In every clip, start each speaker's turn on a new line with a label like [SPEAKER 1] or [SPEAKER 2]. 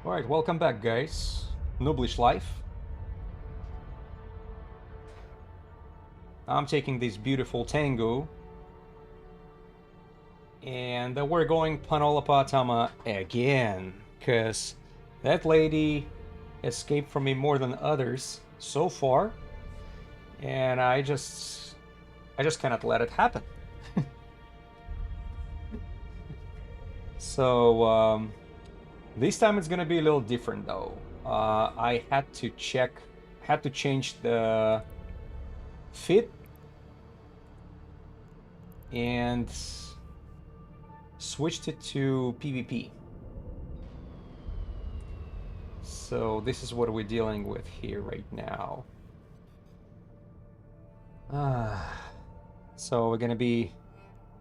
[SPEAKER 1] Alright, welcome back, guys. Nooblish Life. I'm taking this beautiful Tango. And we're going Panola Paatama again. Because that lady escaped from me more than others so far. And I just cannot let it happen. So, this time it's gonna be a little different though. I had to change the fit and switched it to PvP. So this is what we're dealing with here right now. So we're gonna be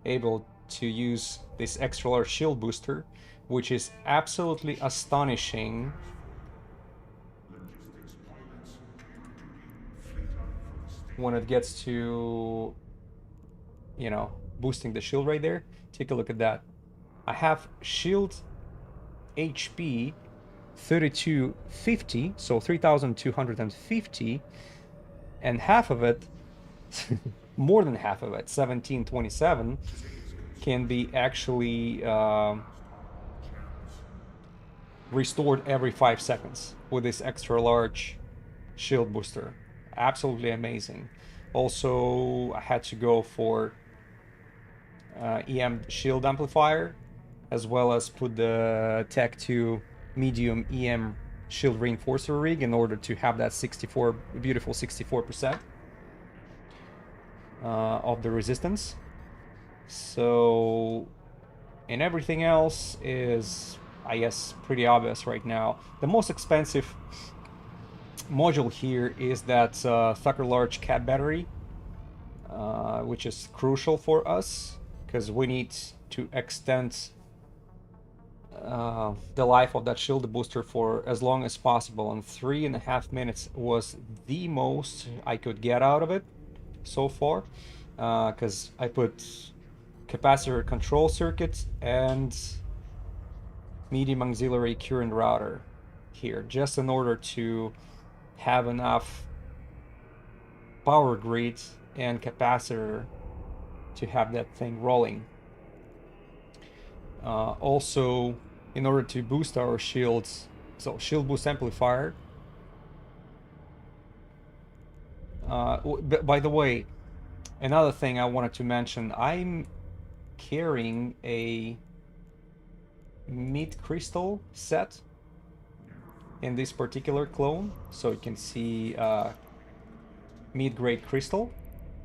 [SPEAKER 1] able to use this extra large shield booster, which is absolutely astonishing. When it gets to, you know, boosting the shield right there. Take a look at that. I have shield HP 3250, so 3250, and half of it, more than half of it, 1727, can be actually restored every 5 seconds with this extra large shield booster. Absolutely amazing. Also, I had to go for EM shield amplifier, as well as put the Tech 2 medium EM shield reinforcer rig in order to have that beautiful 64% of the resistance. So, and everything else is, I guess, pretty obvious right now. The most expensive module here is that Thucker Large Cat battery, which is crucial for us because we need to extend the life of that shield booster for as long as possible, and 3.5 minutes was the most I could get out of it so far, because I put capacitor control circuit and medium auxiliary current router here, just in order to have enough power grid and capacitor to have that thing rolling. Also, in order to boost our shields, so shield boost amplifier. By the way, another thing I wanted to mention, I'm carrying a mid crystal set in this particular clone, so you can see mid-grade crystal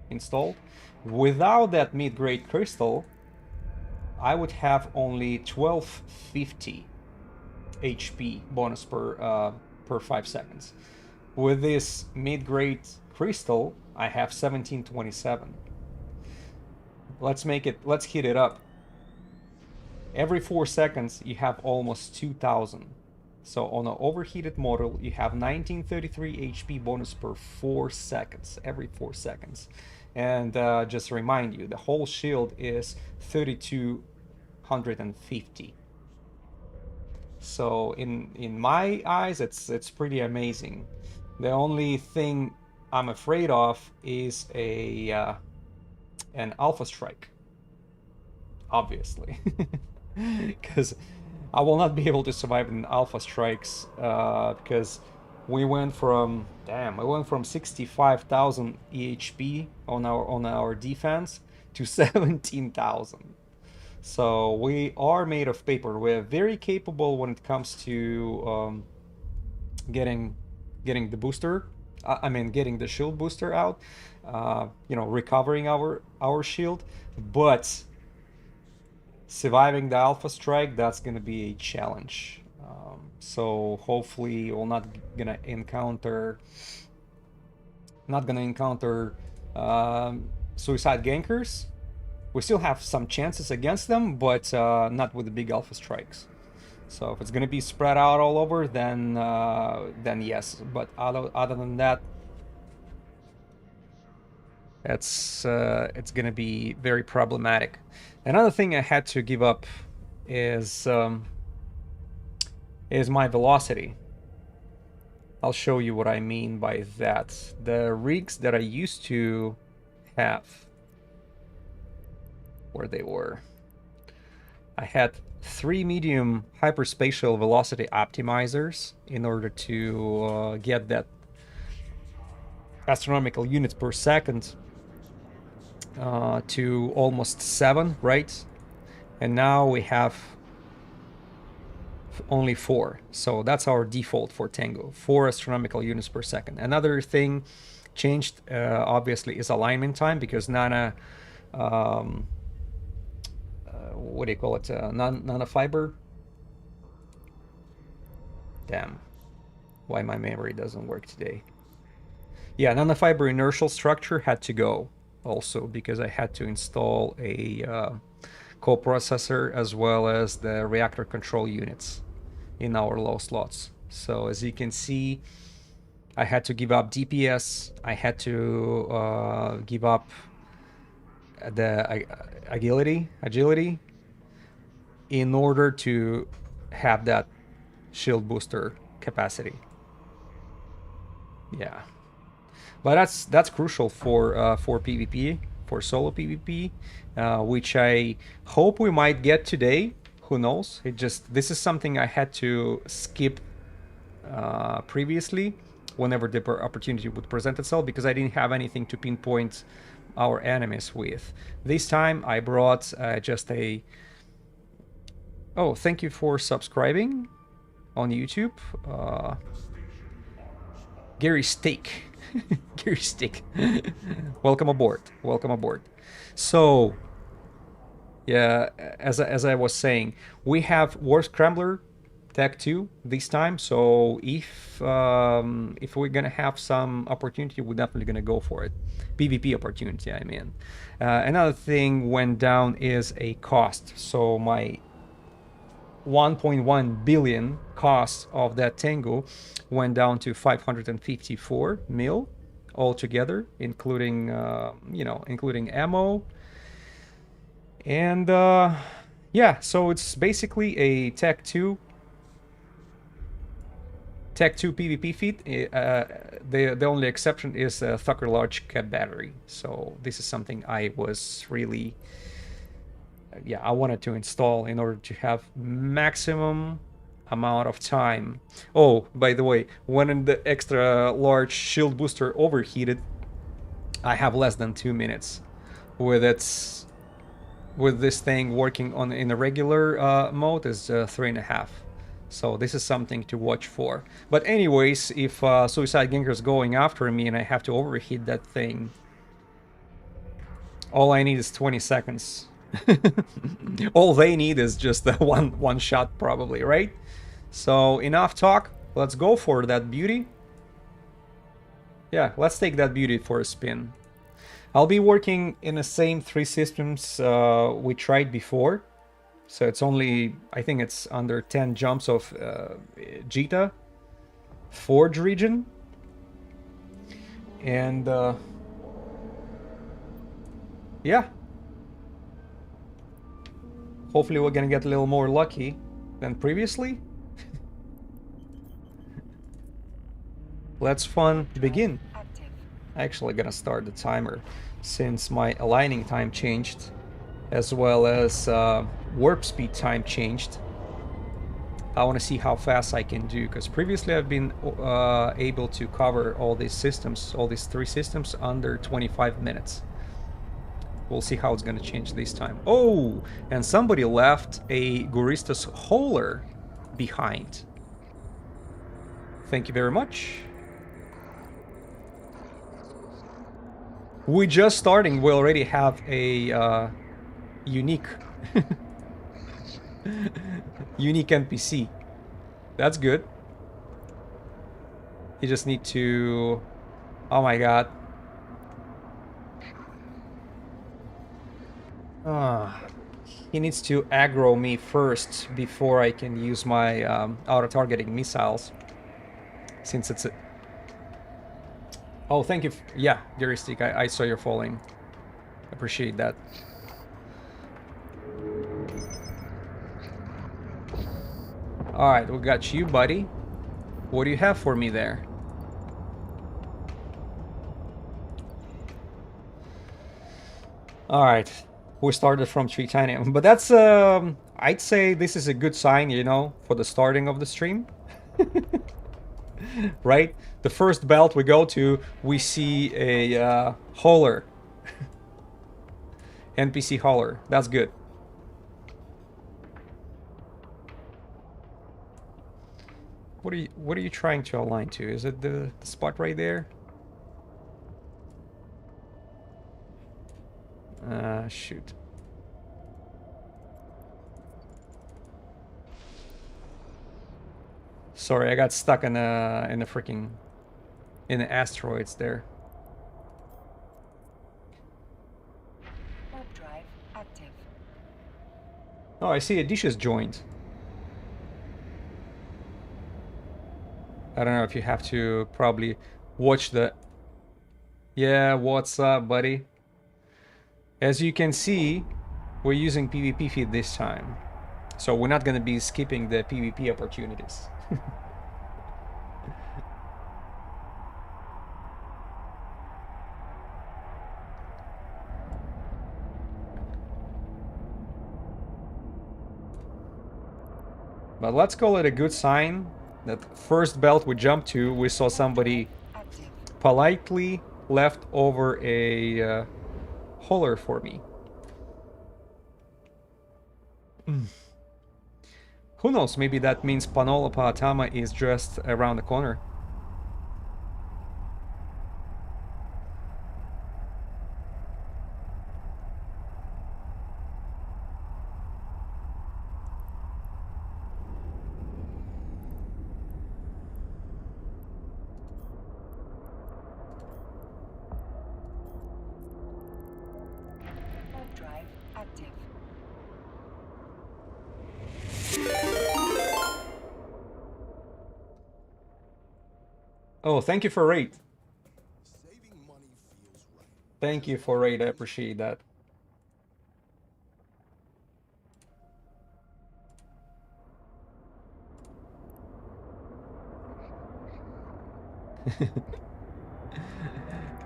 [SPEAKER 1] installed. Without that mid-grade crystal, I would have only 1250 HP bonus per 5 seconds. With this mid-grade crystal, I have 1727. Let's heat it up. Every 4 seconds, you have almost 2000. So on an overheated model, you have 1933 HP bonus per 4 seconds, every 4 seconds. And just to remind you, the whole shield is 3250. So in my eyes, it's pretty amazing. The only thing I'm afraid of is an Alpha Strike, obviously, because I will not be able to survive in Alpha Strikes, because we went from 65,000 EHP on our defense to 17,000. So we are made of paper. We're very capable when it comes to getting the booster. Getting the shield booster out. Recovering our shield, but surviving the Alpha Strike, that's gonna be a challenge. So hopefully we're not gonna encounter suicide gankers. We still have some chances against them, but not with the big Alpha Strikes. So if it's gonna be spread out all over, then yes. But other than that, it's gonna be very problematic. Another thing I had to give up is is my velocity. I'll show you what I mean by that. The rigs that I used to have, where they were, I had 3 medium hyperspatial velocity optimizers in order to get that astronomical units per second to almost 7, right? And now we have only 4. So that's our default for Tango, 4 astronomical units per second. Another thing changed, obviously, is alignment time, because Nana, what do you call it? Nanofiber. Damn, why my memory doesn't work today. Yeah, nanofiber inertial structure had to go also, because I had to install a coprocessor as well as the reactor control units in our low slots. So as you can see, I had to give up DPS, I had to give up the agility in order to have that shield booster capacity. Yeah, but that's crucial for PvP, for solo PvP, which I hope we might get today. Who knows? This is something I had to skip previously, whenever the opportunity would present itself, because I didn't have anything to pinpoint our enemies with. This time I brought just a... Oh, thank you for subscribing on YouTube. Gary Steak. Gary Steak. Welcome aboard. Welcome aboard. So, yeah, as I was saying, we have War Scrambler Tech 2 this time. So if we're gonna have some opportunity, we're definitely gonna go for it. PvP opportunity, I mean. Another thing went down is a cost. So my 1.1 billion cost of that Tango went down to 554 mil altogether, including including ammo. And yeah, so it's basically a Tech 2 PvP feat. The only exception is a Thucker large cap battery. So this is something I was really, I wanted to install in order to have maximum amount of time. Oh, by the way, when the extra large shield booster overheated, I have less than 2 minutes with this thing working on in a regular mode is 3.5. So this is something to watch for. But anyways, if Suicide Ganker is going after me and I have to overheat that thing, all I need is 20 seconds. All they need is just the one shot, probably, right? So enough talk. Let's go for that beauty. Yeah, let's take that beauty for a spin. I'll be working in the same 3 systems we tried before. So it's only, I think it's under 10 jumps of Jita Forge region. And yeah. Hopefully we're gonna get a little more lucky than previously. Let's fun begin. Actually gonna start the timer since my aligning time changed, as well as warp speed time changed. I want to see how fast I can do, because previously I've been able to cover all these systems, all these 3 systems, under 25 minutes. We'll see how it's going to change this time. Oh, and somebody left a Guristas Holer behind. Thank you very much. We're just starting. We already have a unique unique NPC. That's good. You just need to... Oh my god. He needs to aggro me first before I can use my auto-targeting missiles. Since it's a... Oh, thank you. Yeah, Guristas, I saw your falling. Appreciate that. Alright, we got you, buddy. What do you have for me there? Alright, we started from 3 titanium, but that's, I'd say this is a good sign, you know, for the starting of the stream. Right? The first belt we go to, we see a hauler. NPC hauler. That's good. What are you trying to align to? Is it the spot right there? Shoot. Sorry, I got stuck in the freaking in the asteroids there.
[SPEAKER 2] Warp drive active.
[SPEAKER 1] Oh, I see a dish is joined. I don't know if you have to probably watch the... Yeah, what's up, buddy? As you can see, we're using PvP feed this time. So we're not going to be skipping the PvP opportunities. But let's call it a good sign that first belt we jumped to, we saw somebody politely left over a hauler for me. Who knows, maybe that means Panola Paatama is just around the corner.
[SPEAKER 2] Warp drive active.
[SPEAKER 1] Oh, thank you for raid. Thank you for raid, I appreciate that.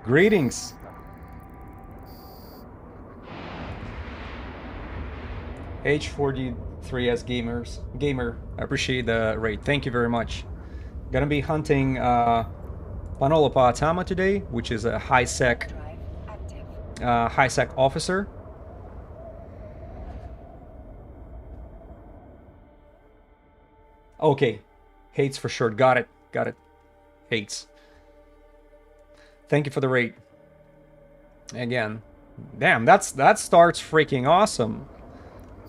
[SPEAKER 1] Greetings. H43S gamer, I appreciate the raid. Thank you very much. Gonna be hunting Panola Paatama today, which is a high sec officer. Okay, hates for sure. Got it. Hates. Thank you for the raid. Again, damn, that starts freaking awesome.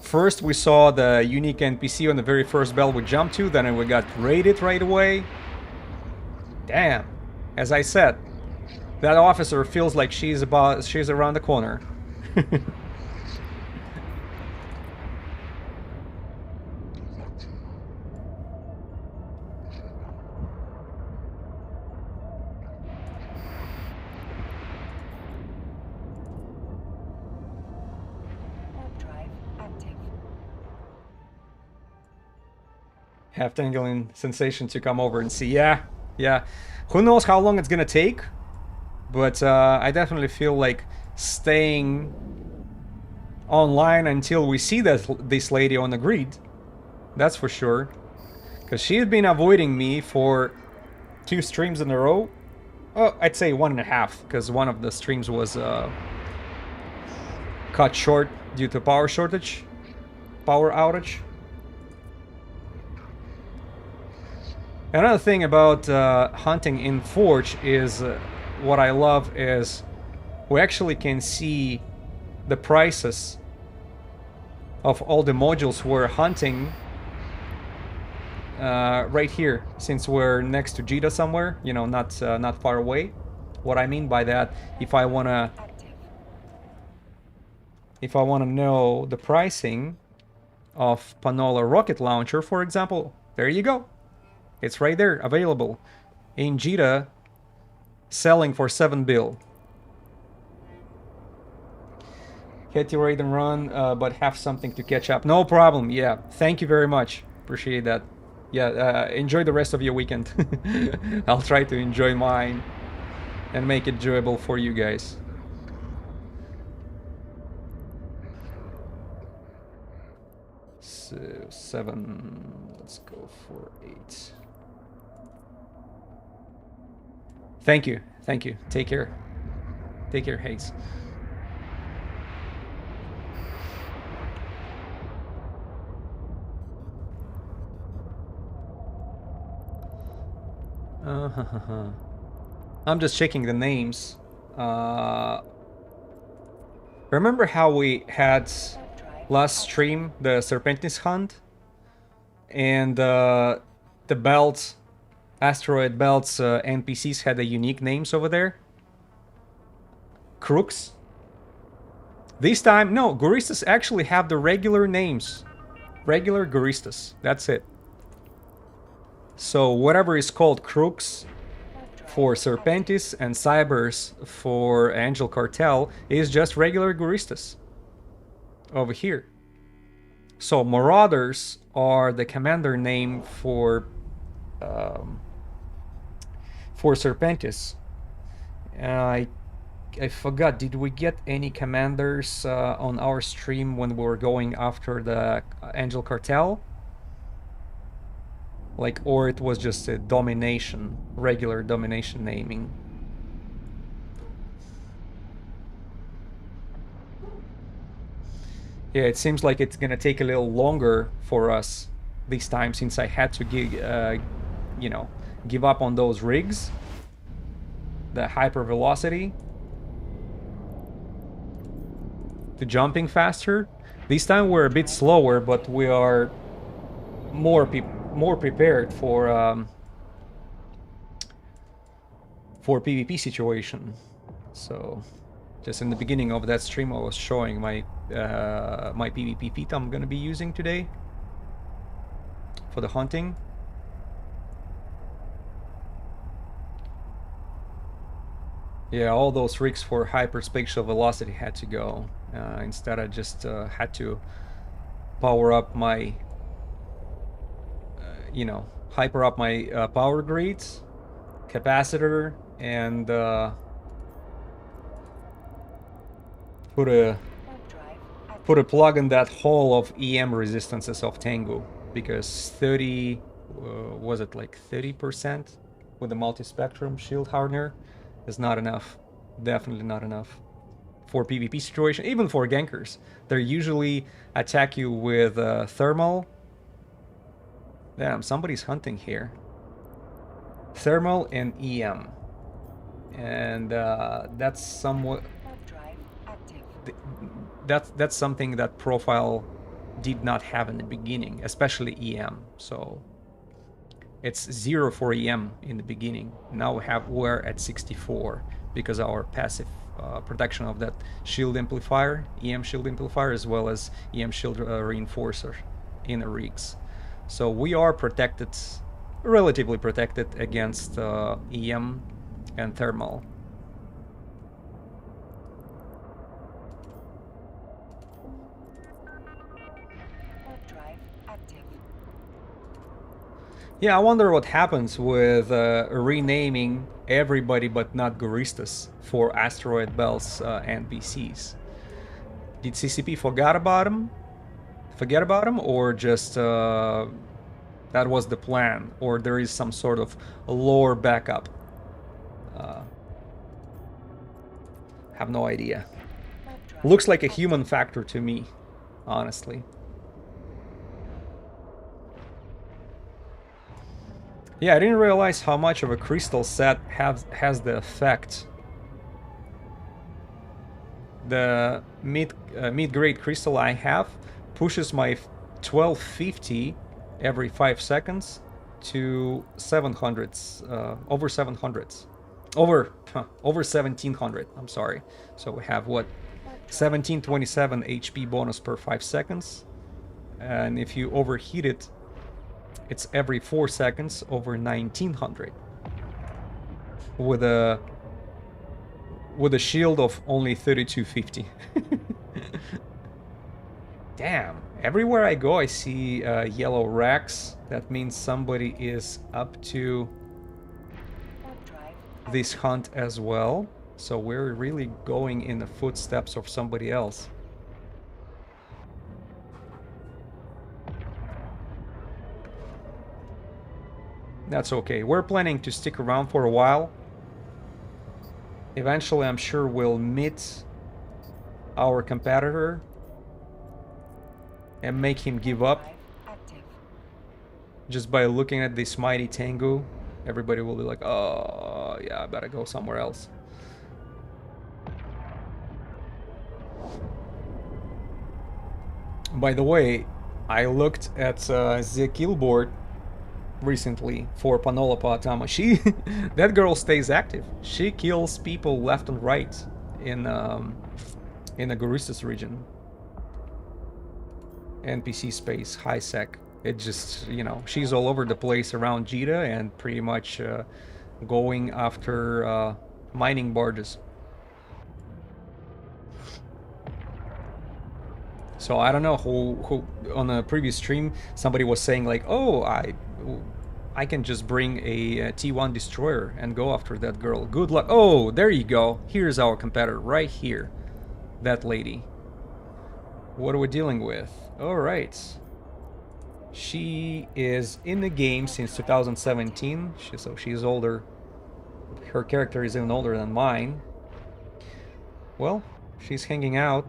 [SPEAKER 1] First we saw the unique NPC on the very first belt we jumped to, then we got raided right away. Damn. As I said, that officer feels like she's around the corner. Have tingling sensation to come over and see. Yeah. Who knows how long it's gonna take, but I definitely feel like staying online until we see this lady on the grid. That's for sure, because she's been avoiding me for 2 streams in a row. Oh, I'd say 1.5, because one of the streams was cut short due to power outage. Another thing about hunting in Forge is what I love is we actually can see the prices of all the modules we're hunting right here, since we're next to Jita somewhere, you know, not far away. What I mean by that, if I wanna know the pricing of Panola rocket launcher, for example, there you go. It's right there, available. In Jita, selling for 7 bill. Hit your raid and run, but have something to catch up. No problem, yeah. Thank you very much. Appreciate that. Yeah, enjoy the rest of your weekend. I'll try to enjoy mine and make it enjoyable for you guys. So 7, let's go for 8. Thank you. Take care. Take care, Hayes. I'm just checking the names. Remember how we had last stream the Serpentis hunt? And the belts, asteroid belts NPCs had the unique names over there? Crooks? This time, no, Guristas actually have the regular names. Regular Guristas, that's it. So whatever is called Crooks for Serpentis and Cybers for Angel Cartel is just regular Guristas over here. So Marauders are the commander name for Serpentis. I forgot, did we get any commanders on our stream when we were going after the Angel Cartel? Like, or it was just a domination, regular domination naming. Yeah, it seems like it's gonna take a little longer for us this time since I had to give up on those rigs. The hypervelocity. The jumping faster. This time we're a bit slower, but we are more prepared for PvP situation. So, just in the beginning of that stream, I was showing my my PvP feat I'm gonna be using today for the hunting. Yeah, all those rigs for hyperspatial velocity had to go. Instead, I just had to power up my, hyper up my power grids, capacitor, and put a plug in that hole of EM resistances of Tengu, because 30, was it like 30% with the multi-spectrum shield hardener is not enough. Definitely not enough for PvP situation, even for gankers. They usually attack you with thermal. Damn, somebody's hunting here. Thermal and EM. And that's somewhat... That's something that Profile did not have in the beginning, especially EM. So it's 0 for EM in the beginning. Now we're at 64 because our passive protection of that shield amplifier, EM shield amplifier, as well as EM shield reinforcer in the rigs. So we are protected, relatively protected against EM and thermal. Yeah, I wonder what happens with renaming everybody but not Guristas for asteroid belts NPCs. Did CCP forget about them? Or just that was the plan? Or there is some sort of lore backup? Have no idea. Looks like a human factor to me, honestly. Yeah, I didn't realize how much of a crystal set has the effect. The mid-grade crystal I have pushes my 1250 every 5 seconds to 700s, over 700s. Over 1700, I'm sorry. So we have what? 1727 HP bonus per 5 seconds. And if you overheat it, it's every 4 seconds over 1900 with a shield of only 3250. Damn, Everywhere I go, I see yellow racks. That means somebody is up to this hunt as well. So we're really going in the footsteps of somebody else. That's okay. We're planning to stick around for a while. Eventually, I'm sure we'll meet our competitor and make him give up. Just by looking at this mighty Tengu, everybody will be like, oh, yeah, I better go somewhere else. By the way, I looked at the kill board recently for Panola Paatama. That girl stays active. She kills people left and right in the Guristas region. NPC space, high sec. It just, you know, she's all over the place around Jita and pretty much going after mining barges. So I don't know who on a previous stream somebody was saying like, oh, I can just bring a T1 destroyer and go after that girl. Good luck. Oh, there you go. Here's our competitor right here. That lady. What are we dealing with? All right. She is in the game since 2017, so she's older. Her character is even older than mine. Well, she's hanging out.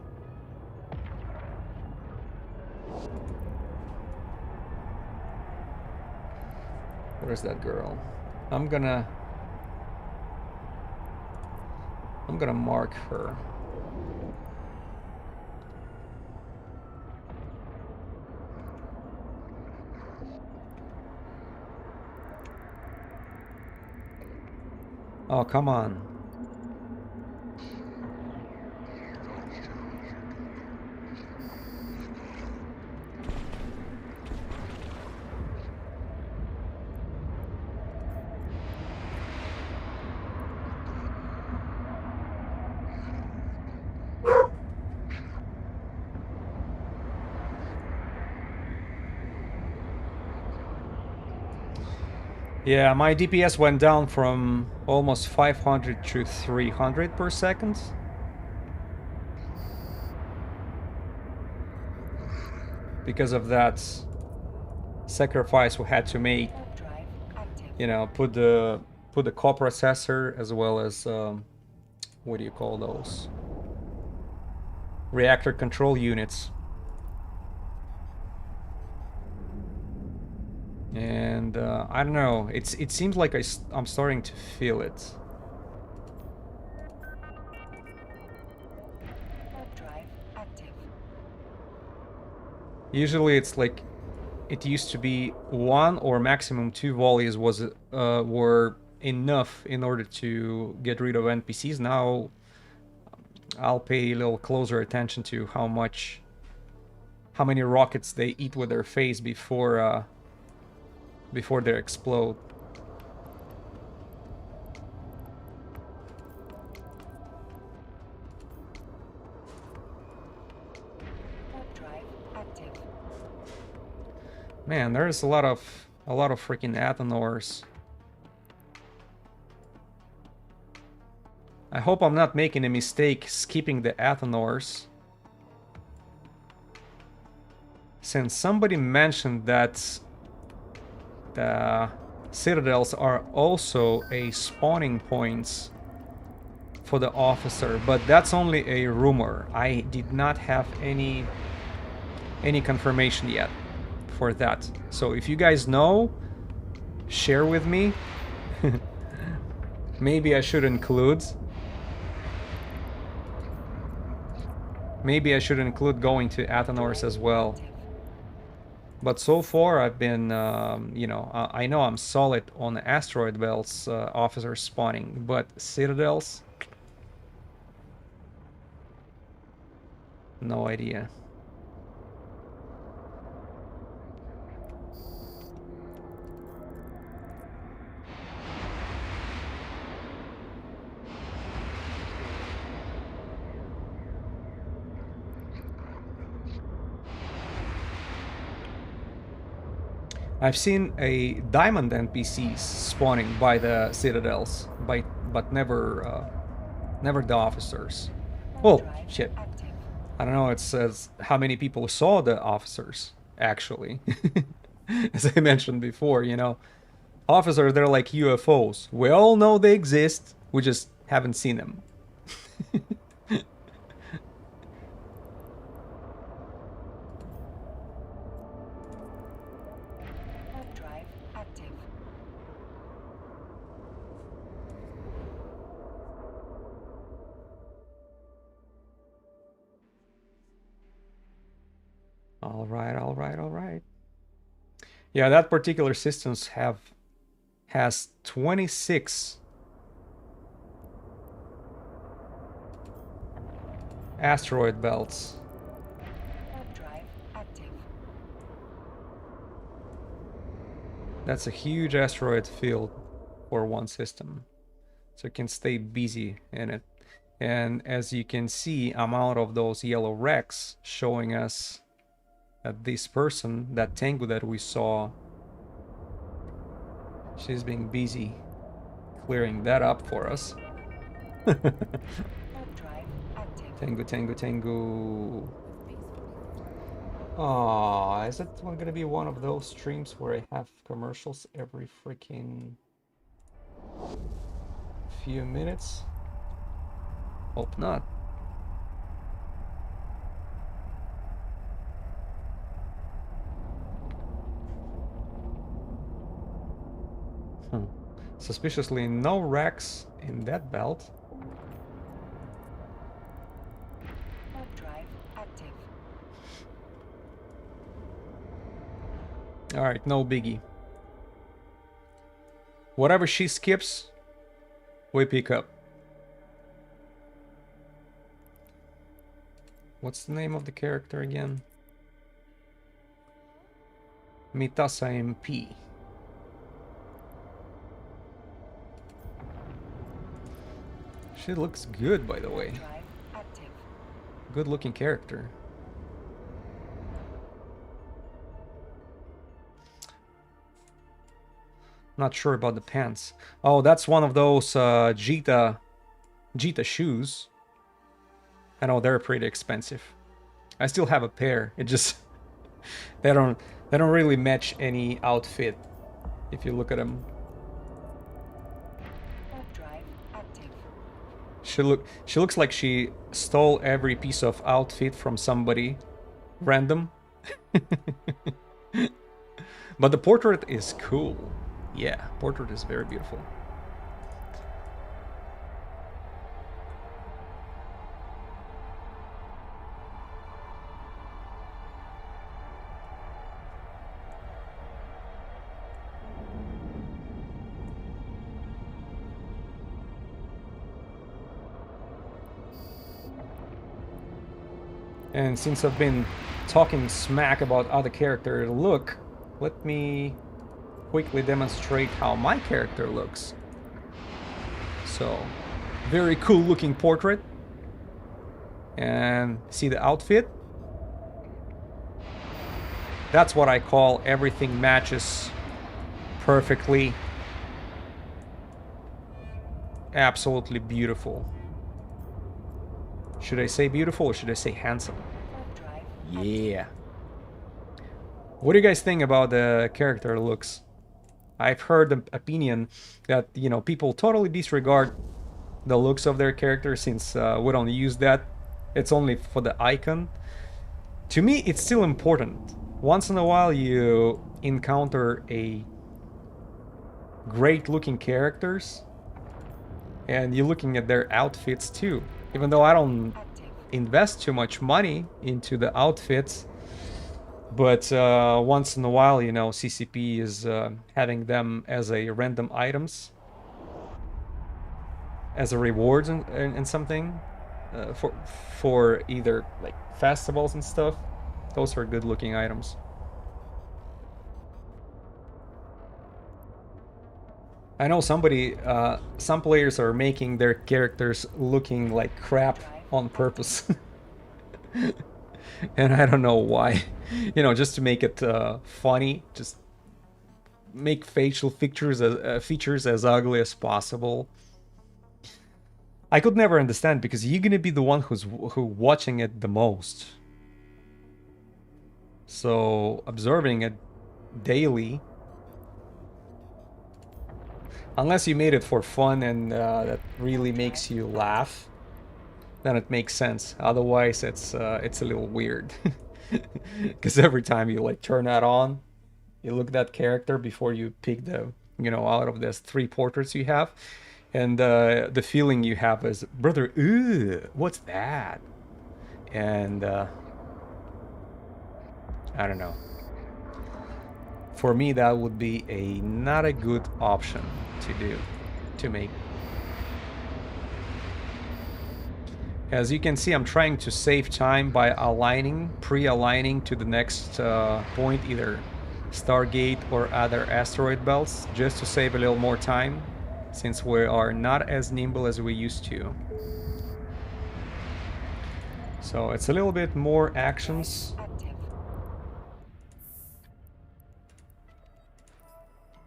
[SPEAKER 1] Where's that girl? I'm gonna mark her. Oh, come on. Yeah, my DPS went down from almost 500 to 300 per second. Because of that sacrifice we had to make. You know, put the coprocessor as well as what do you call those? Reactor control units. And I don't know, it seems like I'm starting to feel it. Usually it's like, it used to be 1 or maximum 2 volleys were enough in order to get rid of NPCs. Now I'll pay a little closer attention to how many rockets they eat with their face before they explode. Man, there's a lot of freaking Athanors. I hope I'm not making a mistake skipping the Athanors. Since somebody mentioned that the citadels are also a spawning points for the officer, but that's only a rumor. I did not have any confirmation yet for that. So if you guys know, share with me. Maybe I should include. Maybe I should include going to Athanors as well. But so far I've been, you know, I know I'm solid on asteroid belts officer spawning, but citadels? No idea. I've seen a diamond NPCs spawning by the citadels, but never the officers. Well, shit. I don't know. It says how many people saw the officers actually. As I mentioned before, you know, officers, they're like UFOs. We all know they exist. We just haven't seen them.
[SPEAKER 2] Warp drive active.
[SPEAKER 1] All right, all right, all right. Yeah, that particular systems has 26 asteroid belts.
[SPEAKER 2] Warp drive active.
[SPEAKER 1] That's a huge asteroid field for one system, so you can stay busy in it. And as you can see, I'm out of those yellow wrecks showing us that this person, that Tengu that we saw, she's being busy clearing that up for us.
[SPEAKER 2] Warp drive active.
[SPEAKER 1] Tengu, Tengu, Tengu. Oh, is it gonna be one of those streams where I have commercials every freaking few minutes? Hope not. Suspiciously, no wrecks in that belt.
[SPEAKER 2] Warp drive active.
[SPEAKER 1] Alright, no biggie. Whatever she skips, we pick up. What's the name of the character again? Mitasa MP. She looks good, by the way.
[SPEAKER 2] Drive active.
[SPEAKER 1] Good looking character. Not sure about the pants. Oh, that's one of those Jita shoes. I know they're pretty expensive. I still have a pair. It just they don't really match any outfit if you look at them.
[SPEAKER 2] Warp drive active.
[SPEAKER 1] She looks like she stole every piece of outfit from somebody random. But the portrait is cool. Yeah, portrait is very beautiful. And since I've been talking smack about other character look, let me quickly demonstrate how my character looks. So, very cool looking portrait. And see the outfit? That's what I call everything matches perfectly. Absolutely beautiful. Should I say beautiful or should I say handsome? Yeah. What do you guys think about the character looks? I've heard the opinion that, you know, people totally disregard the looks of their character since we don't use that. It's only for the icon. To me, it's still important. Once in a while you encounter a great looking characters and you're looking at their outfits too. Even though I don't invest too much money into the outfits, but once in a while, you know, CCP is having them as a random items, as a rewards and something for either like festivals and stuff. Those are good looking items. I know some players are making their characters looking like crap on purpose. And I don't know why. You know, just to make it funny, just make facial features as ugly as possible. I could never understand because you're gonna be the one who watching it the most. So observing it daily, unless you made it for fun and that really makes you laugh, then it makes sense. Otherwise, it's a little weird. Because every time you like turn that on, you look at that character before you pick the, out of these 3 portraits you have, and the feeling you have is, brother, ooh, what's that? And I don't know. For me, that would be not a good option to make. As you can see, I'm trying to save time by pre-aligning to the next point, either Stargate or other asteroid belts, just to save a little more time, since we are not as nimble as we used to. So it's a little bit more actions.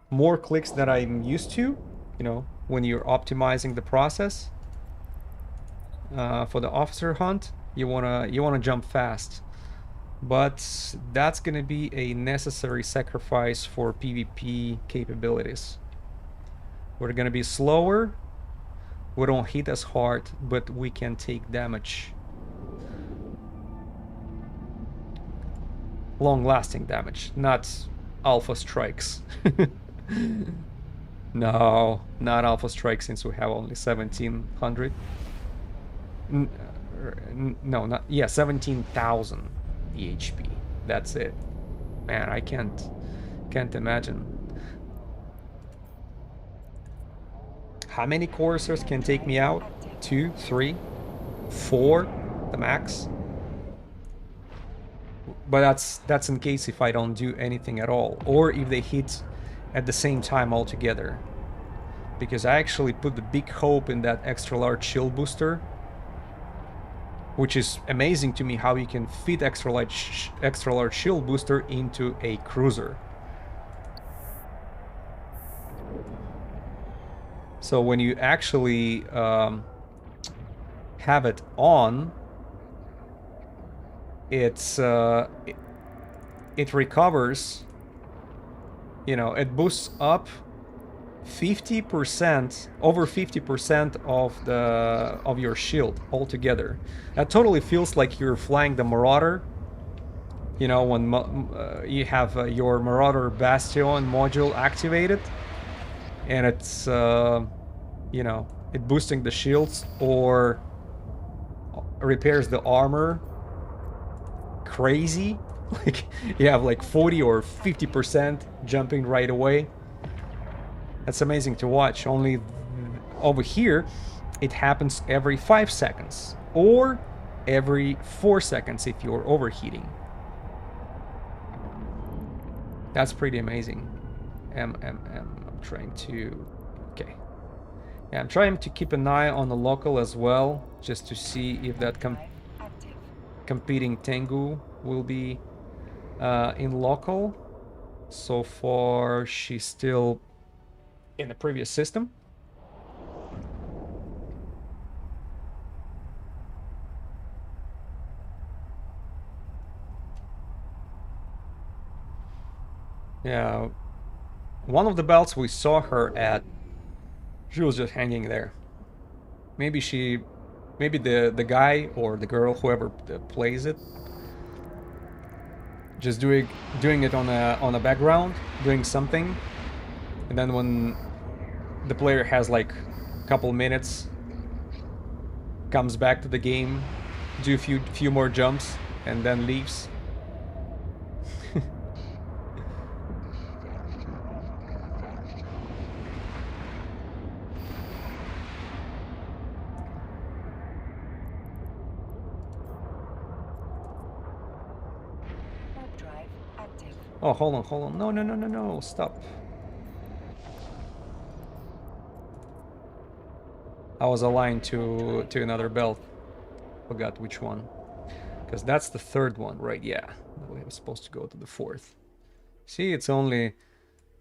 [SPEAKER 1] More clicks than I'm used to, when you're optimizing the process. For the officer hunt, you wanna jump fast, but that's gonna be a necessary sacrifice for PvP capabilities. We're gonna be slower, we don't hit as hard, but we can take damage. Long-lasting damage, not alpha strikes. No, not alpha strikes, since we have only 1700. No, not, yeah, 17,000 EHP. That's it. Man, I can't imagine. How many coursers can take me out? 2, 3, 4, the max. But that's in case if I don't do anything at all, or if they hit at the same time altogether. Because I actually put the big hope in that extra large shield booster, which is amazing to me how you can fit extra large shield booster into a cruiser. So when you actually have it on, it recovers, it boosts up 50%, over 50% of your shield altogether. That totally feels like you're flying the Marauder. When you have your Marauder Bastion module activated, and it's it boosting the shields or repairs the armor crazy. Like you have like 40 or 50% jumping right away. That's amazing to watch. Only over here, it happens every 5 seconds or every 4 seconds if you're overheating. That's pretty amazing. I'm trying to... Okay. Yeah, I'm trying to keep an eye on the local as well, just to see if that competing Tengu will be in local. So far, she's still in the previous system. Yeah, one of the belts we saw her at, she was just hanging there. Maybe the guy or the girl, whoever plays it, just doing it on a background, doing something, and then when the player has like a couple minutes, comes back to the game, do a few more jumps, and then leaves. Oh, hold on. No, stop. I was aligned to another belt. Forgot which one. Because that's the third one, right? Yeah. We were supposed to go to the fourth. See, it's only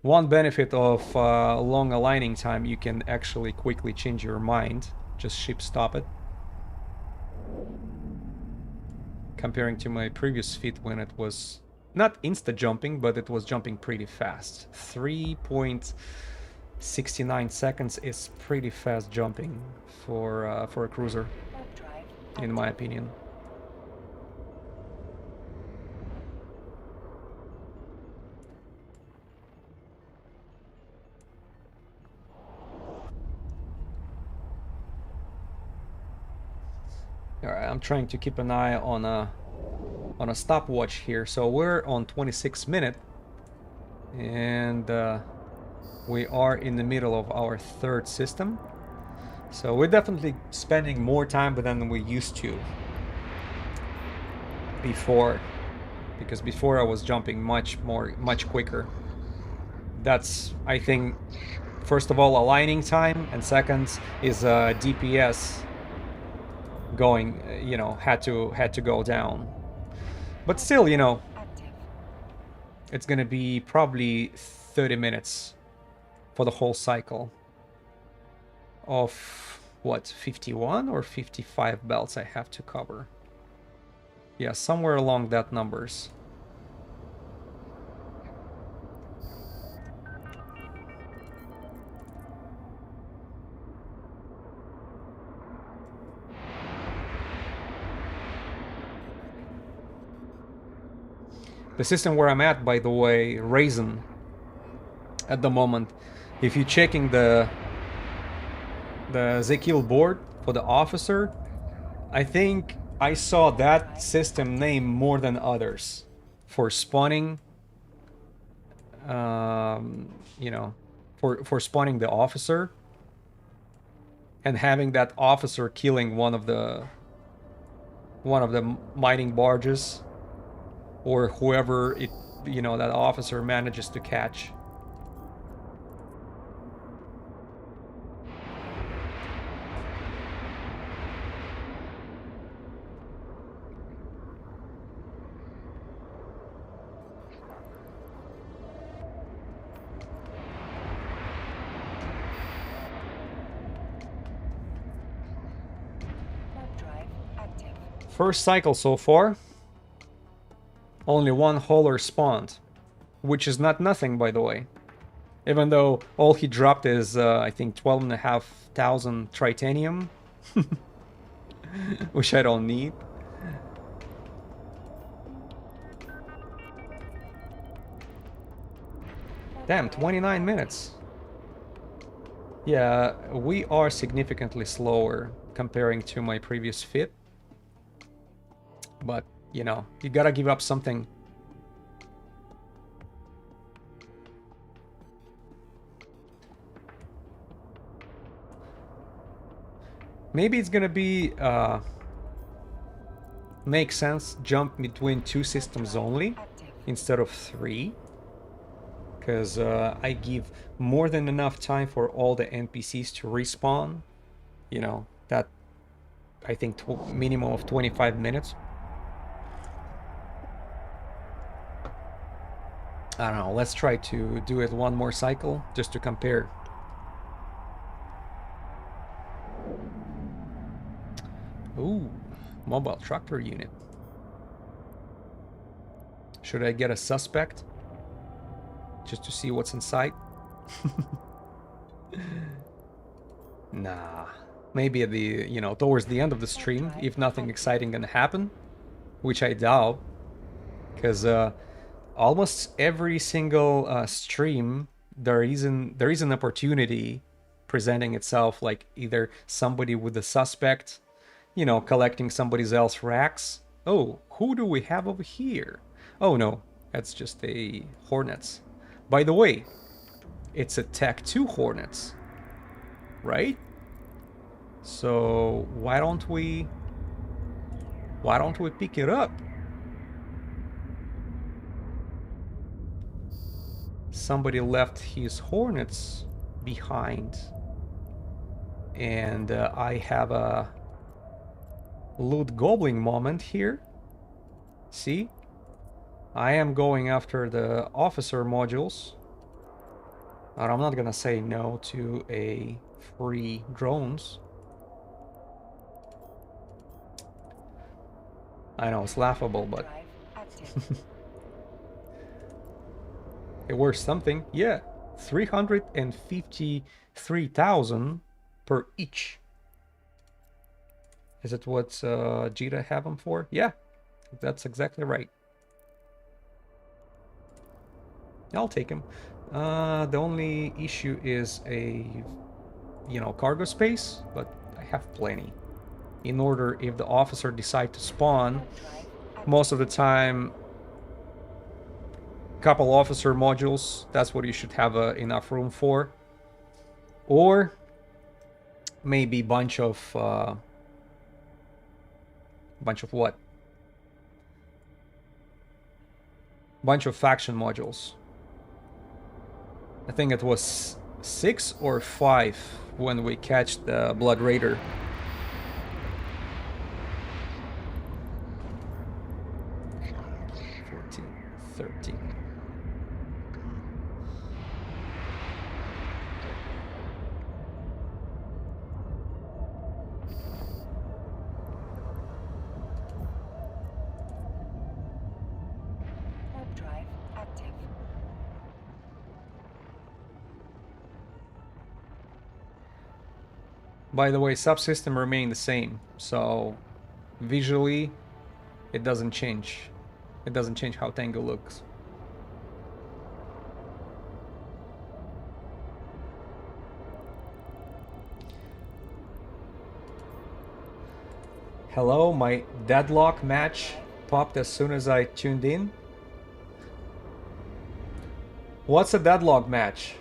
[SPEAKER 1] One benefit of long aligning time, you can actually quickly change your mind. Just ship stop it. Comparing to my previous feat when it was not insta jumping, but it was jumping pretty fast. 3.69 seconds is pretty fast jumping for a cruiser, in my opinion. Alright, I'm trying to keep an eye on a stopwatch here. So we're on 26 minutes, and we are in the middle of our third system. So we're definitely spending more time than we used to before, because before I was jumping much quicker. That's, I think, first of all, aligning time, and second is DPS going, you know, had to go down. But still, you know, it's gonna be probably 30 minutes for the whole cycle of what, 51 or 55 belts I have to cover. Yeah, somewhere along that numbers. The system where I'm at, by the way, Raisin, at the moment, if you're checking the Zekil board for the officer, I think I saw that system name more than others for spawning, you know, for spawning the officer and having that officer killing one of the mining barges, or whoever it, you know, that officer manages to catch. First cycle so far. Only one hauler spawned, which is not nothing, by the way. Even though all he dropped is, I think, 12,500 tritanium, which I don't need. Damn, 29 minutes. Yeah, we are significantly slower comparing to my previous fit. But, you know, you gotta give up something. Maybe it's gonna be, make sense, jump between 2 systems only instead of 3. Because I give more than enough time for all the NPCs to respawn. You know, that, I think, minimum of 25 minutes. I don't know, let's try to do it one more cycle, just to compare. Ooh, mobile tractor unit. Should I get a suspect? Just to see what's inside? Nah. Maybe at the, you know, towards the end of the stream, if nothing exciting gonna happen. Which I doubt. Because, almost every single stream, there is an opportunity presenting itself, like either somebody with a suspect, you know, collecting somebody else's racks. Oh, who do we have over here? Oh no, that's just a Hornets. By the way, it's a Tech 2 Hornets, right? So why don't we pick it up? Somebody left his Hornets behind, and I have a loot gobbling moment here. See? I am going after the officer modules. But I'm not gonna say no to a free drones. I know it's laughable, but
[SPEAKER 2] Drive active.
[SPEAKER 1] it worth something. Yeah, 353,000 per each. Is it what Jita have them for? Yeah, that's exactly right. I'll take him. The only issue is a, cargo space, but I have plenty. In order, if the officer decide to spawn, most of the time, couple officer modules, that's what you should have enough room for. Or maybe bunch of what? Bunch of faction modules. I think it was 6 or 5 when we catch the Blood Raider.
[SPEAKER 2] Drive active.
[SPEAKER 1] By the way, subsystem remain the same, so visually it doesn't change. It doesn't change how Tango looks. Hello, my deadlock match popped as soon as I tuned in. What's a deadlock match?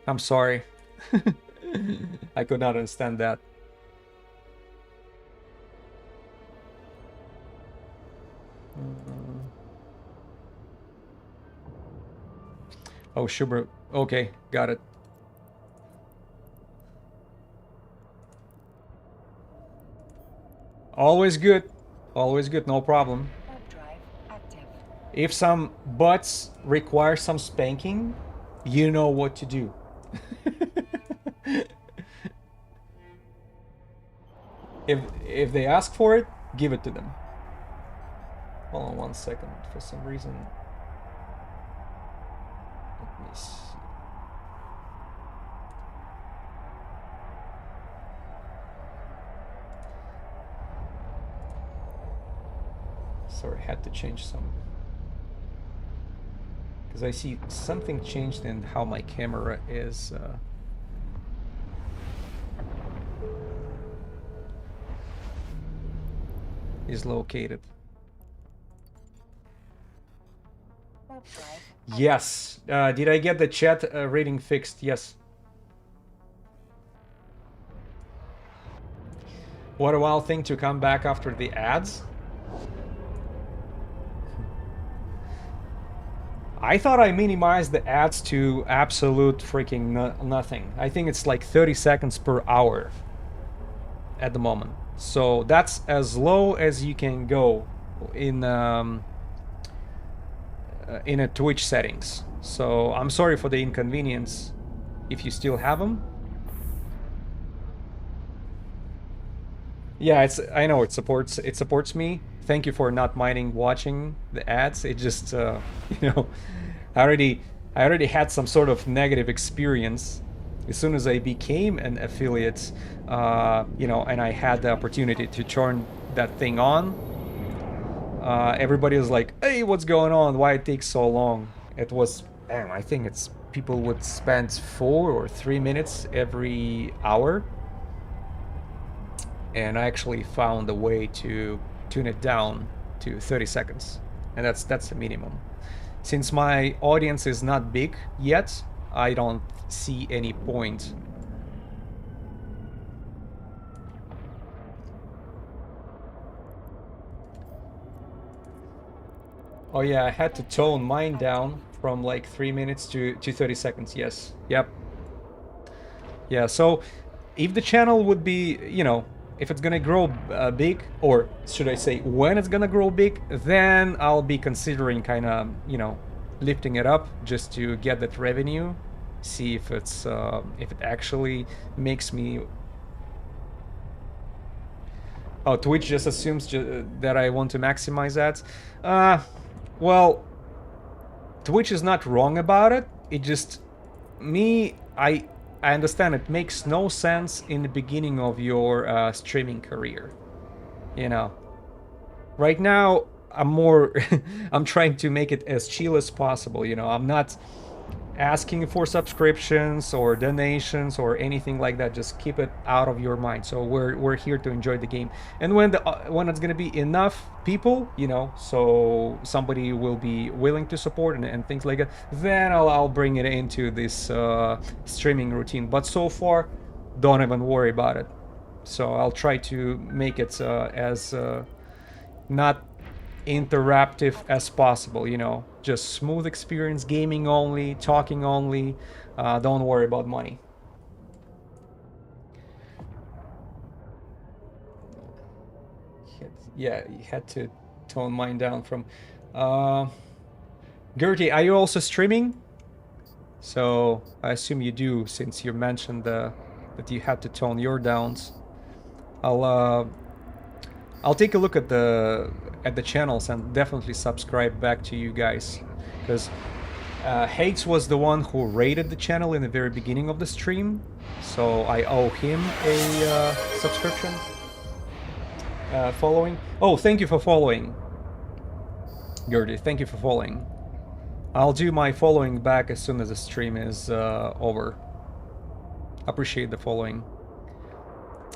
[SPEAKER 1] I'm sorry. I could not understand that. Oh, Schubert. Okay, got it. Always good. Always good, no problem.
[SPEAKER 2] Drive active.
[SPEAKER 1] If some butts require some spanking, you know what to do. If they ask for it, give it to them. Hold on 1 second. For some reason, let me see. Sorry, I had to change some. Because I see something changed in how my camera is located. Yes. Did I get the chat rating fixed? Yes. What a wild thing to come back after the ads. I thought I minimized the ads to absolute freaking nothing. I think it's like 30 seconds per hour at the moment. So that's as low as you can go in a Twitch settings. So I'm sorry for the inconvenience if you still have them. Yeah, I know it supports me. Thank you for not minding watching the ads. It just I already had some sort of negative experience as soon as I became an affiliate, and I had the opportunity to turn that thing on. Everybody was like, "Hey, what's going on? Why it takes so long?" It was, I think it's people would spend 4 or 3 minutes every hour. And I actually found a way to tune it down to 30 seconds. And that's the minimum. Since my audience is not big yet, I don't see any point. Oh yeah, I had to tone mine down from like 3 minutes to 30 seconds. Yes. Yep. Yeah, so if the channel would be, if it's gonna grow big, or should I say when it's gonna grow big, then I'll be considering kind of, lifting it up just to get that revenue, see if if it actually makes me. Oh, Twitch just assumes that I want to maximize that. Well, Twitch is not wrong about it. It just I understand it makes no sense in the beginning of your streaming career. You know, right now I'm more I'm trying to make it as chill as possible. You know, I'm not asking for subscriptions or donations or anything like that. Just keep it out of your mind. So we're here to enjoy the game, and when it's gonna be enough people, you know, so somebody will be willing to support and things like that, then I'll bring it into this streaming routine. But so far, don't even worry about it. So I'll try to make it as not interactive as possible, you know, just smooth experience, gaming only, talking only. Don't worry about money. Yeah, you had to tone mine down from Gertie, are you also streaming? So I assume you do, since you mentioned that you had to tone your downs. I'll take a look at the channels and definitely subscribe back to you guys, because Hates was the one who rated the channel in the very beginning of the stream, so I owe him a subscription. Following. Oh, thank you for following, Gertie. Thank you for following. I'll do my following back as soon as the stream is over. Appreciate the following.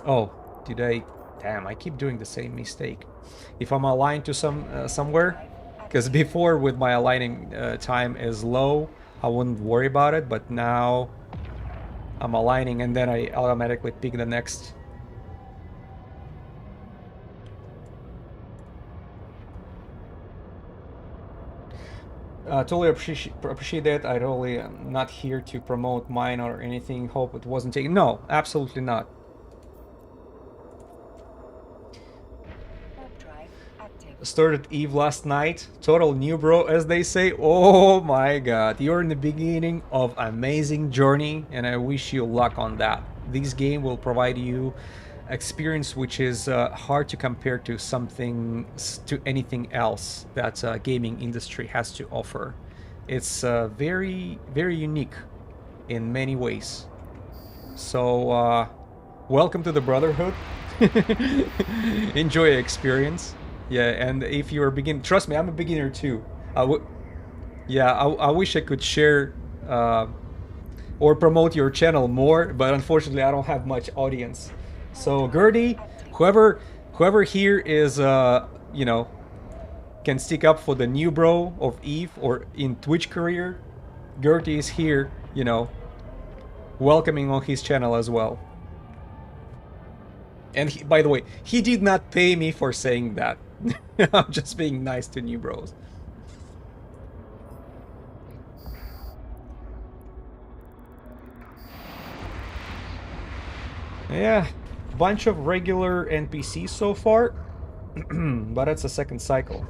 [SPEAKER 1] Oh, did I? Damn, I keep doing the same mistake. If I'm aligned to somewhere, because before with my aligning time is low, I wouldn't worry about it, but now I'm aligning and then I automatically pick the next. Totally appreciate that. I totally am not here to promote mine or anything. Hope it wasn't taken. No, absolutely not. Started Eve last night. Total new bro, as they say. Oh my god, you're in the beginning of amazing journey, and I wish you luck on that. This game will provide you experience which is hard to compare to anything else that gaming industry has to offer. It's very unique in many ways. So welcome to the brotherhood. Enjoy your experience. Yeah, and if you're a beginner, trust me, I'm a beginner too. I wish I could share or promote your channel more, but unfortunately I don't have much audience. So Gertie, whoever here is you know, can stick up for the new bro of Eve or in Twitch career, Gertie is here, you know, welcoming on his channel as well. And by the way, he did not pay me for saying that. I'm just being nice to new bros. Yeah, bunch of regular NPCs so far, but it's a second cycle.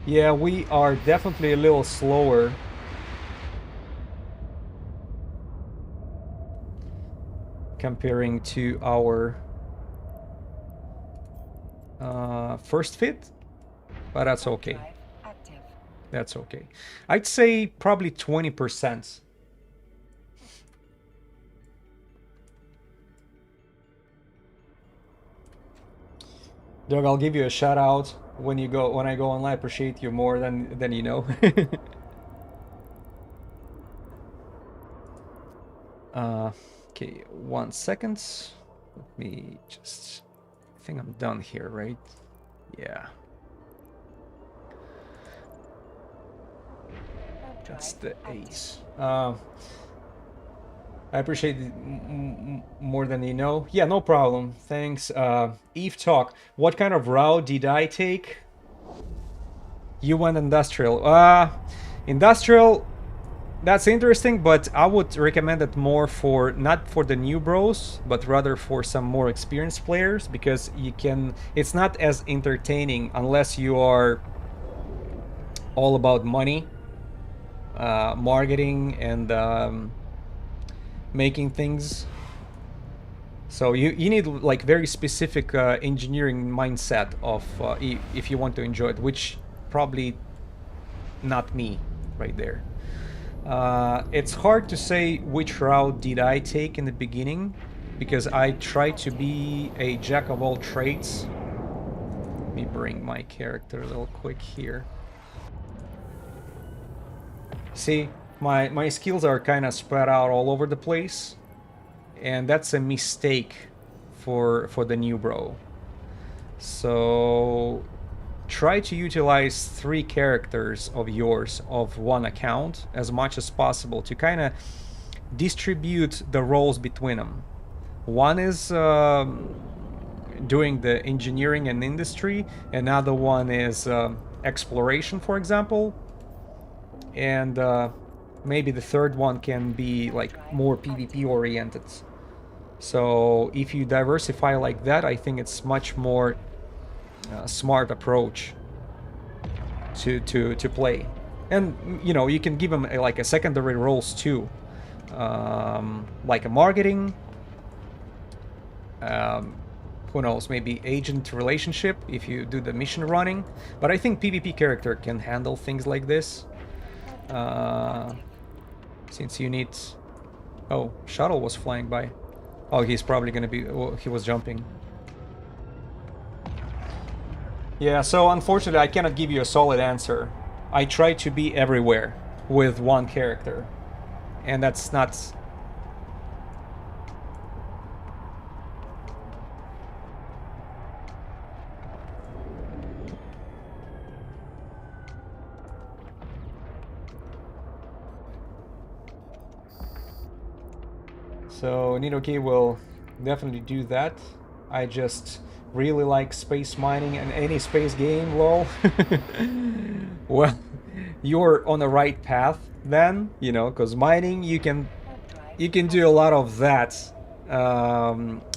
[SPEAKER 1] Yeah, we are definitely a little slower. Comparing to our first fit, but that's okay. That's okay. I'd say probably 20%. Doug, I'll give you a shout out when I go online. I appreciate you more than you know. Okay, 1 second. Let me just. I think I'm done here, right? Yeah. That's the ace. I appreciate it more than you know. Yeah, no problem. Thanks. Eve Talk. What kind of route did I take? You went industrial. Industrial. That's interesting, but I would recommend it more for not for the new bros, but rather for some more experienced players, because it's not as entertaining unless you are all about money. marketing and making things. So you need like very specific engineering mindset of if you want to enjoy it, which probably not me right there. It's hard to say which route did I take in the beginning because I tried to be a jack of all trades. Let me bring my character a little quick here. See, my skills are kind of spread out all over the place, and that's a mistake for the new bro. So try to utilize 3 characters of yours of one account as much as possible to kind of distribute the roles between them. One is doing the engineering and industry, another one is exploration, for example, and maybe the third one can be like more PvP oriented. So if you diversify like that, I think it's much more smart approach to play. And you know, you can give them like a secondary roles too, like a marketing, who knows, maybe agent relationship if you do the mission running. But I think PvP character can handle things like this, since you need... Oh, shuttle was flying by. Oh, he's probably gonna be... Oh, he was jumping. Yeah, so unfortunately I cannot give you a solid answer. I try to be everywhere with one character, and that's not... So Nidoki will definitely do that. I just really like space mining and any space game, lol. Well, you're on the right path then, you know, because mining you can do a lot of that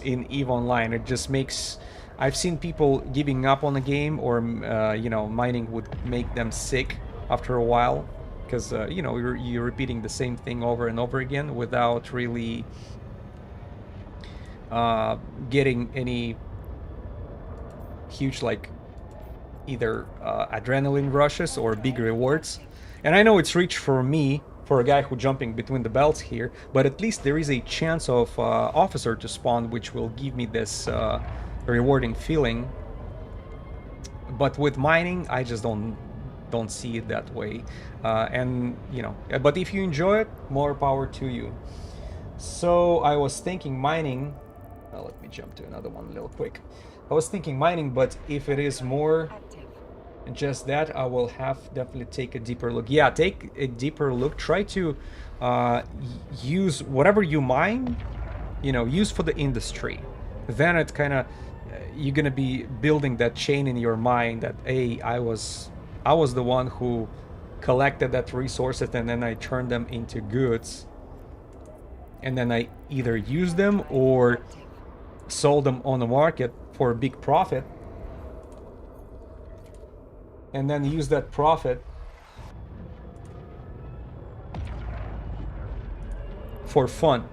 [SPEAKER 1] in EVE Online. It just makes... I've seen people giving up on the game, or you know, mining would make them sick after a while, because you know, you're repeating the same thing over and over again without really getting any huge, like, either adrenaline rushes or big rewards. And I know it's rich for me, for a guy who jumping between the belts here, but at least there is a chance of officer to spawn, which will give me this rewarding feeling. But with mining, I just don't see it that way. And you know, but if you enjoy it, more power to you. So I was thinking mining. Let me jump to another one real quick. I was thinking mining, but if it is more just that, I will have definitely take a deeper look. Yeah, take a deeper look. Try to use whatever you mine, you know, use for the industry. Then it kind of, you're gonna be building that chain in your mind that, hey, I was the one who collected that resources, and then I turned them into goods, and then I either used them or sold them on the market for a big profit, and then use that profit for fun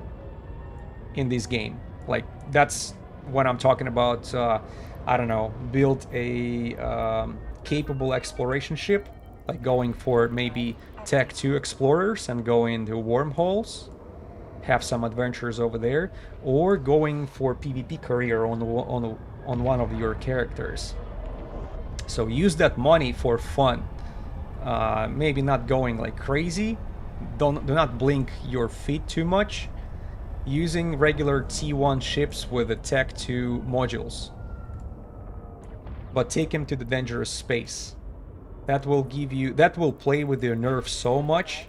[SPEAKER 1] in this game. Like, that's what I'm talking about. I don't know, build a capable exploration ship, like going for maybe Tech 2 explorers and go into wormholes, have some adventures over there, or going for PvP career on one of your characters. So use that money for fun. Maybe not going like crazy. Do not blink your feet too much. Using regular T1 ships with the Tech 2 modules. But take him to the dangerous space. That will give you... That will play with your nerves so much.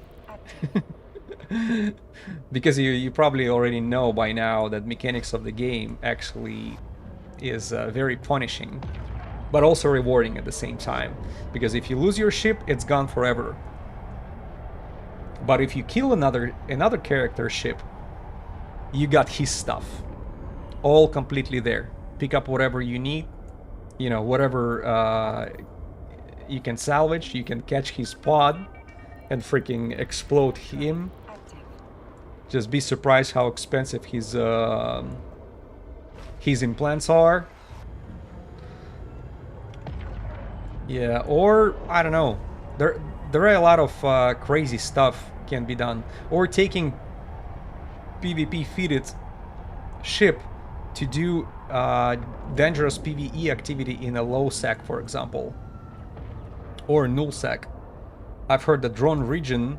[SPEAKER 1] Because you probably already know by now that mechanics of the game actually is very punishing, but also rewarding at the same time. Because if you lose your ship, it's gone forever. But if you kill another character's ship, you got his stuff. All completely there. Pick up whatever you need. Whatever you can salvage. You can catch his pod. and freaking explode him.
[SPEAKER 2] Active.
[SPEAKER 1] Just be surprised how expensive his implants are. Yeah, or I don't know. There are a lot of crazy stuff can be done. Or taking PvP fitted ship to do dangerous PvE activity in a low sec, for example, or null sec. I've heard the drone region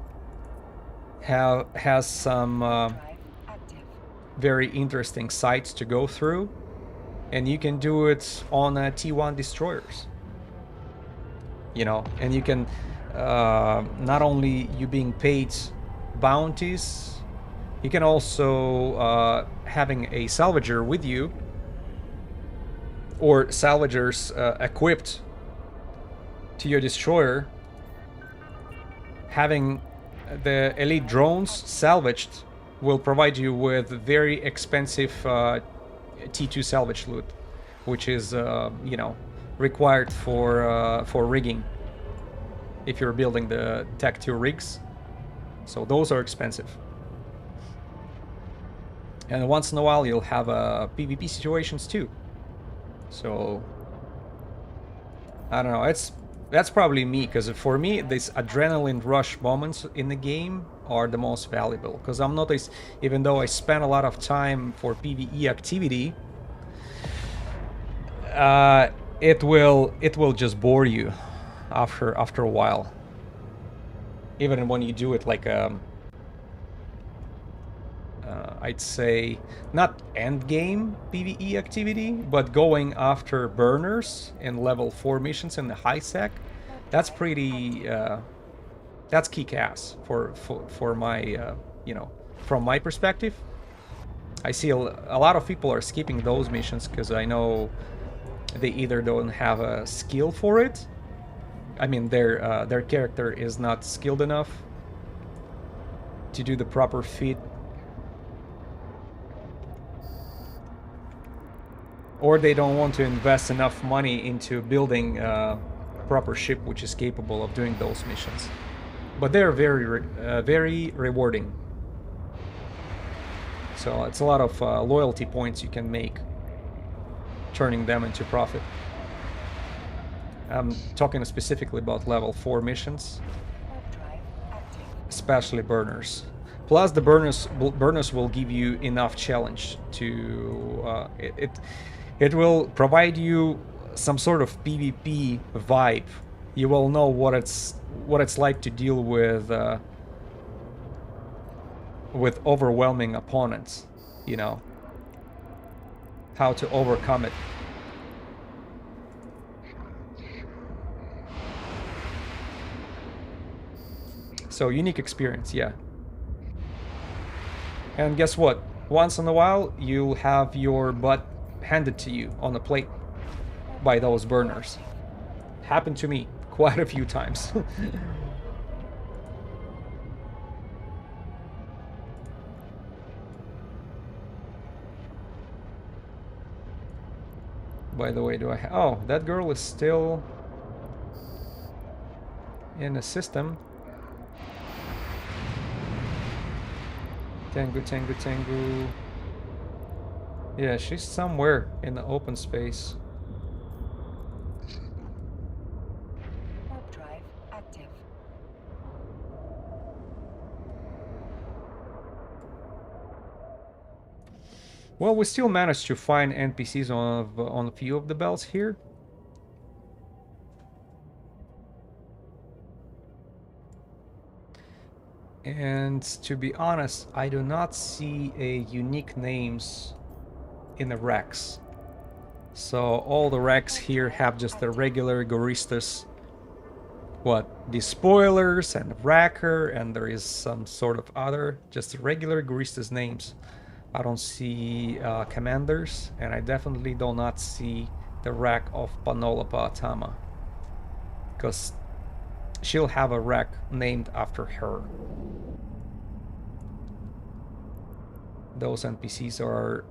[SPEAKER 1] has some
[SPEAKER 2] Drive active.
[SPEAKER 1] very interesting sites to go through, and you can do it on T1 destroyers. You know, and you can not only you being paid bounties, you can also having a salvager with you, or salvagers equipped to your destroyer, having the elite drones salvaged will provide you with very expensive T2 salvage loot, which is you know, required for rigging if you're building the Tech 2 rigs. So those are expensive. And once in a while you'll have PvP situations too. So I don't know, that's probably me, because for me these adrenaline rush moments in the game are the most valuable, because I'm not even though I spend a lot of time for PvE activity, it will just bore you after a while, even when you do it like I'd say not end game PvE activity, but going after burners in level 4 missions in the high sec. That's pretty that's kick-ass for my you know, from my perspective. I see a lot of people are skipping those missions because I know they either don't have a skill for it. I mean, their character is not skilled enough to do the proper feat, or they don't want to invest enough money into building a proper ship which is capable of doing those missions. But they're very rewarding. So it's a lot of loyalty points you can make, turning them into profit. I'm talking specifically about level 4 missions,
[SPEAKER 2] Drive active.
[SPEAKER 1] especially burners. Plus, the burners will give you enough challenge to it will provide you some sort of PvP vibe. You will know what it's like to deal with overwhelming opponents. You know, how to overcome it. So unique experience, yeah. And guess what? Once in a while, you'll have your butt handed to you on a plate by those burners. Happened to me quite a few times. By the way, do I oh, that girl is still in the system. Tengu, Tengu, Tengu. Yeah, she's somewhere in the open space.
[SPEAKER 2] Warp drive active.
[SPEAKER 1] Well, we still managed to find NPCs on a few of the belts here. And to be honest, I do not see a unique names in the wrecks. So all the wrecks here have just the regular Guristas. What? The spoilers and wrecker, and there is some sort of other, just regular Guristas names. I don't see commanders, and I definitely do not see the wreck of Panola Paatama, because she'll have a wreck named after her. Those NPCs are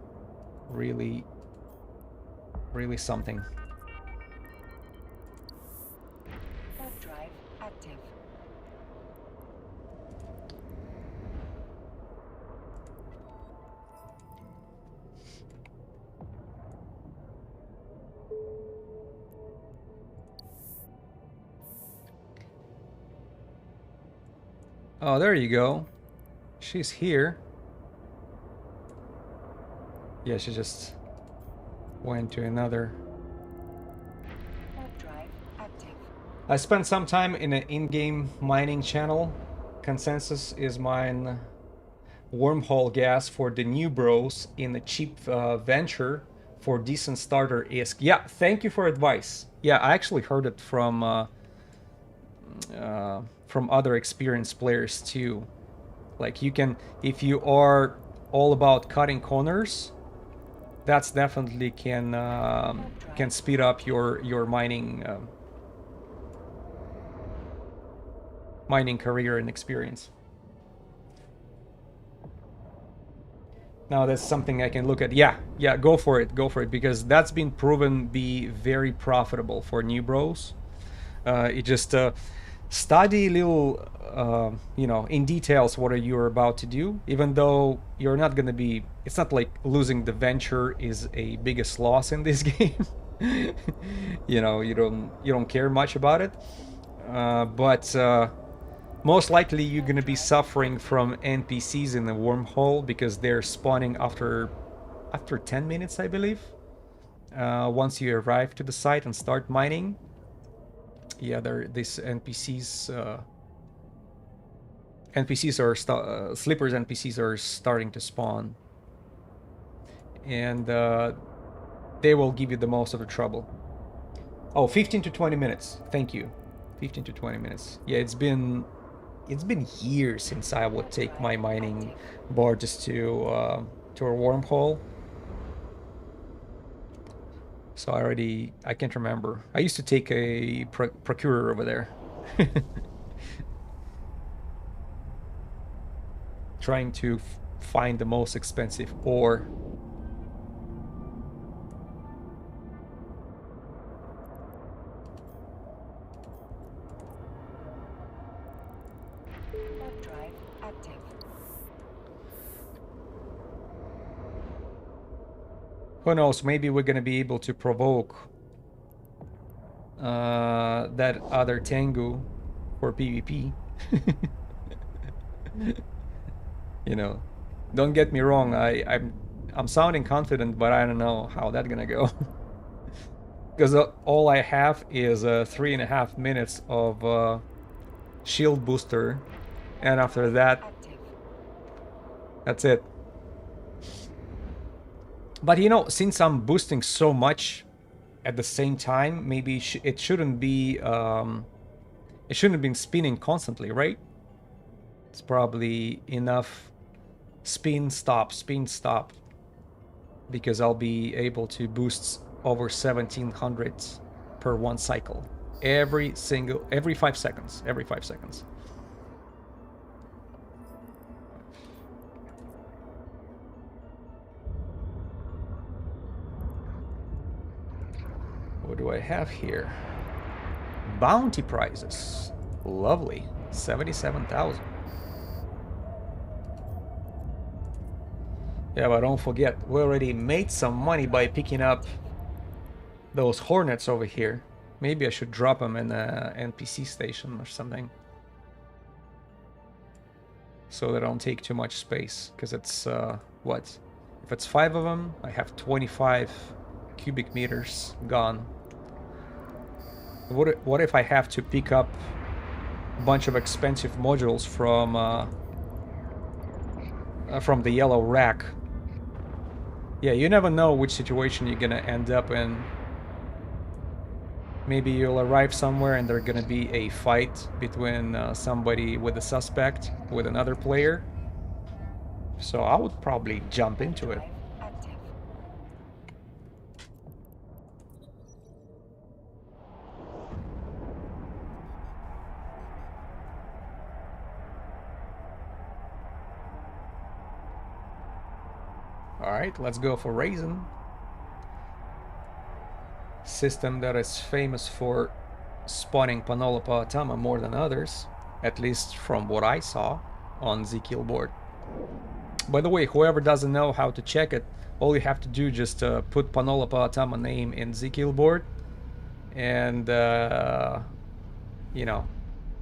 [SPEAKER 1] really something.
[SPEAKER 2] Warp drive active.
[SPEAKER 1] Oh, there you go. She's here. Yeah, she just went to another.
[SPEAKER 2] Warp drive active.
[SPEAKER 1] I spent some time in an in-game mining channel. Consensus is mine wormhole gas for the new bros in a cheap venture for decent starter ISK. Yeah, thank you for advice. Yeah, I actually heard it from other experienced players too. Like you can, if you are all about cutting corners, that's definitely can speed up your mining mining career and experience. Now that's something I can look at. Yeah, go for it, because that's been proven be very profitable for new bros. It just study little, in details what you're about to do. Even though you're not gonna be, it's not like losing the venture is a biggest loss in this game. You don't care much about it, but most likely you're gonna be suffering from NPCs in the wormhole because they're spawning after 10 minutes, I believe. Once you arrive to the site and start mining, yeah, these NPCs. Sleepers NPCs are starting to spawn, and they will give you the most of the trouble. Oh, 15 to 20 minutes. Thank you. 15 to 20 minutes. Yeah, it's been years since I would take my mining barges to a wormhole. So I can't remember. I used to take a procurer over there. Trying to find the most expensive ore.
[SPEAKER 2] Warp drive active.
[SPEAKER 1] Who knows, maybe we're gonna be able to provoke that other Tengu for PvP. Don't get me wrong, I'm sounding confident, but I don't know how that's gonna go. Because all I have is 3.5 minutes of shield booster, and after that, that's it. But since I'm boosting so much at the same time, maybe it shouldn't be it shouldn't have been spinning constantly, right? It's probably enough spin stop, because I'll be able to boost over 1700 per one cycle every 5 seconds. What do I have here? Bounty prizes. Lovely. 77,000. Yeah, but don't forget, we already made some money by picking up those hornets over here. Maybe I should drop them in an NPC station or something, so they don't take too much space. Because it's, what? If it's 5 of them, I have 25 cubic meters gone. What if I have to pick up a bunch of expensive modules from the yellow rack? Yeah, you never know which situation you're gonna end up in. Maybe you'll arrive somewhere and there's gonna be a fight between somebody with a suspect with another player. So I would probably jump into it. Alright, let's go for Raisin. System that is famous for spawning Panola Paatama more than others, at least from what I saw on Zkill board. By the way, whoever doesn't know how to check it, all you have to do just put Panola Paatama name in Zkill board, and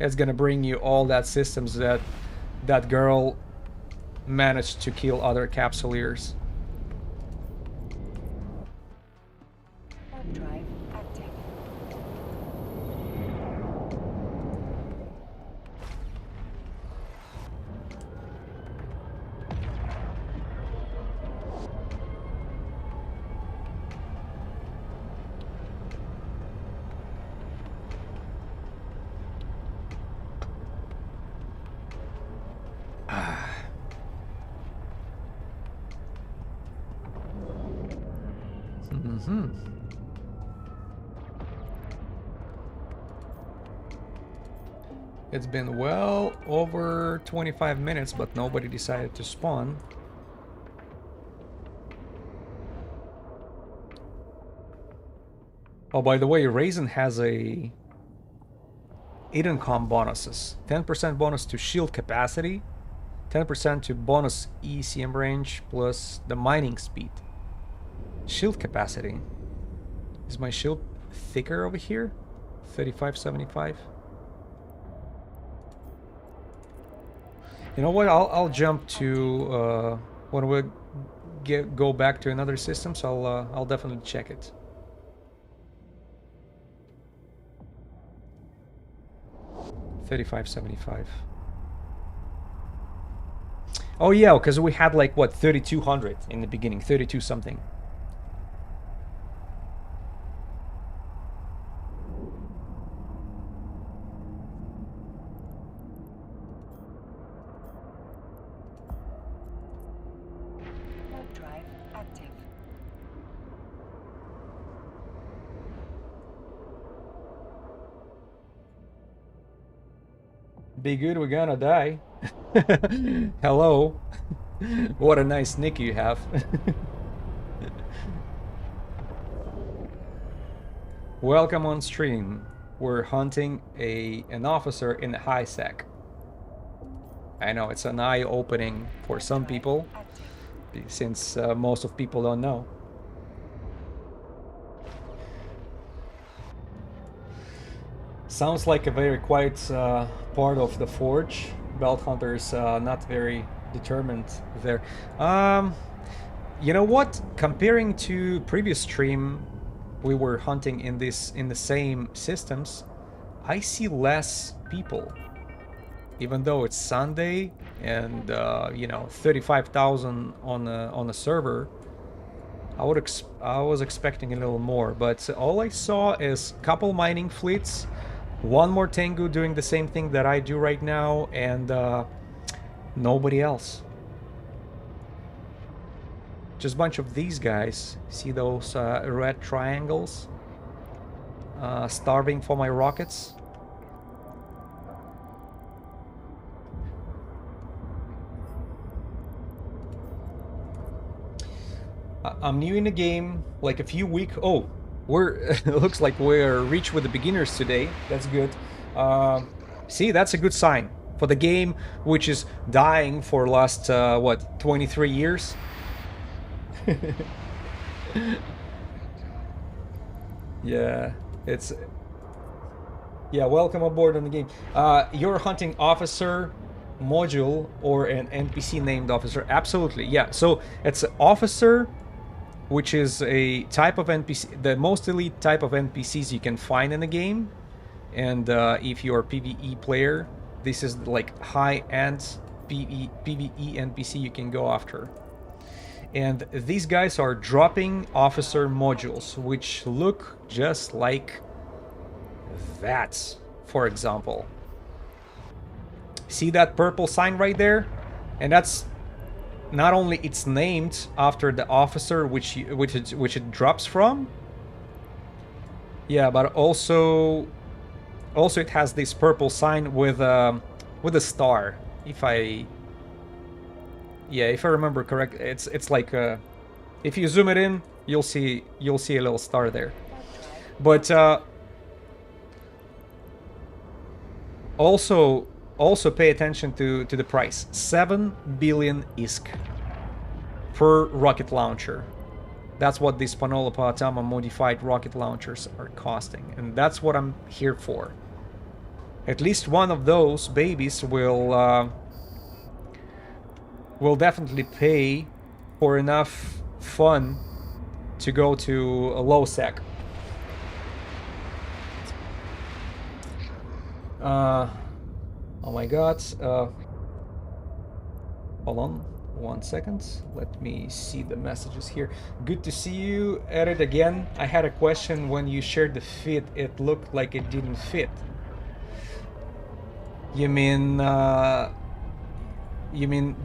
[SPEAKER 1] it's gonna bring you all that systems that that girl managed to kill other capsuleers.
[SPEAKER 2] Warp drive active.
[SPEAKER 1] Mm-hmm. It's been well over 25 minutes, but nobody decided to spawn. Oh, by the way, Raisin has a income bonuses. 10% bonus to shield capacity, 10% to bonus ECM range, plus the mining speed. Shield capacity. Is my shield thicker over here? 3575. You know what? I'll jump to when we go back to another system. So I'll definitely check it. $35.75. Oh yeah, because we had like what 3,200 in the beginning, 32 something.
[SPEAKER 2] Warp drive active.
[SPEAKER 1] Be good, we're gonna die. Hello. What a nice nick you have. Welcome on stream. We're hunting an officer in the high sec. I know it's an eye-opening for some people, since most of people don't know. Sounds like a very quiet part of the forge. Belt hunters not very determined there. You know what? Comparing to previous stream, we were hunting in the same systems. I see less people, even though it's Sunday and you know 35,000 on a server. I was expecting a little more, but all I saw is couple mining fleets, one more Tengu doing the same thing that I do right now, and nobody else. Just a bunch of these guys. See those red triangles? Starving for my rockets. I'm new in the game, like a few weeks. Oh, we're it looks like we're reach with the beginners today. That's good. See, that's a good sign for the game, which is dying for last what 23 years. Yeah, it's welcome aboard on the game. You're hunting officer module or an NPC named officer. Absolutely, yeah. So it's officer, which is a type of NPC, the most elite type of NPCs you can find in the game. And if you're a PvE player, this is like high-end PvE NPC you can go after. And these guys are dropping officer modules, which look just like that, for example. See that purple sign right there? And that's not only it's named after the officer which it drops from. Yeah, but also it has this purple sign with a star. If I remember correct, it's like if you zoom it in, you'll see a little star there. But also pay attention to the price. 7 billion ISK per rocket launcher. That's what these Panola Paatama modified rocket launchers are costing, and that's what I'm here for. At least one of those babies will will definitely pay for enough fun to go to a low sec. Oh my god. Hold on 1 second. Let me see the messages here. Good to see you at it again. I had a question when you shared the fit. It looked like it didn't fit. You mean the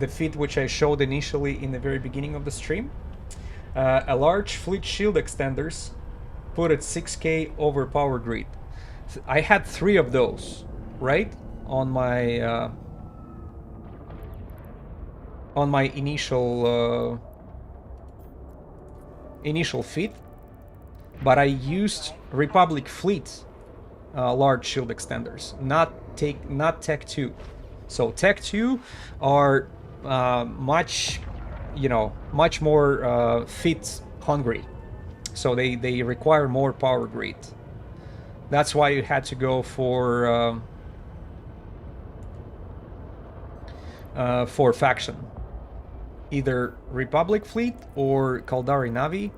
[SPEAKER 1] fit which I showed initially in the very beginning of the stream? A large fleet shield extenders put at 6k over power grid. I had 3 of those, right? On my initial feed, but I used Republic Fleet large shield extenders, not Tech 2. So Tech 2 are much more fit hungry, so they require more power grid. That's why you had to go for faction, either Republic Fleet or Kaldari Navi.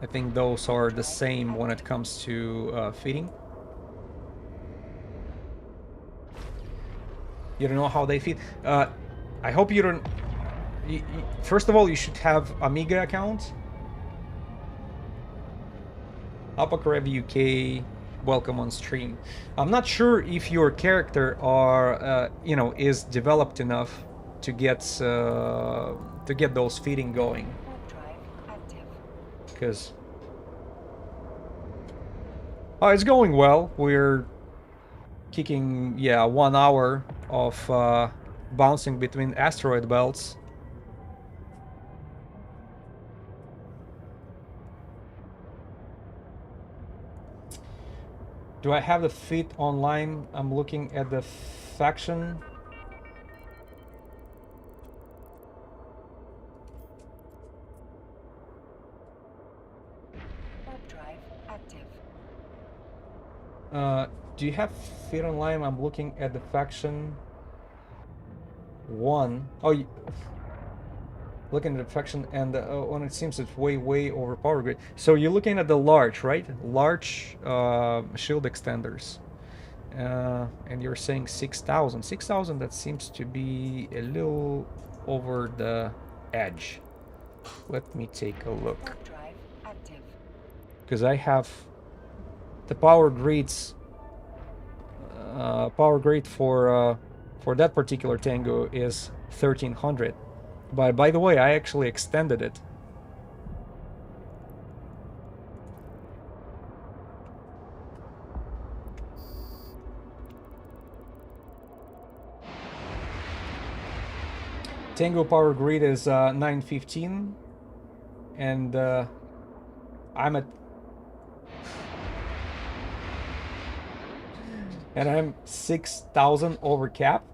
[SPEAKER 1] I think those are the same when it comes to feeding. You don't know how they feed. I hope you don't. First of all, you should have Amiga account. Apakarev UK, welcome on stream. I'm not sure if your character is developed enough to get those feeding going. Because it's going well. We're kicking 1 hour of bouncing between asteroid belts. Do I have the feed online? I'm looking at the faction. Do you have feed online? I'm looking at the faction 1. Oh, looking at the faction, and when it seems it's way over power grid. So you're looking at the large, right? Large shield extenders. And you're saying 6,000. 6,000, that seems to be a little over the edge. Let me take a look. Because I have the power grids. Power grid for that particular Tango is 1,300. But by the way, I actually extended it. Tango power grid is 915, and I'm at and I'm 6,000 over cap.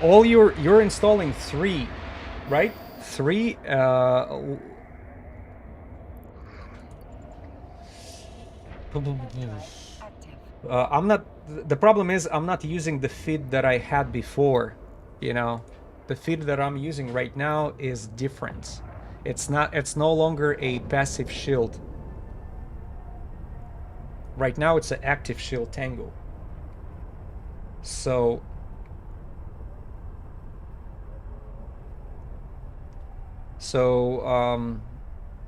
[SPEAKER 1] All you're installing 3, right? 3 I'm not. The problem is I'm not using the feed that I had before. The feed that I'm using right now is different. It's no longer a passive shield. Right now it's an active shield Tango. So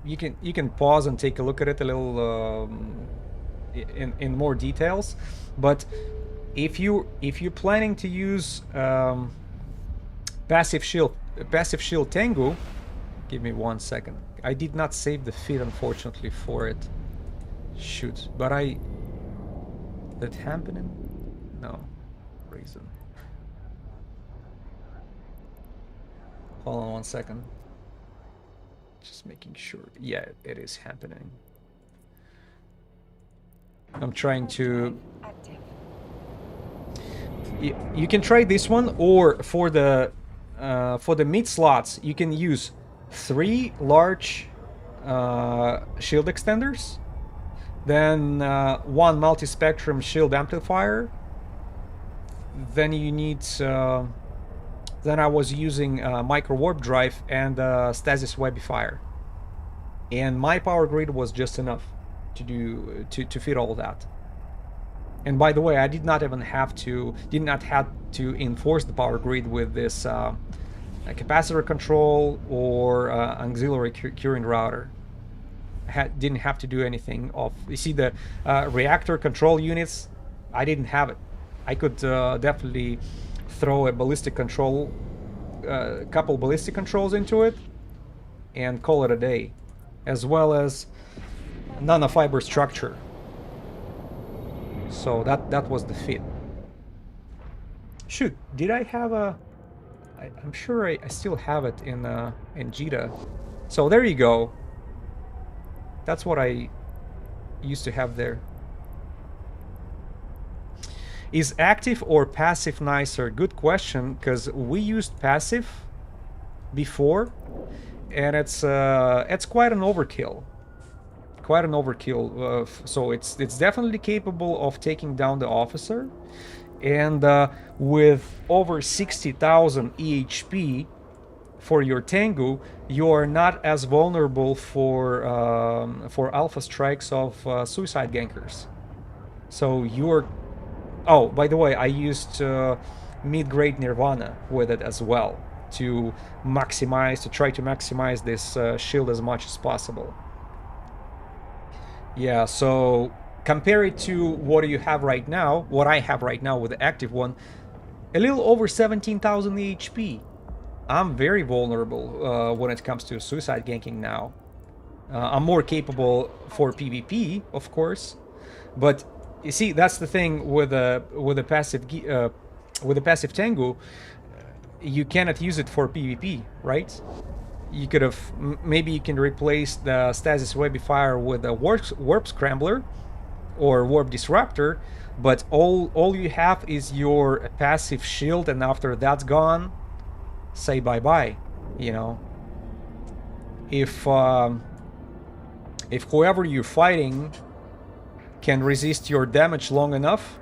[SPEAKER 1] you can pause and take a look at it a little in more details. But if you're planning to use passive shield Tango, give me 1 second. I did not save the feed, unfortunately, for it. Shoot, but that happening? No reason. Hold on 1 second. Just making sure. Yeah, it is happening. I'm trying to. You can try this one, or for the mid slots, you can use 3 large shield extenders, then 1 multi-spectrum shield amplifier, then you need then I was using micro warp drive and stasis webifier, and my power grid was just enough to do to fit all that. And by the way, I did not have to enforce the power grid with this capacitor control or auxiliary curing router. Didn't have to do anything of. You see the reactor control units, I didn't have it. I could definitely throw a ballistic control, couple ballistic controls into it, and call it a day, as well as nanofiber structure. So that was the fit. Shoot, did I have a? I'm sure I still have it in Jita. So there you go. That's what I used to have there. Is active or passive nicer? Good question, because we used passive before, and it's quite an overkill. Quite an overkill. So it's definitely capable of taking down the officer, and with over 60,000 EHP for your Tengu, you are not as vulnerable for alpha strikes of suicide gankers. So you're. Oh, by the way, I used mid-grade Nirvana with it as well to try to maximize this shield as much as possible. Yeah, so compare it to what you have right now, what I have right now with the active one, a little over 17,000 HP. I'm very vulnerable when it comes to suicide ganking now. I'm more capable for PvP, of course, but you see, that's the thing with a passive Tengu. You cannot use it for PvP, right? You could have maybe you can replace the stasis webifier with a warp scrambler or warp disruptor, but all you have is your passive shield, and after that's gone, say bye-bye. You know, if whoever you're fighting can resist your damage long enough.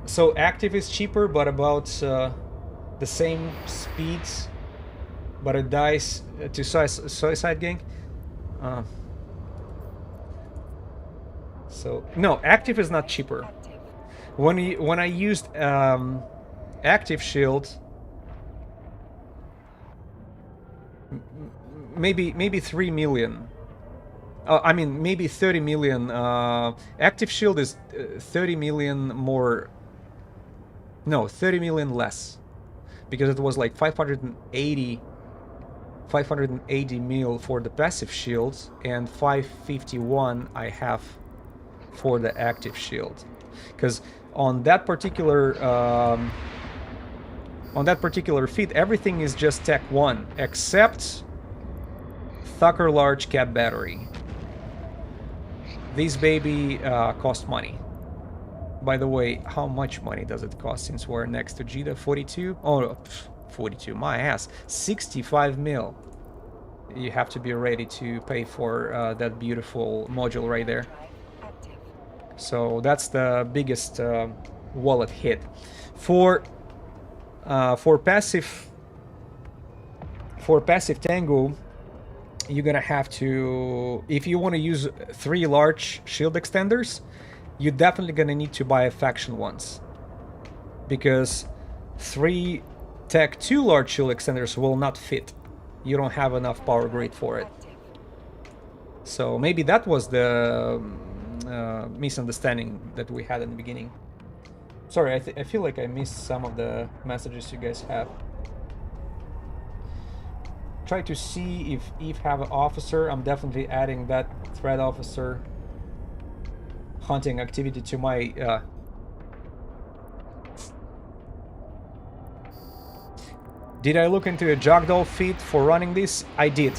[SPEAKER 1] So active is cheaper, but about the same speed, but it dies to suicide gank. So no, active is not cheaper. When I used active shield, maybe 3 million. I mean, maybe 30 million. Active shield is 30 million more. No, 30 million less, because it was like 580 mil for the passive shields and 551 I have for the active shield. Because on that particular feat, everything is just Tech 1 except Thucker large cap battery. These baby cost money. By the way, how much money does it cost since we're next to Jita? 42? Oh, 42, my ass. 65 mil. You have to be ready to pay for that beautiful module right there. So that's the biggest wallet hit. For passive Tengu, you're gonna have to, if you want to use 3 large shield extenders, you're definitely gonna need to buy a faction once, because 3 Tech 2 large shield extenders will not fit. You don't have enough power grid for it. So maybe that was the misunderstanding that we had in the beginning. Sorry, I feel like I missed some of the messages you guys have. Try to see if Eve have an officer. I'm definitely adding that threat officer hunting activity to my Did I look into a Jagdoll feat for running this? I did,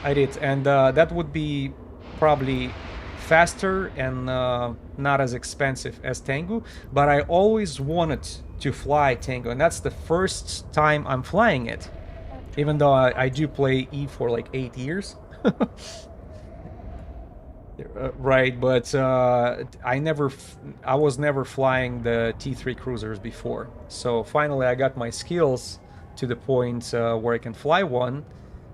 [SPEAKER 1] and that would be probably faster and not as expensive as Tengu, but I always wanted to fly Tengu, and that's the first time I'm flying it, even though I do play Eve for like 8 years. Right, but I was never flying the T3 cruisers before. So finally, I got my skills to the point where I can fly one,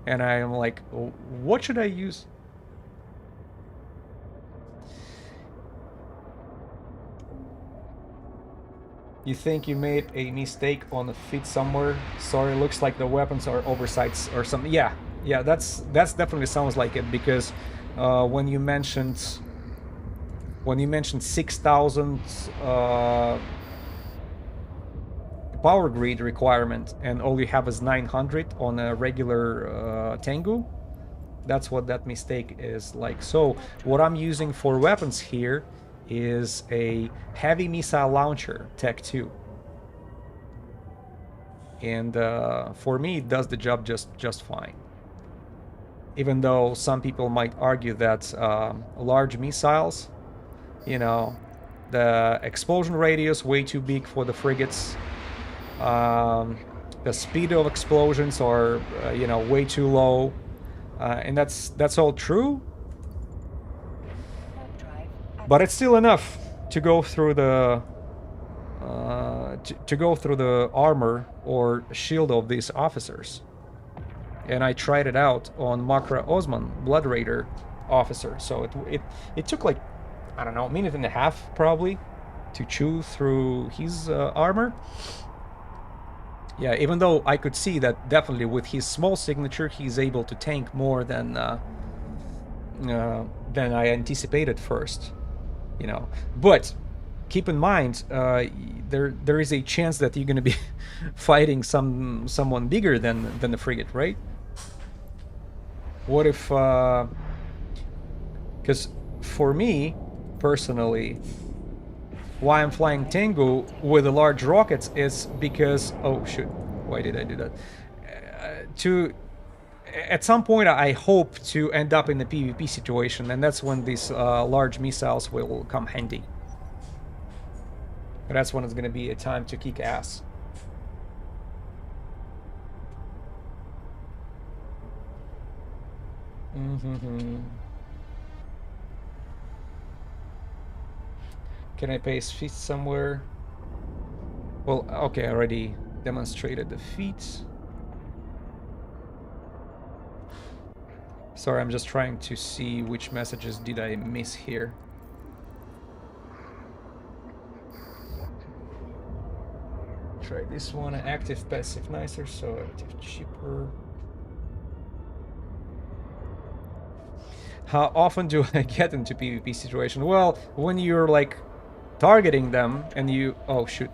[SPEAKER 1] and I'm like, what should I use? You think you made a mistake on the feet somewhere? Sorry, looks like the weapons are oversights or something. Yeah, yeah, that's definitely sounds like it because when you mentioned 6,000 power grid requirement and all you have is 900 on a regular Tengu, that's what that mistake is like. So what I'm using for weapons here is a heavy missile launcher Tech 2, and for me it does the job just fine, even though some people might argue that large missiles, you know, the explosion radius way too big for the frigates, the speed of explosions are way too low, and that's all true, but it's still enough to go through the to go through the armor or shield of these officers. And I tried it out on Makra Osman, Blood Raider officer. So it took like, I don't know, a minute and a half probably to chew through his armor. Yeah, even though I could see that definitely with his small signature, he's able to tank more than I anticipated first, you know. But keep in mind, there is a chance that you're going to be fighting someone bigger than the frigate, right? What if, because for me personally, why I'm flying Tengu with the large rockets is because, oh shoot, why did I do that? At some point I hope to end up in the PvP situation, and that's when these large missiles will come handy. That's when it's going to be a time to kick ass. Can I paste feet somewhere? Well, okay, I already demonstrated the feet. Sorry, I'm just trying to see which messages did I miss here. Try this one. Active, passive, nicer, so active, cheaper. How often do I get into PvP situation? Well, when you're like targeting them and you... Oh, shoot.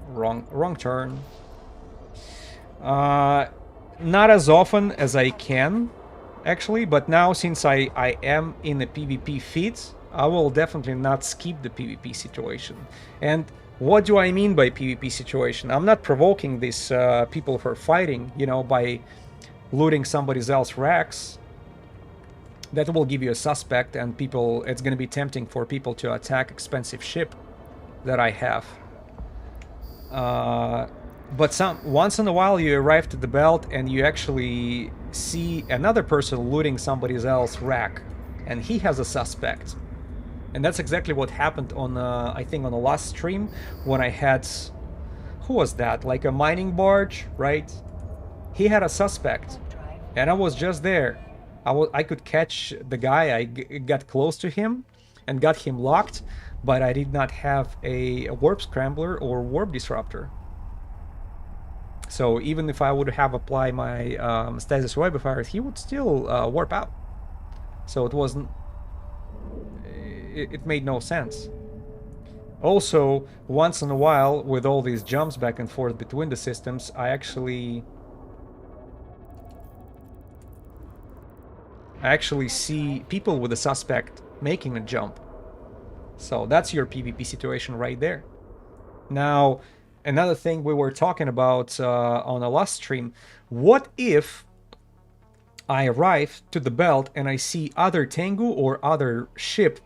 [SPEAKER 1] Wrong turn. Not as often as I can, actually, but now since I am in a PvP feed, I will definitely not skip the PvP situation. And what do I mean by PvP situation? I'm not provoking these people for fighting, you know, by looting somebody else's racks. That will give you a suspect, and people, it's going to be tempting for people to attack expensive ship that I have. But once in a while you arrive to the belt and you actually see another person looting somebody else's rack, and he has a suspect. And that's exactly what happened on, I think on the last stream, when I had... Who was that? Like a mining barge, right? He had a suspect, and I was just there. I could catch the guy, I got close to him and got him locked, but I did not have a warp scrambler or warp disruptor. So even if I would have applied my stasis webifier, he would still warp out. So it wasn't... It made no sense. Also, once in a while, with all these jumps back and forth between the systems, I actually see people with a suspect making a jump. So that's your PvP situation right there. Now, another thing we were talking about on the last stream, what if I arrive to the belt and I see other Tengu or other ship,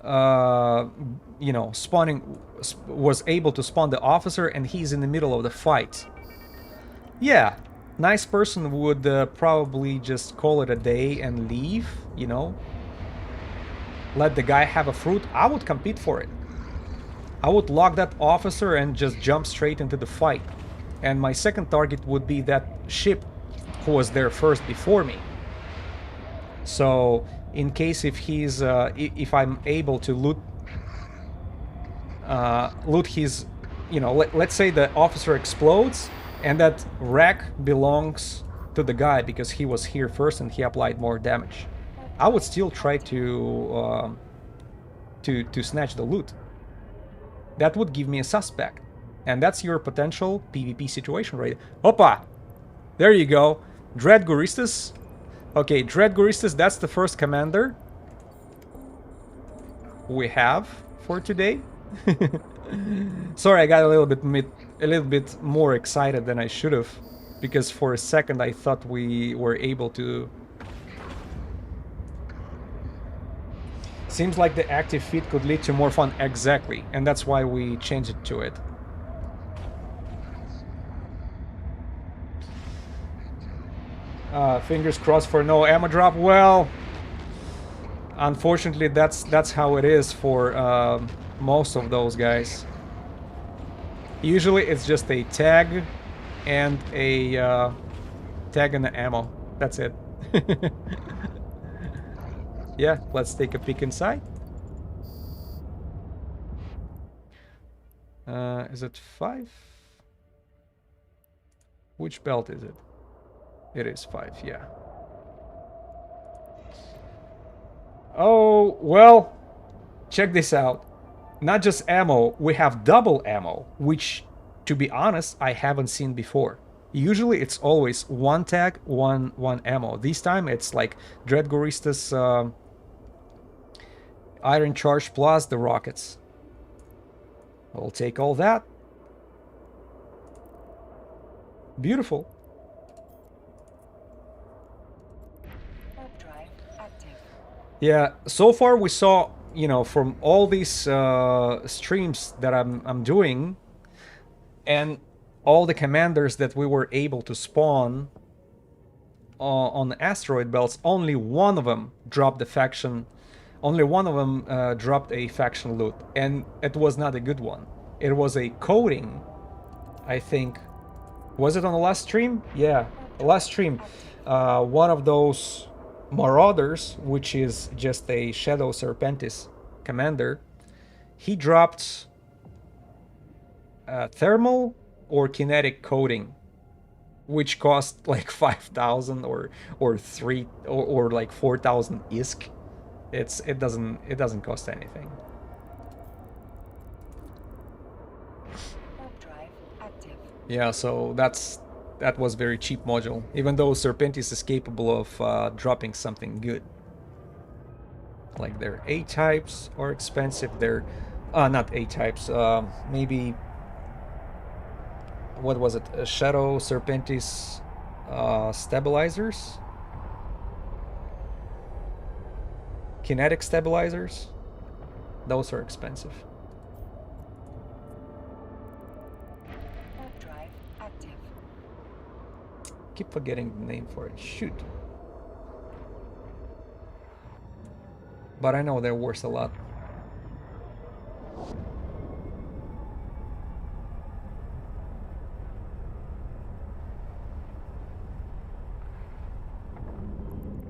[SPEAKER 1] you know, spawning, was able to spawn the officer and he's in the middle of the fight? Yeah. Nice person would probably just call it a day and leave, you know. let the guy have a fruit, I would compete for it. I would lock that officer and just jump straight into the fight. And my second target would be that ship who was there first before me. So in case if he's if I'm able to loot his, you know, let's say the officer explodes and that wreck belongs to the guy because he was here first and he applied more damage, I would still try to snatch the loot. That would give me a suspect, and that's your potential PvP situation right there. Opa! There you go. Dread Guristas. Okay, Dread Guristas, that's the first commander we have for today. Sorry, I got a little bit more excited than I should have, because for a second I thought we were able to. Seems like the active feat could lead to more fun. Exactly, and that's why we changed it to it. Fingers crossed for no ammo drop. Well, unfortunately, that's how it is for most of those guys. Usually, it's just a tag and a tag and the ammo. That's it. Yeah, let's take a peek inside. Is it 5? Which belt is it? It is 5, yeah. Oh, well, check this out. Not just ammo, we have double ammo, which, to be honest, I haven't seen before. Usually it's always one tag, one ammo. This time it's like Dread Guristas Iron Charge plus the rockets. I'll take all that. Beautiful. Yeah, so far we saw, you know, from all these streams that I'm doing, and all the commanders that we were able to spawn on the asteroid belts, only one of them dropped the faction. Only one of them dropped a faction loot, and it was not a good one. It was a coating, I think. Was it on the last stream? Yeah, the last stream. One of those Marauders, which is just a Shadow Serpentis commander, he dropped thermal or kinetic coating, which cost like 5,000 or 3 or like 4,000 ISK. It doesn't cost anything. Yeah, so that was very cheap module, even though Serpentis is capable of dropping something good. Like their A types are expensive. They're not A types. Maybe what was it? Shadow Serpentis stabilizers, kinetic stabilizers. Those are expensive. Keep forgetting the name for it. Shoot. But I know they're worth a lot.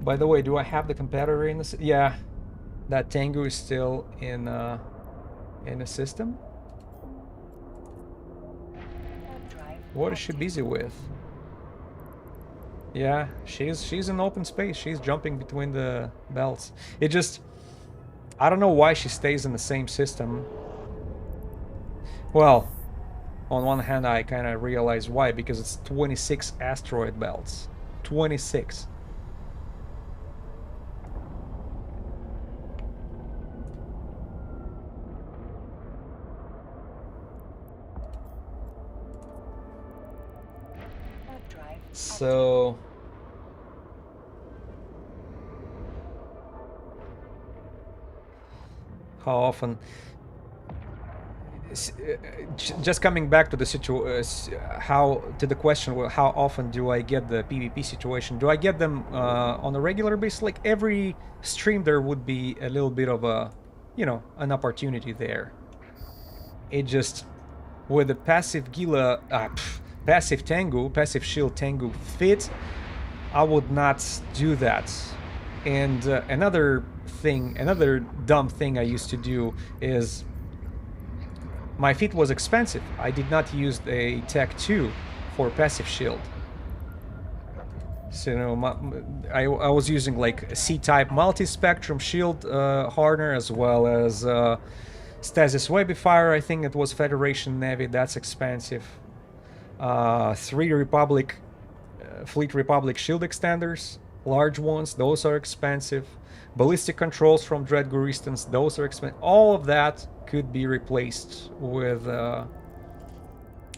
[SPEAKER 1] By the way, do I have the competitor in the... Yeah, that Tengu is still in the system. What is she busy with? Yeah, she's in open space. She's jumping between the belts. It just... I don't know why she stays in the same system. Well, on one hand, I kind of realize why, because it's 26 asteroid belts. 26. So... how often... just coming back to the question, well, how often do I get the PvP situation? Do I get them on a regular basis? Like every stream, there would be a little bit of a, you know, an opportunity there. It just with the passive Gila, passive Tengu, passive Shield Tengu fit, I would not do that. And another dumb thing I used to do is my feat was expensive. I did not use a Tech 2 for passive shield. So, you know, I was using like C-type multi-spectrum shield hardener, as well as Stasis Webifier. I think it was Federation Navy. That's expensive. 3 Republic, Fleet Republic shield extenders, large ones. Those are expensive. Ballistic controls from Dread Guristas. Those are expensive. All of that could be replaced with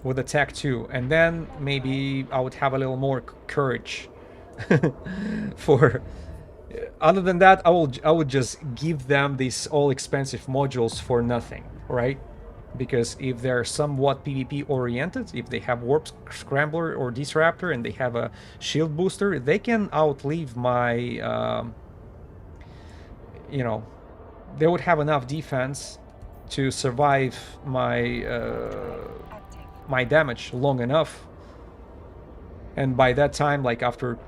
[SPEAKER 1] Attack 2, and then maybe I would have a little more courage for. Other than that, I would just give them these all expensive modules for nothing, right? Because if they're somewhat PvP oriented, if they have Warp Scrambler or Disruptor and they have a shield booster, they can outlive my, you know, they would have enough defense to survive my my damage long enough, and by that time, like after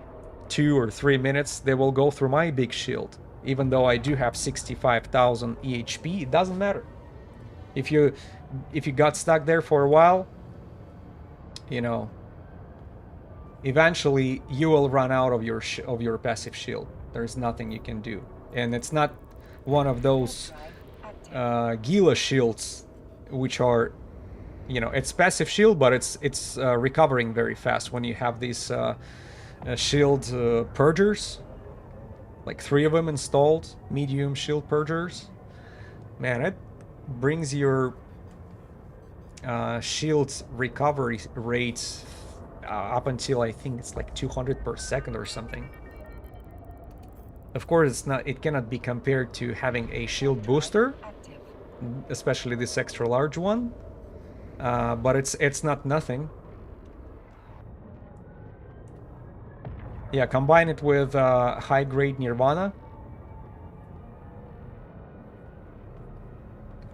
[SPEAKER 1] 2 or 3 minutes, they will go through my big shield. Even though I do have 65,000 EHP, it doesn't matter. If you got stuck there for a while, you know, eventually you will run out of your passive shield. There's nothing you can do, and it's not one of those Gila shields, which are, you know, it's passive shield, but it's recovering very fast when you have these shield purgers, like 3 of them installed, medium shield purgers. Man, it brings your shield recovery rates up until I think it's like 200 per second or something. Of course, it cannot be compared to having a shield booster, especially this extra large one, but it's not nothing. Yeah, combine it with high-grade Nirvana.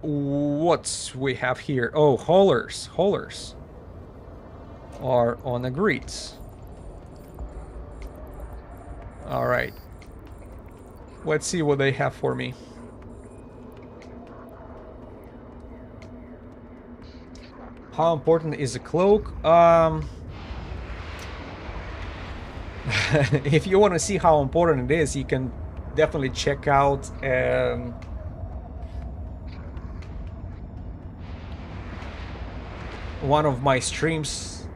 [SPEAKER 1] What we have here? Oh, haulers. Haulers are on a grid. All right. Let's see what they have for me. How important is a cloak? If you want to see how important it is, you can definitely check out one of my streams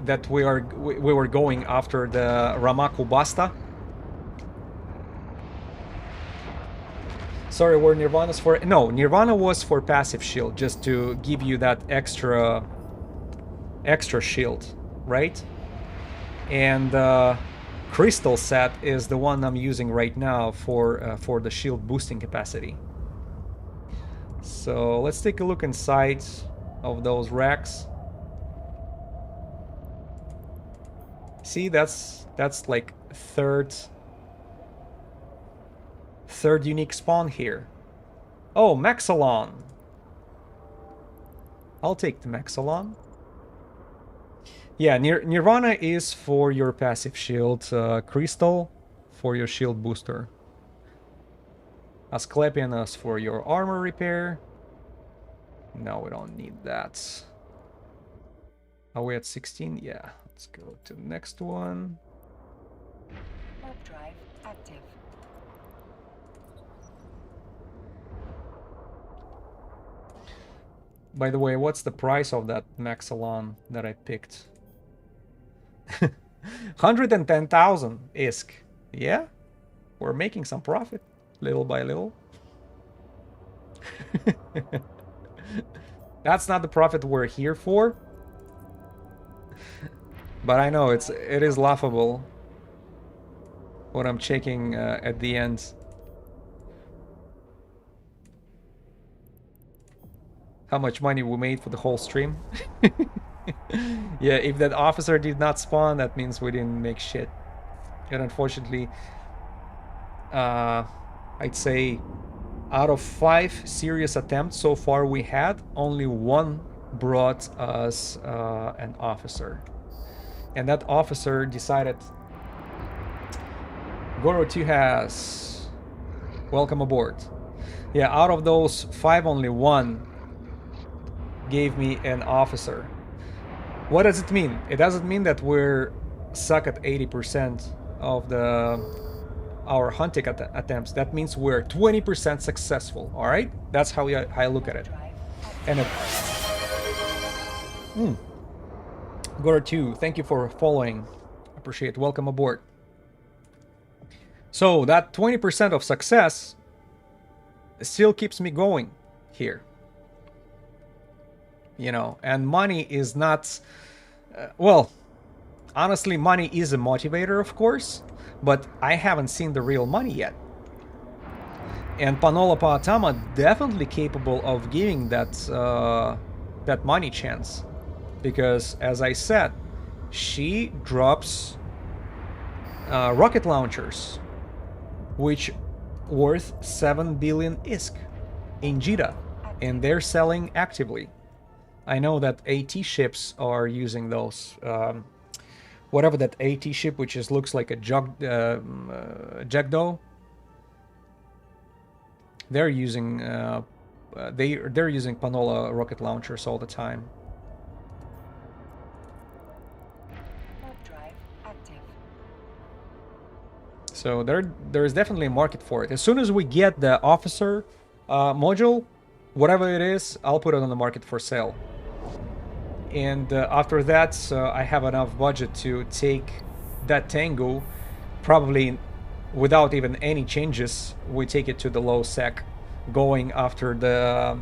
[SPEAKER 1] that we were going after the Ramaku Basta. Sorry, were Nirvana's for... No, Nirvana was for passive shield, just to give you that extra shield, right? And Crystal set is the one I'm using right now for the shield boosting capacity. So let's take a look inside of those racks. See, that's like third unique spawn here. Oh, Maxalon. I'll take the Maxalon. Yeah, Nirvana is for your passive shield, Crystal for your shield booster, Asclepius for your armor repair. No, we don't need that. Are we at 16? Yeah, let's go to the next one.
[SPEAKER 2] Warp drive active.
[SPEAKER 1] By the way, what's the price of that Maxalon that I picked? 110,000 ISK. Yeah, we're making some profit, little by little. That's not the profit we're here for. But I know it is laughable what I'm checking at the end. how much money we made for the whole stream. Yeah, if that officer did not spawn, that means we didn't make shit. And unfortunately, I'd say out of 5 serious attempts so far we had, only 1 brought us an officer. And that officer decided, Goro 2 has, welcome aboard. Yeah, out of those 5, only 1 gave me an officer. What does it mean? It doesn't mean that we're suck at 80% of our hunting attempts. That means we're 20% successful. All right, that's how I look at it. And Goro 2, thank you for following. Appreciate it. Welcome aboard. So that 20% of success still keeps me going here. You know, and money is not, well, honestly, money is a motivator, of course, but I haven't seen the real money yet. And Panola Paatama definitely capable of giving that that money chance, because as I said, she drops rocket launchers, which worth 7 billion ISK in JITA, and they're selling actively. I know that AT ships are using those. Whatever that AT ship, which is looks like a Jackdaw, they're using they're using Panola rocket launchers all the time.
[SPEAKER 2] Drive active.
[SPEAKER 1] So there's definitely a market for it. As soon as we get the officer module, whatever it is, I'll put it on the market for sale. And after that, I have enough budget to take that Tango, probably without even any changes. We take it to the low sec, going after the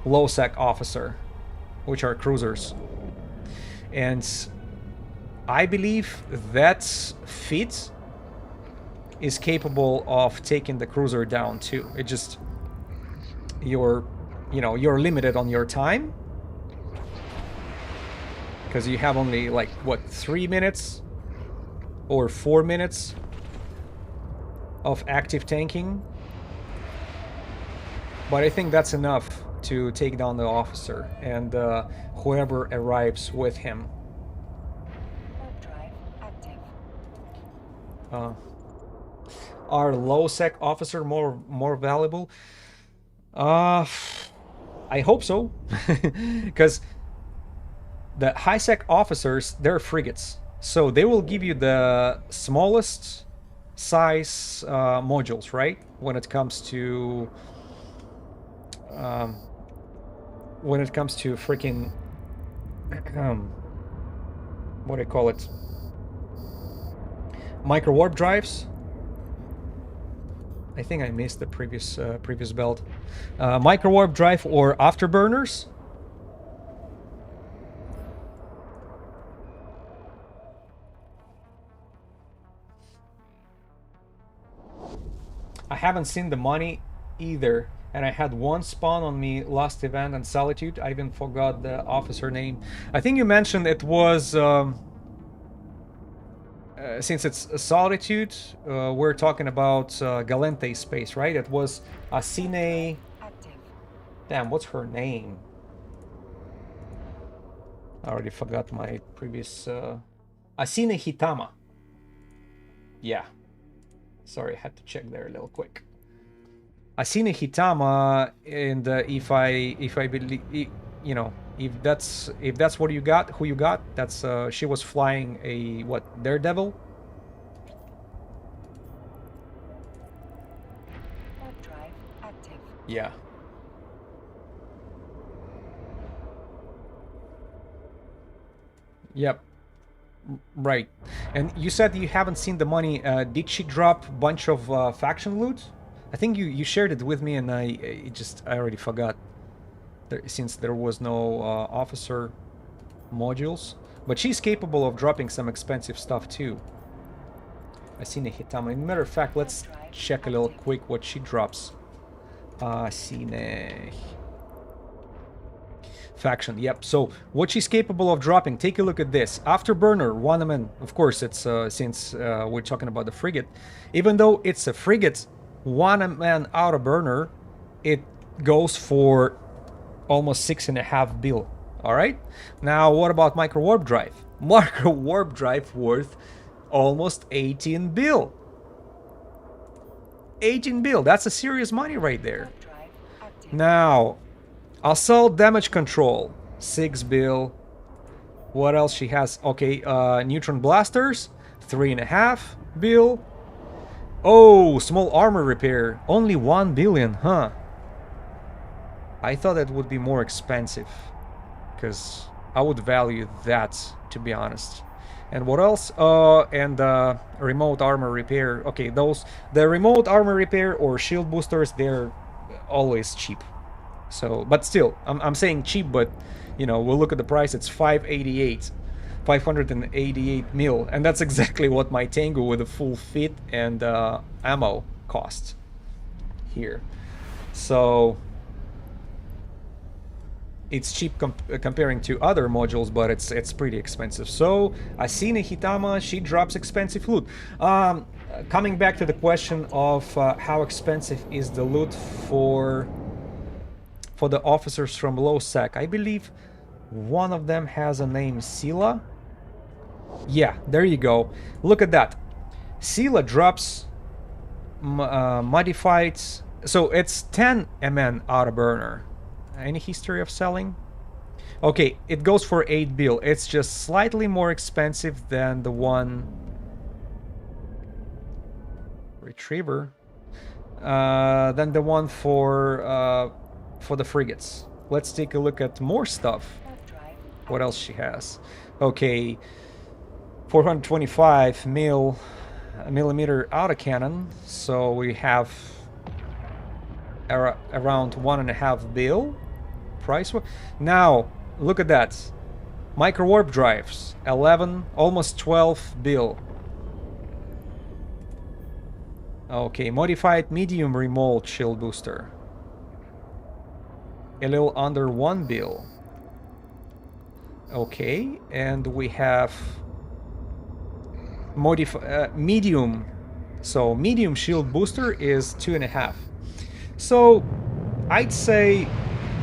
[SPEAKER 1] low sec officer, which are cruisers. And I believe that fit is capable of taking the cruiser down too. It just, you're limited on your time, because you have only like what, 3 minutes or 4 minutes of active tanking. But I think that's enough to take down the officer and whoever arrives with him.
[SPEAKER 2] Drive active.
[SPEAKER 1] Are low sec officer more valuable? I hope so, because the high sec officers, they're frigates, so they will give you the smallest size modules, right? When it comes to freaking what do you call it? Micro warp drives. I think I missed the previous belt. Micro warp drive or afterburners. I haven't seen the money either, and I had 1 spawn on me last event and Solitude. I even forgot the officer name. I think you mentioned it was since it's a Solitude, we're talking about Galente space, right? It was Asine. Damn, what's her name? I already forgot my previous Asine Hitama. Yeah. Sorry, I had to check there a little quick. Asine Hitama, and if I believe, you know, if that's what you got, who you got, that's she was flying a what, Daredevil.
[SPEAKER 2] Drive active.
[SPEAKER 1] Yeah. Yep. Right. And you said you haven't seen the money. Did she drop a bunch of faction loot? I think you shared it with me, and I already forgot. Since there was no officer modules, but she's capable of dropping some expensive stuff too. I seen a Hitama. As a matter of fact, let's check a little quick what she drops. Sine. faction. Yep. So what she's capable of dropping, take a look at this. Afterburner, 1 man. Of course, it's since we're talking about the frigate. Even though it's a frigate, 1 man afterburner, it goes for almost 6.5 bill. All right. Now, what about micro warp drive? Micro warp drive worth almost 18 bill. 18 bill. That's a serious money right there. Now, assault damage control, 6 bill. What else she has? Okay, neutron blasters, 3.5 bill. Oh, small armor repair, only 1 billion, huh? I thought that would be more expensive, because I would value that, to be honest. And what else? And remote armor repair. Okay, the remote armor repair or shield boosters, they're always cheap. So, but still, I'm saying cheap, but you know, we'll look at the price. It's 588 mil, and that's exactly what my Tango with a full fit and ammo costs here. So it's cheap comparing to other modules, but it's pretty expensive. So Asina Hitama, she drops expensive loot. Coming back to the question of how expensive is the loot for the officers from low sec. I believe one of them has a name, Sila. Yeah, there you go. Look at that. Sila drops modified. So it's 10 MN afterburner. Any history of selling? Okay, it goes for 8 bill. It's just slightly more expensive than the one retriever, than the one for the frigates. Let's take a look at more stuff. What else she has? Okay, 425 millimeter autocannon. So we have around 1.5 bill price. Now look at that. Micro warp drives, 11, almost 12 bill. Okay, modified medium remote shield booster, a little under 1 bill. Okay, and we have medium. So medium shield booster is 2.5. So I'd say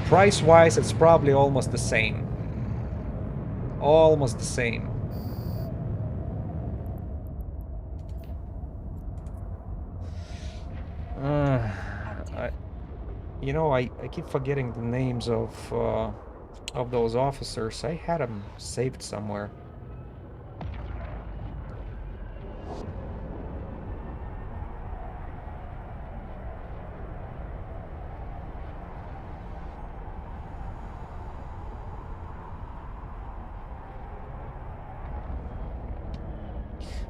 [SPEAKER 1] price-wise it's probably almost the same. Almost the same. You know, I keep forgetting the names of those officers. I had them saved somewhere.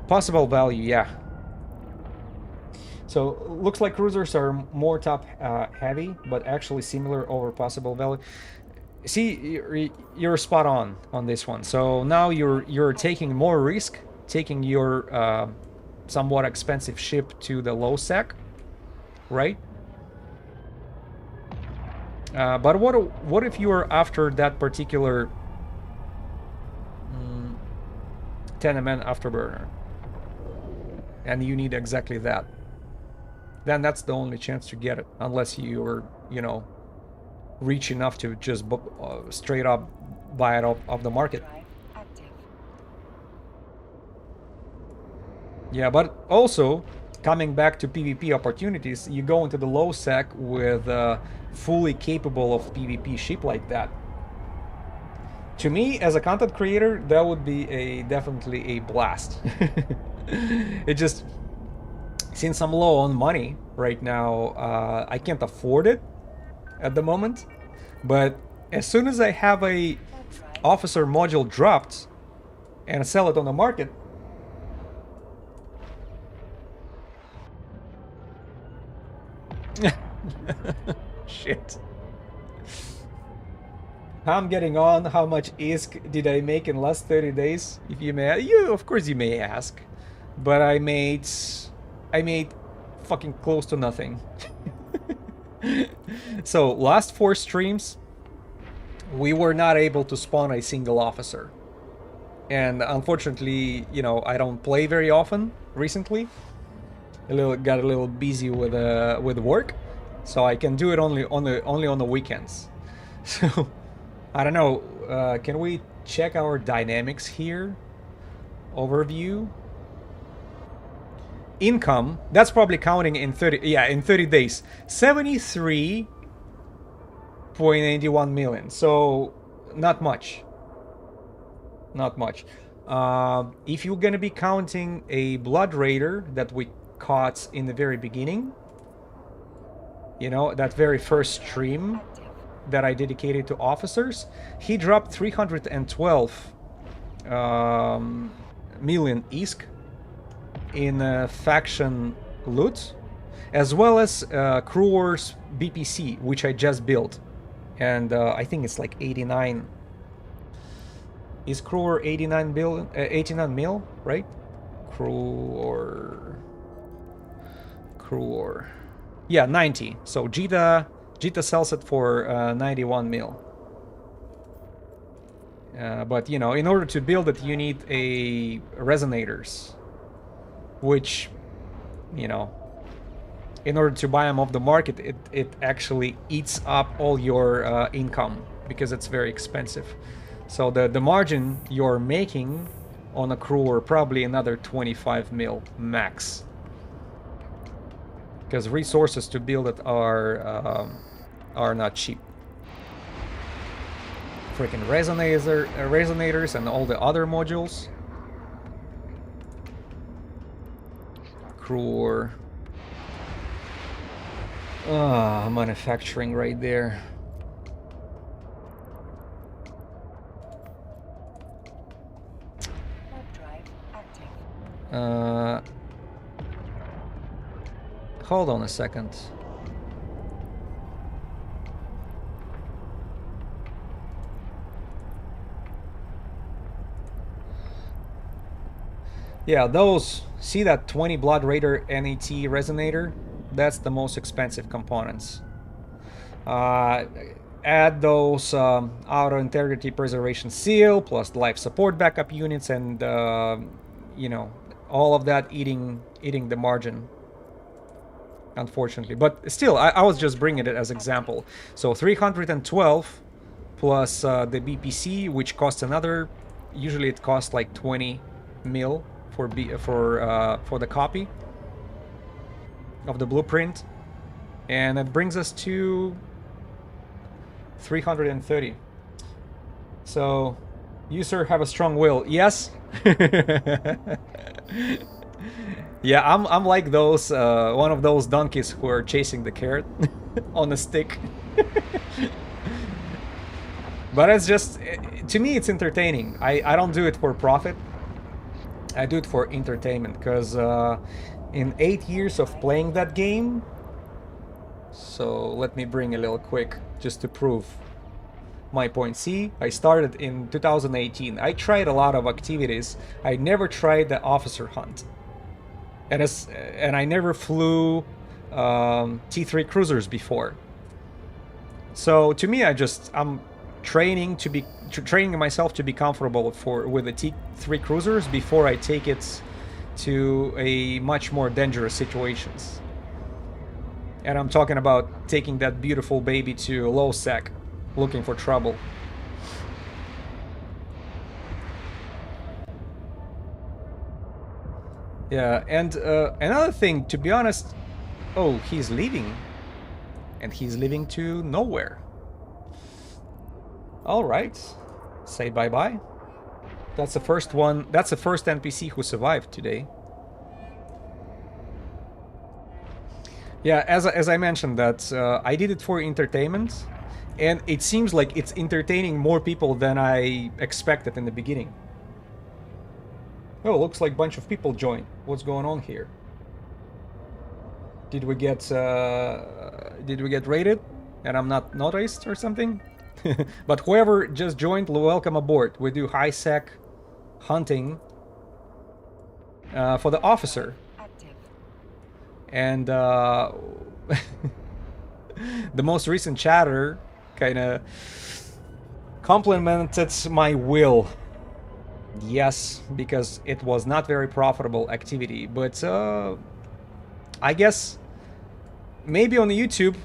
[SPEAKER 1] Possible value, yeah. So looks like cruisers are more top heavy, but actually similar over possible value. See, you're spot on this one. So now you're taking more risk, taking your somewhat expensive ship to the low sec, right? But what if you are after that particular 10 MN afterburner, and you need exactly that? Then that's the only chance to get it, unless you're, you know, rich enough to just straight up buy it off the market. Yeah, but also, coming back to PvP opportunities, you go into the low sec with a fully capable of PvP ship like that. To me, as a content creator, that would be definitely a blast. It just... Since I'm low on money right now, I can't afford it at the moment. But as soon as I have a officer module dropped and sell it on the market, shit. I'm getting on. How much ISK did I make in last 30 days? If you may, of course you may ask, but I made fucking close to nothing. So last 4 streams, we were not able to spawn a single officer. And unfortunately, you know, I don't play very often recently. Got a little busy with work, so I can do it only on the weekends. So I don't know. Can we check our dynamics here? Overview. Income. That's probably counting in 30. Yeah, in 30 days. 73.81 million. So not much. Not much. If you're gonna be counting a blood raider that we caught in the very beginning, you know, that very first stream that I dedicated to officers, he dropped 312 million ISK in faction loot, as well as Crewers BPC, which I just built, and I think it's like 89. Is Crewer 89 billion, 89 mil, right? Crewer, yeah, 90. So Jita sells it for 91 mil. But you know, in order to build it, you need a resonators, which, you know, in order to buy them off the market, it actually eats up all your income because it's very expensive. So the margin you're making on a crew are probably another 25 mil max. Because resources to build it are not cheap. Freaking resonators and all the other modules. Crew. Manufacturing right there. Hold on a second. Yeah, those, see that 20 Blood Raider NAT resonator? That's the most expensive components. Add those auto integrity preservation seal plus life support backup units, and you know, all of that eating the margin, unfortunately. But still, I was just bringing it as example. So 312 plus the BPC, which costs another, usually it costs like 20 mil for the copy of the blueprint, and it brings us to 330. So you, sir, have a strong will. Yes. Yeah, I'm like those one of those donkeys who are chasing the carrot on a stick. But it's just, to me, it's entertaining. I don't do it for profit. I do it for entertainment, because in 8 years of playing that game, so let me bring a little quick just to prove my point. See, I started in 2018. I tried a lot of activities. I never tried the officer hunt, and I never flew T3 cruisers before. So to me, I'm training myself to be comfortable with the T3 cruisers before I take it to a much more dangerous situations. And I'm talking about taking that beautiful baby to low sec, looking for trouble. Yeah, and another thing, to be honest, oh, he's leaving, and he's leaving to nowhere. All right, say bye-bye. That's the first one. That's the first NPC who survived today. Yeah, as I mentioned, that I did it for entertainment, and it seems like it's entertaining more people than I expected in the beginning. Oh, looks like a bunch of people joined. What's going on here? Did we get raided, and I'm not noticed or something? But whoever just joined, welcome aboard. We do high sec hunting for the officer. And the most recent chatter kind of Complemented my will. Yes, because it was not very profitable activity, but I guess maybe on YouTube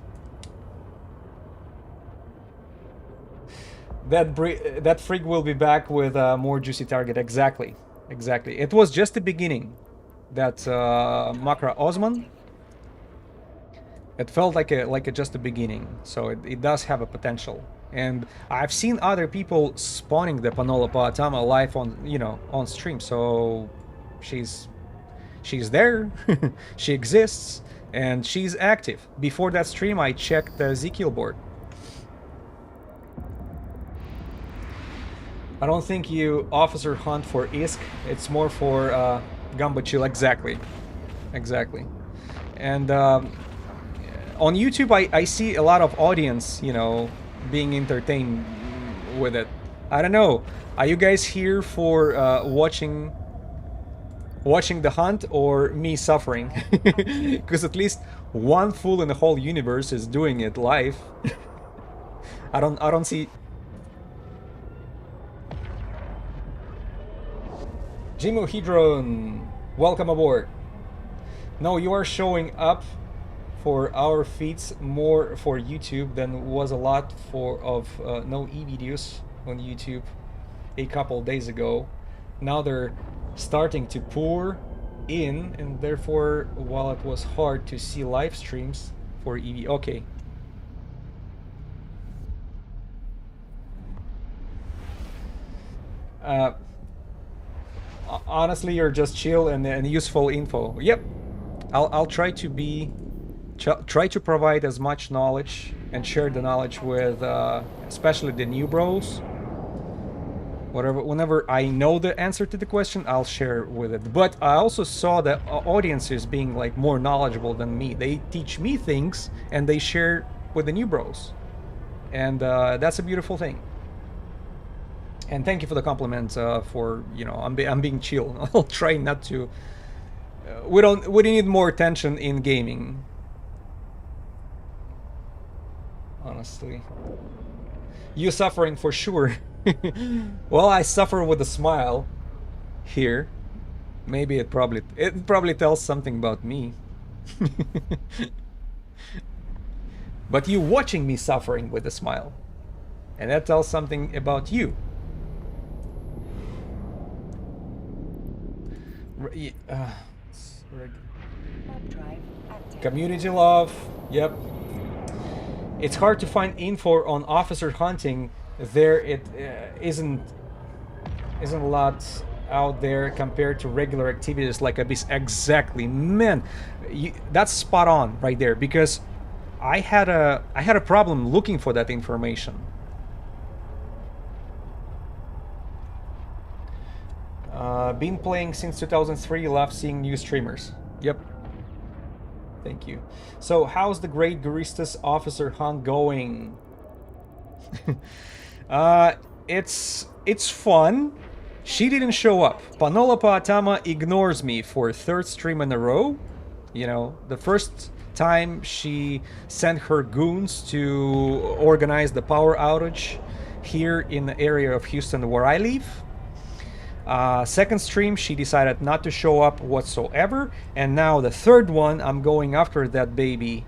[SPEAKER 1] that frig will be back with a more juicy target. Exactly, exactly. It was just the beginning. That Makra Osman. It felt like a just the beginning, so it does have a potential. And I've seen other people spawning the Panola Paatama live on on stream, so she's there, she exists, and she's active. Before that stream, I checked the Ezekiel board. I don't think you officer hunt for ISK. It's more for Gamba Chill. Exactly, exactly. And on YouTube, I see a lot of audience, being entertained with it. I don't know. Are you guys here for watching the hunt or me suffering? Because at least one fool in the whole universe is doing it live. I don't see. Jimo Hedron, welcome aboard. No, you are showing up for our feeds more for YouTube than was a lot of no e-videos on YouTube a couple days ago. Now they're starting to pour in, and therefore, while it was hard to see live streams for EV, okay. Honestly, you're just chill and useful info. Yep, I'll try to be. Try to provide as much knowledge and share the knowledge with especially the new bros. Whenever I know the answer to the question, I'll share with it. But I also saw that audiences being like more knowledgeable than me. They teach me things and they share with the new bros, and that's a beautiful thing. And thank you for the compliment. For I'm being chill. I'll try not to. We need more attention in gaming. Honestly, you suffering for sure. Well, I suffer with a smile here. Maybe it probably tells something about me. But you watching me suffering with a smile, and that tells something about you. Community love. Yep. It's hard to find info on officer hunting. There it isn't a lot out there compared to regular activities like Abyss. Exactly, man. That's spot on right there, because I had a problem looking for that information. Been playing since 2003. Love seeing new streamers. Yep. Thank you. So, how's the great Guristas officer hunt going? It's fun. She didn't show up. Panola Paatama ignores me for third stream in a row. The first time she sent her goons to organize the power outage here in the area of Houston where I live. Second stream, she decided not to show up whatsoever, and now the third one, I'm going after that baby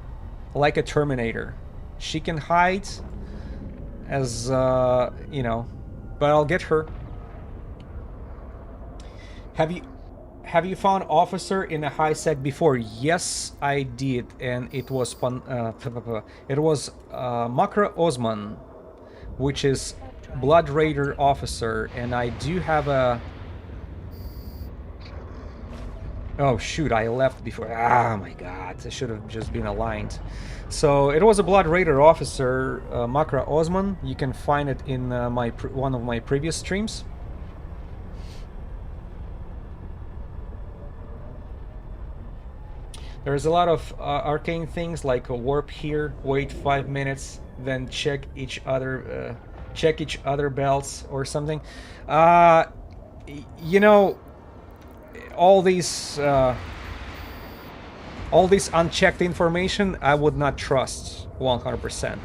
[SPEAKER 1] like a Terminator. She can hide as but I'll get her. Have you found officer in a high sec before? Yes, I did, and it was Makra Osman, which is Blood Raider officer, and I do have a. Oh shoot, I left before. Ah, my god, I should have just been aligned. So it was a Blood Raider officer, Makra Osman. You can find it in one of my previous streams. There's a lot of arcane things like a warp here, wait 5 minutes, then check each other belts or something. All these unchecked information I would not trust 100%.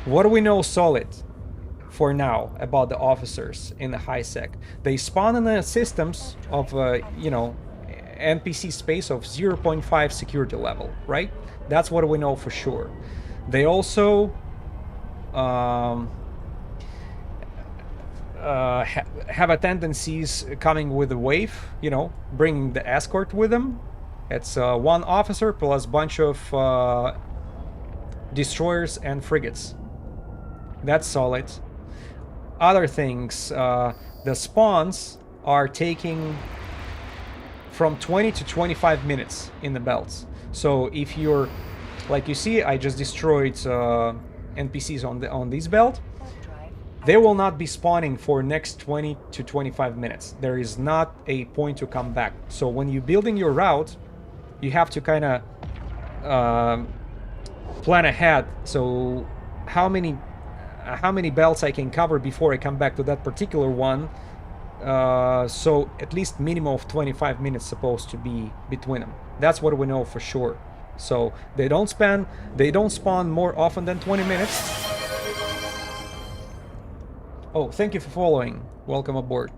[SPEAKER 1] What do we know solid for now about the officers in the high sec. They spawn in the systems of, you know, NPC space of 0.5 security level, right? That's what we know for sure. They also have a tendencies coming with a wave, you know, bringing the escort with them. It's one officer plus bunch of destroyers and frigates. That's solid. Other things, the spawns are taking from 20 to 25 minutes in the belts. So if you're, like you see, I just destroyed NPCs on this belt. They will not be spawning for next 20 to 25 minutes. There is not a point to come back. So when you're building your route, you have to kind of plan ahead. So how many belts I can cover before I come back to that particular one. So at least minimum of 25 minutes supposed to be between them. That's what we know for sure. So they don't spawn more often than 20 minutes. Oh, thank you for following. Welcome aboard.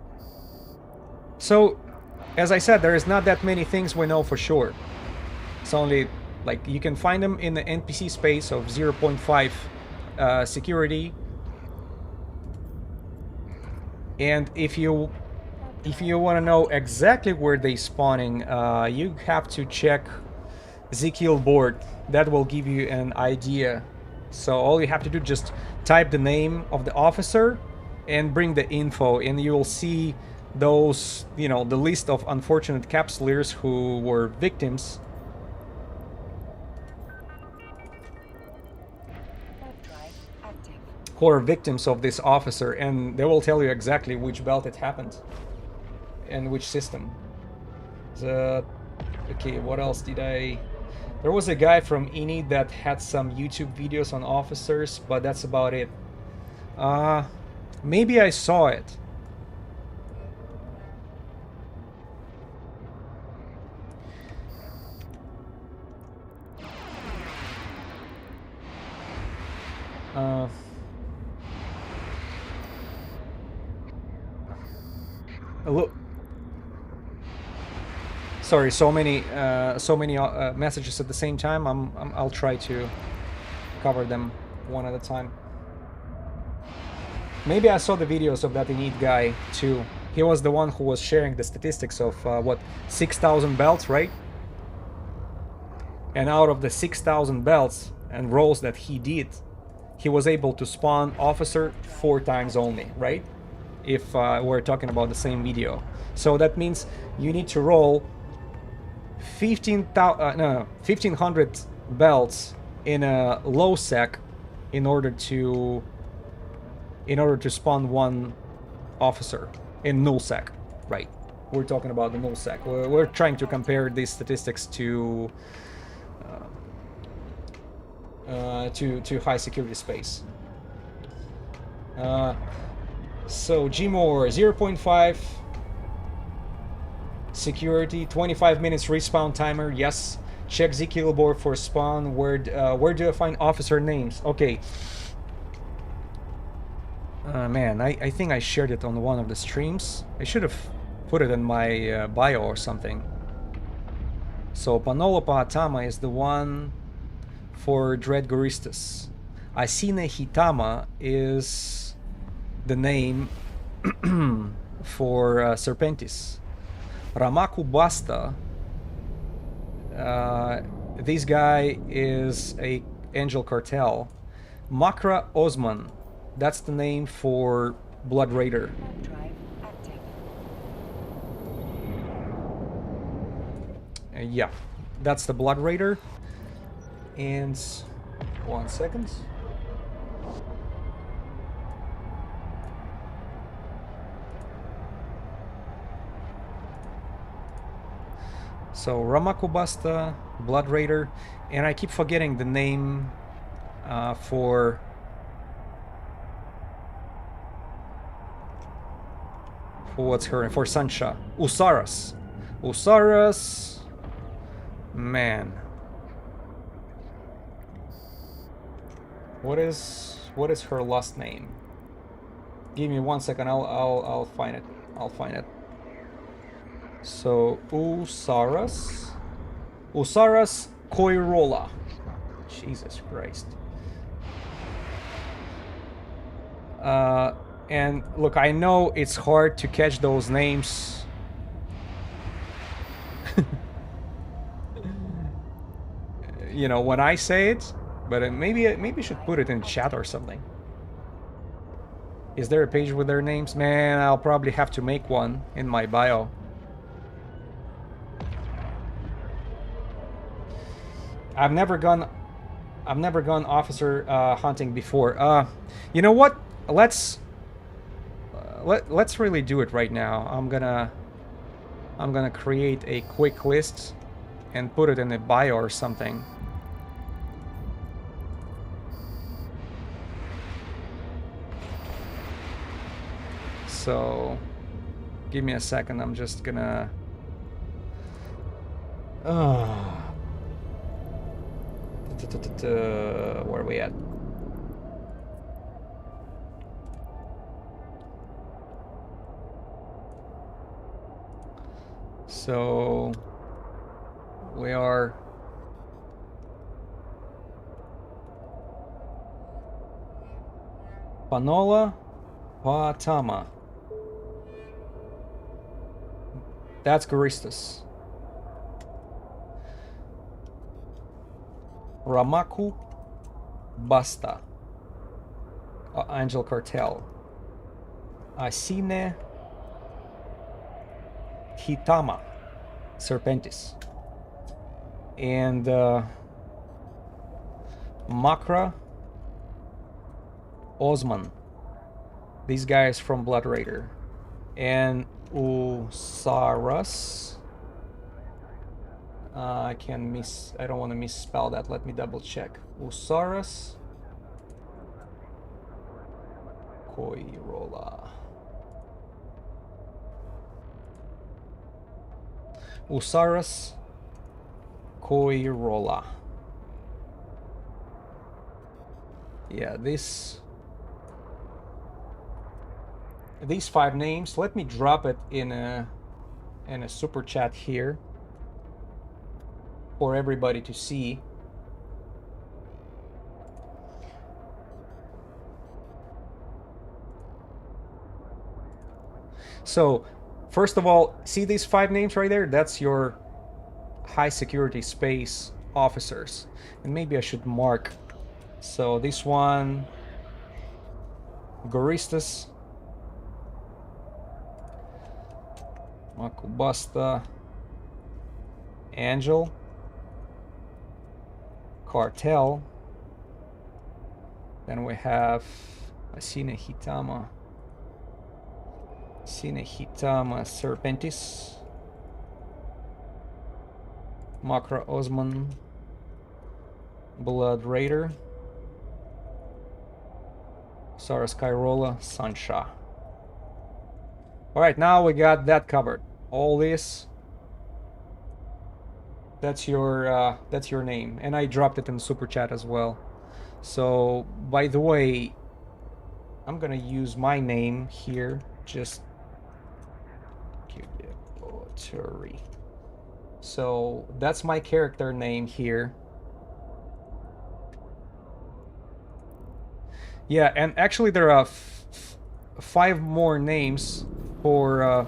[SPEAKER 1] So, as I said, there is not that many things we know for sure. It's only, like, you can find them in the NPC space of 0.5 security. And if you want to know exactly where they spawning, you have to check Ezekiel board. That will give you an idea. So all you have to do, just type the name of the officer and bring the info, and you will see those, you know, the list of unfortunate capsuleers who were victims. Who are victims of this officer, and they will tell you exactly which belt it happened and which system. Okay, what else did I... There was a guy from INI that had some YouTube videos on officers, but that's about it. Maybe I saw it. Look. Sorry, so many messages at the same time. I'll try to cover them one at a time. Maybe I saw the videos of that Init guy too. He was the one who was sharing the statistics of what, 6,000 belts, right? And out of the 6,000 belts and rolls that he did, he was able to spawn officer 4 times only, right? If we're talking about the same video. So that means you need to roll 1,500 belts in a low sec in order to spawn one officer in null sec, right? We're talking about the null sec. We're trying to compare these statistics to high security space. So Gmore 0.5 security, 25 minutes respawn timer. Yes. Check Z board for spawn. Where do I find officer names? Okay. Man, I think I shared it on one of the streams. I should have put it in my bio or something. So Panola Paatama is the one for Dread Guristas. Asine Hitama is the name for Serpentis. Ramaku Basta, this guy is a Angel Cartel. Makra Osman, that's the name for Blood Raider. Yeah, that's the Blood Raider. And 1 second. So Ramakubasta, Blood Raider, and I keep forgetting the name for what's her name? For Sancha. Usaras. Usaras, man. What is her last name? Give me 1 second. I'll find it. I'll find it. So Usaras Koirola. Jesus Christ. And look, I know it's hard to catch those names. You know, when I say it, but maybe I should put it in chat or something. Is there a page with their names? Man, I'll probably have to make one in my bio. I've never gone officer hunting before. You know what? Let's really do it right now. I'm gonna create a quick list and put it in a bio or something. So, give me a second. I'm just gonna. Where are we at? So we are Panola, Paatama. That's Guristas. Ramaku Basta. Angel Cartel. Asine Hitama. Serpentis. And Makra Osman. These guys from Blood Raider. And Usaras. I don't want to misspell that. Let me double check. Usaras Koirola. Usaras Koirola. Yeah, these 5 names. Let me drop it in a super chat here for everybody to see. So, first of all, see these 5 names right there? That's your high security space officers. And maybe I should mark. So this one, Guristas, Makubasta, Angel, Cartel. Then we have Asine Hitama, Serpentis, Makra Osman, Blood Raider, Saras Kairola, Sansha. Alright, now we got that covered. All this, that's your name. And I dropped it in super chat as well. So, by the way, I'm gonna use my name here. Just so that's my character name here. Yeah, and actually there are 5 more names for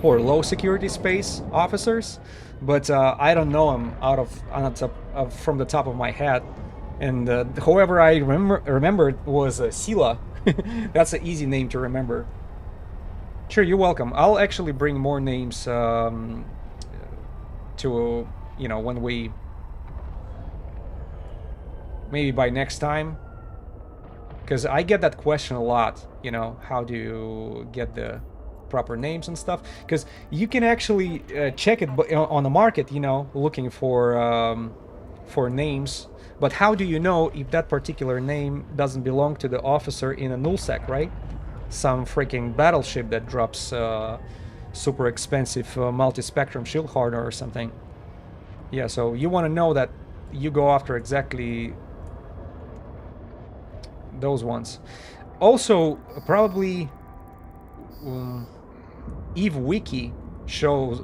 [SPEAKER 1] low security space officers, but I don't know them from the top of my head. And however I remembered was Sila. That's an easy name to remember. Sure, you're welcome. I'll actually bring more names to, you know, when we... Maybe by next time. Because I get that question a lot, you know, how do you get the proper names and stuff? Because you can actually check it on the market, you know, looking for names. But how do you know if that particular name doesn't belong to the officer in a nullsec, right? Some freaking battleship that drops super expensive multi-spectrum shield hardener or something. Yeah, so you want to know that you go after exactly those ones. Also, probably Eve Wiki shows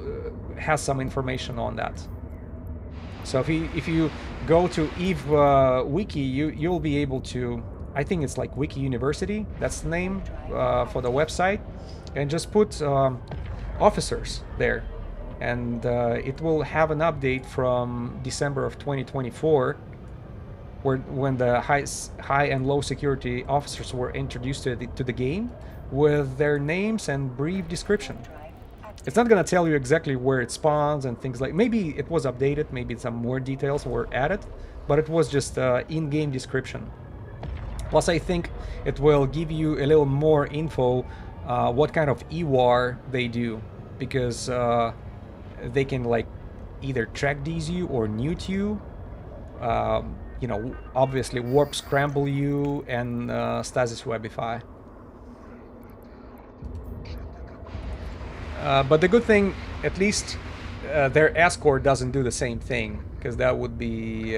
[SPEAKER 1] has some information on that. So if you go to Eve Wiki, you'll be able to. I think it's like Wiki University. That's the name for the website, and just put officers there, and it will have an update from December of 2024, when the high and low security officers were introduced to the game with their names and brief description. It's not gonna tell you exactly where it spawns and things like. Maybe it was updated, maybe some more details were added, but it was just in-game description. Plus, I think it will give you a little more info what kind of EWAR they do, because they can like either track these you or newt you. You know, obviously warp scramble you and stasis webify. But the good thing, at least their escort doesn't do the same thing, because that would be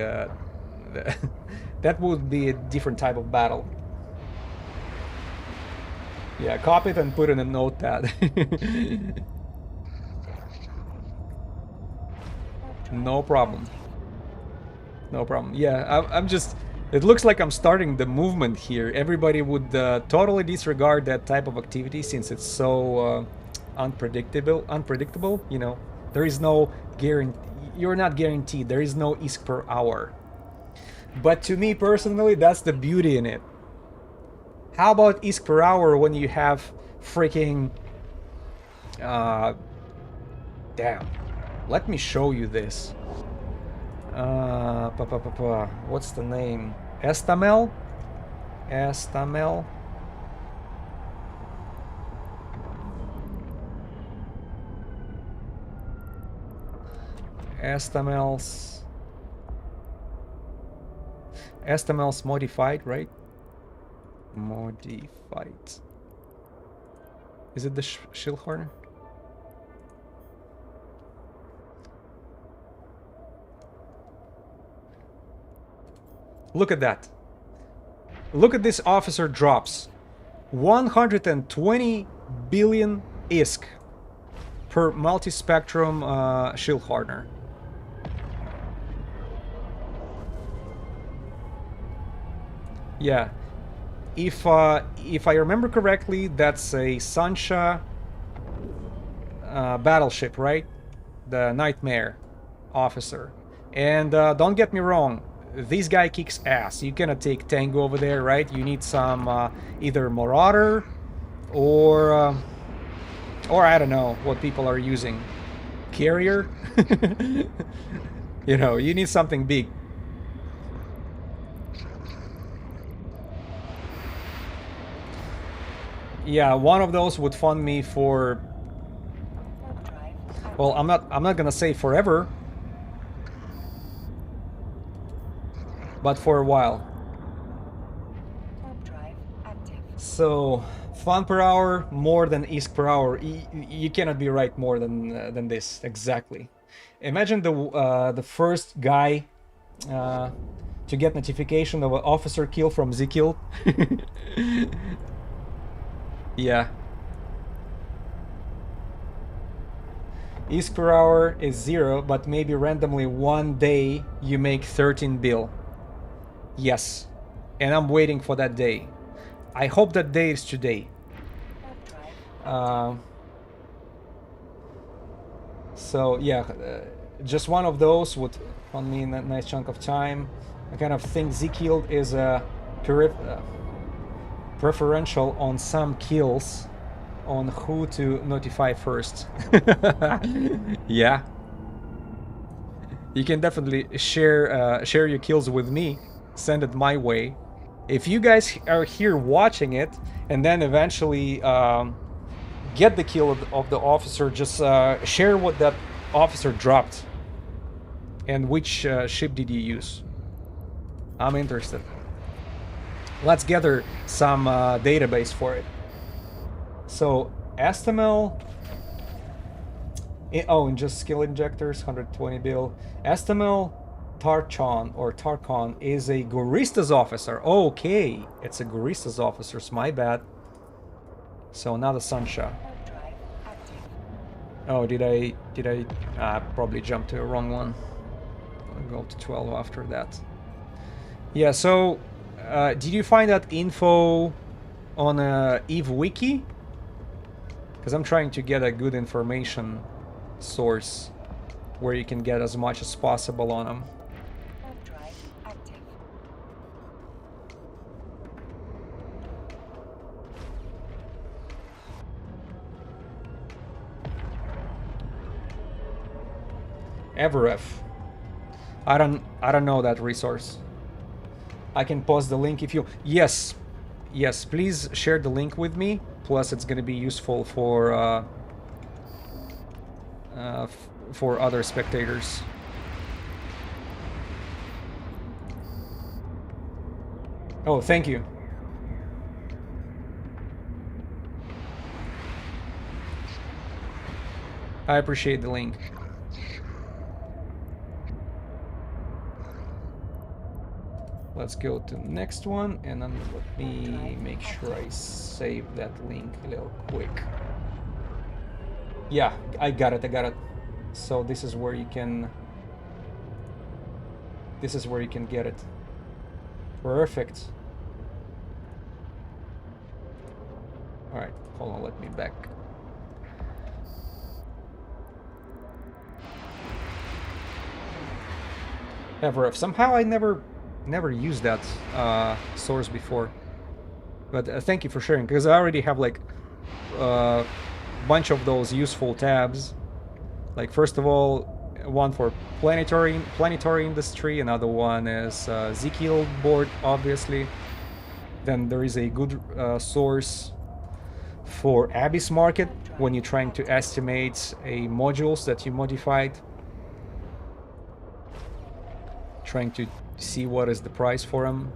[SPEAKER 1] that would be a different type of battle. Yeah, copy it and put it in a notepad. No problem. No problem. Yeah, I'm just. It looks like I'm starting the movement here. Everybody would totally disregard that type of activity since it's so unpredictable. You know, there is no guarantee. You're not guaranteed. There is no ISK per hour. But to me personally, that's the beauty in it. How about ISK per hour when you have freaking... damn. Let me show you this. What's the name? Estamel? Estamel? Estamel's modified, right? Modified. Is it the Schildhorn? Look at that. Look at this officer drops. 120 billion ISK per multi-spectrum Schildhorner. Yeah. If I remember correctly, that's a Sansha battleship, right? The Nightmare officer. And don't get me wrong, this guy kicks ass. You cannot take Tango over there, right? You need some either Marauder or I don't know what people are using. Carrier? You know, you need something big. Yeah, one of those would fund me for... Well, I'm not gonna say forever, but for a while. So, fun per hour more than ISK per hour. You cannot be right more than this exactly. Imagine the first guy to get notification of an officer kill from Z-Kill. Yeah. ISK per hour is 0, but maybe randomly one day you make 13 bill. Yes. And I'm waiting for that day. I hope that day is today. So yeah, just one of those would fund me in a nice chunk of time. I kind of think Z-Kill is a preferential on some kills on who to notify first. Yeah. You can definitely share your kills with me. Send it my way. If you guys are here watching it and then eventually get the kill of the officer, just share what that officer dropped and which ship did you use. I'm interested. Let's gather some database for it. So, Estamel... Oh, and just skill injectors, 120 bill. Estamel Tarchon or Tarkon is a Guristas officer. Okay, it's a Guristas officer. My bad. So not a Sunsha.
[SPEAKER 2] Drive active.
[SPEAKER 1] Oh, did I probably jumped to the wrong one. I'll go to 12 after that. Yeah, so did you find that info on Eve Wiki? Because I'm trying to get a good information source where you can get as much as possible on them.
[SPEAKER 2] Drive active.
[SPEAKER 1] Everef. I don't know that resource. I can post the link if you... Yes, please share the link with me. Plus, it's gonna be useful for other spectators. Oh, thank you. I appreciate the link. Let's go to the next one, and then let me make sure I save that link a little quick. Yeah, I got it. So this is where you can... This is where you can get it. Perfect. Alright, hold on, let me back. Ever. Somehow I never used that source before. But thank you for sharing, because I already have like a bunch of those useful tabs. Like, first of all, one for planetary industry, another one is Ezekiel board, obviously. Then there is a good source for Abyss Market when you're trying to estimate a modules that you modified. Trying to see what is the price for them.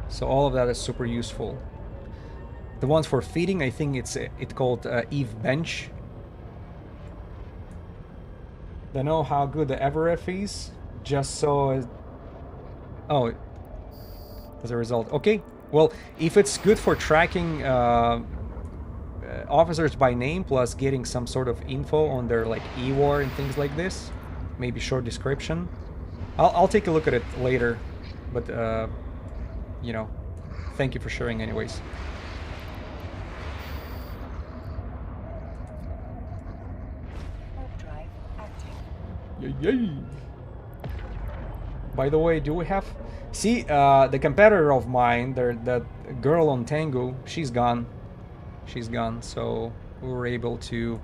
[SPEAKER 1] So all of that is super useful. The ones for feeding, I think it's called Eve Bench. Don't know how good the Everef is. Just so... Oh, as a result. Okay, well, if it's good for tracking officers by name, plus getting some sort of info on their like E-War and things like this, maybe short description, I'll take a look at it later. But, you know, thank you for sharing anyways.
[SPEAKER 2] Drive active.
[SPEAKER 1] Yay! By the way, do we have... See, the competitor of mine, that girl on Tengu, she's gone. She's gone, so we were able to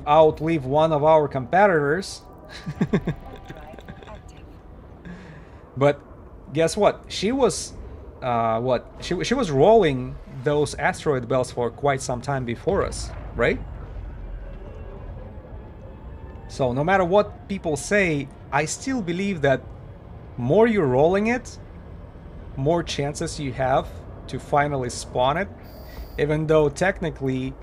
[SPEAKER 1] outlive one of our competitors. But guess what? She was she was rolling those asteroid belts for quite some time before us, right? So no matter what people say, I still believe that more you're rolling it, more chances you have to finally spawn it, even though technically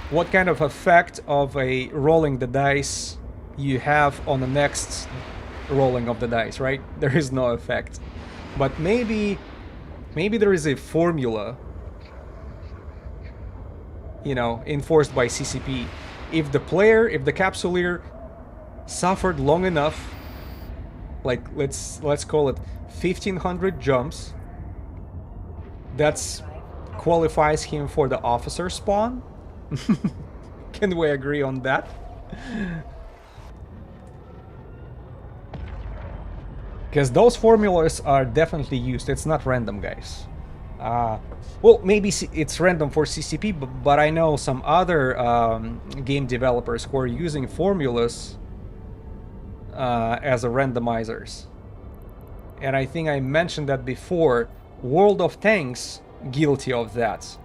[SPEAKER 1] what kind of effect of a rolling the dice you have on the next rolling of the dice, right? There is no effect. But maybe there is a formula, you know, enforced by CCP. If the capsuleer suffered long enough, like let's call it 1500 jumps, that's qualifies him for the officer spawn. Can we agree on that? Because those formulas are definitely used. It's not random, guys. Well, maybe it's random for CCP, but I know some other game developers who are using formulas as a randomizers. And I think I mentioned that before. World of Tanks guilty of that.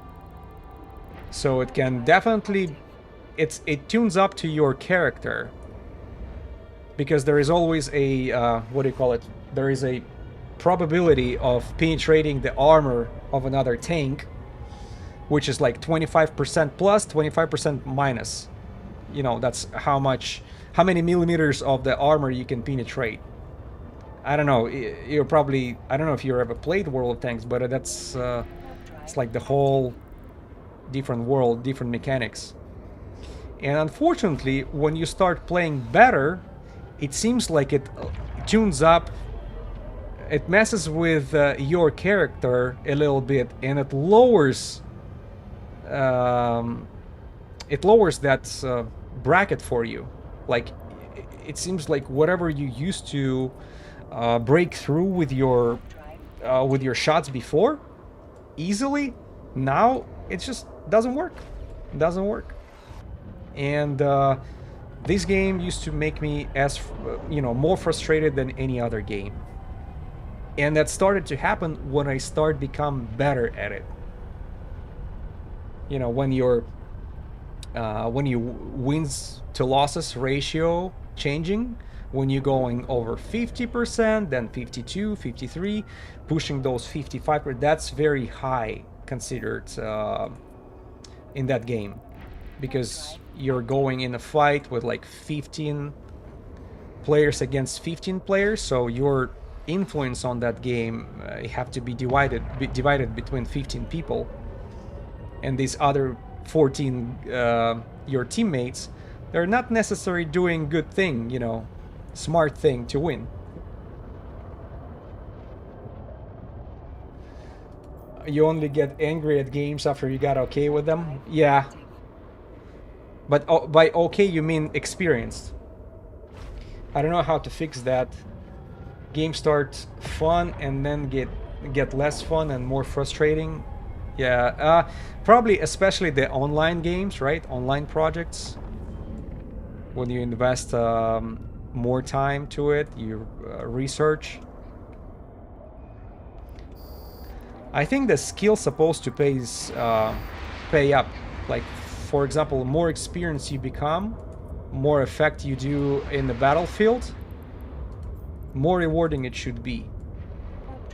[SPEAKER 1] So it can definitely... It tunes up to your character. Because there is always a... what do you call it? There is a probability of penetrating the armor of another tank, which is like 25% plus, 25% minus. That's how many millimeters of the armor you can penetrate. I don't know. You're probably, I don't know if you ever played World of Tanks, but that's it's like the whole different world, different mechanics. And unfortunately, when you start playing better, it seems like it tunes up, it messes with your character a little bit, and um, it lowers that bracket for you. Like, it seems like whatever you used to break through with your shots before easily, now it just doesn't work. It doesn't work. And this game used to make me more frustrated than any other game. And that started to happen when I start become better at it. When your wins to losses ratio changing, when you're going over 50%, then 52, 53, pushing those 55%, that's very high considered in that game, because you're going in a fight with like 15 players against 15 players, so your influence on that game have to be divided between 15 people, and these other 14 your teammates, they're not necessarily doing good thing, smart thing to win. You only get angry at games after you got okay with them. Yeah, but by okay you mean experienced. I don't know how to fix that. Games start fun and then get less fun and more frustrating. Yeah, probably especially the online games, right? Online projects. When you invest more time to it, you research. I think the skill's supposed to pay up. Like, for example, more experience you become, more effect you do in the battlefield, more rewarding it should be.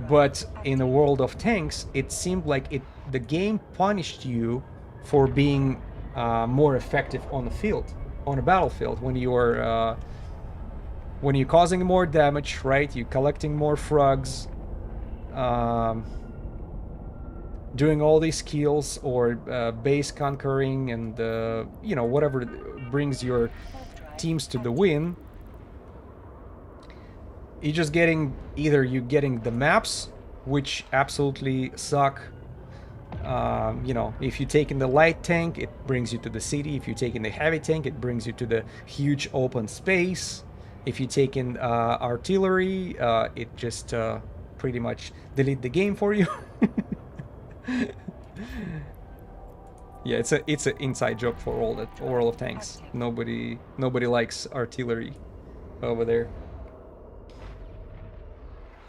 [SPEAKER 1] But in the World of Tanks, it seemed like the game punished you for being more effective on the field, on a battlefield, when you're causing more damage, right? You're collecting more frugs, doing all these kills, or base conquering, and whatever brings your teams to the win. You're just getting the maps, which absolutely suck. If you take in the light tank, it brings you to the city. If you take in the heavy tank, it brings you to the huge open space. If you take in artillery, it just pretty much delete the game for you. Yeah, it's an inside joke for all the World of Tanks. Nobody likes artillery over there.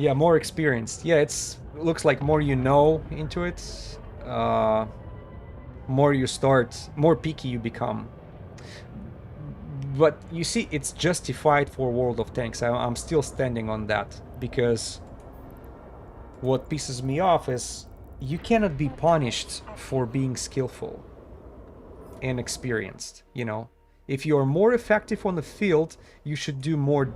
[SPEAKER 1] Yeah, more experienced. Yeah, looks like more into it, more picky you become. But you see, it's justified for World of Tanks. I'm still standing on that, because what pisses me off is you cannot be punished for being skillful and experienced. If you're more effective on the field, you should do more.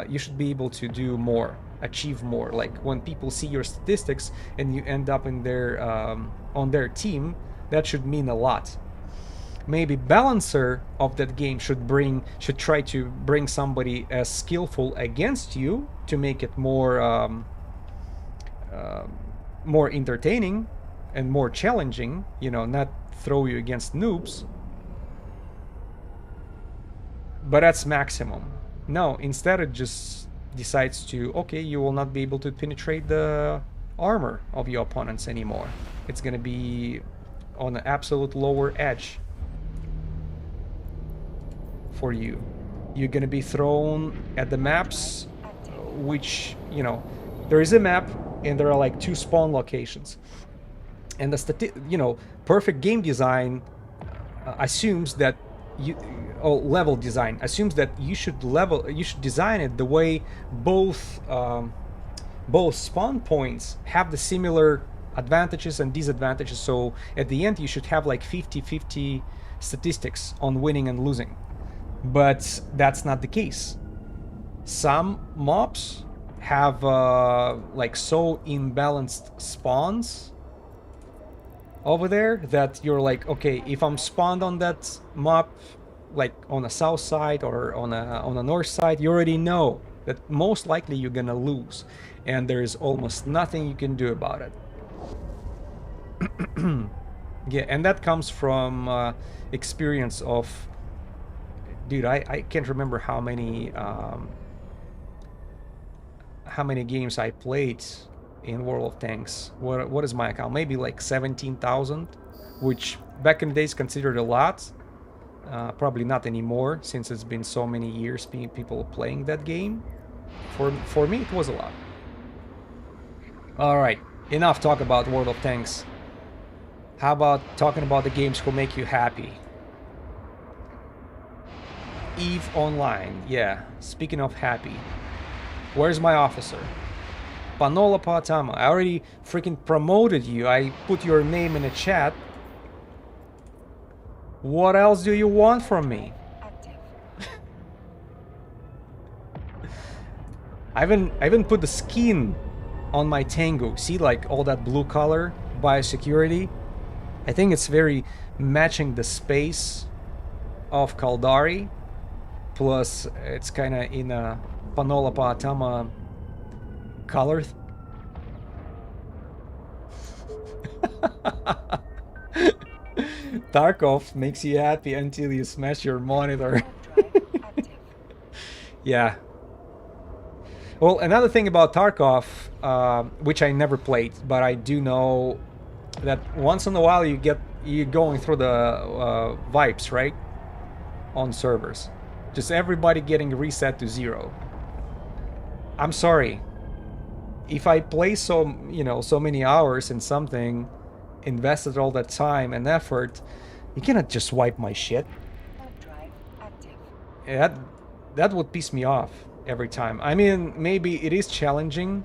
[SPEAKER 1] You should be able to do more, achieve more. Like, when people see your statistics and you end up in on their team, that should mean a lot. Maybe balancer of that game should try to bring somebody as skillful against you to make it more entertaining and more challenging. Not throw you against noobs. But that's maximum. No, instead it just decides to, okay, you will not be able to penetrate the armor of your opponents anymore. It's gonna be on an absolute lower edge for you. You're gonna be thrown at the maps, which, there is a map and there are like 2 spawn locations. And the perfect game design assumes that level design assumes that you should design it the way both spawn points have the similar advantages and disadvantages. So at the end you should have like 50-50 statistics on winning and losing. But that's not the case. Some mobs have like so imbalanced spawns over there that you're like, okay, if I'm spawned on that mob, like on the south side or on the north side, you already know that most likely you're gonna lose, and there's almost nothing you can do about it. Yeah, and that comes from experience of, dude, I can't remember how many games I played in World of Tanks. What is my account? Maybe like 17,000, which back in the days considered a lot. Probably not anymore, since it's been so many years people playing that game. For me, it was a lot. All right, enough talk about World of Tanks. How about talking about the games who make you happy? EVE Online, yeah. Speaking of happy, where's my officer? Panola Paatama, I already freaking promoted you. I put your name in the chat. What else do you want from me?
[SPEAKER 2] Active.
[SPEAKER 1] I haven't put the skin on my Tango. See, like all that blue color, biosecurity. I think it's very matching the space of Caldari. Plus, it's kind of in a Panola Paatama color. Tarkov makes you happy until you smash your monitor. Yeah. Well, another thing about Tarkov, which I never played, but I do know that once in a while you're going through the vibes, right? On servers. Just everybody getting reset to 0. I'm sorry. If I play so many hours in something, invested all that time and effort, you cannot just wipe my shit. That would piss me off every time. I mean, maybe it is challenging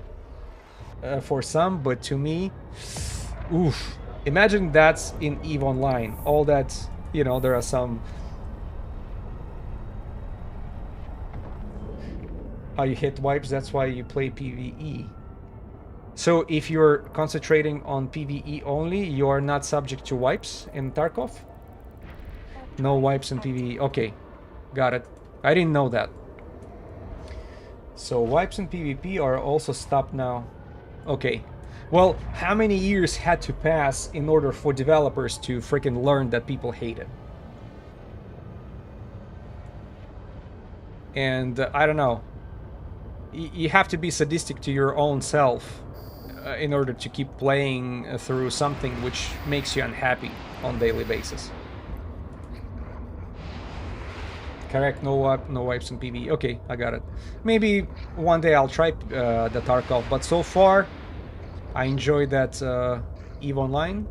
[SPEAKER 1] for some, but to me, oof. Imagine that's in EVE Online. All that, there are some... How you hit wipes, that's why you play PvE. So if you're concentrating on PvE only, you are not subject to wipes in Tarkov? No wipes in PvE. Okay, got it. I didn't know that. So wipes in PvP are also stopped now. Okay. Well, how many years had to pass in order for developers to freaking learn that people hate it? And I don't know. You have to be sadistic to your own self in order to keep playing through something which makes you unhappy on a daily basis. Correct, no wipes in PvE. Okay, I got it. Maybe one day I'll try the Tarkov, but so far I enjoyed that EVE Online.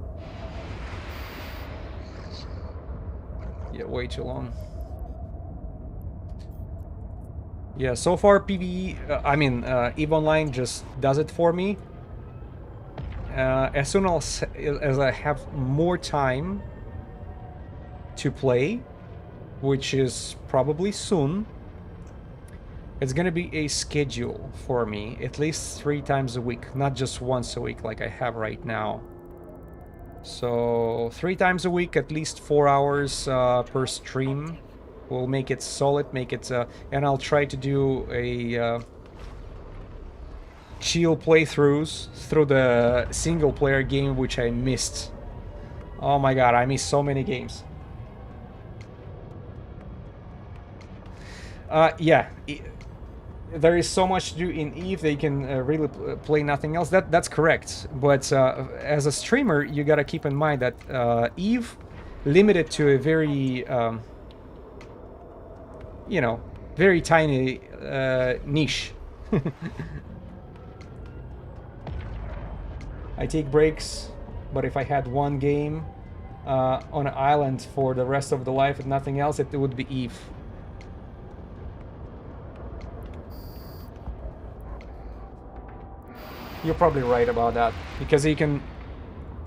[SPEAKER 1] Yeah, way too long. Yeah, so far PvE, EVE Online just does it for me. As soon as I have more time to play, which is probably soon, it's gonna be a schedule for me, at least 3 times a week, not just once a week like I have right now. So 3 times a week, at least 4 hours per stream. We'll make it solid, and I'll try to do a chill playthroughs through the single player game, which I missed. Oh my god, I missed so many games. Yeah, there is so much to do in EVE that you can really play nothing else. That's correct, but as a streamer, you gotta keep in mind that EVE limited to a very very tiny niche. I take breaks, but if I had one game on an island for the rest of the life and nothing else, it would be EVE. You're probably right about that, because you can...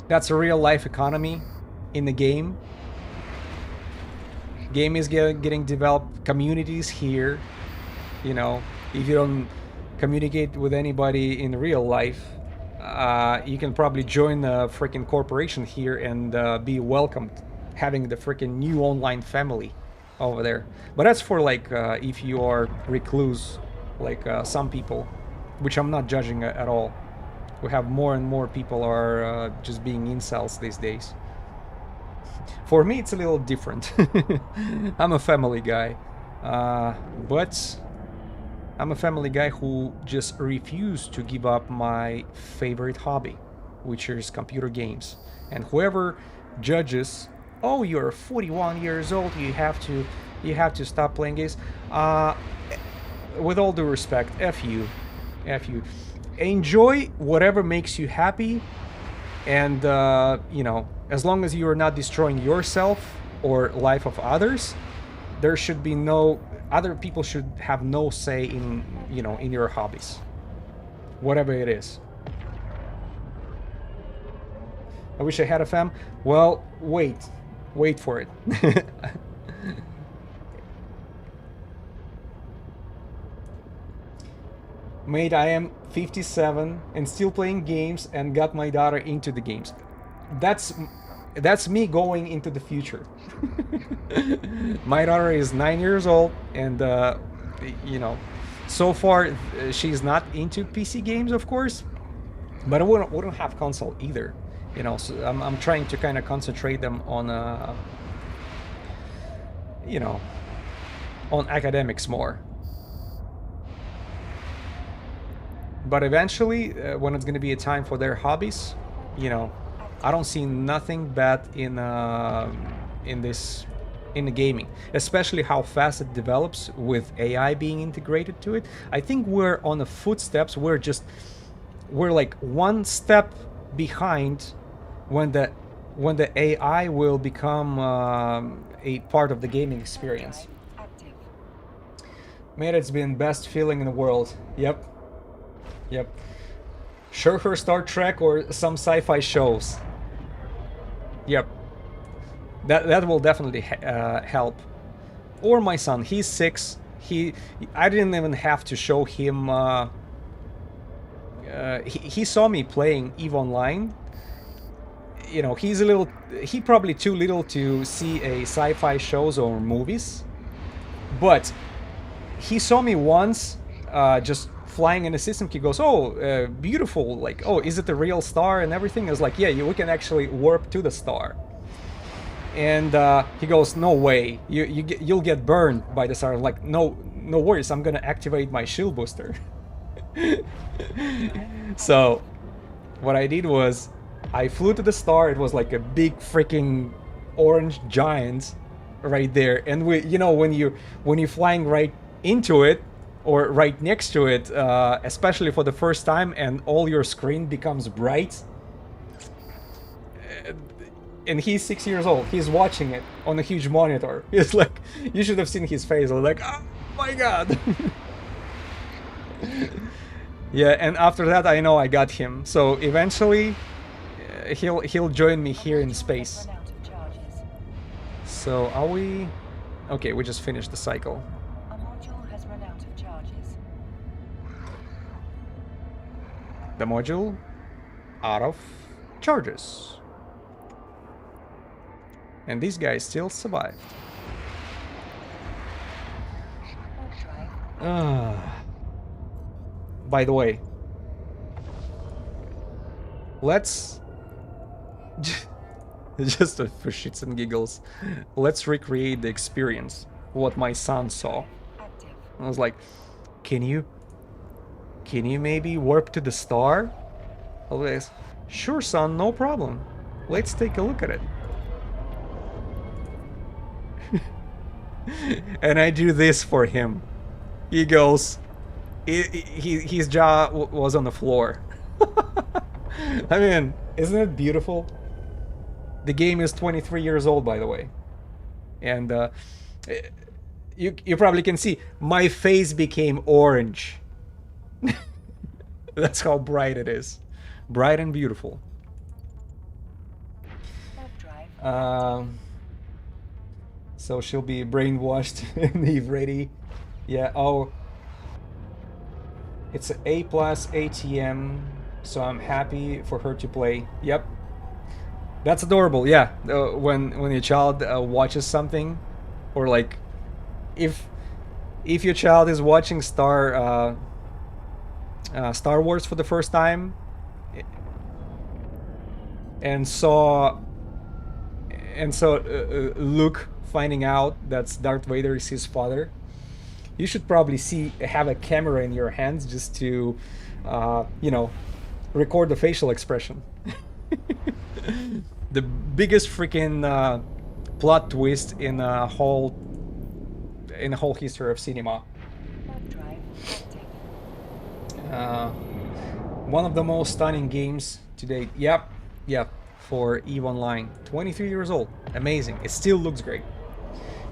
[SPEAKER 1] That's a real life economy in the game. Game is getting developed. Communities here. You know, if you don't communicate with anybody in real life, you can probably join a freaking corporation here and be welcomed, having the freaking new online family over there. But that's for like if you are recluse, like some people, which I'm not judging at all. We have more and more people are just being incels these days. For me, it's a little different. I'm a family guy, but I'm a family guy who just refused to give up my favorite hobby, which is computer games. And whoever judges, oh, you're 41 years old, you have to stop playing games. With all due respect, f you. Enjoy whatever makes you happy, and as long as you are not destroying yourself or life of others, there should be no other people should have no say in your hobbies, whatever it is. I wish I had a fam. Well, wait for it. Mate, I am 57 and still playing games and got my daughter into the games. That's me going into the future. My daughter is 9 years old, and so far she's not into PC games, of course, but I wouldn't have console either. So I'm trying to kind of concentrate them on on academics more. But eventually, when it's going to be a time for their hobbies, I don't see nothing bad in the gaming, especially how fast it develops with AI being integrated to it. I think we're on the footsteps. We're like one step behind when the AI will become a part of the gaming experience. Man, it's been best feeling in the world. Yep. Show her Star Trek or some sci-fi shows. Yep. That will definitely help. Or my son, he's 6. I didn't even have to show him. He saw me playing EVE Online. He probably too little to see a sci-fi shows or movies. But he saw me once, just flying in a system. He goes, oh, beautiful, like, oh, is it a real star and everything? I was like, yeah, we can actually warp to the star. And he goes, no way, you'll get burned by the star. I'm like, no worries, I'm gonna activate my shield booster. So what I did was I flew to the star. It was like a big freaking orange giant right there, and when you're flying right into it or right next to it, especially for the first time, and all your screen becomes bright. And he's 6 years old. He's watching it on a huge monitor. He's like, you should have seen his face. I was like, oh my god. Yeah, and after that, I know I got him. So eventually, he'll join me here in space. So are we? Okay, we just finished the cycle. The module out of charges. And these guys still survived. By the way, let's just for shits and giggles, let's recreate the experience, what my son saw. I was like, can you maybe warp to the star? I was like, sure, son, no problem. Let's take a look at it. And I do this for him. He goes, his jaw was on the floor. I mean, isn't it beautiful? The game is 23 years old, by the way. And you probably can see my face became orange. That's how bright it is. Bright and beautiful. So she'll be brainwashed and Eve ready. Yeah, oh. It's an A plus ATM, so I'm happy for her to play. Yep. That's adorable, yeah. When your child watches something, or like, if your child is watching Star Wars for the first time, and saw Luke finding out that Darth Vader is his father, you should probably have a camera in your hands just to, record the facial expression. The biggest freaking plot twist in a whole history of cinema.
[SPEAKER 2] Warp drive active.
[SPEAKER 1] One of the most stunning games to date. Yep, for EVE Online. 23 years old. Amazing. It still looks great.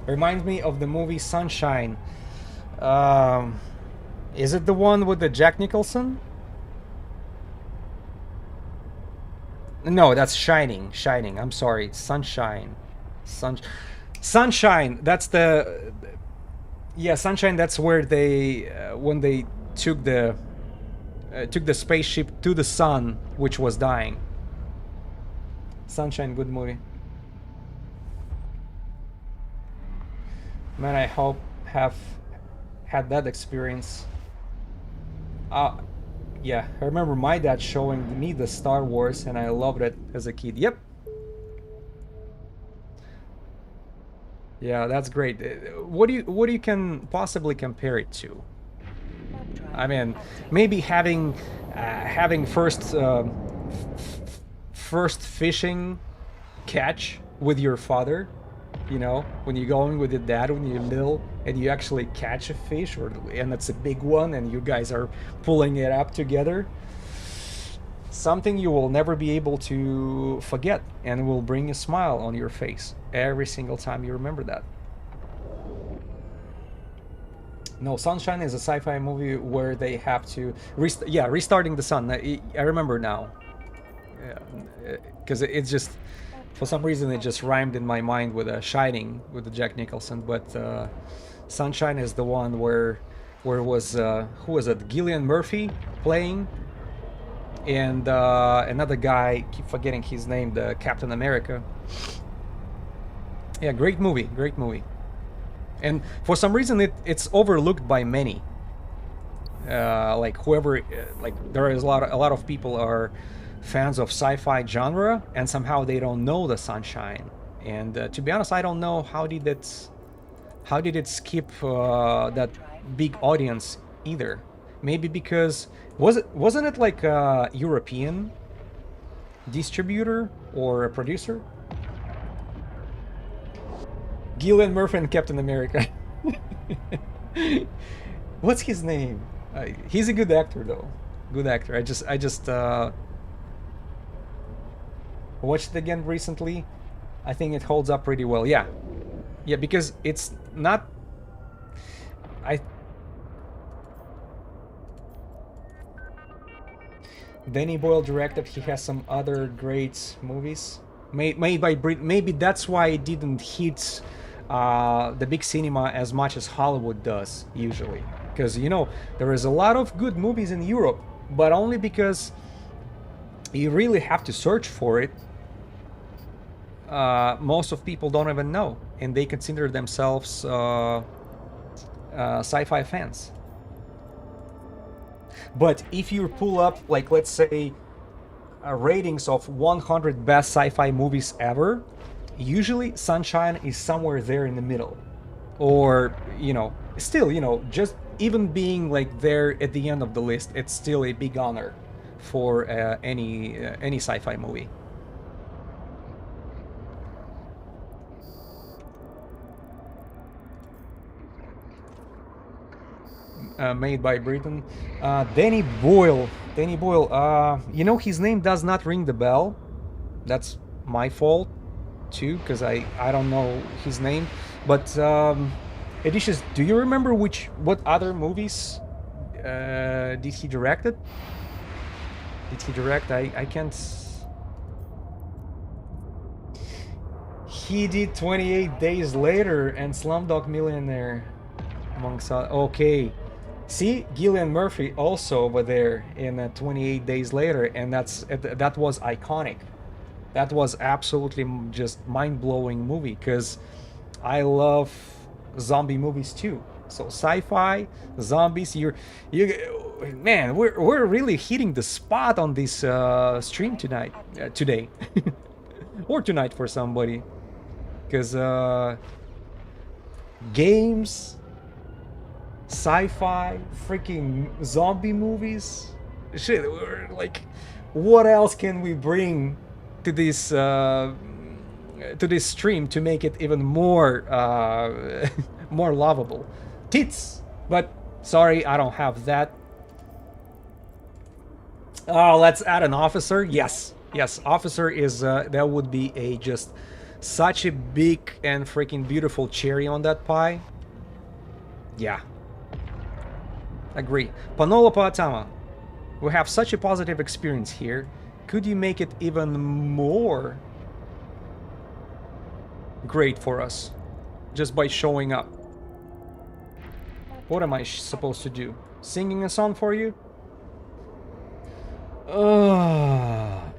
[SPEAKER 1] It reminds me of the movie Sunshine. Is it the one with the Jack Nicholson? No, that's Shining. I'm sorry. Sunshine. Sunshine. That's the... Yeah, Sunshine. That's where they... when they took the spaceship to the sun, which was dying. Sunshine, good movie. Man, I hope have had that experience. Yeah, I remember my dad showing me the Star Wars, and I loved it as a kid. Yep. Yeah, that's great. What do you can possibly compare it to? I mean, maybe having first fishing catch with your father, when you're going with your dad when you're little, and you actually catch a fish, and it's a big one, and you guys are pulling it up together. Something you will never be able to forget, and will bring a smile on your face every single time you remember that. No, Sunshine is a sci-fi movie where they have to restarting the sun. I remember now, because it's just, for some reason, it just rhymed in my mind with Shining with the Jack Nicholson. But Sunshine is the one where was who was it? Cillian Murphy playing, and another guy, keep forgetting his name, the Captain America. Yeah, great movie. And for some reason, it's overlooked by many. Like whoever, like there is a lot of people are fans of sci-fi genre, and somehow they don't know the Sunshine. And to be honest, I don't know how did it skip that big audience either. Maybe because wasn't it like a European distributor or a producer? Cillian Murphy and Captain America. What's his name? He's a good actor, though. Good actor. I just watched it again recently. I think it holds up pretty well. Yeah, because it's not. Danny Boyle directed. He has some other great movies made by Brit. Maybe that's why it didn't hit the big cinema as much as Hollywood does usually, because there is a lot of good movies in Europe, but only because you really have to search for it. Most of people don't even know, and they consider themselves sci-fi fans. But if you pull up, like, let's say, ratings of 100 best sci-fi movies ever, usually Sunshine is somewhere there in the middle. Or, still, just even being like there at the end of the list, it's still a big honor for any sci-fi movie. Made by Britain. Danny Boyle. His name does not ring the bell. That's my fault too, because I don't know his name. But Edicious, do you remember what other movies did he directed? Did he direct? I can't. he did 28 Days Later and Slumdog Millionaire amongst okay. See, Gillian Murphy also over there in 28 Days Later, and that was iconic. That was absolutely just mind-blowing movie because I love zombie movies too. So sci-fi, zombies, man, we're really hitting the spot on this stream today, or tonight for somebody, because games, sci-fi, freaking zombie movies, shit. We're like, what else can we bring to this stream to make it even more more lovable? Tits, but sorry, I don't have that. Oh, let's add an officer. Yes, officer is that would be a just such a big and freaking beautiful cherry on that pie. Yeah, agree. Panola, Paatama, we have such a positive experience here. Could you make it even more great for us just by showing up? What am I supposed to do? Singing a song for you? I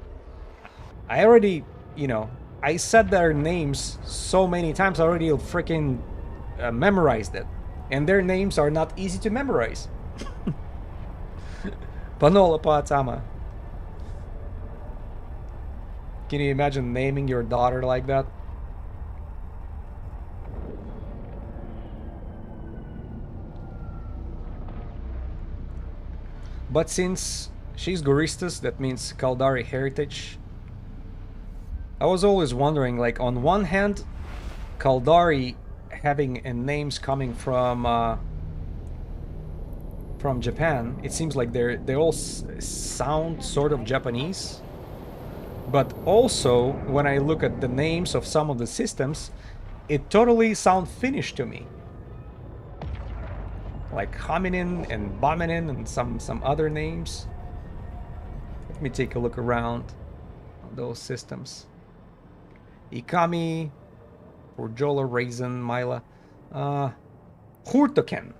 [SPEAKER 1] already, I said their names so many times I already freaking memorized it. And their names are not easy to memorize. Panola, Paatama. Can you imagine naming your daughter like that? But since she's Guristas, that means Kaldari heritage. I was always wondering, like, on one hand, Kaldari having names coming from Japan, it seems like they all sound sort of Japanese. But also, when I look at the names of some of the systems, it totally sound Finnish to me. Like Hominin and Bominin and some other names. Let me take a look around on those systems. Ikami, Urjola, Raisin, Mila, Hurtoken,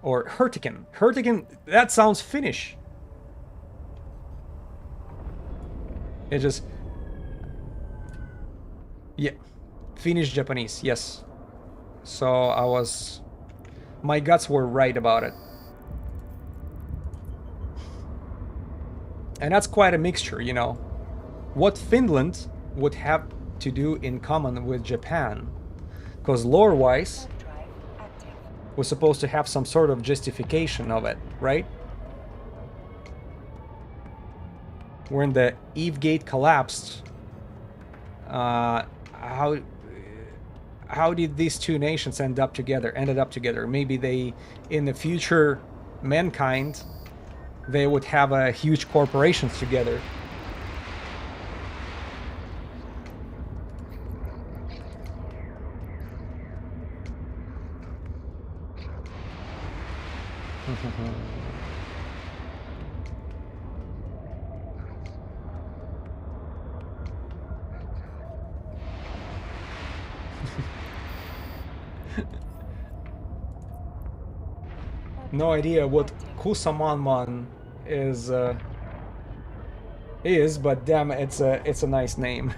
[SPEAKER 1] or Hurtiken. Hurtiken, that sounds Finnish. It just... Yeah. Finnish Japanese, yes. So my guts were right about it. And that's quite a mixture, What Finland would have to do in common with Japan. Because lore-wise, we're supposed to have some sort of justification of it, right? When the Eve Gate collapsed, how did these two nations ended up together? Maybe they, in the future, mankind, they would have a huge corporations together. No idea what Kusamanman is, but damn, it's a nice name.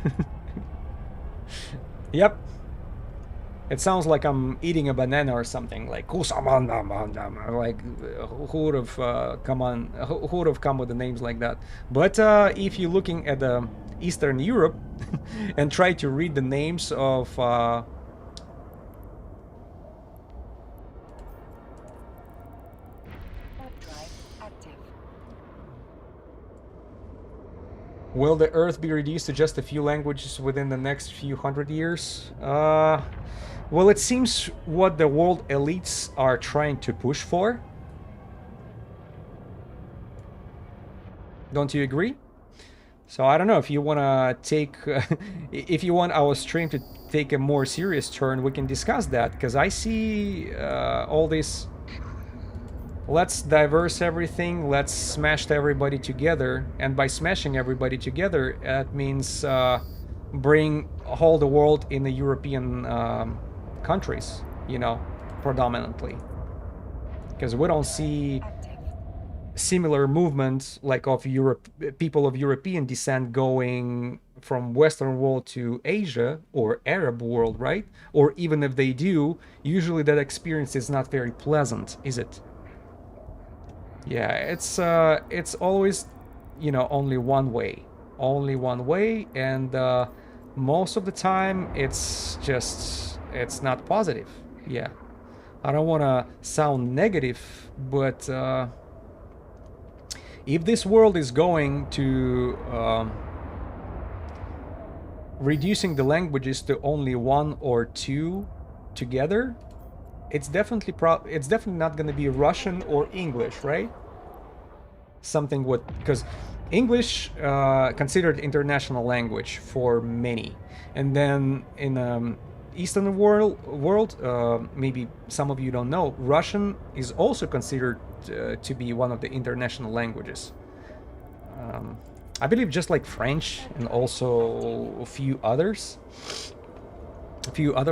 [SPEAKER 1] Yep. It sounds like I'm eating a banana or something, like Kusamanman. Like who would have who would have come with the names like that? But if you're looking at Eastern Europe and try to read the names of will the Earth be reduced to just a few languages within the next few hundred years? Well, it seems what the world elites are trying to push for. Don't you agree? So I don't know if you want to take... if you want our stream to take a more serious turn, we can discuss that. Because I see all this... Let's diverse everything, let's smash everybody together. And by smashing everybody together, that means bring all the world in the European countries, you know, predominantly, because we don't see
[SPEAKER 2] Active.
[SPEAKER 1] similar movements like of Europe, people of European descent going from Western world to Asia or Arab world, right? Or even if they do, usually that experience is not very pleasant, is it? Yeah, it's always, you know, only one way, and most of the time it's not positive. Yeah, I don't want to sound negative, but if this world is going to reducing the languages to only one or two together, it's definitely not going to be Russian or English, right? Something what, because English considered international language for many, and then in Eastern world, maybe some of you don't know, Russian is also considered to be one of the international languages. I believe just like French and also a few other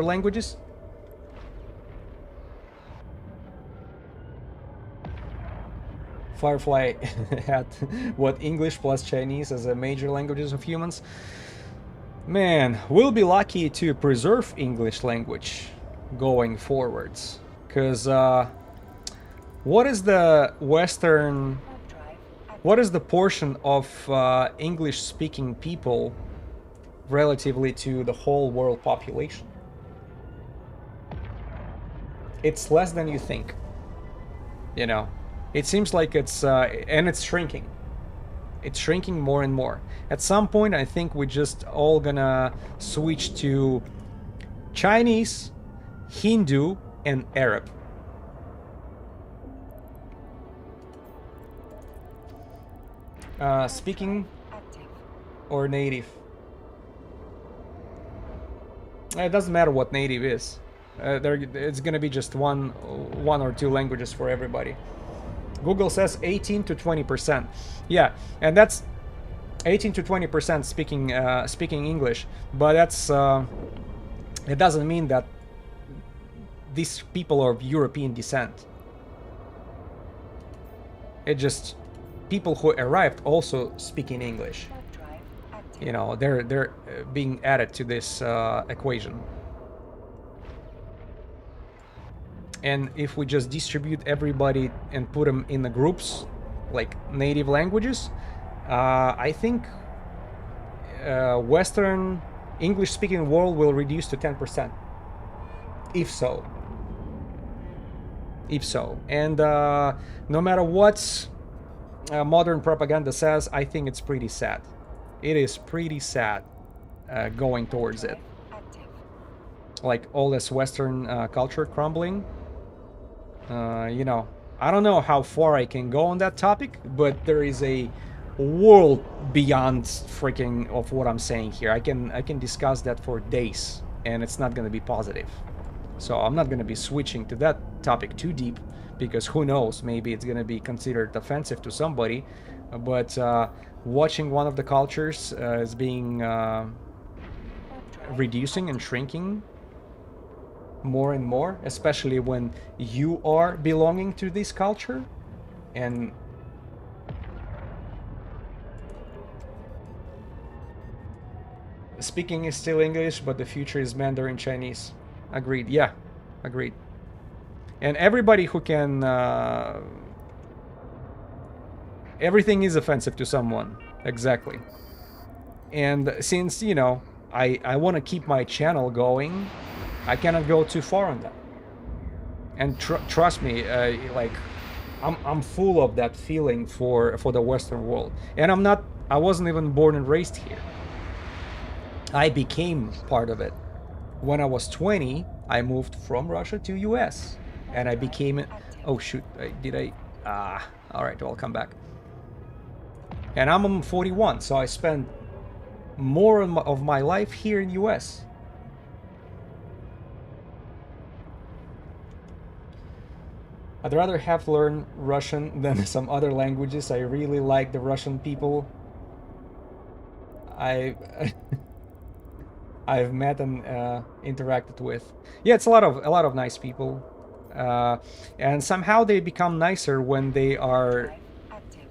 [SPEAKER 1] languages. Firefly had what, English plus Chinese as a major languages of humans. Man, we'll be lucky to preserve English language going forwards, because what is the Western,
[SPEAKER 2] Warp drive. Active.
[SPEAKER 1] what is the portion of English-speaking people relatively to the whole world population? It's less than you think. You know, it seems like it's and it's shrinking. It's shrinking more and more. At some point, I think we just all gonna switch to Chinese, Hindu, and Arab. Speaking
[SPEAKER 2] Active.
[SPEAKER 1] or native? It doesn't matter what native is. It's gonna be just one or two languages for everybody. Google says 18 to 20%. Yeah, and that's 18 to 20% speaking English, but that's it doesn't mean that these people are of European descent. It just people who arrived also speaking English.
[SPEAKER 2] Warp drive. Active.
[SPEAKER 1] You know, they're being added to this equation. And if we just distribute everybody and put them in the groups like native languages, I think Western English speaking world will reduce to 10%, if so. And no matter what modern propaganda says, I think it's pretty sad. It is pretty sad going towards it.
[SPEAKER 2] Active.
[SPEAKER 1] Like all this Western culture crumbling. You know, I don't know how far I can go on that topic, but there is a world beyond freaking of what I'm saying here. I can discuss that for days, and it's not going to be positive. So I'm not going to be switching to that topic too deep, because who knows, maybe it's going to be considered offensive to somebody. But watching one of the cultures as being
[SPEAKER 2] Warp drive.
[SPEAKER 1] reducing and shrinking more and more, especially when you are belonging to this culture, and speaking is still English, but the future is Mandarin Chinese. Agreed. Yeah, agreed. And everybody who can everything is offensive to someone. Exactly. And since, you know, I want to keep my channel going, I cannot go too far on that. And trust me, like I'm full of that feeling for the Western world. And I wasn't even born and raised here. I became part of it. When I was 20, I moved from Russia to US, and I became, oh shoot, all right, I'll come back. And I'm 41, so I spent more of my life here in US. I'd rather have learned Russian than some other languages. I really like the Russian people. I've met and interacted with. Yeah, it's a lot of nice people, and somehow they become nicer when they are
[SPEAKER 2] Drive active.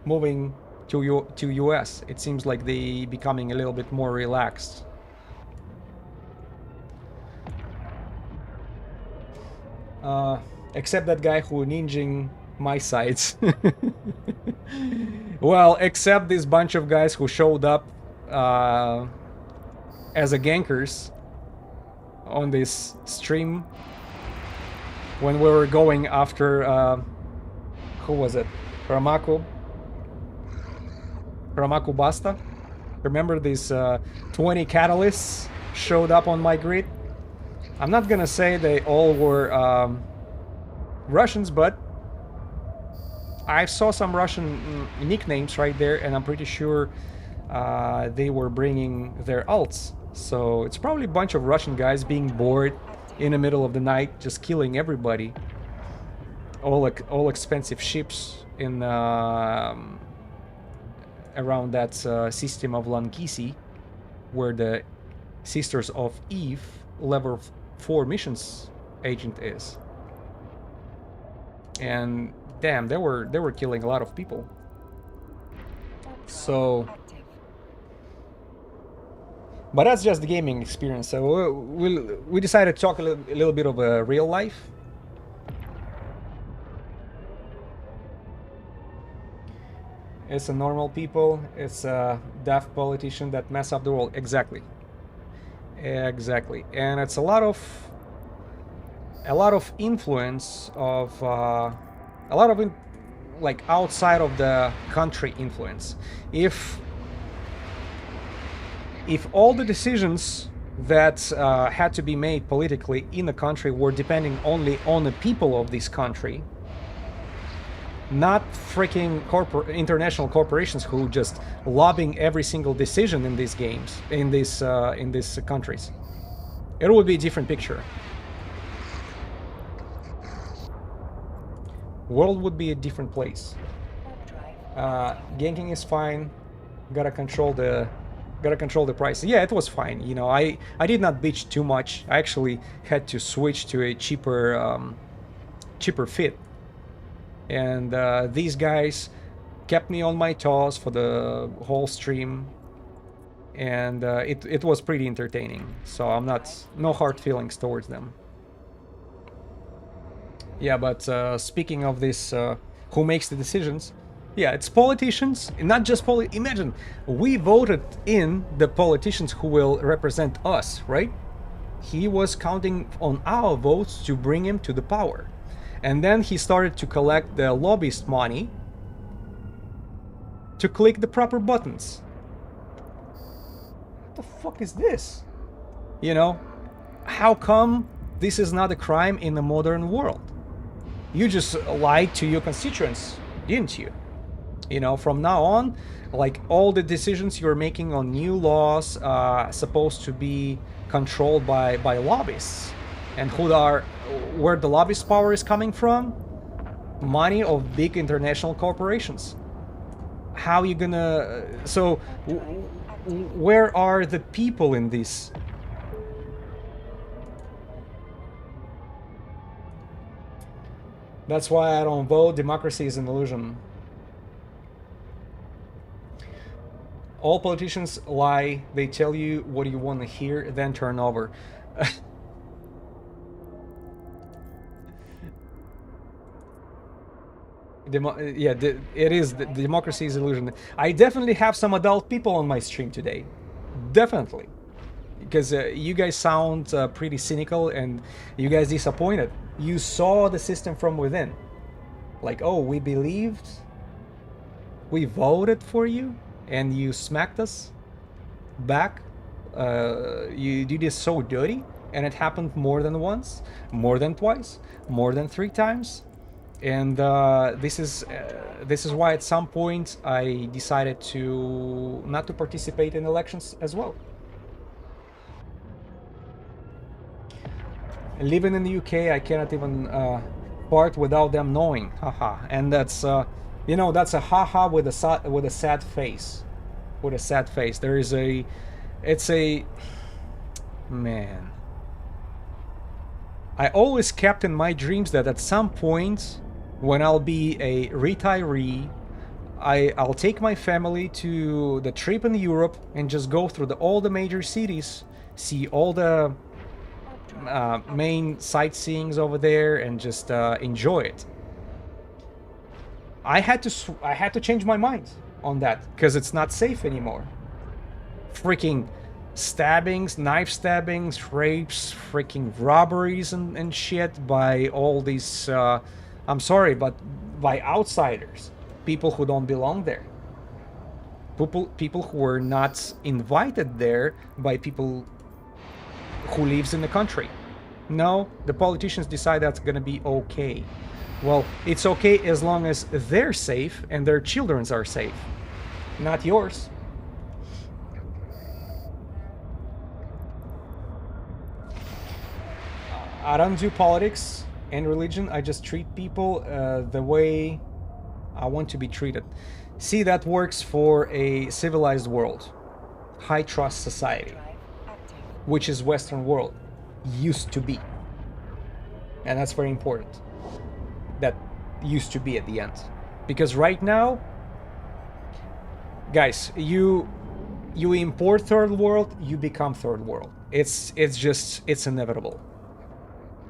[SPEAKER 1] moving to US. It seems like they becoming a little bit more relaxed. Except that guy who ninjing my sides. Well, except this bunch of guys who showed up as a gankers on this stream when we were going after who was it? Ramaku Basta. Remember these 20 catalysts showed up on my grid? I'm not gonna say they all were Russians, but I saw some Russian nicknames right there, and I'm pretty sure they were bringing their alts. So it's probably a bunch of Russian guys being bored in the middle of the night, just killing everybody. All expensive ships in around that system of Lankisi, where the Sisters of Eve level 4 missions agent is. And damn, they were killing a lot of people. So, but that's just the gaming experience. So we decided to talk a little bit of real life. It's a normal people. It's a daft politician that mess up the world. Exactly. Exactly. And it's a lot of influence of like outside of the country influence. If all the decisions that had to be made politically in the country were depending only on the people of this country, not freaking international corporations who just lobbying every single decision in these games, in these countries, it would be a different picture. World would be a different place. Ganking is fine. Gotta control the price. Yeah, it was fine. You know, I did not bitch too much. I actually had to switch to a cheaper fit. And these guys kept me on my toes for the whole stream, and it was pretty entertaining. So I'm no hard feelings towards them. Yeah, but speaking of this, who makes the decisions? Yeah, it's politicians, not just imagine, we voted in the politicians who will represent us, right? He was counting on our votes to bring him to the power. And then he started to collect the lobbyist money to click the proper buttons. What the fuck is this? You know, how come this is not a crime in the modern world? You just lied to your constituents, didn't you? You know, from now on, like all the decisions you're making on new laws are supposed to be controlled by lobbyists. And where the lobbyist power is coming from? Money of big international corporations. How you gonna... So, where are the people in this? That's why I don't vote. Democracy is an illusion. All politicians lie. They tell you what you want to hear, then turn over. It is. The democracy is illusion. I definitely have some adult people on my stream today. Definitely. Because you guys sound pretty cynical and you guys disappointed. You saw the system from within. Like, oh, we believed, we voted for you, and you smacked us back. You did this so dirty, and it happened more than once, more than twice, more than 3 times. And this is why at some point I decided to not to participate in elections as well. Living in the UK, I cannot even part without them knowing. Haha. And that's you know, that's a haha with a sad face. With a sad face. There is a... It's a... Man. I always kept in my dreams that at some point, when I'll be a retiree, I'll take my family to the trip in Europe and just go through all the major cities, see all the main sightseeings over there, and just enjoy it. I had to change my mind on that because it's not safe anymore. Freaking stabbings, knife stabbings, rapes, freaking robberies and shit by all these, I'm sorry, but by outsiders, people who don't belong there. People who were not invited there by people who lives in the country. No, the politicians decide that's gonna be okay. Well, it's okay as long as they're safe and their children are safe, not yours. I don't do politics and religion. I just treat people the way I want to be treated. See, that works for a civilized world, high trust society, which is Western world, used to be. And that's very important. That used to be at the end. Because right now, guys, you import third world, you become third world. It's inevitable.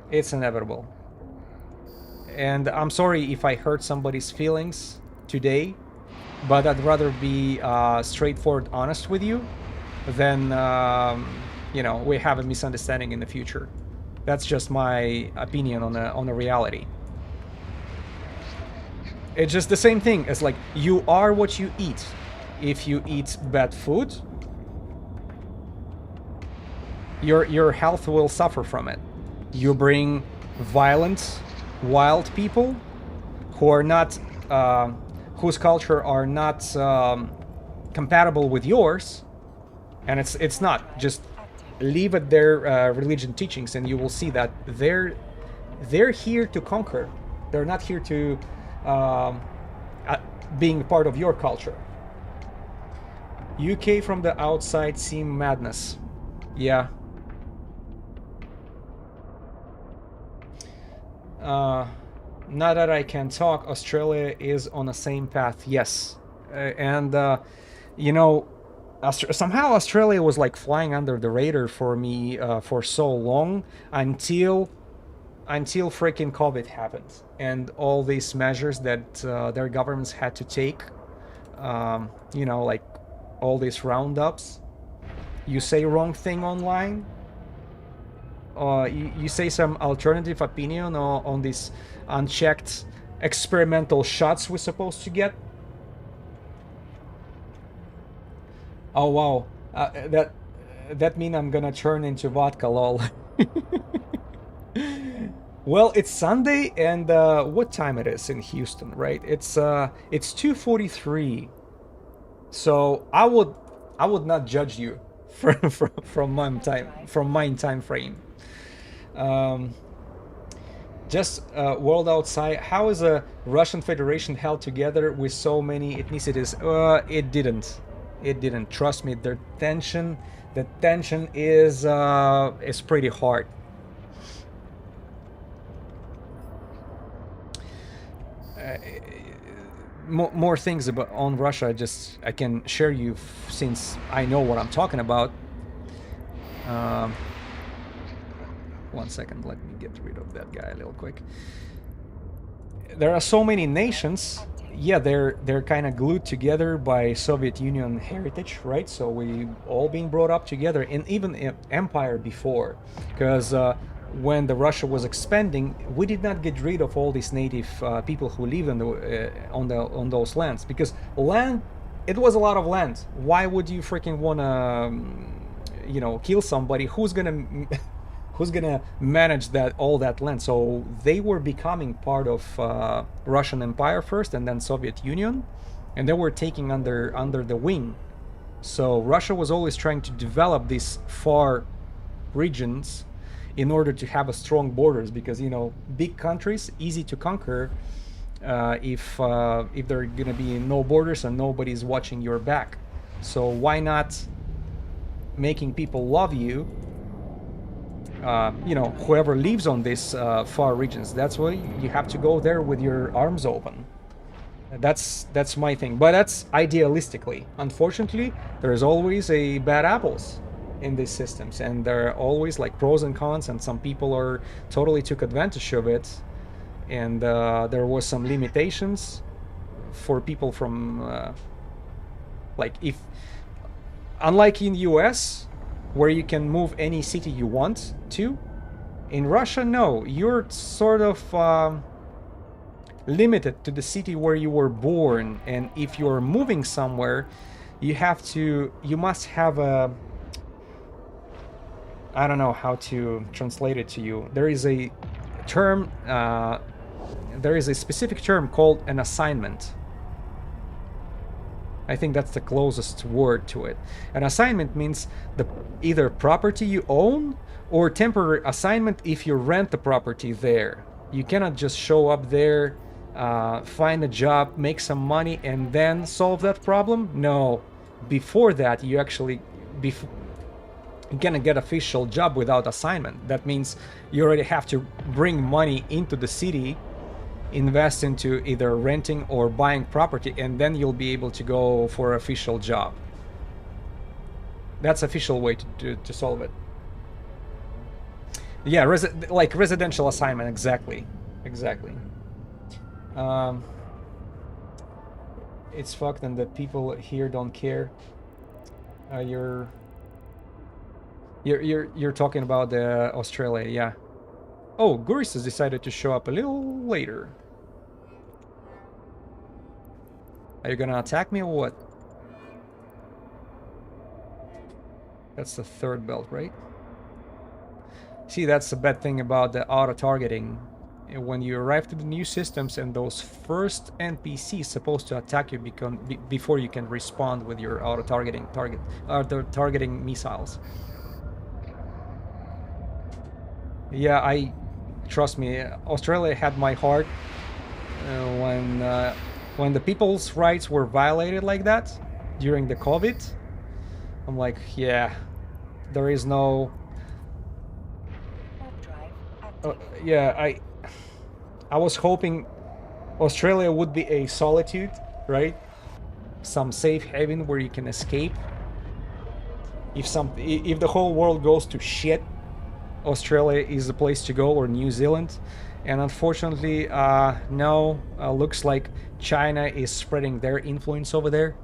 [SPEAKER 1] It's inevitable. And I'm sorry if I hurt somebody's feelings today, but I'd rather be straightforward, honest with you than we have a misunderstanding in the future. That's just my opinion on a reality. It's just the same thing as like you are what you eat. If you eat bad food, your health will suffer from it. You bring violent, wild people who are not, whose culture are not compatible with yours, and it's not. Just leave at their religion teachings, and you will see that they're here to conquer. They're not here to being part of your culture. UK from the outside seem madness. Yeah. Now that I can talk, Australia is on the same path. Yes, and somehow Australia was like flying under the radar for me for so long until freaking COVID happened and all these measures that their governments had to take. Like all these roundups. You say wrong thing online. You say some alternative opinion on these unchecked experimental shots we're supposed to get. Oh wow, that mean I'm gonna turn into vodka, lol. Well, it's Sunday, and what time it is in Houston, right? It's 2:43. So I would not judge you from my time frame. Just world outside. How is a Russian Federation held together with so many ethnicities? It didn't. It didn't. Trust me. The tension is pretty hard. More things on Russia. I can share you since I know what I'm talking about. 1 second, let me get rid of that guy a little quick. There are so many nations. Yeah, they're kind of glued together by Soviet Union heritage, right? So we all been brought up together, and even empire before, because when the Russia was expanding, we did not get rid of all these native people who live on those lands, because land, it was a lot of land. Why would you freaking wanna kill somebody who's gonna manage all that land? So they were becoming part of Russian Empire first, and then Soviet Union, and they were taking under the wing. So Russia was always trying to develop these far regions in order to have a strong borders, because big countries easy to conquer if there are gonna be no borders and nobody's watching your back. So why not making people love you you know, whoever lives on these far regions. That's why you have to go there with your arms open. That's my thing, but that's idealistically. Unfortunately, there is always a bad apples in these systems, and there are always like pros and cons, and some people are totally took advantage of it, and there was some limitations for people from like if unlike in US where you can move any city you want to, in Russia no, you're sort of limited to the city where you were born, and if you're moving somewhere you must have a, I don't know how to translate it to you. There is a term there is a specific term called an assignment. I think that's the closest word to it. An assignment means either property you own or temporary assignment if you rent the property there. You cannot just show up there, find a job, make some money, and then solve that problem. No. Before that, you actually... you cannot get official job without assignment. That means you already have to bring money into the city, invest into either renting or buying property, and then you'll be able to go for an official job. That's official way to solve it. Yeah, like residential assignment, exactly. It's fucked, and the people here don't care. You're talking about Australia, yeah. Oh, Guristas decided to show up a little later. Are you gonna attack me or what? That's the third belt, right? See, that's the bad thing about the auto-targeting. When you arrive to the new systems and those first NPCs supposed to attack you before you can respond with your auto-targeting missiles. Yeah, trust me, Australia had my heart when the people's rights were violated like that during the COVID. I'm like, yeah, there is no... yeah, I was hoping Australia would be a solitude, right? Some safe haven where you can escape. If the whole world goes to shit, Australia is the place to go, or New Zealand. And unfortunately, no, looks like China is spreading their influence over there.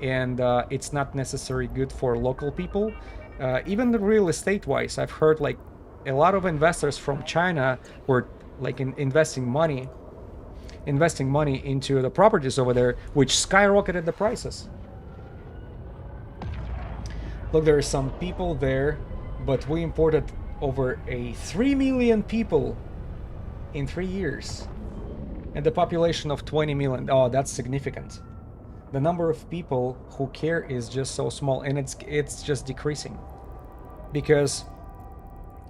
[SPEAKER 1] And it's not necessarily good for local people. Even the real estate wise, I've heard like a lot of investors from China were like investing money into the properties over there, which skyrocketed the prices. Look, there are some people there, but we imported over 3 million people in 3 years, and the population of 20 million. Oh, that's significant. The number of people who care is just so small, and it's just decreasing. Because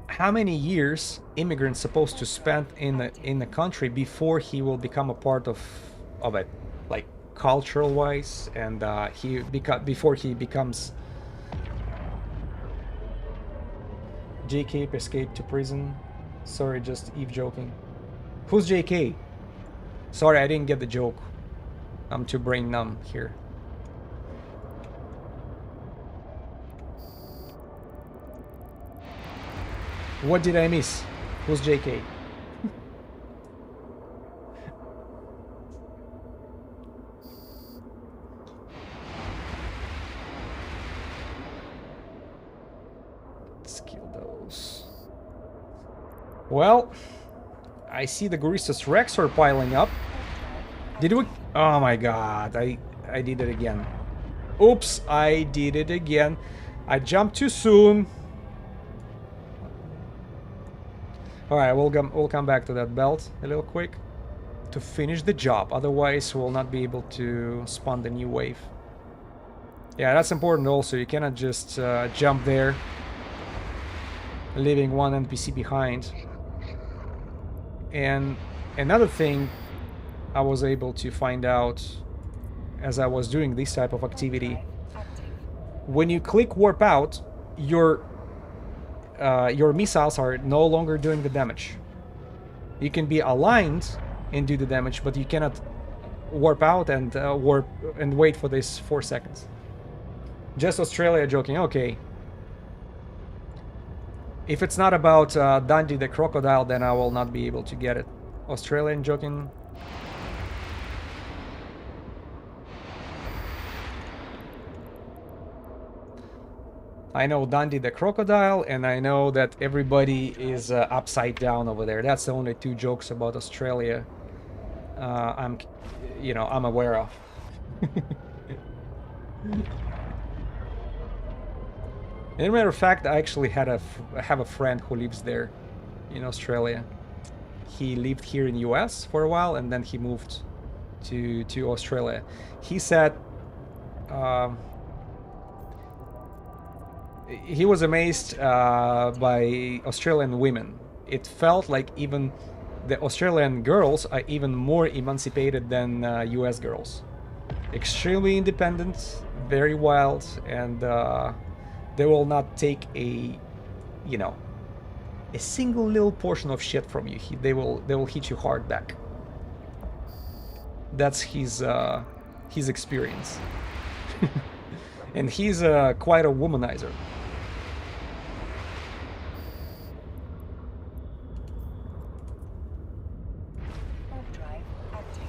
[SPEAKER 1] how many years immigrants supposed to spend in the country before he will become a part of it, like cultural wise, and before he becomes... JK escaped to prison. Sorry, just Eve joking. Who's JK? Sorry, I didn't get the joke. I'm too brain numb here. What did I miss? Who's JK? Let's kill those. Well, I see the Guristas Rex are piling up. Did we? Oh my god, I did it again. Oops, I did it again. I jumped too soon. Alright, we'll come back to that belt a little quick to finish the job. Otherwise, we'll not be able to spawn the new wave. Yeah, that's important also. You cannot just jump there, leaving one NPC behind. And another thing I was able to find out as I was doing this type of activity, when you click warp out, your your missiles are no longer doing the damage. You can be aligned and do the damage, but you cannot warp out and warp and wait for this 4 seconds. Just Australia joking. Okay. If it's not about Dundee the crocodile, then I will not be able to get it. Australian joking. I know Dundee the crocodile, and I know that everybody is upside down over there. That's the only 2 jokes about Australia I'm aware of. As a matter of fact, I actually have a friend who lives there in Australia. He lived here in US for a while, and then he moved to Australia. He said he was amazed by Australian women. It felt like even the Australian girls are even more emancipated than US girls. Extremely independent, very wild, and they will not take a single little portion of shit from you. They will hit you hard back. That's his experience. And he's quite a womanizer.
[SPEAKER 2] Overdrive active.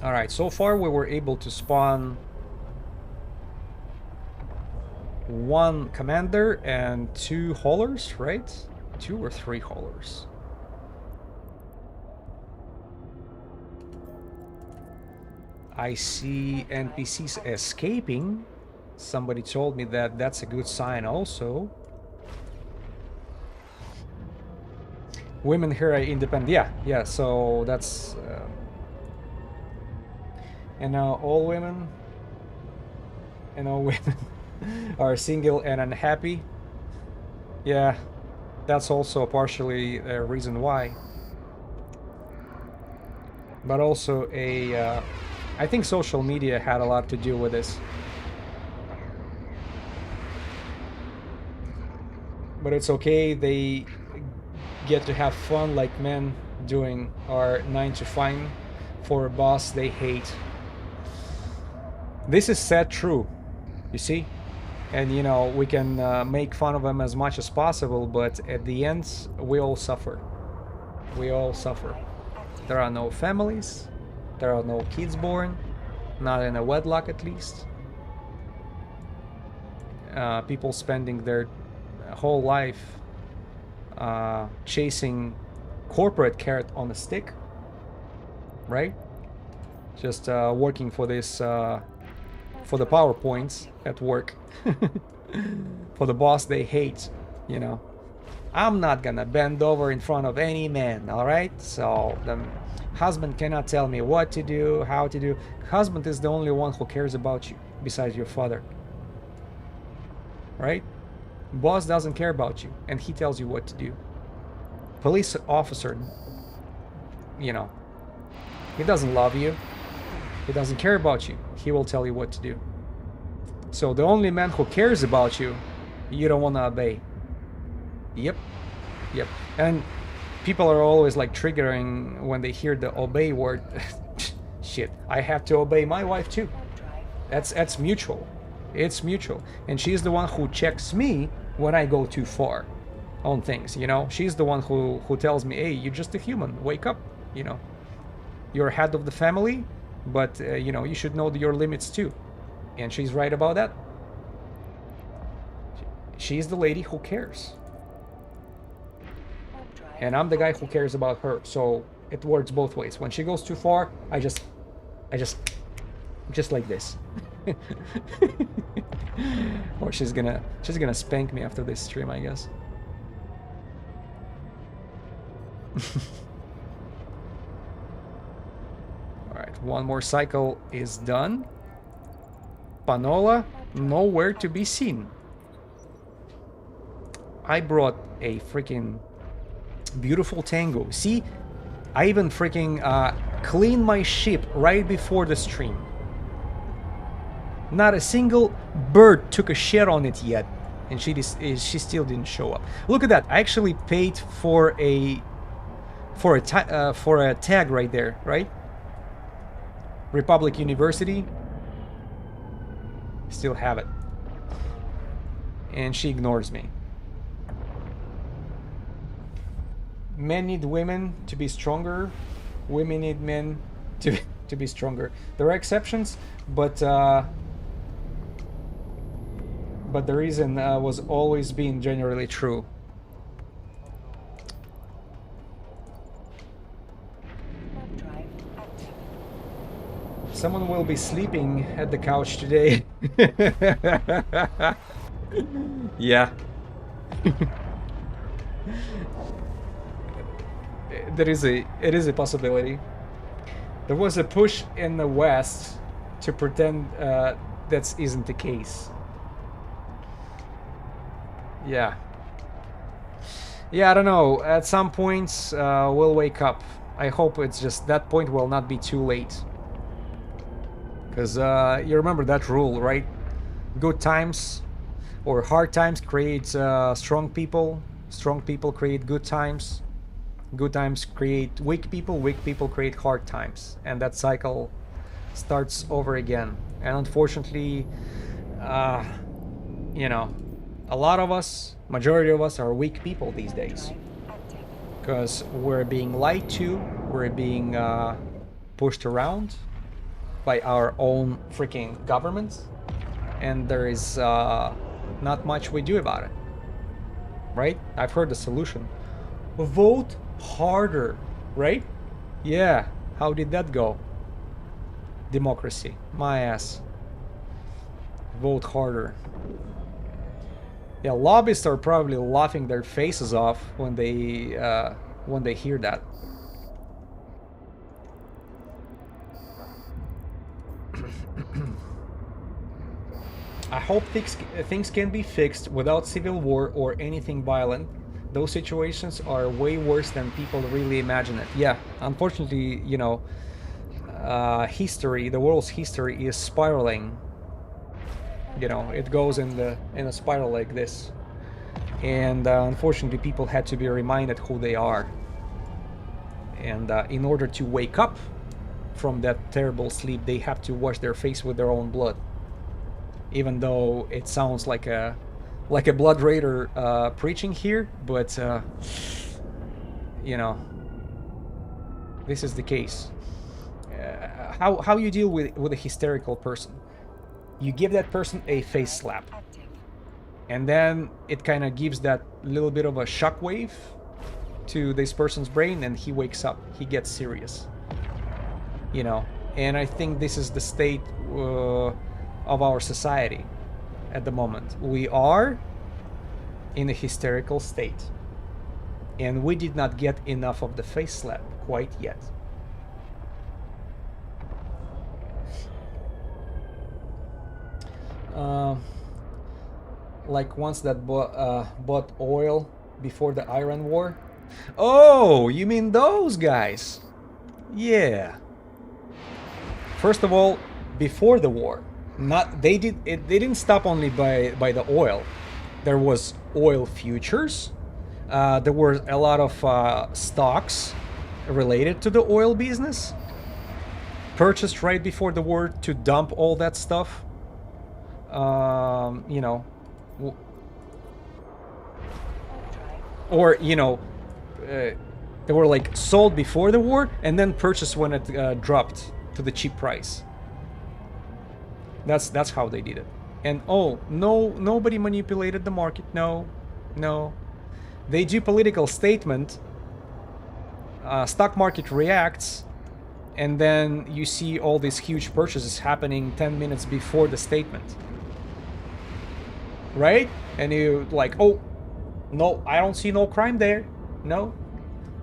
[SPEAKER 1] Alright, so far we were able to spawn 1 commander and 2 haulers, right? 2 or 3 haulers. I see NPCs escaping. Somebody told me that that's a good sign also. Women here are independent. Yeah, so that's... and now all women are single and unhappy. Yeah, that's also partially a reason why. But also I think social media had a lot to do with this. But it's okay, they get to have fun like men doing our 9 to 5 for a boss they hate. This is sad true, you see? And we can make fun of them as much as possible, but at the end, we all suffer. We all suffer. There are no families, there are no kids born, not in a wedlock at least. People spending their whole life chasing corporate carrot on a stick, right? Just working for this, for the PowerPoints at work, for the boss they hate, I'm not gonna bend over in front of any man, alright? So the husband cannot tell me what to do, how to do. Husband is the only one who cares about you, besides your father. Right? Boss doesn't care about you, and he tells you what to do. Police officer, he doesn't love you. He doesn't care about you. He will tell you what to do. So the only man who cares about you, you don't want to obey. Yep. And people are always like triggering when they hear the obey word. Shit, I have to obey my wife too. That's mutual. It's mutual. And she's the one who checks me when I go too far on things, She's the one who tells me, hey, you're just a human. Wake up, You're head of the family, but, you should know your limits too. And she's right about that. She's the lady who cares. And I'm the guy who cares about her. So it works both ways. When she goes too far, I just like this. Or she's gonna spank me after this stream, I guess. Alright, one more cycle is done. Panola, nowhere to be seen. I brought a freaking Beautiful tango. See, I even freaking cleaned my ship right before the stream. Not a single bird took a shit on it yet, and she still didn't show up. Look at that! I actually paid for a tag right there, right? Republic University. Still have it, and she ignores me. Men need women to be stronger. Women need men to be stronger. There are exceptions, but the reason was always being generally true. Someone will be sleeping at the couch today. Yeah. It is a possibility. There was a push in the West to pretend that isn't the case. Yeah. Yeah, I don't know. At some points, we'll wake up. I hope it's just that point will not be too late. Because you remember that rule, right? Good times or hard times create strong people. Strong people create good times. Good times create weak people create hard times, and that cycle starts over again. And unfortunately, you know, a lot of us, majority of us, are weak people these days, because we're being lied to, we're being pushed around by our own freaking governments, and there is not much we do about it, right? I've heard the solution: vote harder, right? Yeah, how did that go? Democracy, my ass. Vote harder. Yeah, lobbyists are probably laughing their faces off when they hear that. I hope things can be fixed without civil war or anything violent. Those situations are way worse than people really imagine it. Yeah, unfortunately, you know, history, the world's history is spiraling. You know, it goes in a spiral like this, and unfortunately, people had to be reminded who they are. And in order to wake up from that terrible sleep, they have to wash their face with their own blood. Even though it sounds like a blood raider preaching here, but you know, this is the case. How you deal with a hysterical person? You give that person a face slap, and then it kind of gives that little bit of a shockwave to this person's brain, and he wakes up, he gets serious, you know. And I think this is the state of our society at the moment. We are in a hysterical state, and we did not get enough of the face slap quite yet. Like ones that bought oil before the Iran war. Oh, you mean those guys? Yeah. First of all, before the war, they didn't stop only by the oil. There was oil futures. There were a lot of stocks related to the oil business, purchased right before the war to dump all that stuff. You know, or you know, they were like sold before the war and then purchased when it dropped to the cheap price. That's how they did it. And oh, nobody manipulated the market. No. They do political statement. Stock market reacts, and then you see all these huge purchases happening 10 minutes before the statement. Right? And you like, oh, no, I don't see no crime there. No.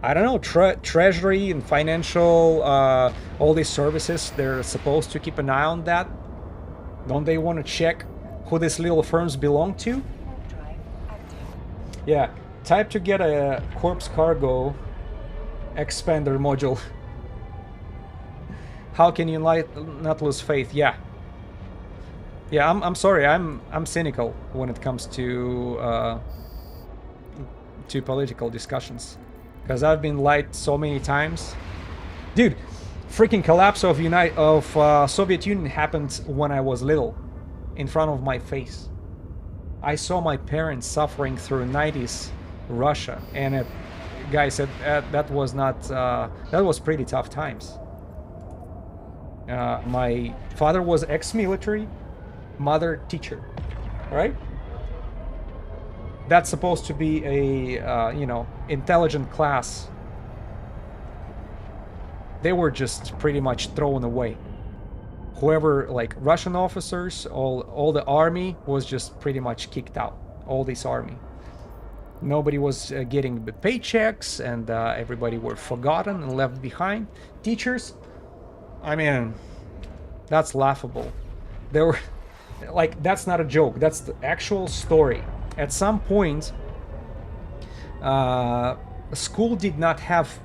[SPEAKER 1] I don't know, Treasury and financial, all these services, they're supposed to keep an eye on that. Don't they want to check who these little firms belong to? Yeah, Type to get a corpse cargo expander module. How can you not lose faith? Yeah. Yeah, I'm sorry. I'm cynical when it comes to political discussions, because I've been lied so many times. Dude, freaking collapse of Soviet Union happened when I was little, in front of my face. I saw my parents suffering through 90s Russia, and guys, that was not that was pretty tough times. My father was ex-military, mother teacher, right? That's supposed to be a intelligent class. They were just pretty much thrown away. Whoever, like Russian officers, all the army was just pretty much kicked out. All this army. Nobody was getting the paychecks, and everybody were forgotten and left behind. Teachers, I mean, that's laughable. They were, like, that's not a joke. That's the actual story. At some point, school did not have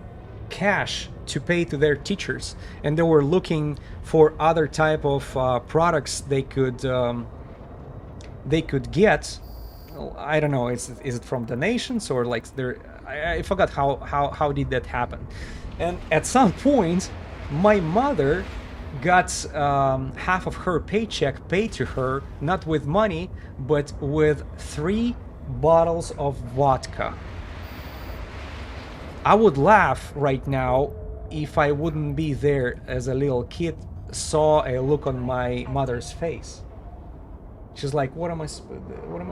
[SPEAKER 1] cash to pay to their teachers, and they were looking for other type of products they could get. I don't know, is it from donations or like I forgot how did that happen. And at some point my mother got half of her paycheck paid to her, not with money but with 3 bottles of vodka. I would laugh right now if I wouldn't be there as a little kid, saw a look on my mother's face. She's like, what am I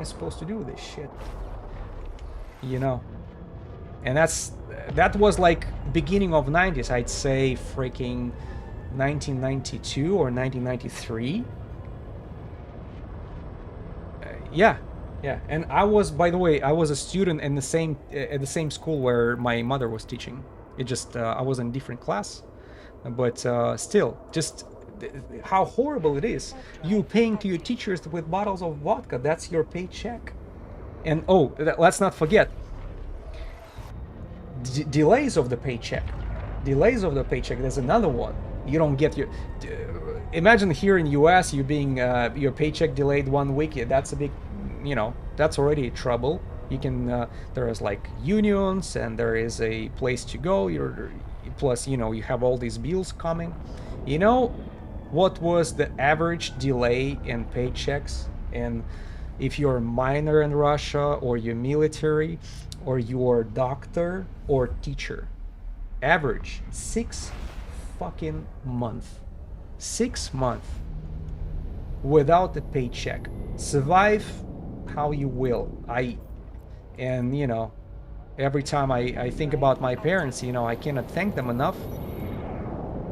[SPEAKER 1] supposed to do with this shit? You know? And that was like beginning of 90s, I'd say freaking 1992 or 1993. Yeah. And I was, by the way, I was a student in the same at the same school where my mother was teaching. It just I was in a different class, but still, just how horrible it is. You paying to your teachers with bottles of vodka. That's your paycheck. And oh, let's not forget delays of the paycheck. There's another one. You don't get your. Imagine here in US, you being your paycheck delayed 1 week. That's a big, that's already trouble. You can there is like unions, and there is a place to go. Plus you have all these bills coming. What was the average delay in paychecks? And if you're a minor in Russia, or you're military, or you're doctor or teacher, average 6 fucking months. 6 months without a paycheck. Survive how you will. Every time I think about my parents, I cannot thank them enough.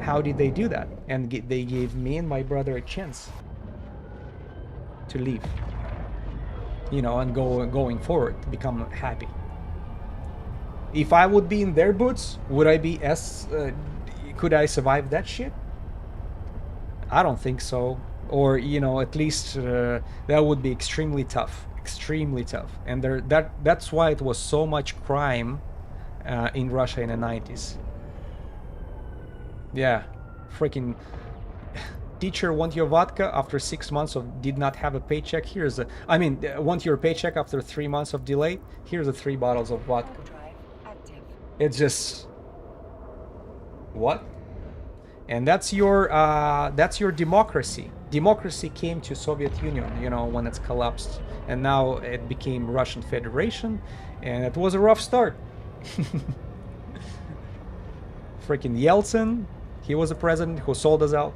[SPEAKER 1] How did they do that? And they gave me and my brother a chance to leave, and going forward, to become happy. If I would be in their boots, would I be could I survive that shit? I don't think so. Or at least that would be extremely tough. And that's why it was so much crime in Russia in the 90s. Yeah, freaking teacher want your vodka after 6 months of did not have a paycheck. Want your paycheck after 3 months of delay. Here's the 3 bottles of vodka. It's just what? And that's your democracy. Democracy came to Soviet Union, when it's collapsed, and now it became Russian Federation, and it was a rough start. Freaking Yeltsin, he was a president who sold us out.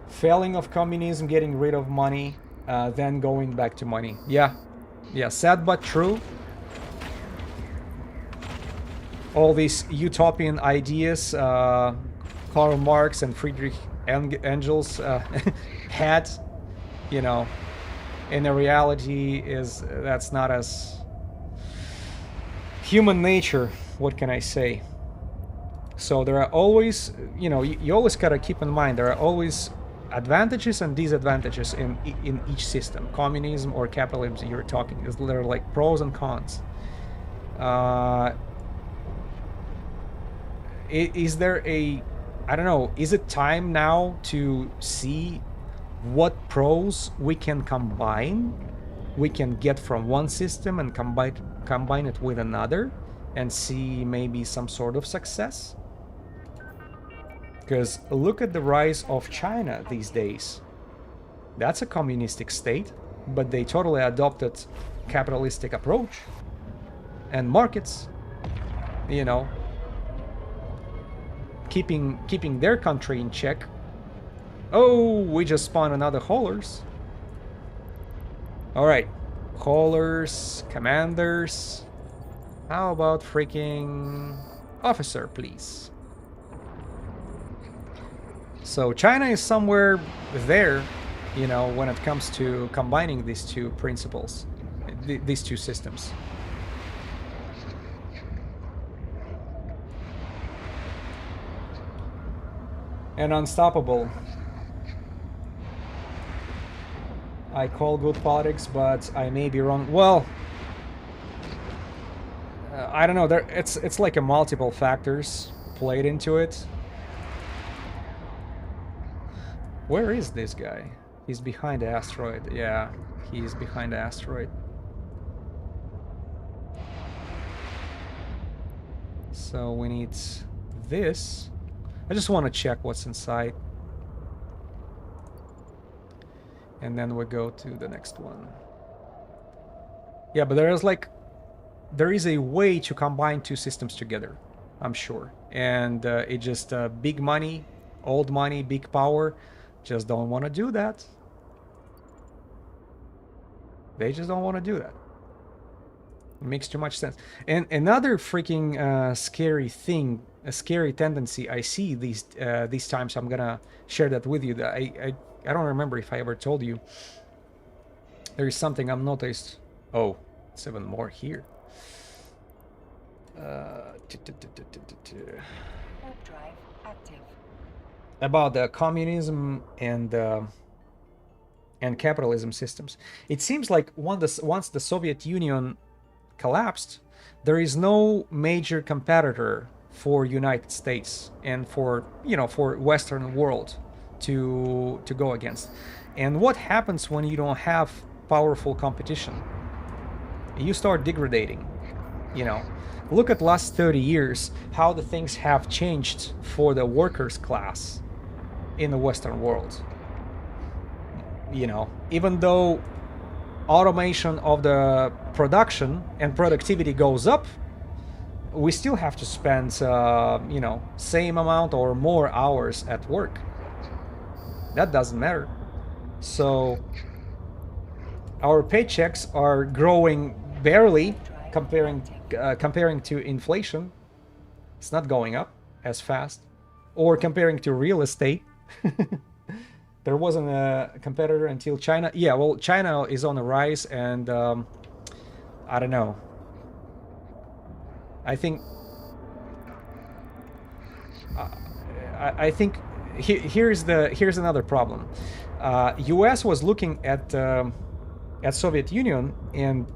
[SPEAKER 1] Failing of communism, getting rid of money, then going back to money. Yeah, sad but true. All these utopian ideas Karl Marx and Friedrich Engels had, in the reality that's not as human nature. What can I say? So there are always, you always gotta keep in mind, there are always advantages and disadvantages in each system, communism or capitalism. You're talking, they're like pros and cons. Is there a, I don't know, is it time now to see what pros we can combine, we can get from one system and combine it with another and see maybe some sort of success? Because look at the rise of China these days. That's a communistic state, but they totally adopted capitalistic approach and markets, you know, keeping their country in check. Oh, we just spawned another haulers. All right, haulers, commanders. How about freaking officer, please? So China is somewhere there, you know, when it comes to combining these two principles, these two systems. And unstoppable. I call good politics, but I may be wrong. Well, I don't know. It's like a multiple factors played into it. Where is this guy? He's behind the asteroid. Yeah, he's behind the asteroid. So we need this. I just want to check what's inside. And then we go to the next one. Yeah, but there is a way to combine two systems together, I'm sure. And it just big money, old money, big power, just don't want to do that. They just don't want to do that. It makes too much sense. And another freaking scary thing, a scary tendency I see these times, I'm gonna share that with you. That I don't remember if I ever told you. There is something I've noticed. Oh, it's even more here.
[SPEAKER 2] Drive active.
[SPEAKER 1] About the communism and capitalism systems. It seems like once the Soviet Union collapsed, there is no major competitor for United States and for Western world to go against. And what happens when you don't have powerful competition? You start degrading. Look at last 30 years, how the things have changed for the workers class in the Western world. Even though automation of the production and productivity goes up, we still have to spend same amount or more hours at work. That doesn't matter. So our paychecks are growing barely comparing to inflation. It's not going up as fast. Or comparing to real estate. There wasn't a competitor until China. Yeah, well, China is on a rise, and I don't know. I think here's another problem. U.S. was looking at Soviet Union, and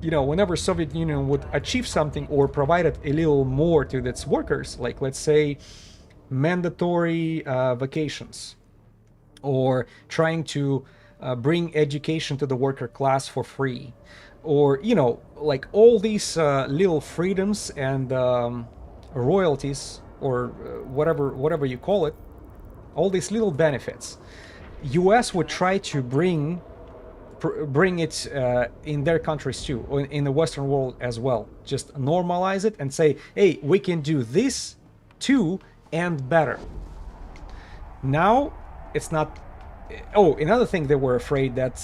[SPEAKER 1] whenever Soviet Union would achieve something or provided a little more to its workers, like let's say mandatory vacations, or trying to bring education to the worker class for free, or like all these little freedoms and royalties, or whatever you call it, all these little benefits, US would try to bring it in their countries too, or in the Western world as well. Just normalize it and say, hey, we can do this too and better. Now it's not. Oh, another thing, they were afraid that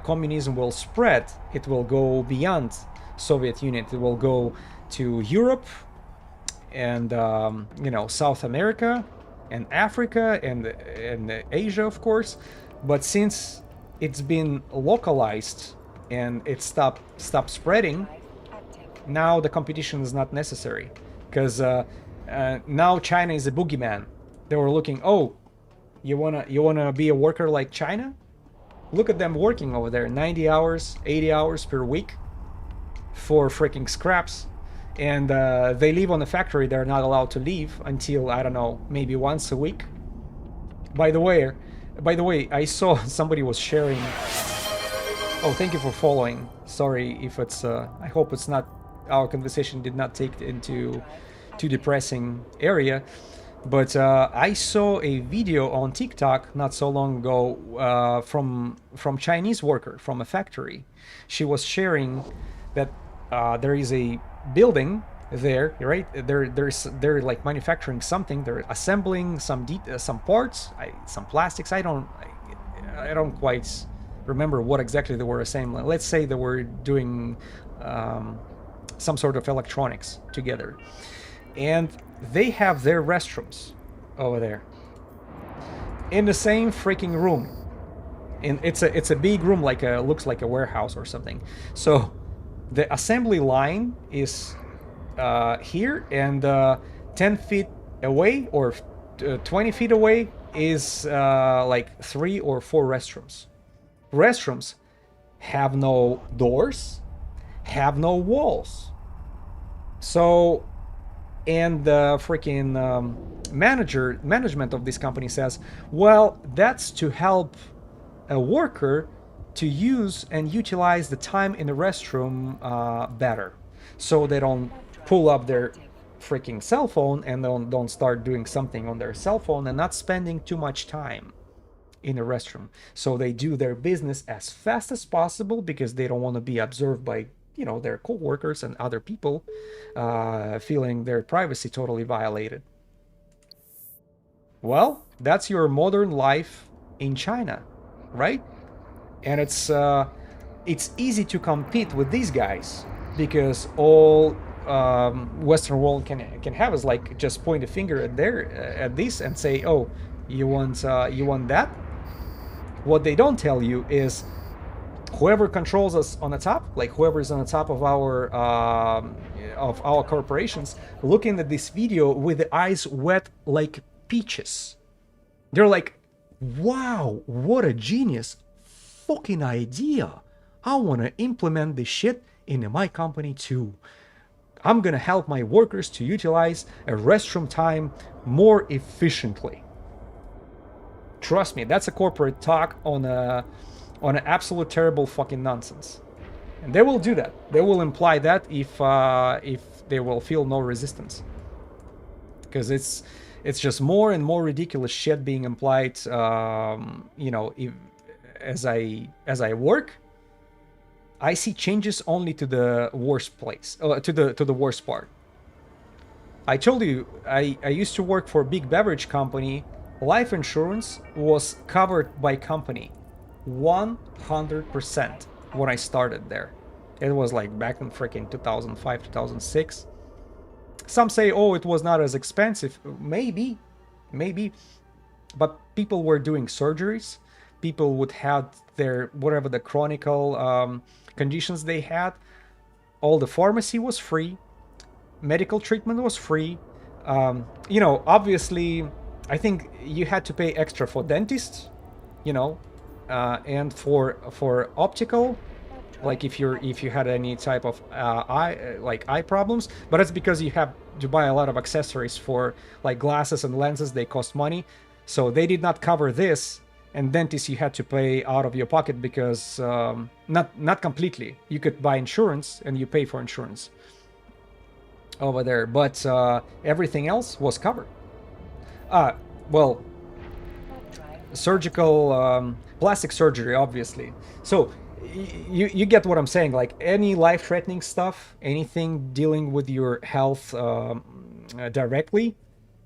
[SPEAKER 1] communism will spread. It will go beyond Soviet Union. It will go to Europe and South America and Africa and Asia, of course. But since it's been localized and it stopped spreading, now the competition is not necessary, because now China is a boogeyman. They were looking, oh, You wanna be a worker like China? Look at them working over there, 90 hours, 80 hours per week for freaking scraps. And they live on the factory. They're not allowed to leave until, I don't know, maybe once a week. By the way, I saw somebody was sharing. Oh, thank you for following. Sorry if it's. I hope it's not. Our conversation did not take it into too depressing area. But I saw a video on TikTok not so long ago from Chinese worker from a factory. She was sharing that there is a building there, right? They're like manufacturing something. They're assembling some parts, some plastics. I don't quite remember what exactly they were assembling. Let's say they were doing some sort of electronics together, and they have their restrooms over there in the same freaking room. And it's a big room, like looks like a warehouse or something. So the assembly line is here, and 10 feet away or 20 feet away is like 3 or 4 restrooms. Restrooms have no doors, have no walls. So, and the freaking management of this company says, well, that's to help a worker to use and utilize the time in the restroom better, so they don't pull up their freaking cell phone and don't start doing something on their cell phone and not spending too much time in the restroom. So they do their business as fast as possible because they don't want to be observed by their co-workers and other people, feeling their privacy totally violated. Well, that's your modern life in China, right? And it's easy to compete with these guys because all Western world can have is like just point a finger at this and say, oh, you want that. What they don't tell you is whoever controls us on the top, like whoever is on the top of our corporations, looking at this video with the eyes wet like peaches. They're like, wow, what a genius fucking idea. I want to implement this shit in my company too. I'm gonna help my workers to utilize a restroom time more efficiently. Trust me, that's a corporate talk on an absolute terrible fucking nonsense. And they will do that. They will imply that if they will feel no resistance. Because it's just more and more ridiculous shit being implied, as I work, I see changes only to the worst place, to the worst part. I told you, I used to work for a big beverage company. Life insurance was covered by company 100% when I started there. It was like back in freaking 2005, 2006. Some say, oh, it was not as expensive. Maybe. But people were doing surgeries. People would have their, whatever the chronic conditions they had. All the pharmacy was free. Medical treatment was free. Obviously, I think you had to pay extra for dentists, and for optical, like if you had any type of eye problems. But it's because you have to buy a lot of accessories for like glasses and lenses. They cost money, so they did not cover this. And dentists you had to pay out of your pocket because not completely. You could buy insurance and you pay for insurance over there, but everything else was covered. Well, surgical, plastic surgery, obviously. So you get what I'm saying. Like any life-threatening stuff, anything dealing with your health directly,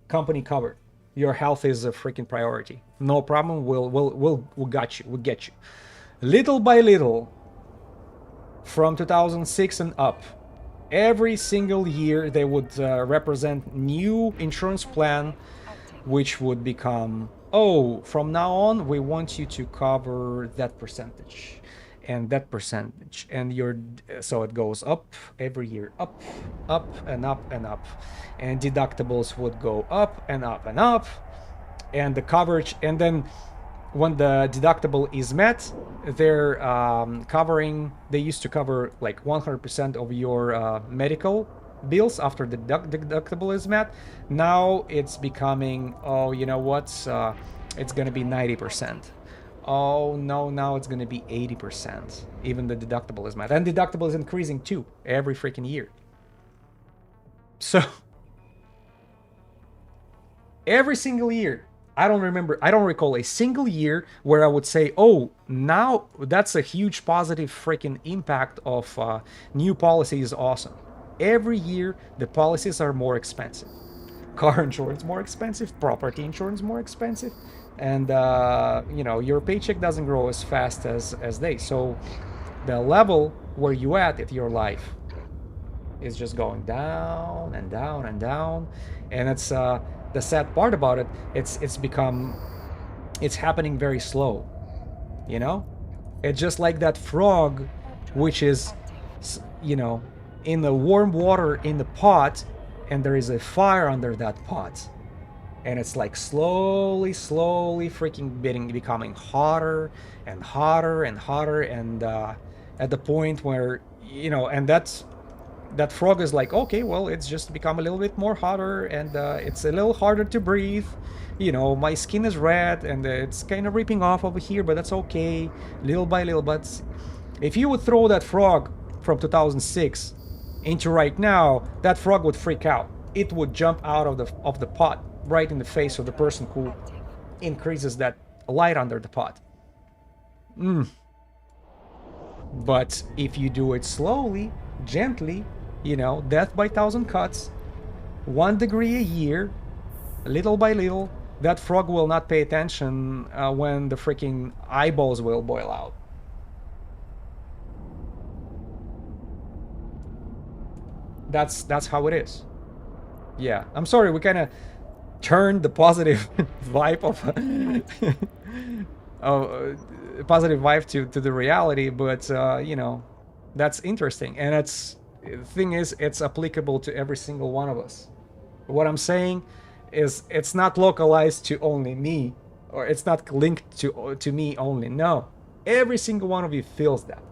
[SPEAKER 1] company covered. Your health is a freaking priority. No problem. We'll got you. We'll get you. Little by little, from 2006 and up, every single year they would represent new insurance plan, which would become, oh, from now on we want you to cover that percentage and that percentage, and so it goes up every year, up and up and up, and deductibles would go up and up and up. and the coverage, and then when the deductible is met, they're covering. They used to cover like 100% of your medical bills after the deductible is met. Now it's becoming, oh, you know what? It's gonna be 90%. Oh no, now it's gonna be 80%. Even the deductible is met, and deductible is increasing too every freaking year. So every single year, I don't recall a single year where I would say, oh, now that's a huge positive freaking impact of new policy is awesome. Every year, the policies are more expensive. Car insurance more expensive, property insurance more expensive, and your paycheck doesn't grow as fast as they. So the level where you at your life is just going down and down and down, and it's the sad part about it. It's happening very slow. You know, it's just like that frog, which is, in the warm water in the pot, and there is a fire under that pot, and it's like slowly, slowly freaking becoming hotter and hotter and hotter, and at the point where and that frog is like, okay, well, it's just become a little bit more hotter, and it's a little harder to breathe. My skin is red, and it's kind of ripping off over here, but that's okay, little by little. But if you would throw that frog from 2006 into right now, that frog would freak out. It would jump out of the pot right in the face of the person who increases that light under the pot. But if you do it slowly, gently, death by 1,000 cuts, 1 degree a year, little by little, that frog will not pay attention when the freaking eyeballs will boil out. That's how it is. Yeah, I'm sorry, we kind of turned the positive vibe of positive vibe to the reality, but that's interesting, and the thing is, it's applicable to every single one of us. What I'm saying is, it's not localized to only me, or it's not linked to me only. No, every single one of you feels that.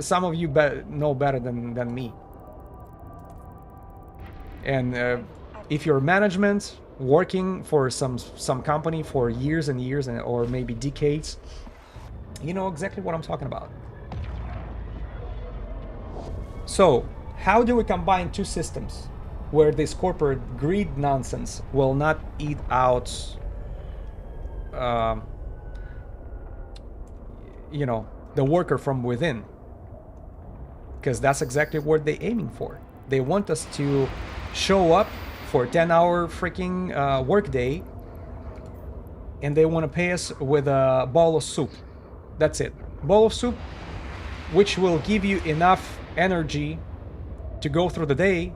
[SPEAKER 1] Some of you know better than me. And if you're management working for some company for years and years, or maybe decades, you know exactly what I'm talking about. So, how do we combine two systems where this corporate greed nonsense will not eat out, the worker from within? Because that's exactly what they're aiming for. They want us to show up for a 10-hour freaking workday, and they want to pay us with a bowl of soup. That's it. Bowl of soup, which will give you enough energy to go through the day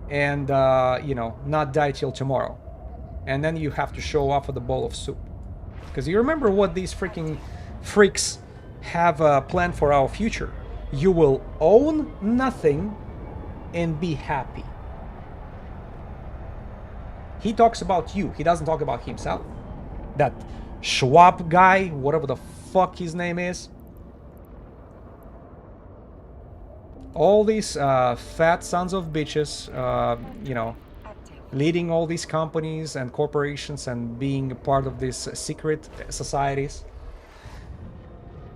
[SPEAKER 1] and, not die till tomorrow. And then you have to show off with a bowl of soup. Because you remember what these freaking freaks have planned for our future. You will own nothing and be happy. He talks about you. He doesn't talk about himself. That Schwab guy, whatever the fuck his name is. All these fat sons of bitches, leading all these companies and corporations and being a part of these secret societies.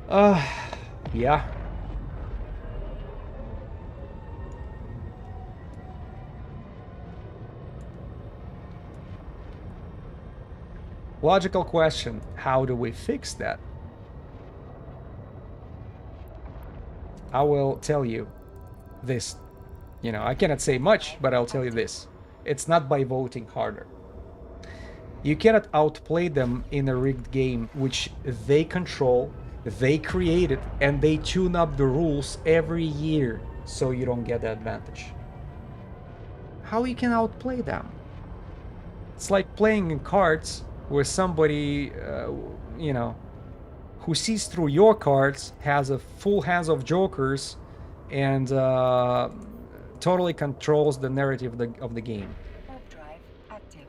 [SPEAKER 1] Yeah. Logical question, how do we fix that? I will tell you this. I cannot say much, but I'll tell you this. It's not by voting harder. You cannot outplay them in a rigged game which they control, they created, and they tune up the rules every year so you don't get the advantage. How you can outplay them? It's like playing in cards where somebody, who sees through your cards, has a full hands of jokers, and totally controls the narrative of the game.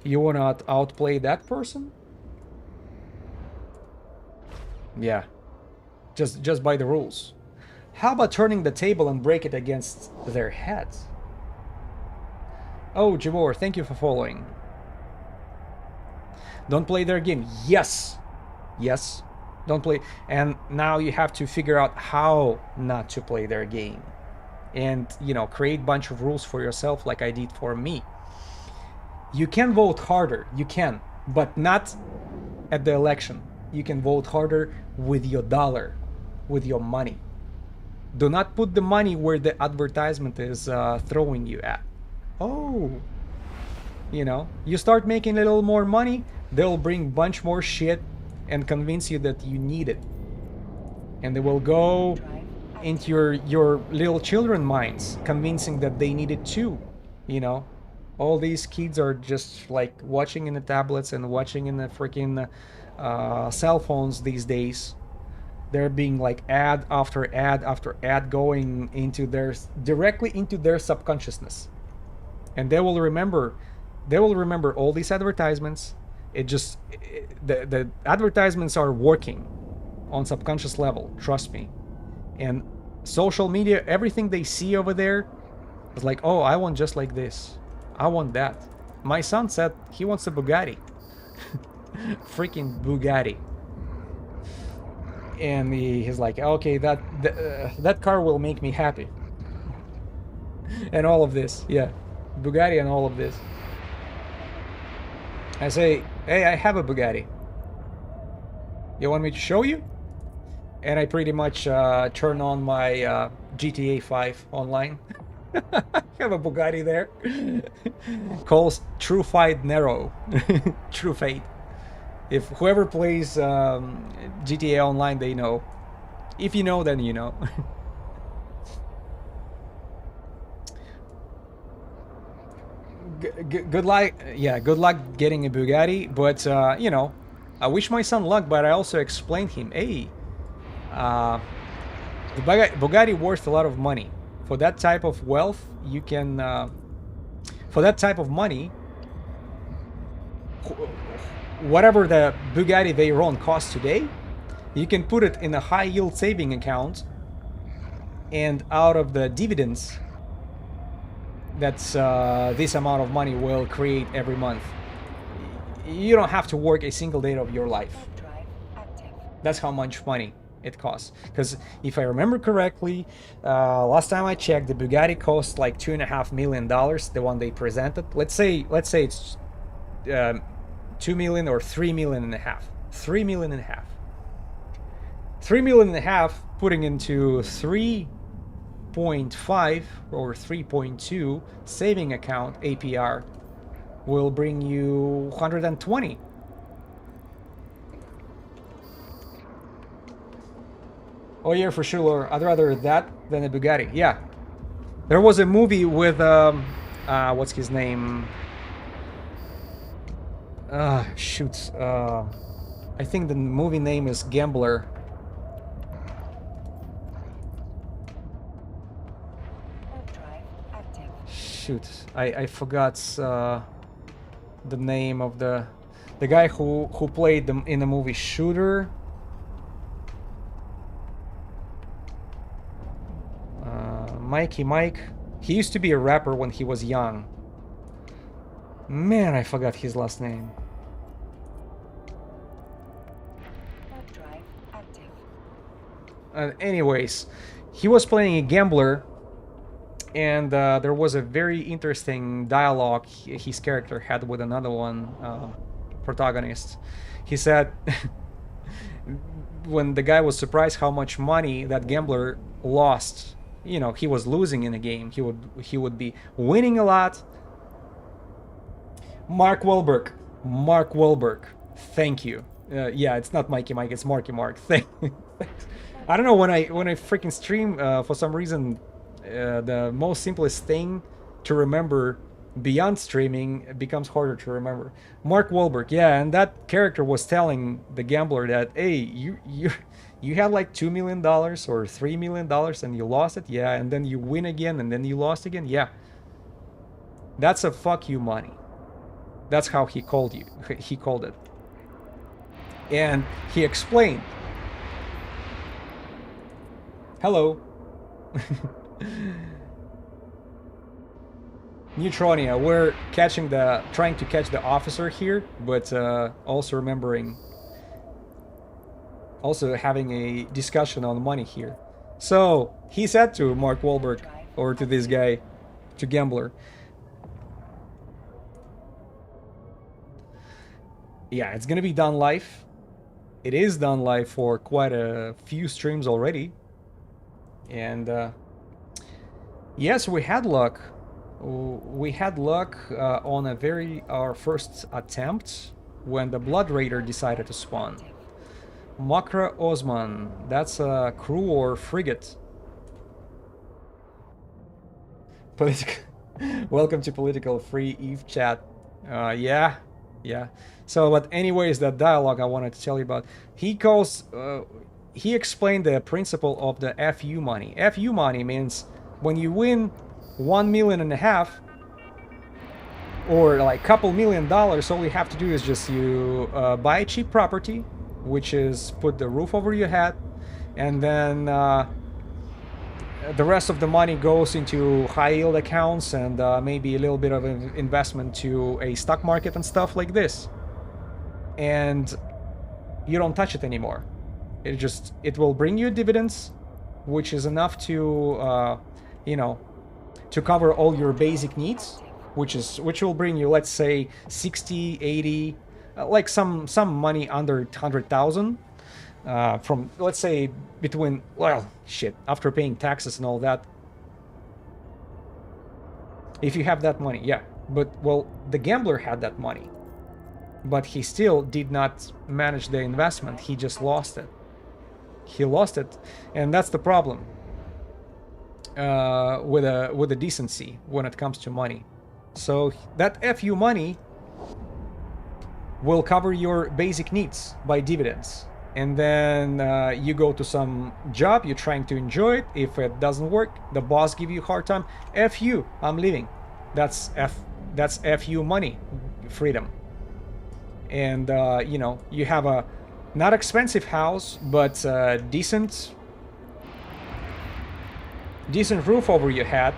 [SPEAKER 1] You wanna outplay that person? Yeah, just by the rules. How about turning the table and break it against their heads? Oh, Jabor, thank you for following. Don't play their game. Yes. Yes. Don't play. And now you have to figure out how not to play their game. And, you know, create a bunch of rules for yourself like I did for me. You can vote harder. You can. But not at the election. You can vote harder with your dollar, with your money. Do not put the money where the advertisement is throwing you at. Oh, you know, you start making a little more money, they'll bring bunch more shit and convince you that you need it. And they will go into your little children minds, convincing that they need it too. You know, all these kids are just like watching in the tablets and watching in the freaking cell phones these days. They're being like ad after ad after ad going into their directly into their subconsciousness, and they will remember all these advertisements. The advertisements are working on subconscious level, trust me. And social media, everything they see over there is like, oh, I want just like this, I want that. My son said he wants a Bugatti. Freaking Bugatti. And he's like, okay, that car will make me happy. And all of this, yeah, Bugatti and all of this. I say, hey, I have a Bugatti. You want me to show you? And I pretty much turn on my GTA 5 online. I have a Bugatti there. Calls True Fight Nero. True Fate. If whoever plays GTA Online, they know. If you know, then you know. Good luck. Yeah, good luck getting a Bugatti. But you know, I wish my son luck. But I also explained him, hey, the Bugatti worth a lot of money. For that type of wealth, you can. For that type of money, whatever the Bugatti Veyron costs today, you can put it in a high yield saving account, and out of the dividends that's this amount of money will create every month, you don't have to work a single day of your life. That's how much money it costs. Because if I remember correctly, last time I checked, the Bugatti cost like $2.5 million, the one they presented. Let's say it's 2 million or 3 million and a half. 3 million and a half. 3 million and a half putting into 3.5 or 3.2 saving account APR will bring you 120. Oh yeah, for sure. I'd rather that than a Bugatti. Yeah. There was a movie with what's his name? Shoot. I think the movie name is Gambler. Shoot, I forgot the name of the guy who played them in the movie Shooter. Mikey Mike. He used to be a rapper when he was young. Man, I forgot his last name. Anyways, he was playing a gambler, and there was a very interesting dialogue his character had with another one protagonist. He said when the guy was surprised how much money that gambler lost, you know, he was losing in a game, he would be winning a lot. Mark Wahlberg, thank you. Yeah, it's not Mikey Mike, it's Marky Mark. Thanks. I don't know, when I freaking stream, for some reason, the most simplest thing to remember beyond streaming becomes harder to remember. Mark Wahlberg, yeah, and that character was telling the gambler that, hey, you had like $2 million or $3 million and you lost it, yeah, and then you win again and then you lost again, yeah. That's a fuck you money. That's how he called it. And he explained, hello. Neutronia, we're trying to catch the officer here, but also having a discussion on money here. So he said to Mark Wahlberg, or to this guy, to Gambler, yeah, it's gonna be done live. It is done live for quite a few streams already. And yes, we had luck. We had luck on our first attempt when the Blood Raider decided to spawn. Makra Osman, that's a crew or frigate. Welcome to Political Free Eve chat. Yeah. So, but anyways, that dialogue I wanted to tell you about. He explained the principle of the FU money. FU money means when you win 1.5 million or like couple $1 million, all you have to do is just you buy a cheap property, which is put the roof over your head, and then the rest of the money goes into high yield accounts and maybe a little bit of an investment to a stock market and stuff like this. And you don't touch it anymore. It will bring you dividends, which is enough to to cover all your basic needs, which will bring you, let's say, 60, 80, like some money under 100,000 from, let's say, between, well, shit, after paying taxes and all that. If you have that money, yeah. But, well, the Gambler had that money, but he still did not manage the investment. He just lost it. He lost it, and that's the problem with a decency when it comes to money. So that FU money will cover your basic needs by dividends, and then you go to some job, you're trying to enjoy it. If it doesn't work, the boss give you a hard time. FU, I'm leaving. That's FU money, freedom. And you have a not expensive house, but decent roof over your head,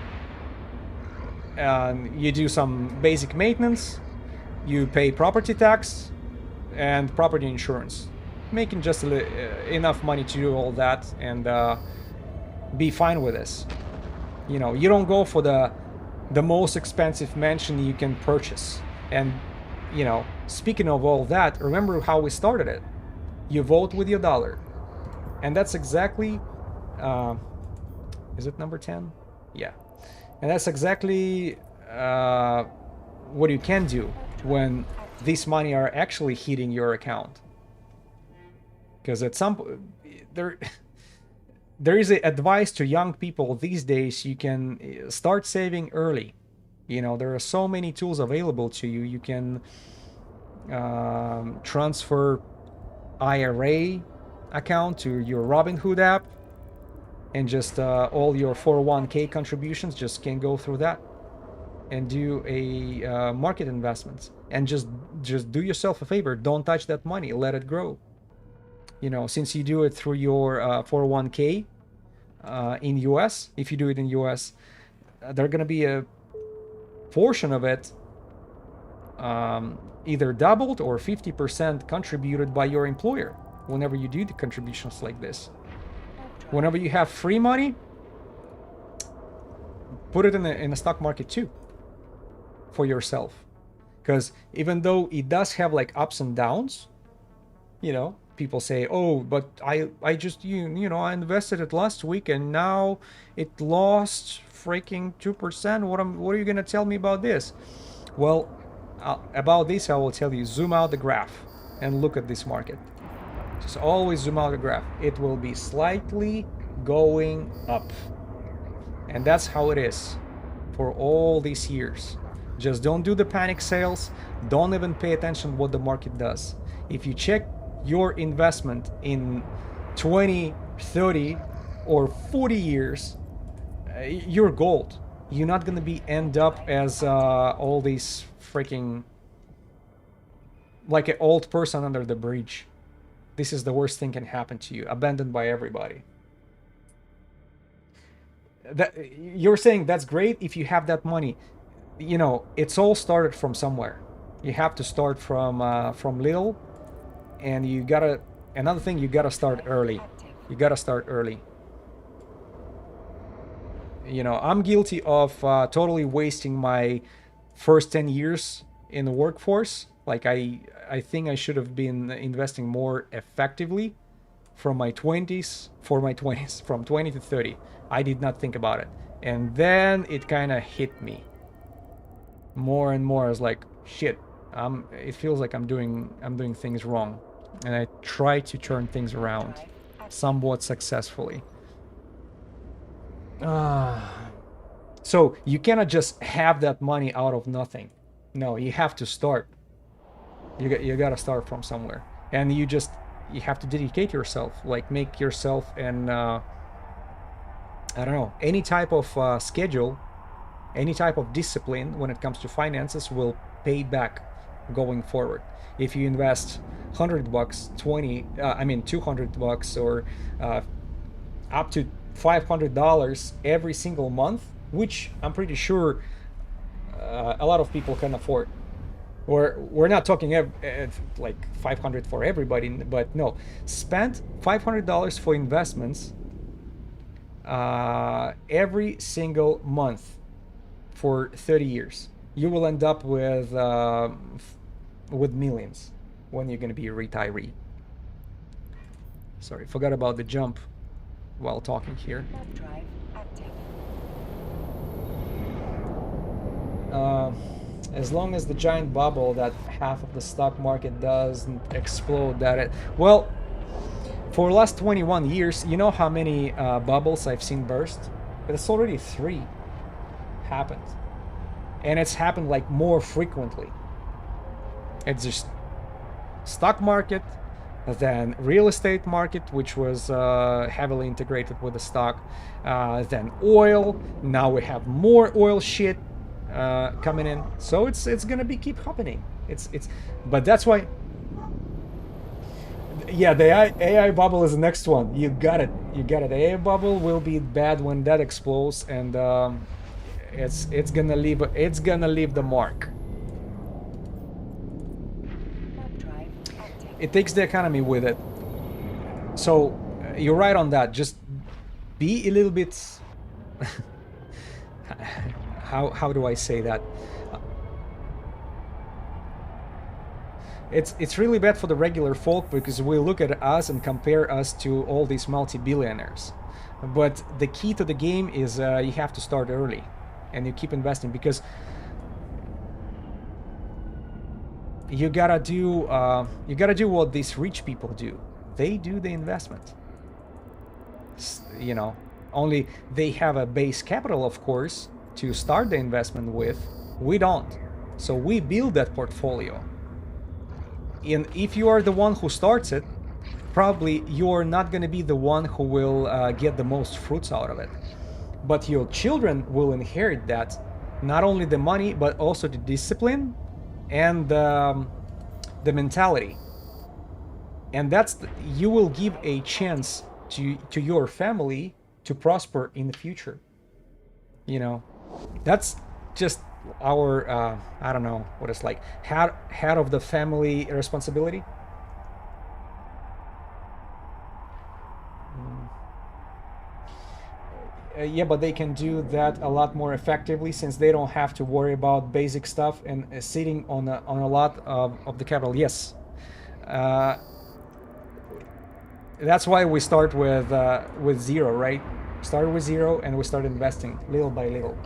[SPEAKER 1] and you do some basic maintenance, you pay property tax and property insurance, making just enough money to do all that and be fine with this. You don't go for the most expensive mansion you can purchase. And speaking of all that, remember how we started it. You vote with your dollar, and that's exactly is it number 10? Yeah. And that's exactly what you can do when this money are actually hitting your account. Because at some there is advice to young people these days. You can start saving early. There are so many tools available to you. You can transfer IRA account to your Robinhood app, and just all your 401k contributions just can go through that, and do a market investments, and just do yourself a favor. Don't touch that money. Let it grow. Since you do it through your 401k in US, if you do it in US, there's gonna be a portion of it either doubled or 50% contributed by your employer whenever you do the contributions like this. Whenever you have free money, put it in the stock market too for yourself. Because even though it does have like ups and downs, people say, oh, but I just I invested it last week and now it lost freaking 2%. What are you gonna tell me about this? Well, about this I will tell you. Zoom out the graph and look at this market. Just always zoom out the graph. It will be slightly going up, and that's how it is for all these years. Just don't do the panic sales. Don't even pay attention what the market does. If you check your investment in 20, 30 or 40 years, you're gold. You're not gonna end up as all these freaking like an old person under the bridge. This is the worst thing can happen to you, abandoned by everybody. That you're saying that's great if you have that money. You know, it's all started from somewhere. You have to start from little, and you gotta. Another thing, you gotta start early. You gotta start early. You know, I'm guilty of totally wasting my first 10 years in the workforce. Like I think I should have been investing more effectively from my 20s, from 20 to 30. I did not think about it. And then it kind of hit me more and more. I was like, shit, it feels like I'm doing things wrong. And I try to turn things around somewhat successfully. So you cannot just have that money out of nothing. No, you have to start. You gotta start from somewhere, and you have to dedicate yourself, like make yourself an I don't know, any type of schedule, any type of discipline when it comes to finances will pay back going forward. If you invest $100, 20, $200, or up to $500 every single month, which I'm pretty sure a lot of people can afford. We're not talking like 500 for everybody, but no, spend $500 for investments every single month for 30 years. You will end up with millions when you're going to be a retiree. Sorry, forgot about the jump while talking here.
[SPEAKER 2] Drive active.
[SPEAKER 1] As long as the giant bubble that half of the stock market doesn't explode, well, for the last 21 years, you know how many bubbles I've seen burst? It's already 3 happened, and it's happened like more frequently. It's just stock market, then real estate market, which was heavily integrated with the stock, then oil. Now we have more oil shit coming in, so it's gonna be keep happening. But that's why. Yeah, the AI bubble is the next one. You got it. The AI bubble will be bad when that explodes, and it's gonna leave the mark. It takes the economy with it. So you're right on that. Just be a little bit. How do I say that? It's really bad for the regular folk, because we look at us and compare us to all these multi-billionaires. But the key to the game is you have to start early, and you keep investing, because you gotta do what these rich people do. They do the investment. You know, only they have a base capital, of course, to start the investment with. We don't. So we build that portfolio. And if you are the one who starts it, probably you're not going to be the one who will get the most fruits out of it. But your children will inherit that, not only the money, but also the discipline and the mentality. And you will give a chance to your family to prosper in the future. You know, that's just our I don't know what it's like, head of the family responsibility. Yeah, but they can do that a lot more effectively, since they don't have to worry about basic stuff and sitting on a lot of the capital. Yes, that's why we start with zero, right? Start with zero, and we start investing little by little.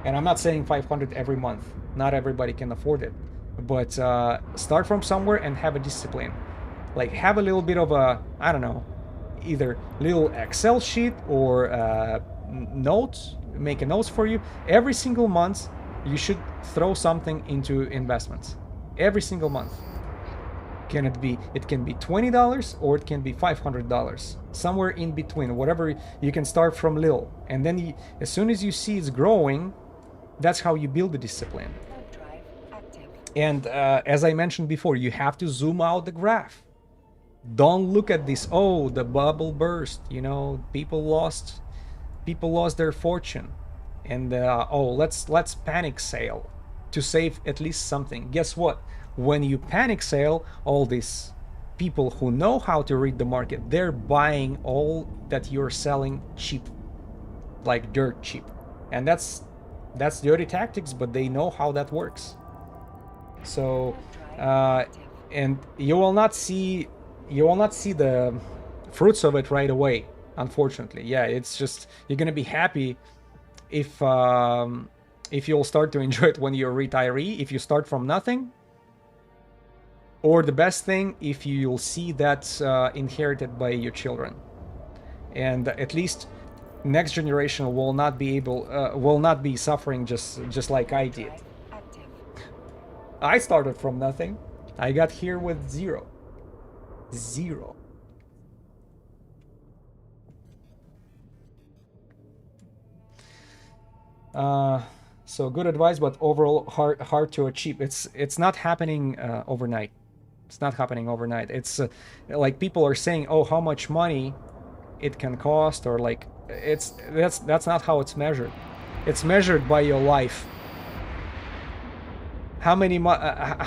[SPEAKER 1] And I'm not saying 500 every month. Not everybody can afford it. But start from somewhere and have a discipline. Like, have a little bit of a, I don't know, either little Excel sheet or notes, make a notes for you. Every single month, you should throw something into investments. Every single month. It can be $20 or it can be $500. Somewhere in between, whatever. You can start from little. And then as soon as you see it's growing, that's how you build the discipline. And as I mentioned before, you have to zoom out the graph. Don't look at this, oh, the bubble burst, you know, people lost their fortune, and oh, let's panic sale to save at least something. Guess what? When you panic sale, all these people who know how to read the market, they're buying all that you're selling cheap, like dirt cheap. And that's dirty tactics, but they know how that works. So and you will not see the fruits of it right away, unfortunately. Yeah, it's just, you're gonna be happy if you'll start to enjoy it when you're a retiree, if you start from nothing. Or the best thing, if you'll see that inherited by your children. And at least next generation will not be suffering just like I did. I started from nothing. I got here with zero. So good advice, but overall hard to achieve. It's not happening overnight. It's not happening overnight. It's like people are saying, oh, how much money it can cost, or like that's not how it's measured. It's measured by your life. How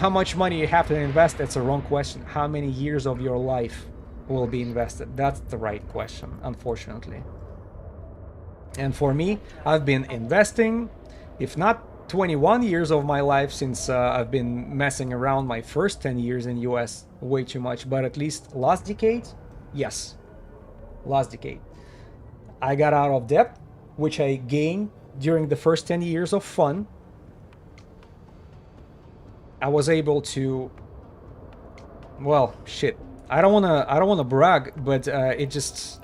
[SPEAKER 1] much money you have to invest? That's a wrong question. How many years of your life will be invested? That's the right question, unfortunately. And for me, I've been investing, if not 21 years of my life, since I've been messing around my first 10 years in US way too much, but at least last decade, yes, last decade. I got out of debt, which I gained during the first 10 years of fun. I was able to, well, shit. I don't wanna brag, but it just,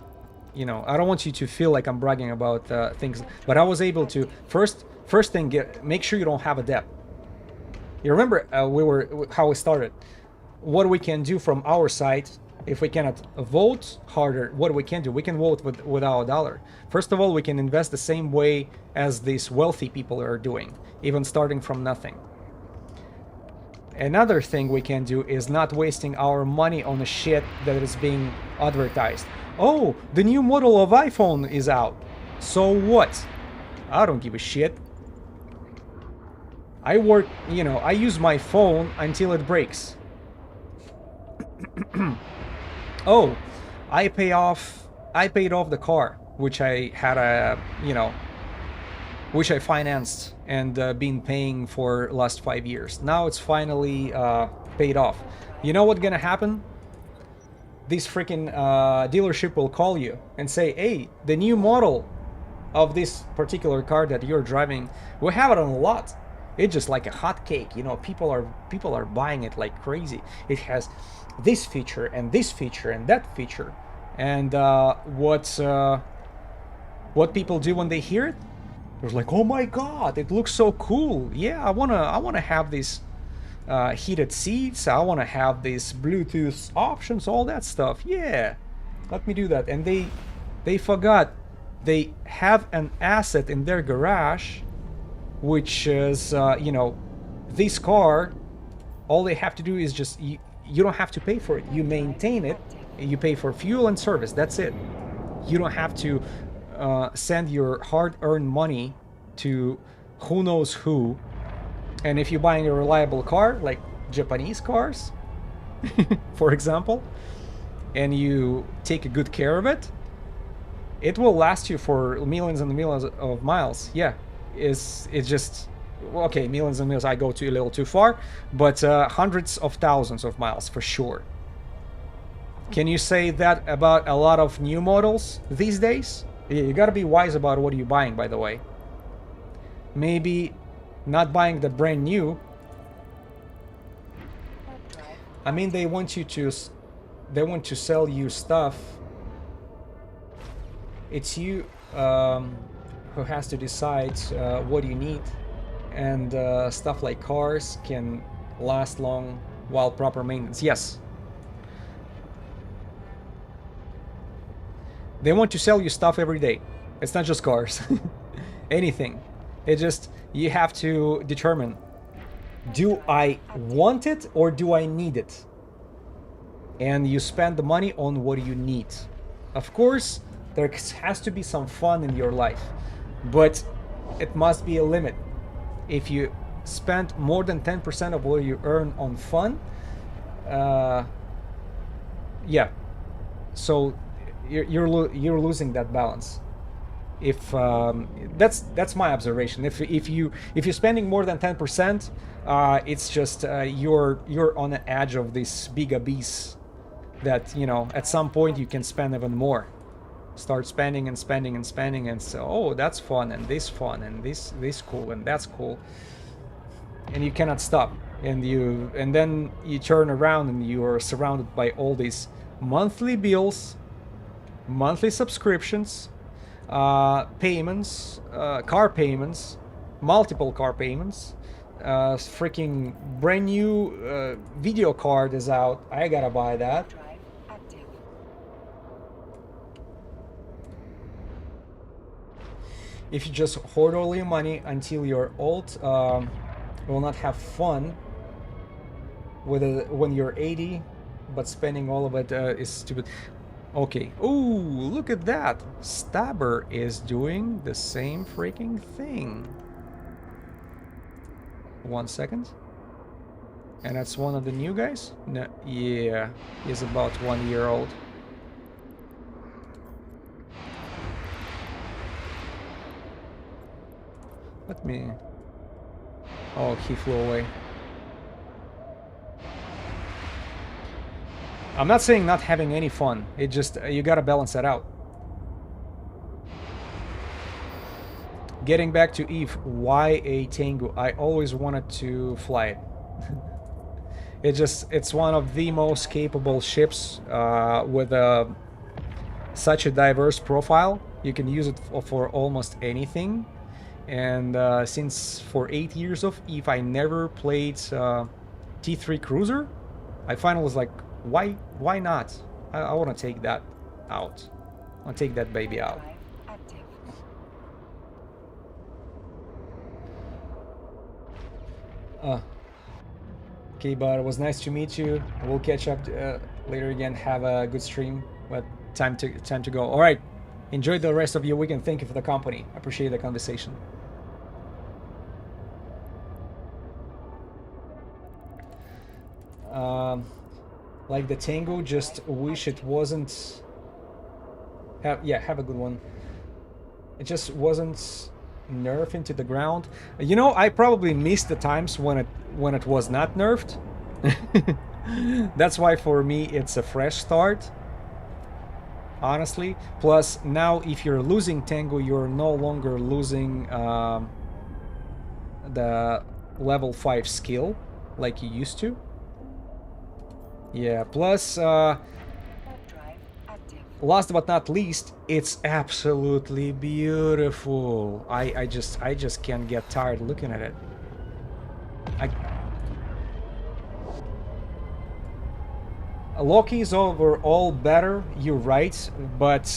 [SPEAKER 1] you know, I don't want you to feel like I'm bragging about things. But I was able to first thing, make sure you don't have a debt. You remember how we started. What we can do from our side, if we cannot vote harder, what we can do, we can vote with our dollar. First of all, we can invest the same way as these wealthy people are doing, even starting from nothing. Another thing we can do is not wasting our money on the shit that is being advertised. Oh, the new model of iPhone is out. So what? I don't give a shit. I work, you know, I use my phone until it breaks. Oh, I paid off the car, which I had which I financed and been paying for last 5 years. Now it's finally paid off. You know what's gonna happen? This freaking dealership will call you and say, hey, the new model of this particular car that you're driving, we have it on a lot. It's just like a hot cake, you know, people are buying it like crazy. It has this feature and this feature and that feature. And what people do when they hear it? They're like, oh my god, it looks so cool. Yeah, I wanna have these heated seats. I wanna have these Bluetooth options, all that stuff. Yeah, let me do that. And they forgot they have an asset in their garage, which is you know, this car. All they have to do is just you don't have to pay for it. You maintain it. You pay for fuel and service. That's it. You don't have to send your hard-earned money to who knows who. And if you're buying a reliable car, like Japanese cars, for example, and you take a good care of it, it will last you for millions and millions of miles. Yeah, it's just, okay, millions and millions, I go a little too far, but hundreds of thousands of miles for sure. Can you say that about a lot of new models these days? You gotta be wise about what you're buying, by the way. Maybe not buying the brand new. I mean, they want to sell you stuff. It's you who has to decide what you need, and stuff like cars can last long while proper maintenance. Yes. They want to sell you stuff every day. It's not just cars. Anything. It just, you have to determine Do I want it or do I need it? And you spend the money on what you need. Of course, there has to be some fun in your life, but it must be a limit. If you spend more than 10% of what you earn on fun, yeah, so you're losing that balance. If that's my observation. If you're spending more than 10%, it's just you're on the edge of this big abyss that, you know, at some point you can spend even more. Start spending and spending and spending, and so, oh, that's fun and this cool and that's cool, and you cannot stop. And then you turn around and you are surrounded by all these monthly bills, monthly subscriptions, payments, car payments, multiple car payments. Freaking brand new video card is out. I gotta buy that.
[SPEAKER 2] Drive active.
[SPEAKER 1] If you just hoard all your money until you're old, will not have fun with it when you're 80, but spending all of it is stupid. Okay. Ooh, look at that. Stabber is doing the same freaking thing. 1 second. And that's one of the new guys? No, yeah, he's about 1 year old. Let me... Oh, he flew away. I'm not saying not having any fun. It just, you gotta balance that out. Getting back to Eve, why a Tengu? I always wanted to fly it. It's one of the most capable ships with such a diverse profile. You can use it for almost anything. And since for 8 years of Eve, I never played T3 Cruiser, I finally was like, why not? I want to take that out. I want to take that baby out.
[SPEAKER 2] Drive active.
[SPEAKER 1] Okay, but it was nice to meet you. We'll catch up later again. Have a good stream. But time to go. All right. Enjoy the rest of your weekend. Thank you for the company. I appreciate the conversation. Like the Tango, just wish it wasn't. Have a good one. It just wasn't nerfed into the ground. You know, I probably missed the times when it was not nerfed. That's why for me it's a fresh start. Honestly. Plus now if you're losing Tango, you're no longer losing the level 5 skill like you used to. Yeah, plus
[SPEAKER 2] Drive active.
[SPEAKER 1] last but not least, it's absolutely beautiful. I just can't get tired looking at it. Loki is overall better, you're right, but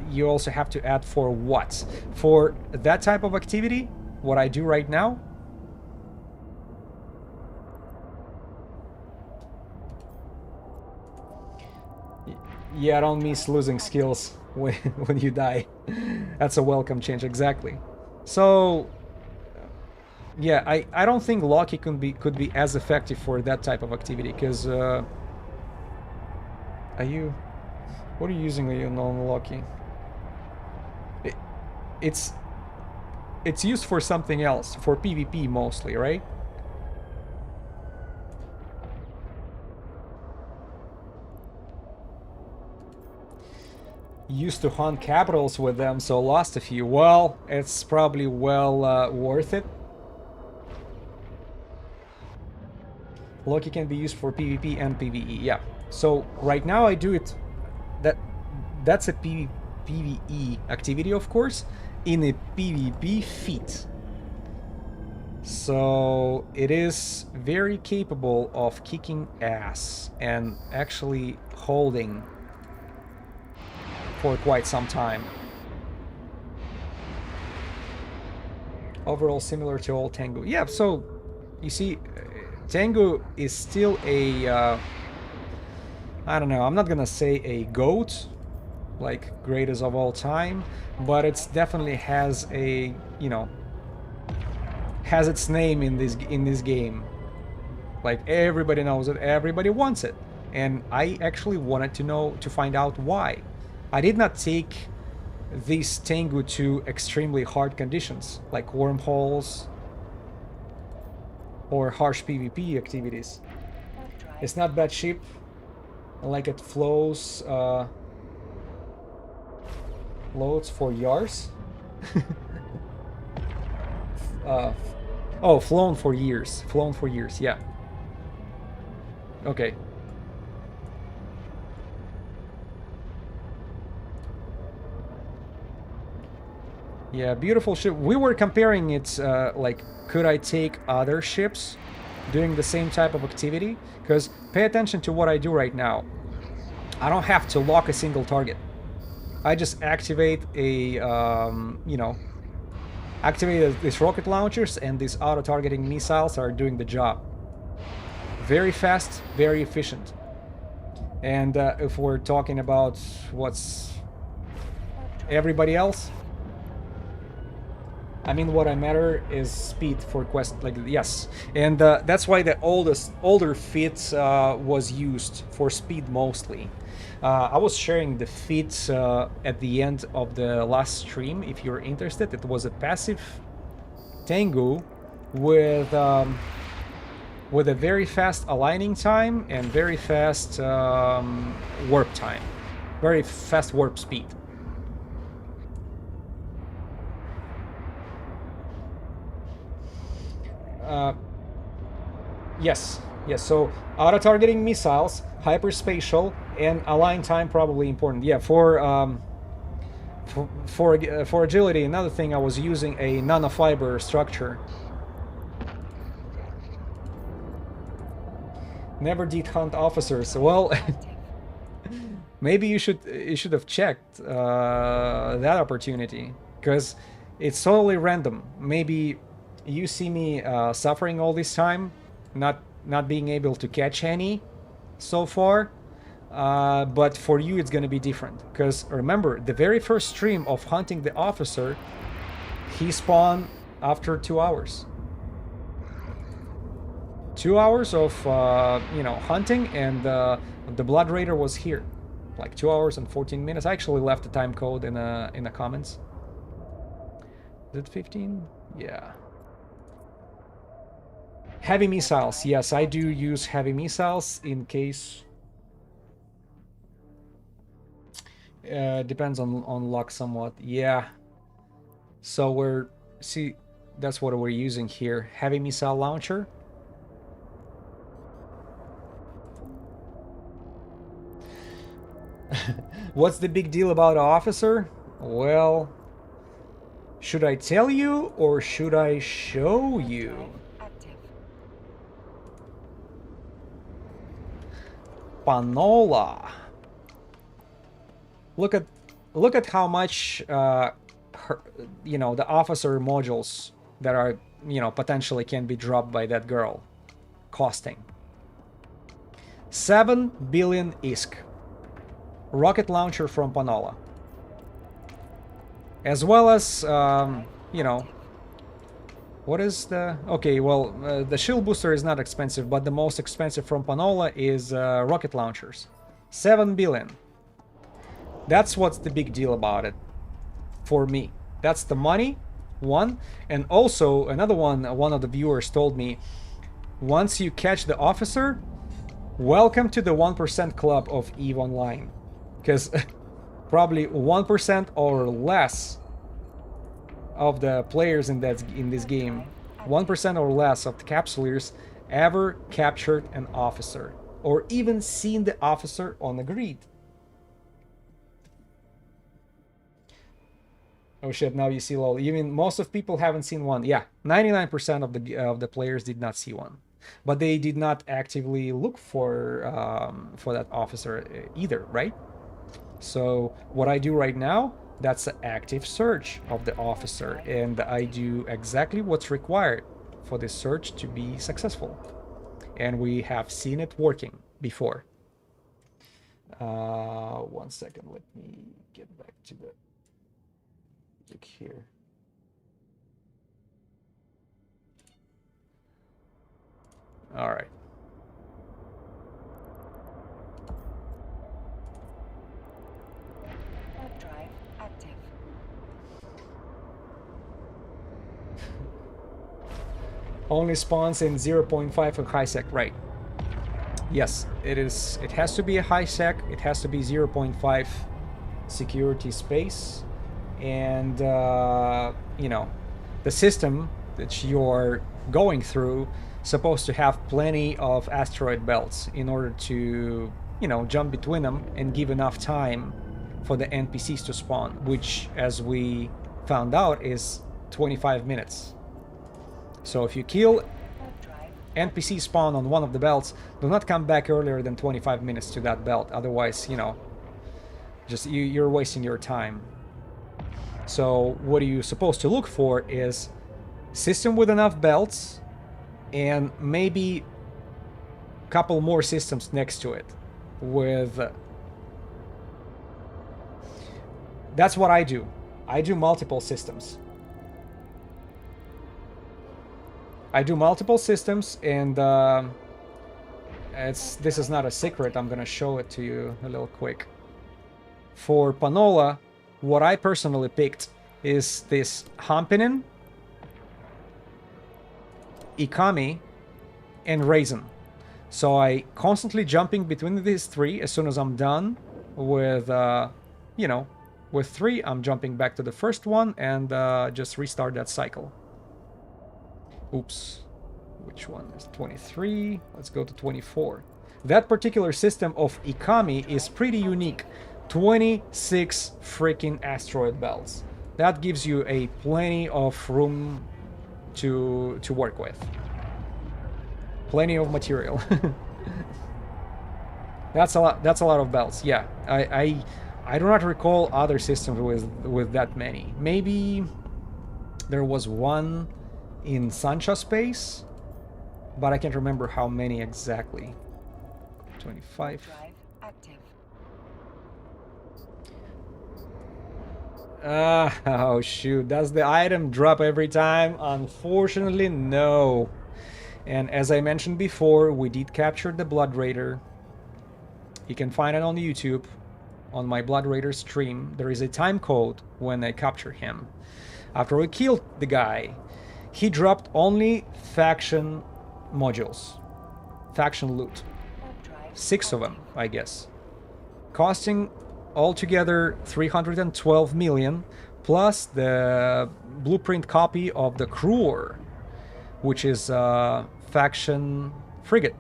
[SPEAKER 1] you also have to add for what? For that type of activity, what I do right now. Yeah, I don't miss losing skills when you die. That's a welcome change, exactly. So, yeah, I don't think Loki could be as effective for that type of activity, because what are you using when you non-Loki? It's used for something else, for PvP mostly, right? Used to hunt capitals with them, so lost a few. Well, it's probably well worth it. Loki can be used for PvP and PvE, yeah. So right now I do it. That's a PvE activity, of course, in a PvP feat. So it is very capable of kicking ass and actually holding for quite some time. Overall similar to old Tango. Yeah, so you see, Tengu is still a, I don't know, I'm not gonna say a GOAT, like greatest of all time, but it's definitely has a, you know, has its name in this game. Like everybody knows it, everybody wants it, and I actually wanted to find out why. I did not take this Tengu to extremely hard conditions like wormholes or harsh PvP activities. It's not bad ship, like it flows loads for Yars. Oh, flown for years. Flown for years, yeah. Okay. Yeah, beautiful ship. We were comparing it, like, could I take other ships doing the same type of activity? Because pay attention to what I do right now. I don't have to lock a single target. I just activate a, you know, activate these rocket launchers, and these auto-targeting missiles are doing the job. Very fast, very efficient. And if we're talking about what's everybody else, I mean, what I matter is speed for quest, like, yes. And that's why the older fit was used for speed mostly. I was sharing the feat at the end of the last stream, if you're interested. It was a passive Tengu with a very fast aligning time and very fast warp time. Very fast warp speed. Yes, so auto-targeting missiles, hyperspatial, and align time probably important. Yeah, for agility, another thing, I was using a nanofiber structure. Never did hunt officers. Well, maybe you should have checked that opportunity, because it's totally random. Maybe you see me suffering all this time, not being able to catch any so far, but for you it's gonna be different. Because remember, the very first stream of hunting the officer, he spawned after 2 hours. 2 hours of you know, hunting, and the Blood Raider was here, like 2 hours and 14 minutes. I actually left the time code in the comments. Is it 15? Yeah. Heavy missiles. Yes, I do use heavy missiles in case. Depends on luck somewhat. Yeah. So see, that's what we're using here. Heavy missile launcher. What's the big deal about officer? Well, should I tell you or should I show you? Panola. Look at how much you know, the officer modules that are, you know, potentially can be dropped by that girl costing 7 billion ISK. Rocket launcher from Panola, as well as you know, what is the, okay, well, the shield booster is not expensive, but the most expensive from Panola is rocket launchers. 7 billion. That's what's the big deal about it for me. That's the money, one. And also another one of the viewers told me, once you catch the officer, welcome to the 1% club of EVE Online. Because probably 1% or less of the players in this game, 1% or less of the capsuleers ever captured an officer or even seen the officer on the grid. Oh shit, now you see lol. Even most of people haven't seen one. Yeah, 99% of the players did not see one. But they did not actively look for that officer either, right? So what I do right now, that's an active search of the officer, and I do exactly what's required for this search to be successful. And we have seen it working before. 1 second, let me get back to the look here. All right.
[SPEAKER 2] Hard drive active.
[SPEAKER 1] Only spawns in 0.5 of high sec, right? Yes, it is. It has to be a high sec. It has to be 0.5 security space, and you know, the system that you're going through supposed to have plenty of asteroid belts in order to, you know, jump between them and give enough time for the NPCs to spawn, which, as we found out, is 25 minutes. So if you kill NPC spawn on one of the belts, do not come back earlier than 25 minutes to that belt. Otherwise, you know, just you're wasting your time. So what are you supposed to look for is system with enough belts and maybe a couple more systems next to it with... That's what I do. I do multiple systems. I do multiple systems, and this is not a secret. I'm gonna show it to you a little quick. For Panola, what I personally picked is this Hampinen, Ikami, and Raisin. So I constantly jumping between these three. As soon as I'm done with, you know, with 3, I'm jumping back to the first one and just restart that cycle. Oops, which one is 23? Let's go to 24. That particular system of Ikami is pretty unique. 26 freaking asteroid belts. That gives you a plenty of room to work with. Plenty of material. That's a lot. That's a lot of belts. Yeah, I do not recall other systems with that many. Maybe there was one in Sancha space, but I can't remember how many exactly. 25.
[SPEAKER 2] Drive active.
[SPEAKER 1] Oh shoot, does the item drop every time? Unfortunately, no. And as I mentioned before, we did capture the Blood Raider. You can find it on YouTube, on my Blood Raider stream. There is a time code when I capture him. After we killed the guy, he dropped only faction modules, faction loot. 6 of them, I guess. Costing altogether 312 million, plus the blueprint copy of the Cruor, which is a faction frigate,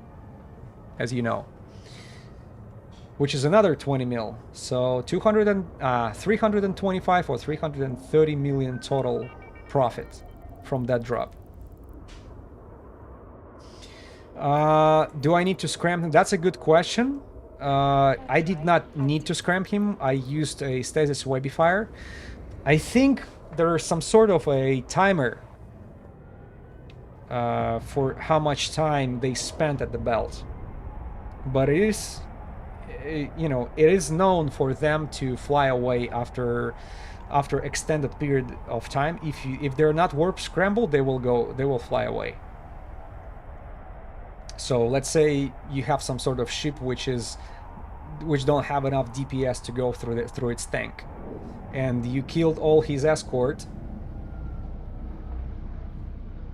[SPEAKER 1] as you know, which is another 20 mil. So 325 or 330 million total profit from that drop. Do I need to scram him? That's a good question. I did not need to scram him. I used a stasis webifier. I think there's some sort of a timer for how much time they spent at the belt. But it is, you know, it is known for them to fly away after extended period of time. If they're not warp scrambled, they will fly away. So let's say you have some sort of ship which don't have enough DPS to go through its tank, and you killed all his escort,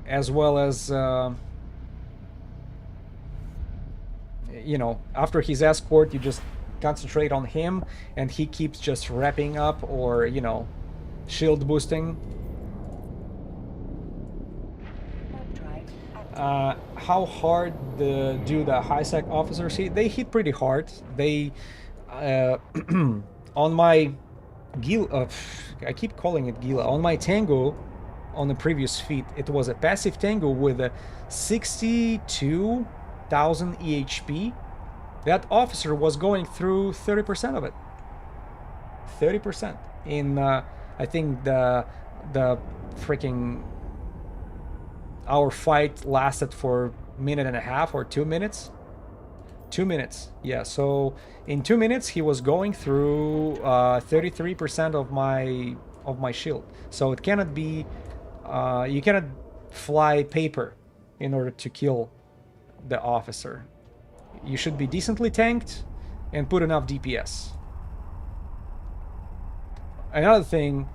[SPEAKER 1] as well as you know, after his escort you just concentrate on him and he keeps just wrapping up or, you know, shield boosting. How hard do the high sec officers hit? They hit pretty hard. They on my Gila, I keep calling it Gila, on my Tango on the previous feat, it was a passive Tango with a 62,000 EHP. That officer was going through 30% of it. 30% in I think the freaking our fight lasted for a minute and a half or 2 minutes. 2 minutes, yeah. So in 2 minutes, he was going through 33% of my shield. So it cannot be. You cannot fly paper in order to kill the officer. You should be decently tanked and put enough DPS. Another thing,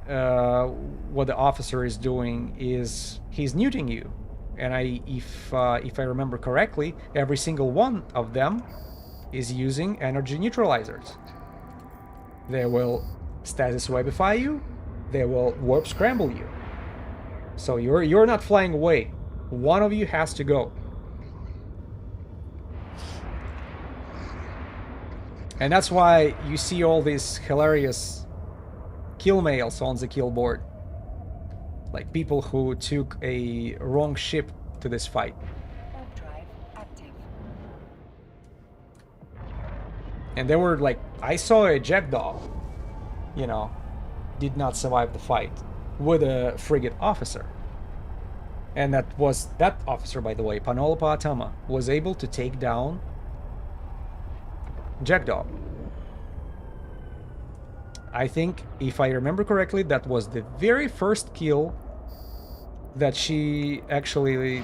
[SPEAKER 1] what the officer is doing is he's neuting you, and if I remember correctly, every single one of them is using energy neutralizers. They will stasis webify you, they will warp scramble you. So you're not flying away. One of you has to go. And that's why you see all these hilarious kill mails on the kill board. Like people who took a wrong ship to this fight.
[SPEAKER 2] Warp drive active.
[SPEAKER 1] And they were like, I saw a jackdaw, did not survive the fight with a frigate officer. And that officer, by the way, Panola Paatama, was able to take down jackdaw. I think, if I remember correctly, that was the very first kill that she actually...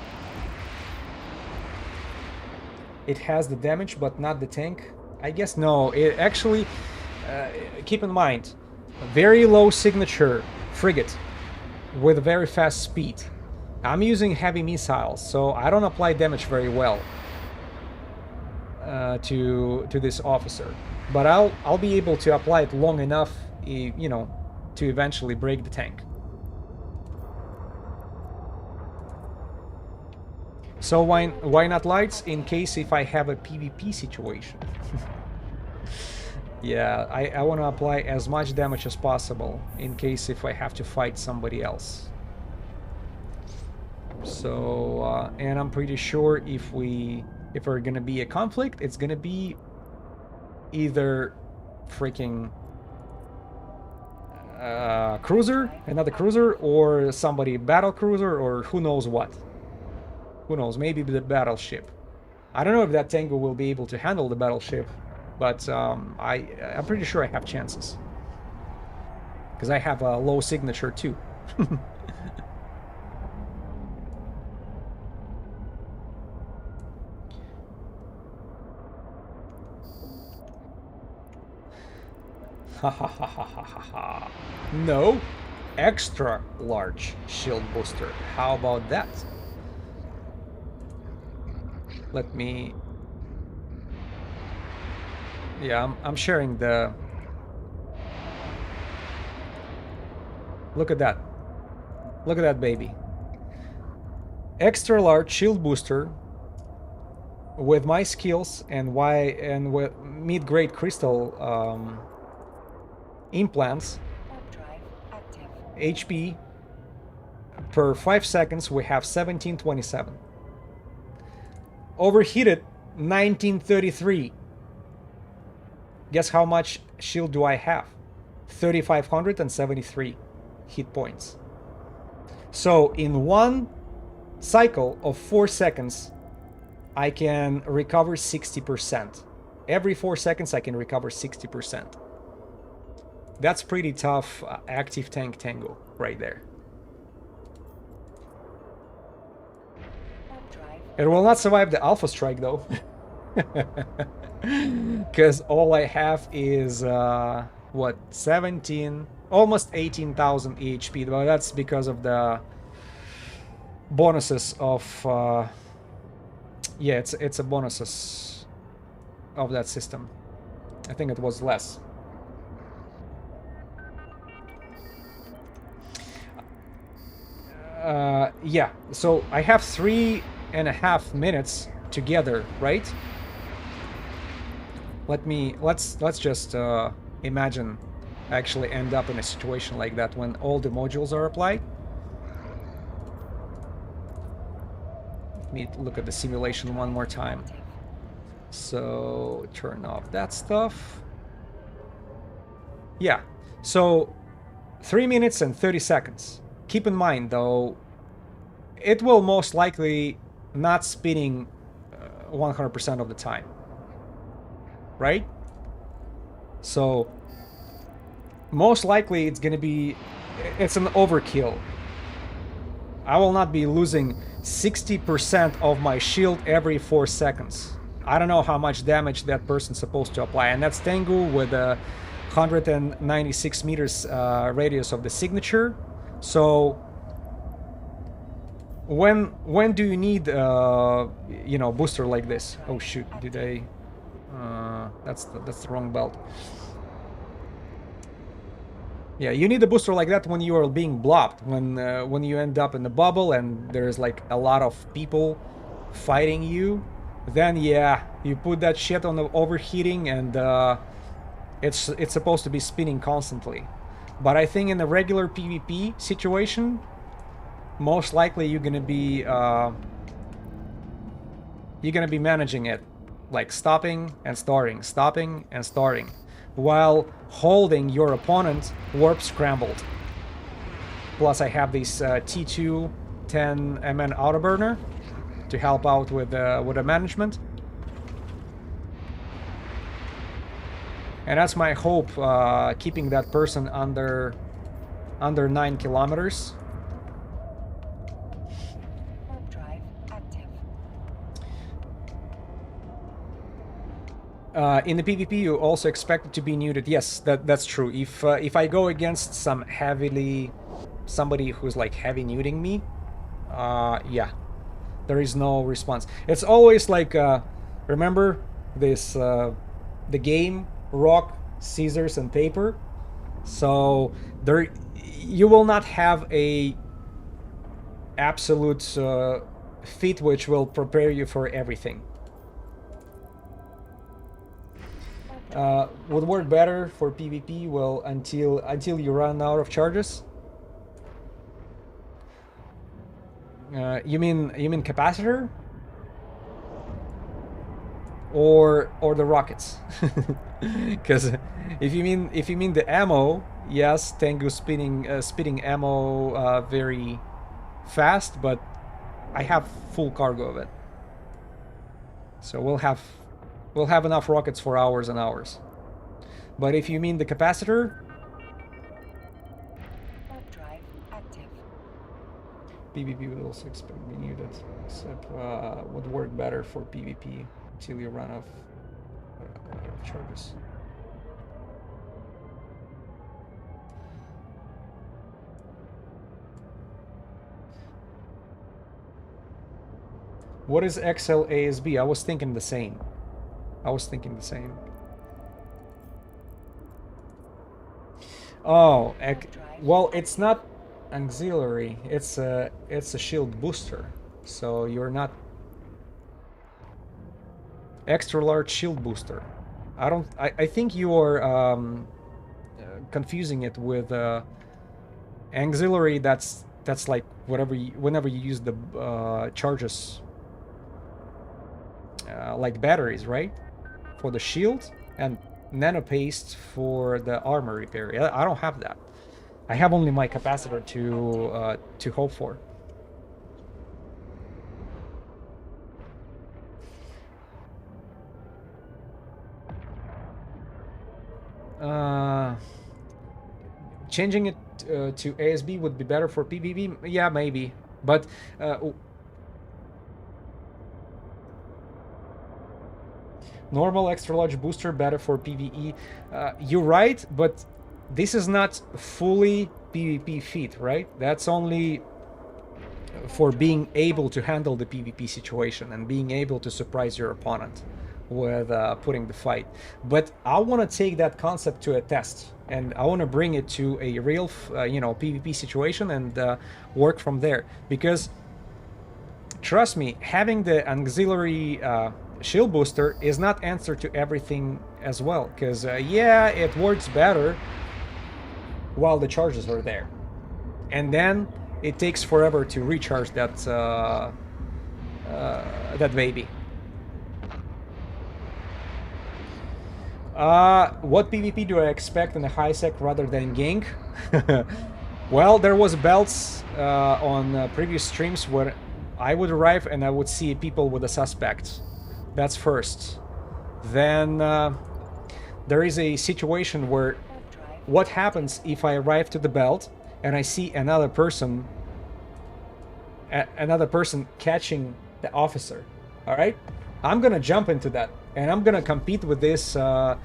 [SPEAKER 1] It has the damage, but not the tank. I guess no, it actually... keep in mind, a very low signature frigate with very fast speed. I'm using heavy missiles, so I don't apply damage very well to this officer. But I'll be able to apply it long enough, to eventually break the tank. So why not lights? In case if I have a PvP situation. Yeah, I want to apply as much damage as possible in case if I have to fight somebody else. So and I'm pretty sure if we're gonna be a conflict, it's gonna be either freaking cruiser, another cruiser, or somebody battle cruiser, or who knows what. Who knows? Maybe the battleship. I don't know if that Tango will be able to handle the battleship, but I'm pretty sure I have chances because I have a low signature too. No, extra large shield booster. How about that? Let me... Yeah, I'm sharing the... Look at that. Look at that baby. Extra large shield booster with my skills and with mid-grade crystal implants. HP per 5 seconds we have 1727. Overheated 1933. Guess how much shield do I have? 3573 hit points. So in one cycle of 4 seconds I can recover 60%. Every 4 seconds I can recover 60%. That's pretty tough active tank tango right there. It will not survive the Alpha Strike though. Because all I have is, what, 17, almost 18,000 EHP. But that's because of the bonuses of... yeah, it's a bonuses of that system. I think it was less. Yeah, so I have 3.5 minutes together, right? Let's just imagine I actually end up in a situation like that when all the modules are applied. Let me look at the simulation one more time. So turn off that stuff. Yeah, so 3 minutes and 30 seconds. Keep in mind though, it will most likely not spinning 100% of the time, right? So most likely it's gonna be, it's an overkill. I will not be losing 60% of my shield every 4 seconds. I don't know how much damage that person's supposed to apply, and that's Tengu with a 196 meters radius of the signature. So when do you need you know, booster like this? Oh shoot, did I that's the wrong belt. Yeah, you need a booster like that when you are being blocked, when you end up in the bubble and there's like a lot of people fighting you. Then yeah, you put that shit on the overheating, and it's supposed to be spinning constantly. But I think in the regular PvP situation, most likely you're gonna be managing it, like stopping and starting, while holding your opponent warp scrambled. Plus I have this T2 10 MN autoburner to help out with the management. And that's my hope, keeping that person under 9 kilometers.
[SPEAKER 2] Warp drive active.
[SPEAKER 1] In the PvP, you also expect it to be muted. Yes, that's true. If I go against somebody who's like heavy nuding me, yeah, there is no response. It's always like, remember this, the game rock, scissors, and paper. So there, you will not have a absolute fit which will prepare you for everything. Would work better for PvP. Well, until you run out of charges. You mean capacitor, or the rockets? Because if you mean the ammo, yes, Tengu spitting ammo very fast, but I have full cargo of it, so we'll have enough rockets for hours and hours. But if you mean the capacitor,
[SPEAKER 2] Warp drive active.
[SPEAKER 1] PvP would also expect to be muted, except would work better for PvP until you run out of charges. What is XL ASB? I was thinking the same. Oh, well, it's not auxiliary. It's a shield booster. So you're not extra large shield booster. I think you are confusing it with auxiliary. That's like whenever you use the charges, like batteries, right? For the shield, and nanopaste for the armor repair. I don't have that. I have only my capacitor to hope for. Changing it to ASB would be better for PvP. Yeah, maybe, but normal extra large booster better for PvE. You're right, but this is not fully PvP fit, right? That's only for being able to handle the PvP situation and being able to surprise your opponent with putting the fight. But I want to take that concept to a test, and I want to bring it to a real PvP situation and work from there. Because trust me, having the auxiliary shield booster is not answer to everything as well, because yeah, it works better while the charges are there, and then it takes forever to recharge that that baby. What PvP do I expect in the high sec rather than gank? Well, there was belts on previous streams where I would arrive and I would see people with a suspect. That's first. Then there is a situation where what happens if I arrive to the belt and I see another person catching the officer. All right, I'm gonna jump into that and I'm gonna compete with this other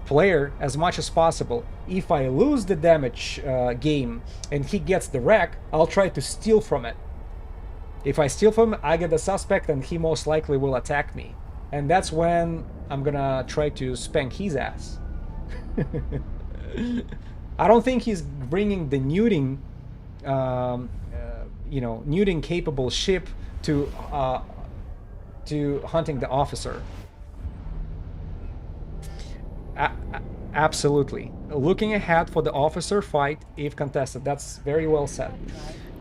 [SPEAKER 1] player as much as possible. If I lose the damage game and he gets the wreck, I'll try to steal from it. If I steal from him, I get the suspect and he most likely will attack me. And that's when I'm gonna try to spank his ass. I don't think he's bringing the neuting, neuting capable ship to hunting the officer. Absolutely. Looking ahead for the officer fight if contested. That's very well said.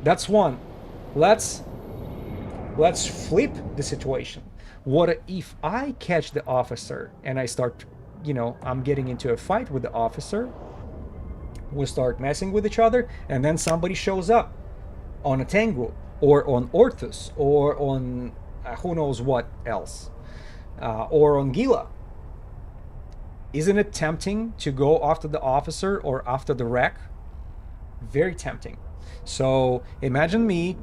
[SPEAKER 1] That's one. Let's flip the situation. What if I catch the officer and I start, I'm getting into a fight with the officer. We start messing with each other and then somebody shows up on a Tengu or on Orthus or on who knows what else or on Gila. Isn't it tempting to go after the officer or after the wreck? Very tempting. So imagine me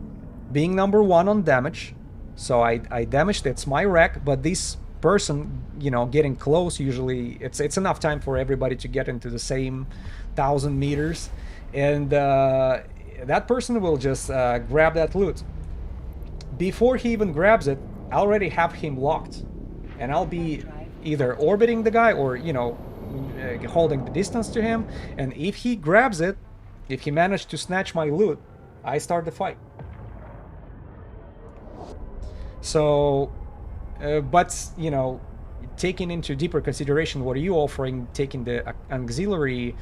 [SPEAKER 1] being number one on damage. So I damaged, it's my wreck, but this person, getting close, usually it's enough time for everybody to get into the same 1,000 meters. And that person will just grab that loot. Before he even grabs it, I already have him locked. And I'll be either orbiting the guy or, holding the distance to him. And if he grabs it, if he managed to snatch my loot, I start the fight. So, but, taking into deeper consideration what are you offering, taking the auxiliary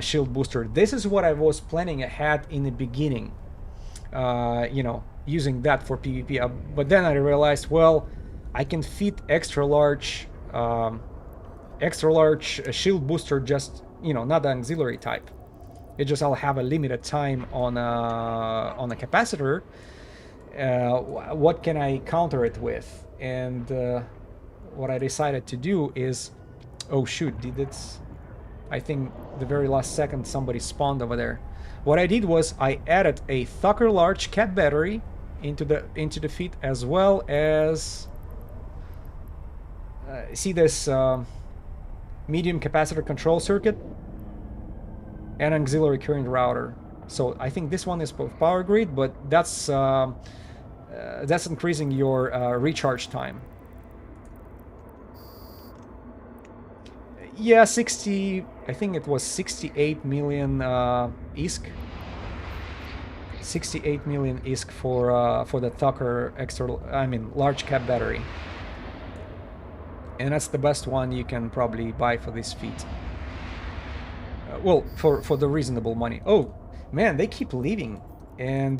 [SPEAKER 1] shield booster, this is what I was planning ahead in the beginning, using that for PvP. But then I realized, well, I can fit extra large shield booster, just, not the auxiliary type. It just, I'll have a limited time on a capacitor. What can I counter it with? And what I decided to do is, oh shoot, I think the very last second somebody spawned over there. What I did was I added a Thucker large cat battery into the feed, as well as see this medium capacitor control circuit and auxiliary current router. So I think this one is power grid, but that's increasing your recharge time. Yeah, 60. I think it was 68 million ISK. 68 million ISK for the Thucker large cap battery. And that's the best one you can probably buy for this feat. Well, for the reasonable money. Oh, man, they keep leaving. And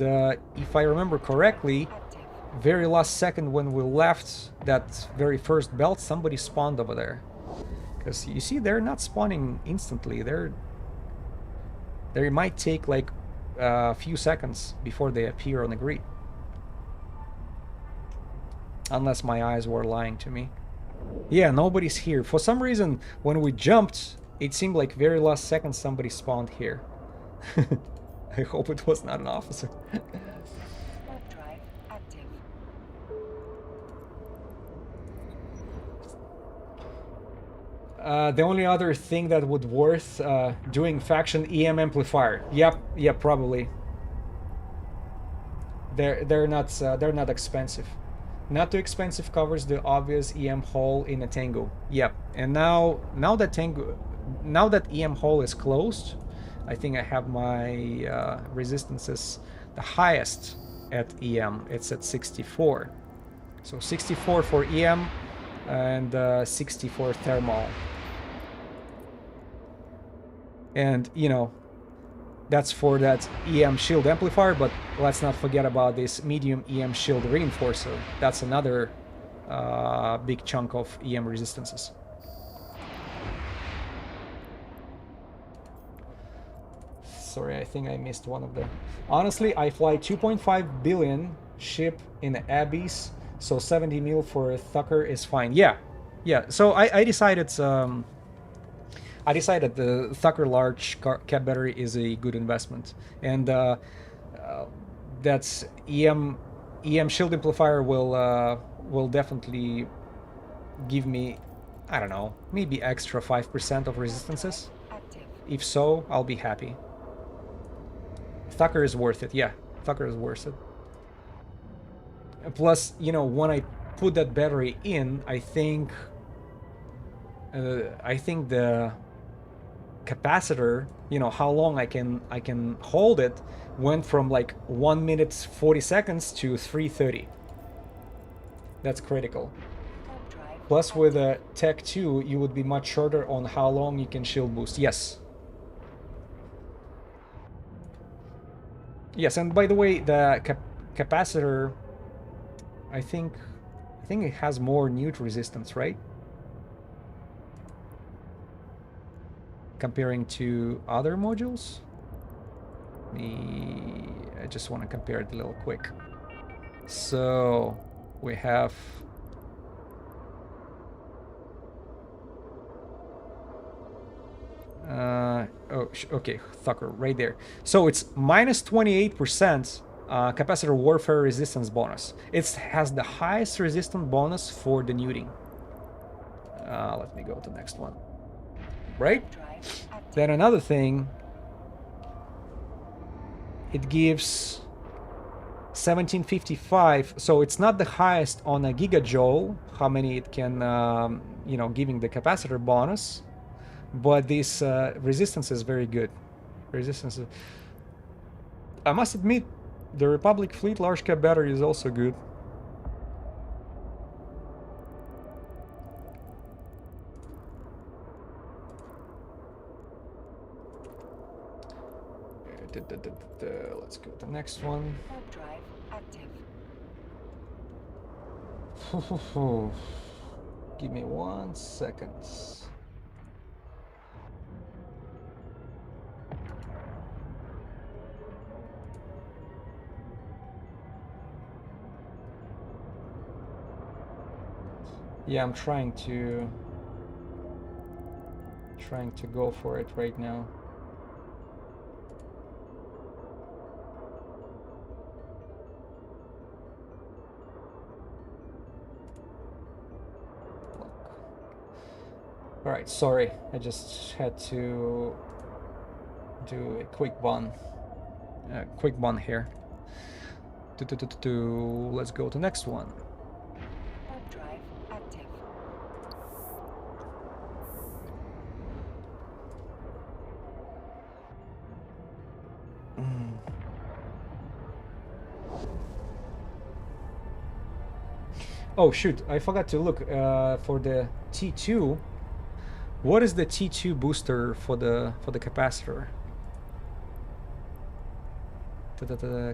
[SPEAKER 1] if I remember correctly, very last second when we left that very first belt, somebody spawned over there. Because you see, they're not spawning instantly. They might take like a few seconds before they appear on the grid. Unless my eyes were lying to me. Yeah, nobody's here. For some reason, when we jumped, it seemed like very last second somebody spawned here. I hope it was not an officer.
[SPEAKER 2] Drive active.
[SPEAKER 1] The only other thing that would worth doing faction EM amplifier. Yep, probably. They're not expensive. Not too expensive, covers the obvious EM hole in a Tengu. Yep. And now that EM hole is closed, I think I have my resistances the highest at EM. It's at 64. So 64 for EM and 60 for thermal. And that's for that EM shield amplifier, but let's not forget about this medium EM shield reinforcer. That's another big chunk of EM resistances. Sorry, I think I missed one of them. Honestly, I fly 2.5 billion ship in the Abyss, so 70 mil for a Thucker is fine. Yeah, yeah. So I decided the Thucker large cap battery is a good investment, and that's EM shield amplifier will definitely give me, I don't know, maybe extra 5% of resistances.
[SPEAKER 2] Active.
[SPEAKER 1] If so, I'll be happy. Thucker is worth it. Yeah, Thucker is worth it. Plus, you know, when I put that battery in, I think the capacitor, you know, how long I can hold it, went from like 1 minute 40 seconds to 3:30. That's critical. Plus, with a Tech 2, you would be much shorter on how long you can shield boost. Yes. Yes, and by the way, the capacitor, I think it has more newt resistance, right? Comparing to other modules. I just want to compare it a little quick. So we have okay, Thucker right there. So it's minus 28% capacitor warfare resistance bonus. It has the highest resistance bonus for the newting. Let me go to the next one. Right? Then another thing, it gives 1755, so it's not the highest on a gigajoule, how many it can, you know, giving the capacitor bonus, but this resistance is very good. Resistance is... I must admit, the Republic Fleet large cap battery is also good. Let's go to the next one.
[SPEAKER 2] Drive active.
[SPEAKER 1] Give me 1 second. Yeah, I'm trying to go for it right now. All right, sorry, I just had to do a quick bun here. Let's go to the next one.
[SPEAKER 2] Drive active.
[SPEAKER 1] Oh shoot, I forgot to look for the T2. What is the T2 booster for the capacitor?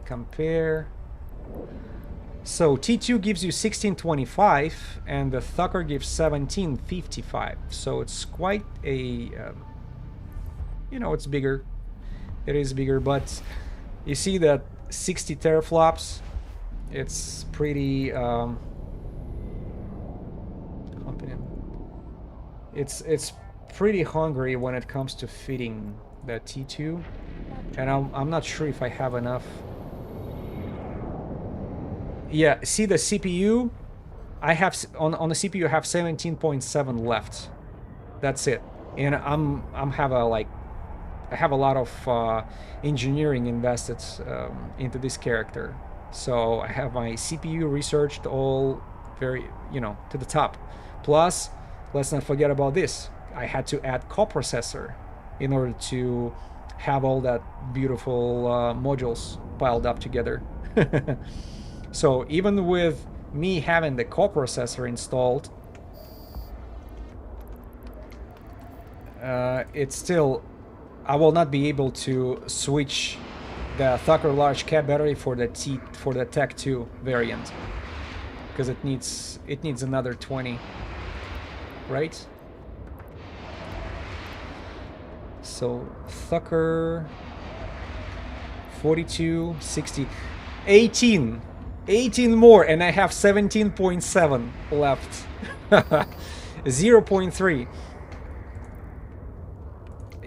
[SPEAKER 1] Compare. So T2 gives you 1625 and the Thucker gives 1755. So it's quite a you know, it's bigger. It is bigger, but you see that 60 teraflops, it's pretty it's pretty hungry when it comes to fitting the T2, and I'm not sure if I have enough. Yeah, see the CPU, I have on the CPU I have 17.7 left. That's it, and I have a lot of engineering invested into this character, so I have my CPU researched all very, you know, to the top. Plus, let's not forget about this. I had to add coprocessor in order to have all that beautiful modules piled up together. So even with me having the coprocessor installed, it's still, I will not be able to switch the Thucker large cap battery for the Tech 2 variant, because it needs another 20. Right? So Thucker, 42, 60, 18. 18 more, and I have 17.7 left. 0.3.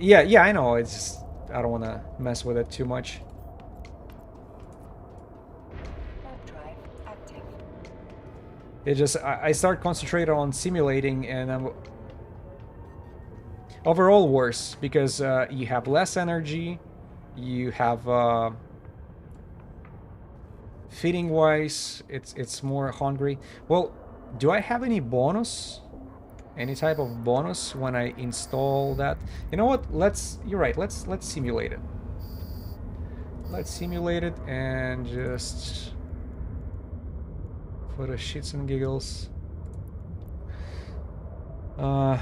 [SPEAKER 1] Yeah, I know. It's just, I don't want to mess with it too much.
[SPEAKER 2] Drive active.
[SPEAKER 1] It just, I start concentrating on simulating, and I'm overall worse because you have less energy, you have feeding wise, it's more hungry. Well, do I have any bonus? Any type of bonus when I install that? You know what? You're right. Let's simulate it. Let's simulate it and just for the shits and giggles.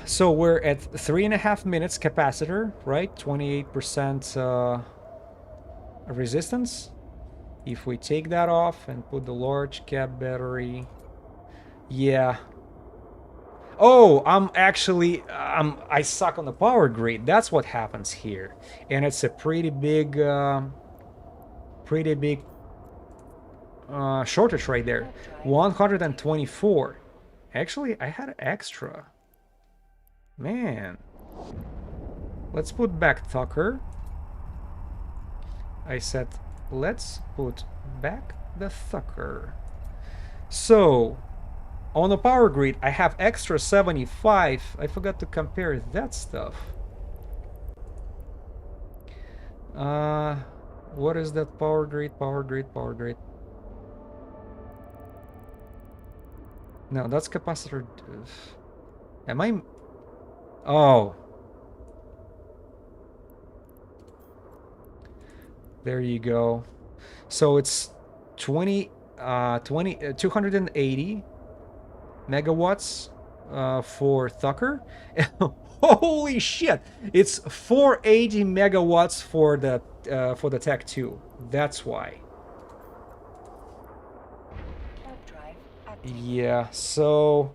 [SPEAKER 1] So we're at 3.5 minutes capacitor, right? 28% resistance. If we take that off and put the large cap battery, yeah. Oh, I suck on the power grid. That's what happens here, and it's a pretty big shortage right there. 124. Actually, I had extra. Man. Let's put back Tucker. I said, let's put back the Tucker. So, on the power grid, I have extra 75. I forgot to compare that stuff. What is that power grid? Power grid, power grid. No, that's capacitor. Am I? Oh. There you go. So it's 280 megawatts for Tucker. Holy shit! It's 480 megawatts for the Tech 2. That's why. Yeah. So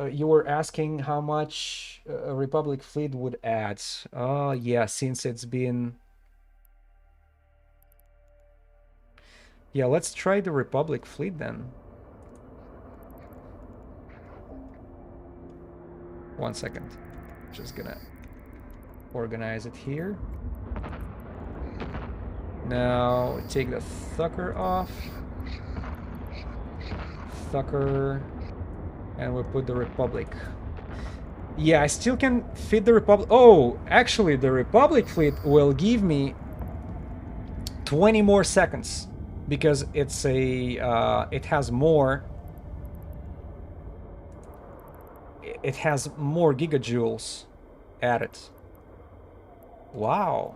[SPEAKER 1] you were asking how much a Republic fleet would add. Oh yeah, since it's been. Yeah, let's try the Republic fleet then. 1 second. Just gonna organize it here. Now take the Thucker off. Thucker. And we'll put the Republic. Yeah, I still can fit the Republic. Oh, actually, the Republic fleet will give me 20 more seconds because it's it has more. It has more gigajoules added. Wow.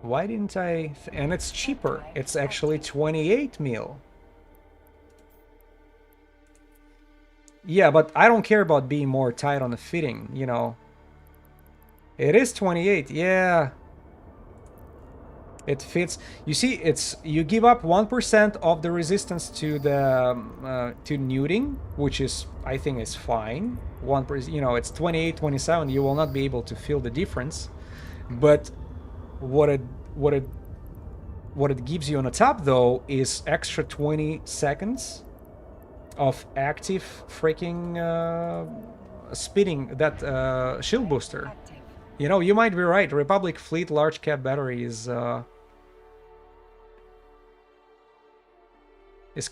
[SPEAKER 1] Why didn't I? And it's cheaper. It's actually 28 mil. Yeah, but I don't care about being more tight on the fitting, you know. It is 28, yeah. It fits. You see, you give up 1% of the resistance to the to nuding, which is, I think, is fine. 1%, you know, it's 28, 27. You will not be able to feel the difference. But what it gives you on the top though is extra 20 seconds of active freaking spinning that shield booster. You know, you might be right. Republic fleet large cap battery is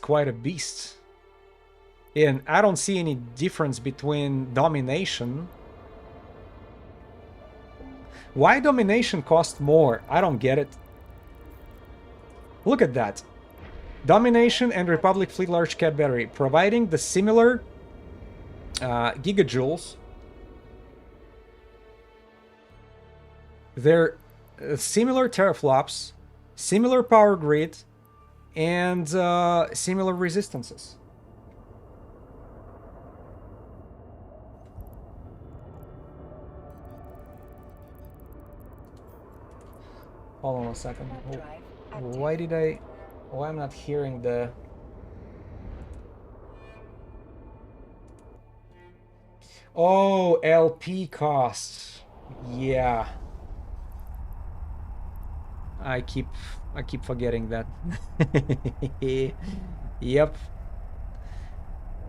[SPEAKER 1] quite a beast. And I don't see any difference between domination. Why domination costs more? I don't get it. Look at that. Domination and Republic fleet large cap battery providing the similar gigajoules. They're similar teraflops, similar power grid, and similar resistances. Hold on a second. Why I'm not hearing the... Oh, LP costs. Yeah. I keep forgetting that. Yep.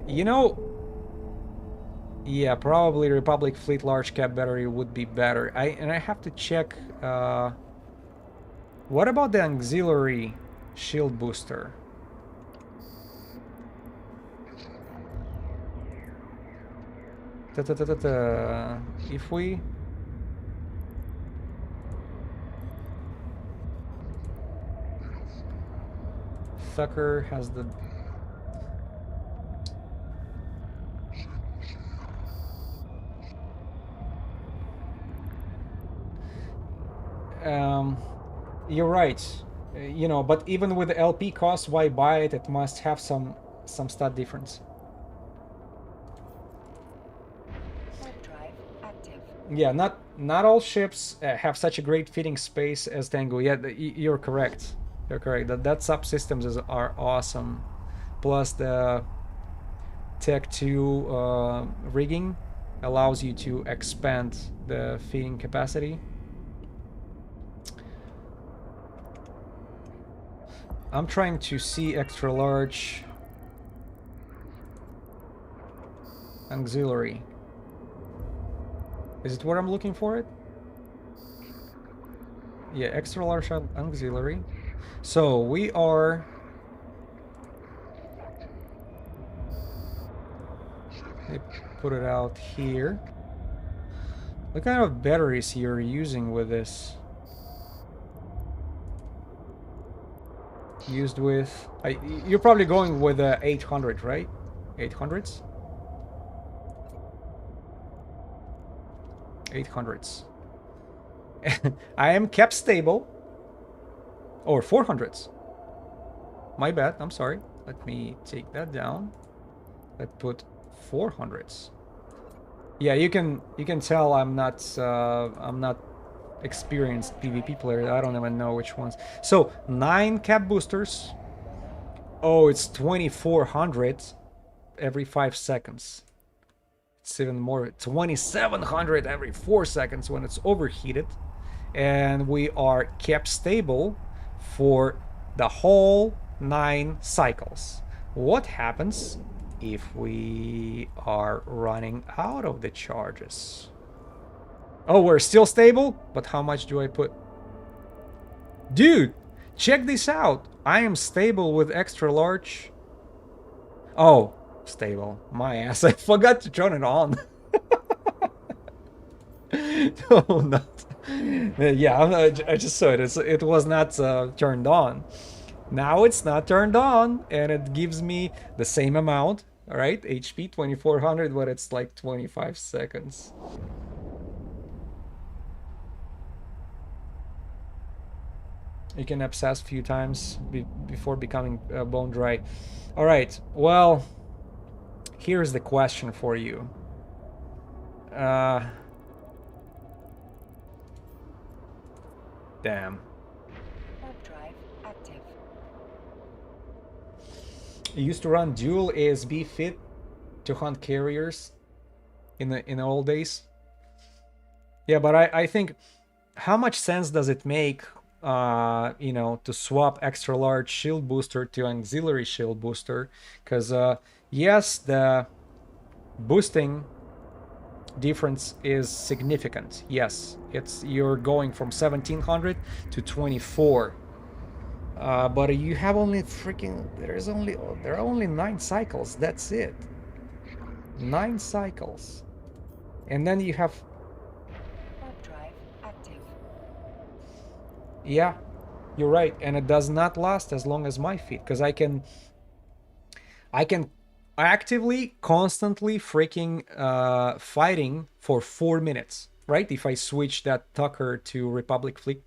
[SPEAKER 1] You know, yeah, probably Republic Fleet large cap battery would be better. I have to check. What about the auxiliary shield booster? If we Thucker has the you're right. You know, but even with the LP cost, why buy it? It must have some stat difference.
[SPEAKER 2] Warp drive active.
[SPEAKER 1] Yeah, not all ships have such a great fitting space as Tango. Yeah, you're correct. You're correct. That subsystems are awesome. Plus the Tech 2 rigging allows you to expand the feeding capacity. I'm trying to see extra large auxiliary. Is it where I'm looking for it? Yeah, extra large auxiliary. So we are... Let me put it out here. What kind of batteries you're using with this? Used with... you're probably going with 800, right? 800s? 800s. I am kept stable. Or 400s. My bad, I'm sorry. Let me take that down. Let's put 400s. Yeah, you can tell I'm not experienced PvP player. I don't even know which ones. So 9 cap boosters. Oh, it's 2400 every 5 seconds. It's even more. 2700 every 4 seconds when it's overheated. And we are kept stable for the whole 9 cycles. What happens if we are running out of the charges? Oh, we're still stable? But how much do I put? Dude, check this out. I am stable with extra large. Oh, stable. My ass. I forgot to turn it on. No, not. Yeah, I just saw it. It was not turned on. Now it's not turned on, and it gives me the same amount. All right, HP 2400, but it's like 25 seconds. You can obsess a few times before becoming bone dry. All right, well, here's the question for you. Damn.
[SPEAKER 2] Warp drive active.
[SPEAKER 1] I used to run dual ASB fit to hunt carriers in the old days. Yeah, but I think, how much sense does it make, you know, to swap extra large shield booster to auxiliary shield booster? Because yes, the boosting difference is significant. Yes, you're going from 1700 to 24. But you have only there are only 9 cycles. That's it. 9 cycles, and then you have.
[SPEAKER 2] Warp drive active.
[SPEAKER 1] Yeah, you're right, and it does not last as long as my feet, because I can actively, constantly freaking fighting for 4 minutes, right? If I switch that Tucker to Republic fleet.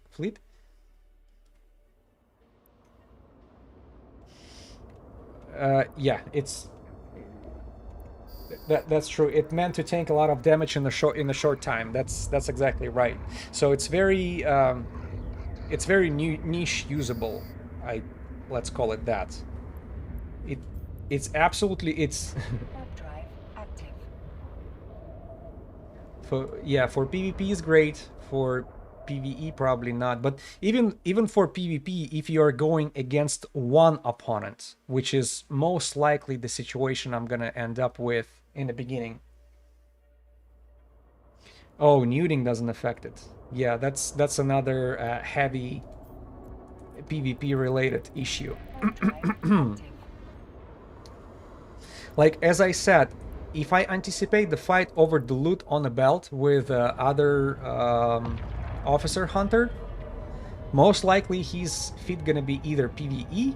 [SPEAKER 1] Yeah, that's true. It meant to tank a lot of damage in the short time. That's exactly right. So it's very niche usable. Let's call it that. It's absolutely
[SPEAKER 2] Warp drive active.
[SPEAKER 1] for PvP is great. For PvE, probably not. But even for PvP, if you are going against one opponent, which is most likely the situation I'm gonna end up with in the beginning. Oh, neuting doesn't affect it. Yeah, that's another heavy PvP related issue.
[SPEAKER 2] Warp drive active.
[SPEAKER 1] Like, as I said, if I anticipate the fight over the loot on the belt with other officer hunter, most likely his feat gonna be either PvE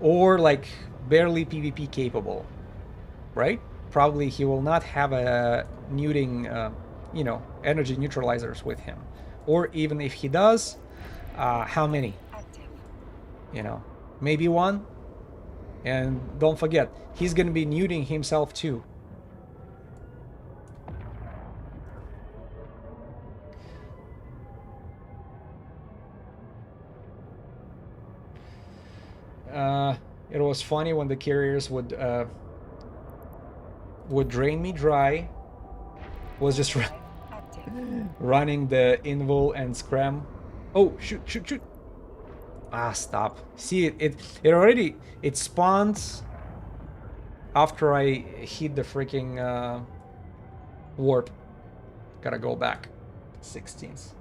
[SPEAKER 1] or like barely PvP capable, right? Probably he will not have a neuting, energy neutralizers with him. Or even if he does, how many?
[SPEAKER 2] Active.
[SPEAKER 1] Maybe one. And don't forget, he's gonna be neuting himself too. It was funny when the carriers would drain me dry. Was just
[SPEAKER 2] Drive active.
[SPEAKER 1] running the invul and scram. Oh, shoot. Ah, stop. See, it already, it spawns after I hit the freaking warp. Gotta go back. 16th.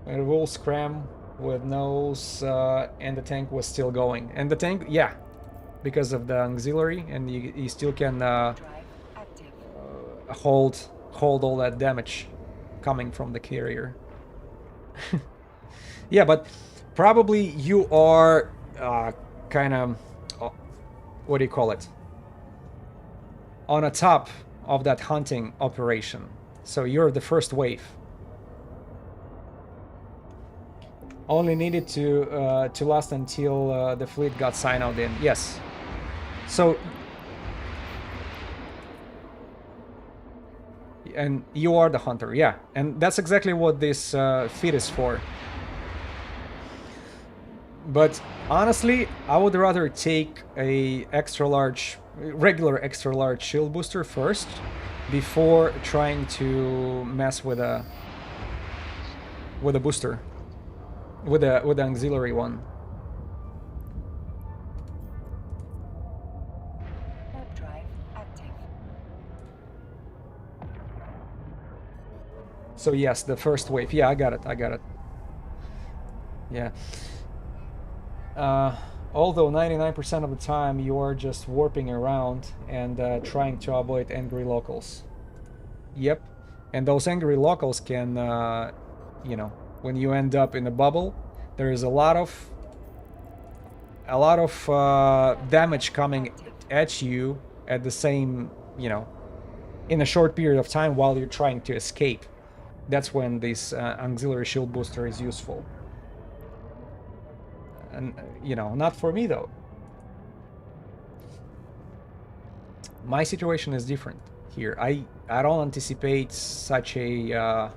[SPEAKER 1] It will scram with nose, and the tank was still going. And the tank, yeah, because of the auxiliary, and you still can
[SPEAKER 2] Drive active.
[SPEAKER 1] hold all that damage coming from the carrier. Yeah, but probably you are kind of, what do you call it? On a top of that hunting operation. So you're the first wave. Only needed to last until the fleet got signed out in. Yes. So, and you are the hunter, yeah. And that's exactly what this feat is for. But honestly, I would rather take a regular extra large shield booster first, before trying to mess with a booster, with the auxiliary one.
[SPEAKER 2] Warp drive active.
[SPEAKER 1] So yes, the first wave. Yeah, I got it. Yeah. Although 99% of the time you are just warping around and trying to avoid angry locals. Yep. And those angry locals can, when you end up in a bubble, there is a lot of damage coming at you at the same, in a short period of time while you're trying to escape. That's when this auxiliary shield booster is useful. And, not for me though. My situation is different here. I don't anticipate such a...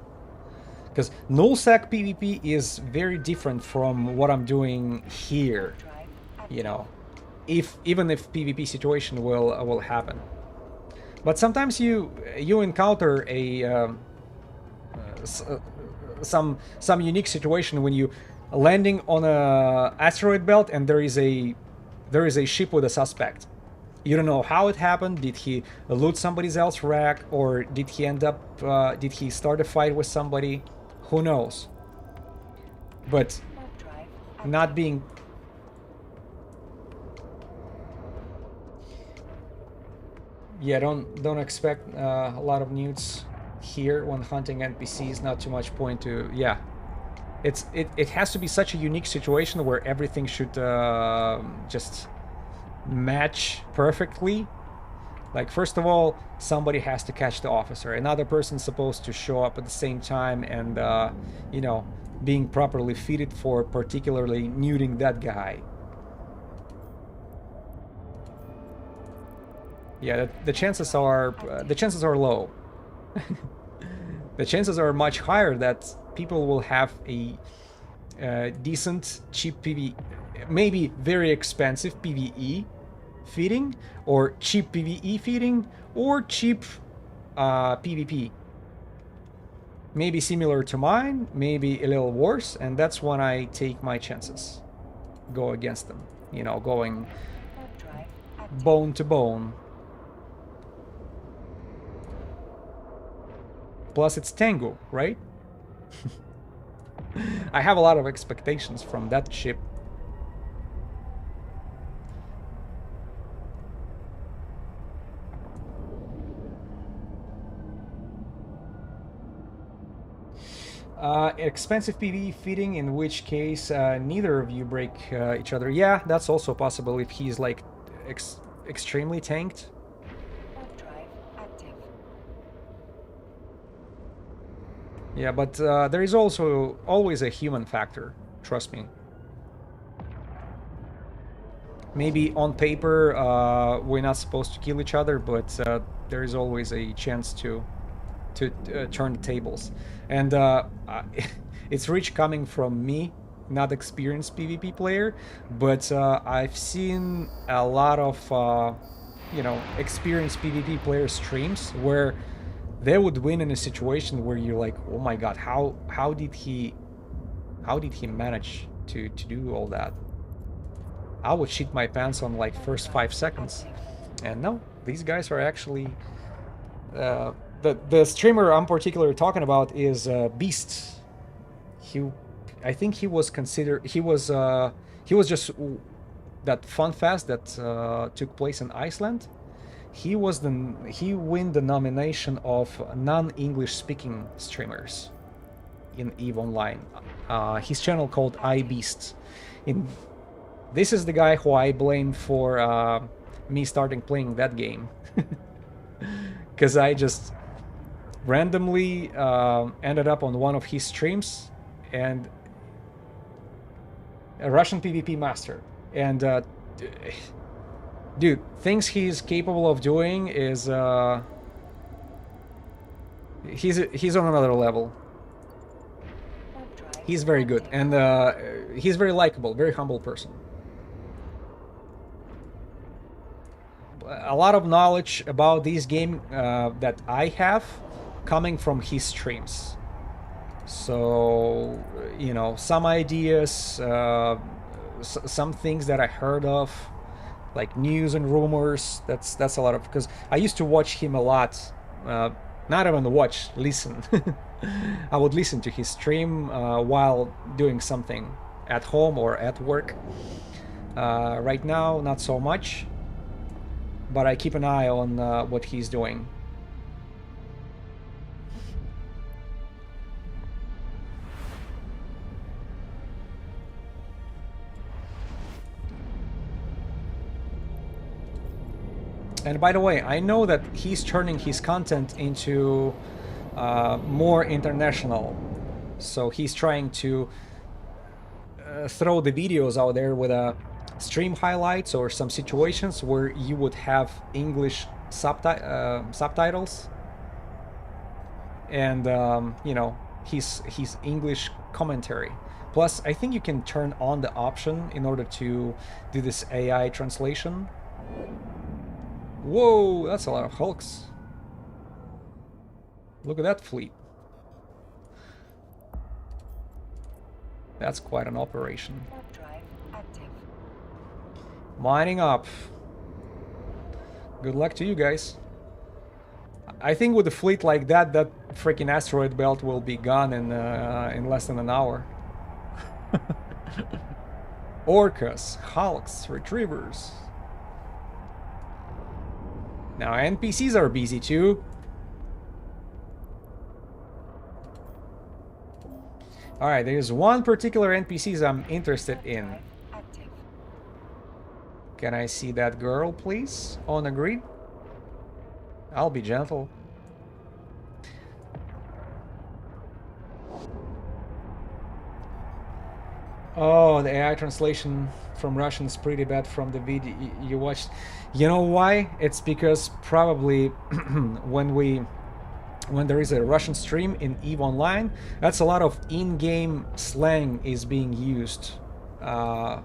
[SPEAKER 1] because nullsec PvP is very different from what I'm doing here, even if PvP situation will happen. But sometimes you encounter some unique situation when you landing on a asteroid belt and there is a ship with a suspect. You don't know how it happened. Did he loot somebody else's rack, or did he did he start a fight with somebody? Who knows? But not being... Yeah, don't expect a lot of newts here when hunting NPCs. Not too much point to... Yeah. It has to be such a unique situation where everything should just match perfectly. Like, first of all, somebody has to catch the officer. Another person's supposed to show up at the same time and, being properly fitted for particularly neuting that guy. Yeah, the chances are low. The chances are much higher that people will have a decent, cheap PvE, maybe very expensive PvE feeding, or cheap PvE feeding, or cheap PvP. maybe similar to mine, maybe a little worse, and that's when I take my chances. Go against them, you know, going
[SPEAKER 2] Warp drive active.
[SPEAKER 1] bone to bone. Plus it's Tango, right? I have a lot of expectations from that ship. Expensive PvE feeding, in which case neither of you break each other. Yeah, that's also possible if he's like extremely tanked.
[SPEAKER 2] Warp drive active.
[SPEAKER 1] Yeah, but there is also always a human factor, trust me. Maybe on paper we're not supposed to kill each other, but there is always a chance to turn the tables. And it's rich coming from me, not experienced PvP player, but I've seen a lot of experienced PvP player streams where they would win in a situation where you're like, oh my god, how did he manage to do all that? I would shit my pants on like first 5 seconds. And no, these guys are actually the streamer I'm particularly talking about is Beast. I think he was considered he was just that fun fest that took place in Iceland. He won the nomination of non-English speaking streamers in EVE Online. His channel called iBeast. This is the guy who I blame for me starting playing that game. Because I just randomly ended up on one of his streams, and a Russian PvP master. And dude, things he's capable of doing is he's on another level. He's very good, and he's very likable, very humble person. A lot of knowledge about this game that I have coming from his streams. So, you know, some ideas, some things that I heard of, like news and rumors. That's a lot of, because I used to watch him a lot. Not even watch, listen. I would listen to his stream while doing something at home or at work. Right now, not so much. But I keep an eye on what he's doing. And by the way, I know that he's turning his content into more international. So he's trying to throw the videos out there with stream highlights or some situations where you would have English subtitles, and you know, his English commentary. Plus, I think you can turn on the option in order to do this AI translation. Whoa, that's a lot of hulks. Look at that fleet. That's quite an operation. Mining up. Good luck to you guys. I think with a fleet like that, that freaking asteroid belt will be gone in less than an hour. Orcas, hulks, retrievers. Now NPCs are busy too. Alright, there's one particular NPCs I'm interested in. Can I see that girl, please? On a grid? I'll be gentle. Oh, the AI translation from Russian is pretty bad from the video you watched. You know why? It's because probably when there is a Russian stream in EVE Online, that's a lot of in-game slang is being used. The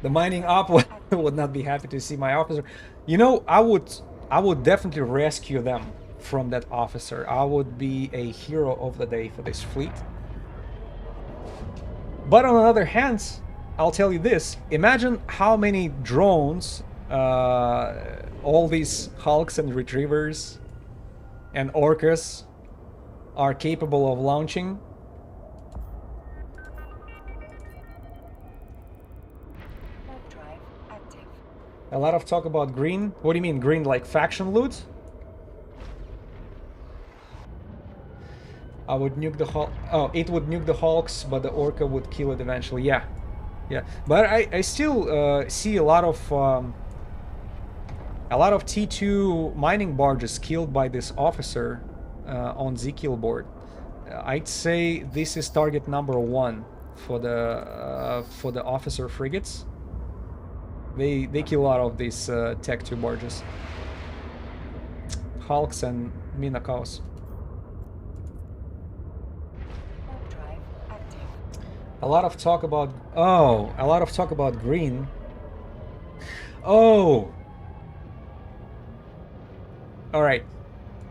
[SPEAKER 1] mining op would not be happy to see my officer. You know, I would I would definitely rescue them from that officer. I would be a hero of the day for this fleet. But on the other hand, I'll tell you this. Imagine how many drones all these Hulks and Retrievers and Orcas are capable of launching.
[SPEAKER 2] Warp drive active.
[SPEAKER 1] A lot of talk about green. What do you mean green, like faction loot? I would nuke the Hulk. Oh, it would nuke the Hulks, but the Orca would kill it eventually. Yeah, yeah. But I still see a lot of T2 mining barges killed by this officer on Z-kill board. I'd say this is target number 1 for the officer frigates. They kill a lot of these Tech 2 barges, Hulks and Minakaos.
[SPEAKER 2] Warp drive active.
[SPEAKER 1] A lot of talk about green. Oh, all right.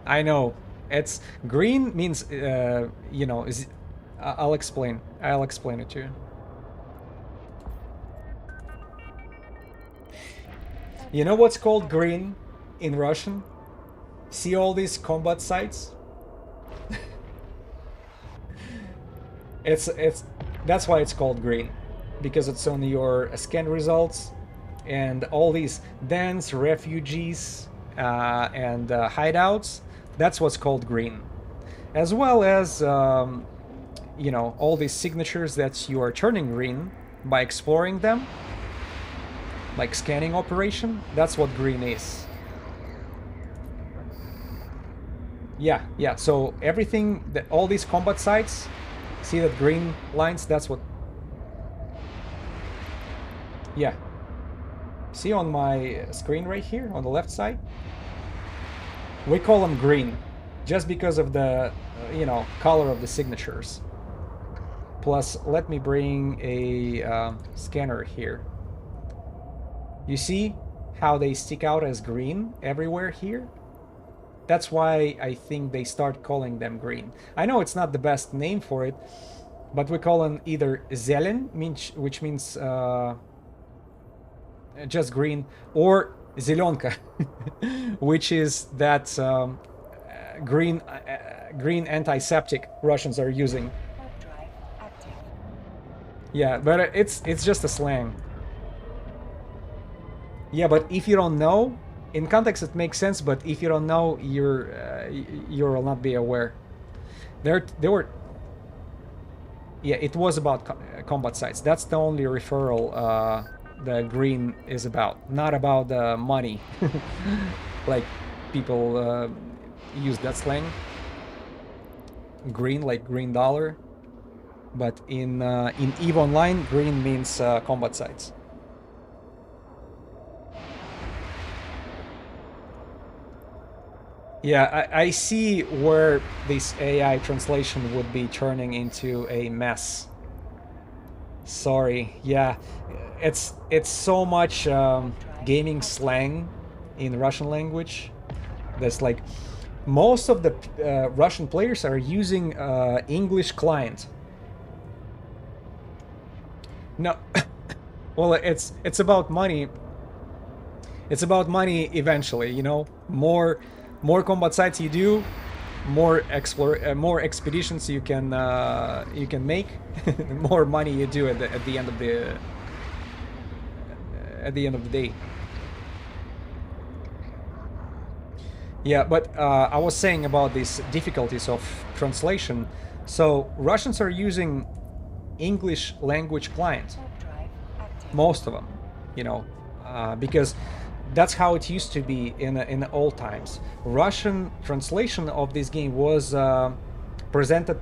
[SPEAKER 1] I know. It's green means you know. I'll explain. I'll explain it to you. You know what's called green in Russian? See all these combat sites? it's that's why it's called green, because it's on your scan results, and all these dens, refugees, and hideouts. That's what's called green, as well as you know, all these signatures that you are turning green by exploring them, like scanning operation. That's what green is. Yeah, yeah. So everything that all these combat sites, see that green lines? That's what. Yeah. See on my screen right here on the left side? We call them green, just because of the you know, color of the signatures. Plus, let me bring a scanner here. You see how they stick out as green everywhere here? That's why I think they start calling them green. I know it's not the best name for it, but we call them either zelen, which means just green, or zelenka, which is that green antiseptic Russians are using.
[SPEAKER 2] Warp drive active.
[SPEAKER 1] Yeah, but it's just a slang. Yeah, but if you don't know, in context it makes sense. But if you don't know, you will not be aware. There were. Yeah, it was about combat sites. That's the only referral the green is about, not about the money, like people use that slang. Green, like green dollar, but in EVE Online, green means combat sites. Yeah, I see where this AI translation would be turning into a mess. Sorry, yeah, it's so much gaming slang in Russian language. That's like most of the Russian players are using English client. No, well, it's about money. It's about money eventually, you know. More combat sites you do, more expeditions you can make, the more money you do at the end of the day. Yeah, but I was saying about these difficulties of translation. So Russians are using English language client,
[SPEAKER 2] Warp drive active.
[SPEAKER 1] most of them, you know, because that's how it used to be in the old times. Russian translation of this game was presented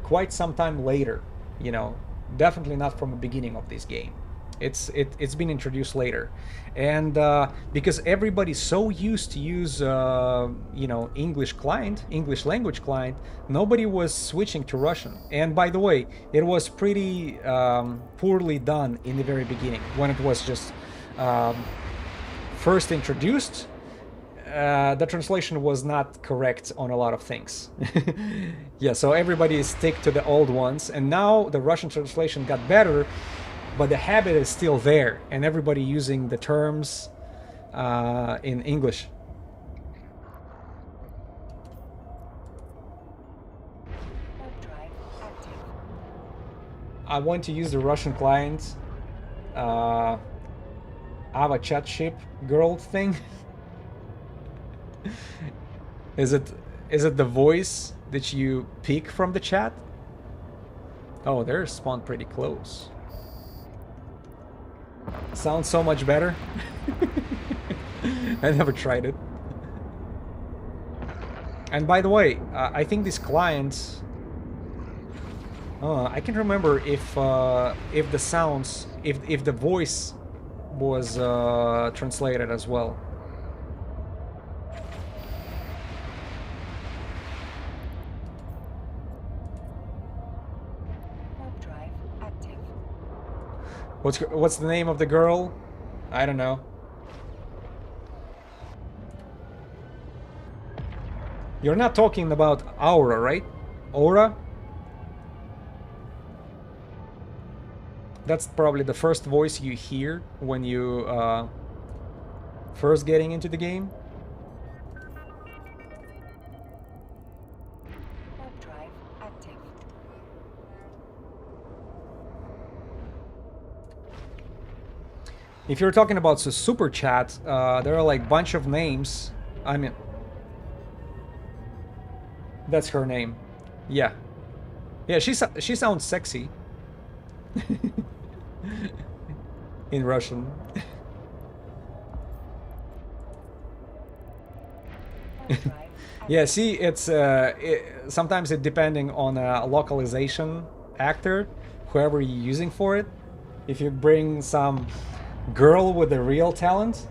[SPEAKER 1] quite some time later, you know, definitely not from the beginning of this game. It's been introduced later, and because everybody's so used to use you know, English language client, nobody was switching to Russian. And by the way, it was pretty poorly done in the very beginning when it was just first introduced. the translation was not correct on a lot of things. Yeah, so everybody stick to the old ones, and now the Russian translation got better, but the habit is still there, and everybody using the terms in English.
[SPEAKER 2] Warp drive active.
[SPEAKER 1] I want to use the Russian client Ava chat ship girl thing. Is it the voice that you pick from the chat? Oh, they're spawned pretty close. Sounds so much better. I never tried it. And by the way, I think this client, I can't remember if the sounds, if the voice was translated as well.
[SPEAKER 2] Warp drive active.
[SPEAKER 1] What's the name of the girl? I don't know. You're not talking about Aura, right? Aura? That's probably the first voice you hear when you first getting into the game.
[SPEAKER 2] Warp drive active.
[SPEAKER 1] If you're talking about the super chat, there are like bunch of names. I mean, that's her name. Yeah, yeah. She sounds sexy in Russian.
[SPEAKER 2] Warp drive
[SPEAKER 1] Yeah, see, it's sometimes it depending on a localization actor, whoever you're using for it. If you bring some girl with a real talent,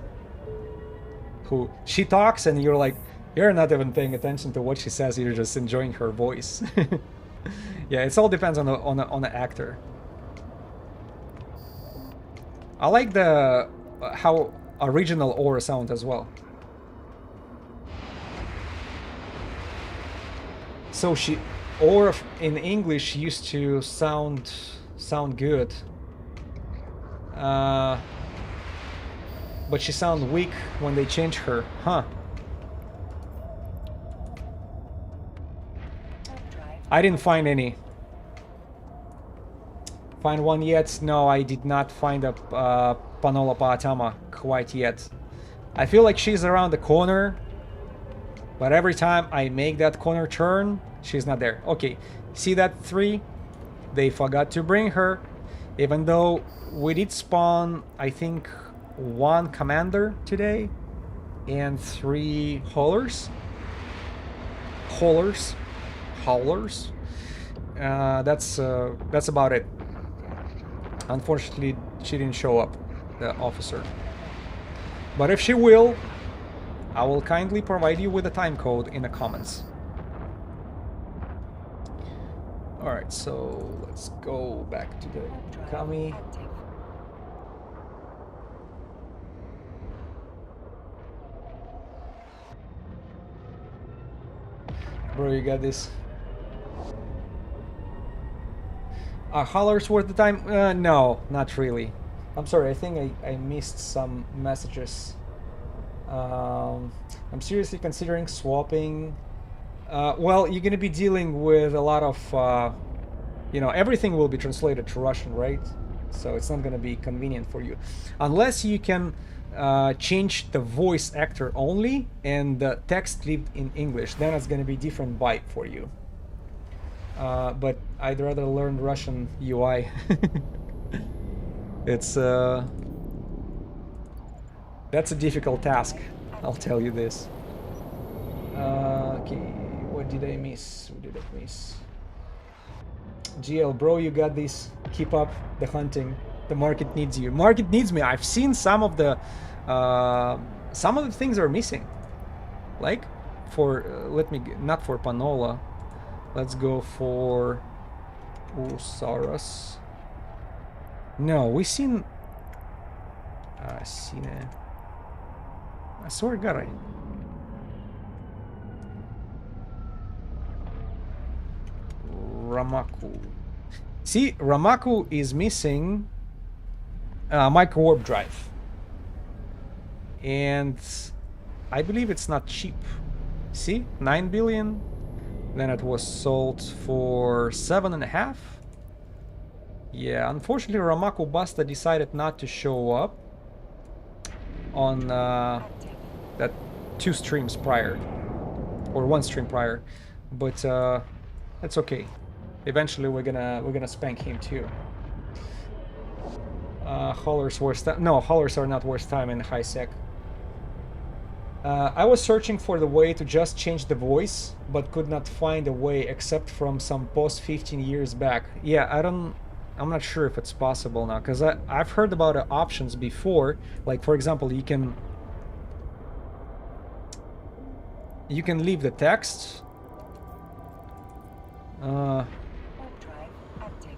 [SPEAKER 1] who she talks and you're like, you're not even paying attention to what she says, you're just enjoying her voice. Yeah, it all depends on the actor. I like the how original Aura sound as well. So Aura in English used to sound good, but she sounds weak when they change her, huh?
[SPEAKER 2] warp drive.
[SPEAKER 1] I didn't find any. Find one yet? No, I did not find a Panola Paatama quite yet. I feel like she's around the corner, but every time I make that corner turn, she's not there. Okay, see that 3? They forgot to bring her, even though we did spawn, I think, 1 commander today and 3 haulers. That's about it. Unfortunately, she didn't show up, the officer. But if she will, I will kindly provide you with a time code in the comments. Alright, so let's go back to the
[SPEAKER 2] Warp drive
[SPEAKER 1] Kami.
[SPEAKER 2] active.
[SPEAKER 1] Bro, you got this. Are hollers worth the time? No, not really. I'm sorry, I think I missed some messages. I'm seriously considering swapping. Well, you're gonna be dealing with a lot of, everything will be translated to Russian, right? So it's not gonna be convenient for you. Unless you can change the voice actor only and the text lived in English, then it's gonna be different vibe for you. But I'd rather learn Russian UI. It's that's a difficult task, I'll tell you this. Okay, what did I miss? What did I miss? GL, bro, you got this. Keep up the hunting. The market needs you. Market needs me. I've seen some of the things are missing. Like for not for Panola. Let's go for Saras. No, we seen. I swear to God, Ramaku. See, Ramaku is missing micro warp drive. And I believe it's not cheap. See, 9 billion. Then it was sold for 7.5. Yeah, unfortunately, Ramaku Basta decided not to show up on that 2 streams prior, or 1 stream prior, but that's okay. Eventually, we're gonna spank him too. Haulers worst time. No, haulers are not worst time in high sec. I was searching for the way to just change the voice, but could not find a way except from some post 15 years back. Yeah, I'm not sure if it's possible now, because I've heard about options before. Like, for example, you can leave the text.
[SPEAKER 2] Warp drive active.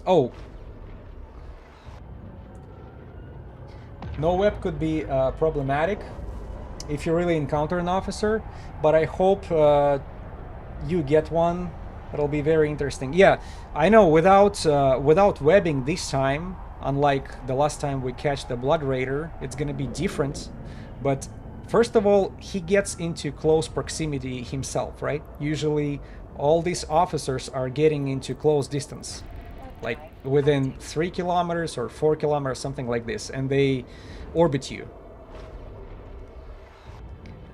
[SPEAKER 1] Oh. No web could be problematic if you really encounter an officer, but I hope you get one. It'll be very interesting. Yeah, I know without webbing this time, unlike the last time we catch the Blood Raider, it's gonna be different. But first of all, he gets into close proximity himself, right? Usually all these officers are getting into close distance, like within 3 kilometers or 4 kilometers, something like this, and they orbit you.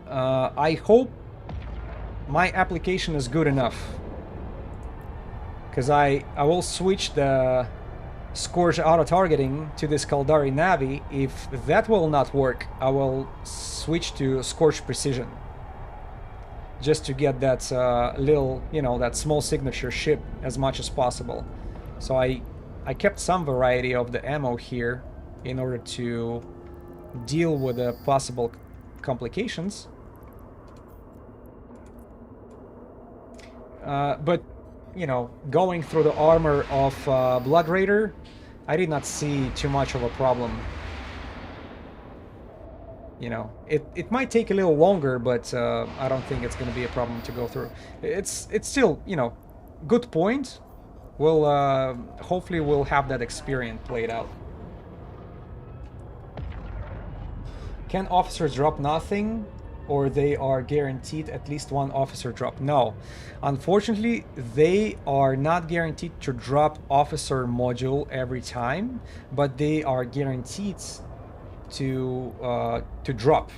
[SPEAKER 1] I hope my application is good enough, because I will switch the Scourge auto-targeting to this Kaldari Navi. If that will not work, I will switch to Scourge Precision, just to get that little, that small signature ship as much as possible. So I kept some variety of the ammo here in order to deal with the possible complications. But, going through the armor of Blood Raider, I did not see too much of a problem. It might take a little longer, but I don't think it's going to be a problem to go through. It's still, good point. We'll hopefully we'll have that experience played out. Can officers drop nothing, or they are guaranteed at least 1 officer drop? No, unfortunately, they are not guaranteed to drop officer module every time, but they are guaranteed to drop.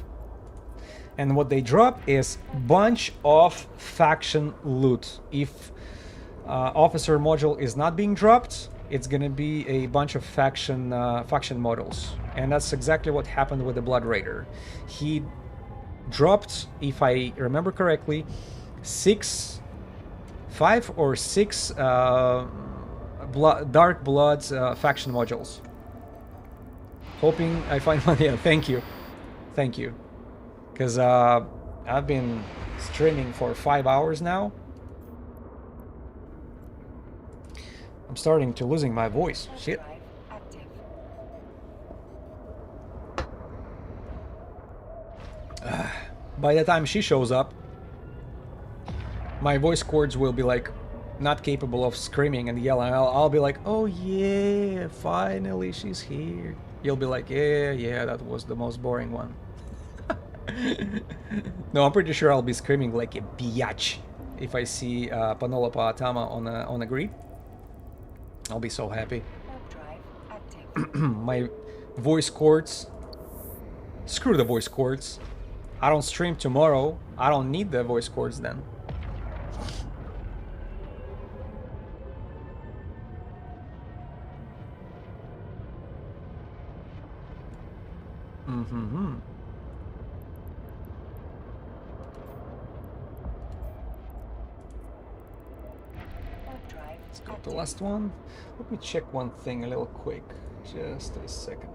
[SPEAKER 1] And what they drop is bunch of faction loot. If officer module is not being dropped, it's gonna be a bunch of faction models, and that's exactly what happened with the Blood Raider. He dropped, if I remember correctly, 5 or 6 Dark Blood faction modules. Hoping I find one. Yeah, thank you, because I've been streaming for 5 hours now. I'm starting to losing my voice. Shit. By the time she shows up, my voice cords will be like not capable of screaming and yelling. I'll be like, oh yeah, finally she's here. You'll be like, yeah, that was the most boring one. No, I'm pretty sure I'll be screaming like a biatch if I see Panola Paatama on a grid. I'll be so happy. My voice cords. Screw the voice cords. I don't stream tomorrow. I don't need the voice cords then. Let's go to the last one. Let me check one thing a little quick. Just a second.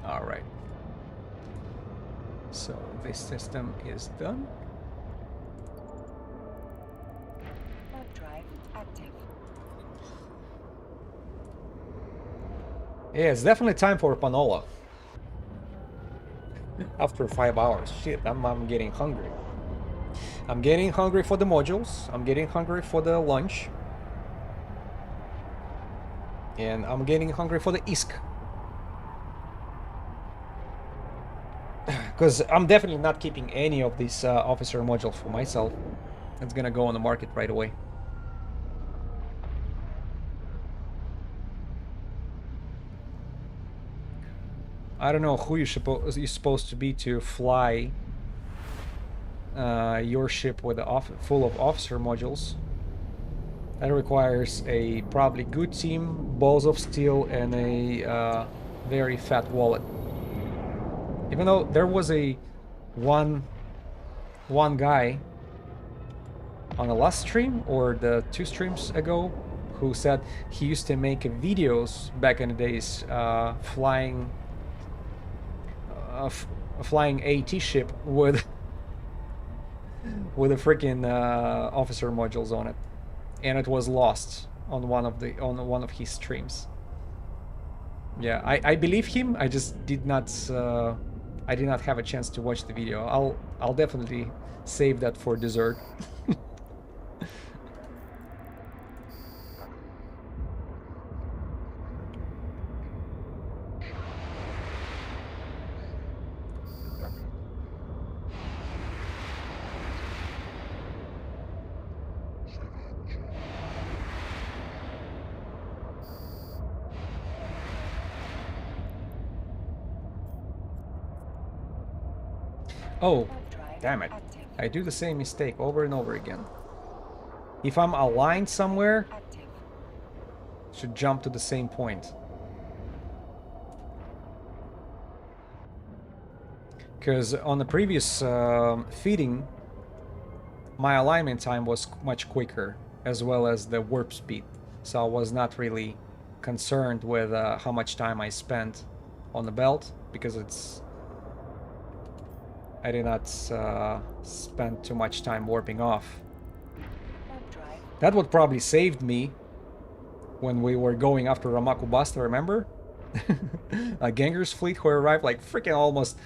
[SPEAKER 1] All right. So this system is done.
[SPEAKER 2] Drive active.
[SPEAKER 1] Yeah, it's definitely time for Panola. After 5 hours. Shit, I'm getting hungry. I'm getting hungry for the modules. I'm getting hungry for the lunch. And I'm getting hungry for the ISK. Because I'm definitely not keeping any of these officer modules for myself. It's gonna go on the market right away. I don't know who you're supposed to be to fly your ship with full of officer modules. That requires a probably good team, balls of steel, and a very fat wallet. Even though there was a one guy on the last stream or the 2 streams ago who said he used to make videos back in the days flying AT ship with with a freaking officer modules on it, and it was lost on one of his streams. Yeah, I believe him. I just did not have a chance to watch the video. I'll definitely save that for dessert. Oh, damn it. I do the same mistake over and over again. If I'm aligned somewhere, should jump to the same point. Because on the previous feeding, my alignment time was much quicker, as well as the warp speed. So I was not really concerned with how much time I spent on the belt, because I did not spend too much time warping off. That would probably saved me when we were going after Ramaku Basta, remember? A Gengar's fleet who arrived like freaking almost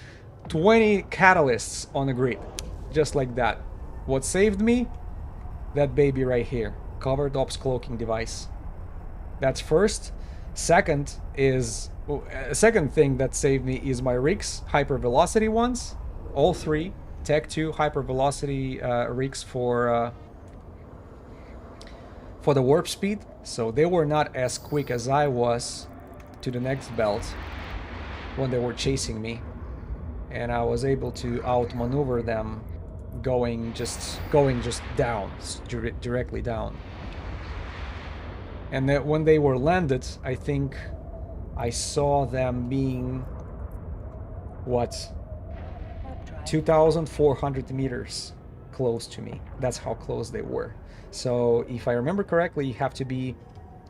[SPEAKER 1] 20 catalysts on the grid. Just like that. What saved me? That baby right here. Covered ops cloaking device. That's first. Second is... second thing that saved me is my rigs, hypervelocity ones. All 3. Tech 2 hypervelocity rigs for the warp speed. So they were not as quick as I was to the next belt when they were chasing me. And I was able to outmaneuver them going just down, directly down. And then when they were landed, I think I saw them being, what, 2,400 meters close to me. That's how close they were. So if I remember correctly, you have to be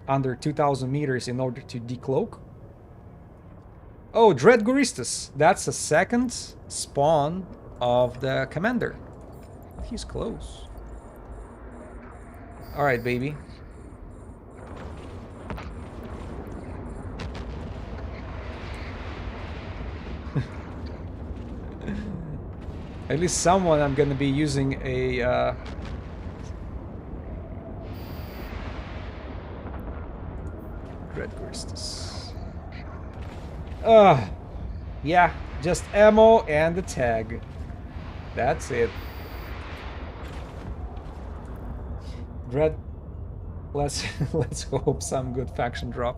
[SPEAKER 1] under 2,000 meters in order to decloak. Oh, Dread Guristas. That's a second spawn of the commander. He's close. Alright, baby. At least someone I'm gonna be using a... Dread Guristas. Yeah, just ammo and the tag. That's it. Dread, let's hope some good faction drop.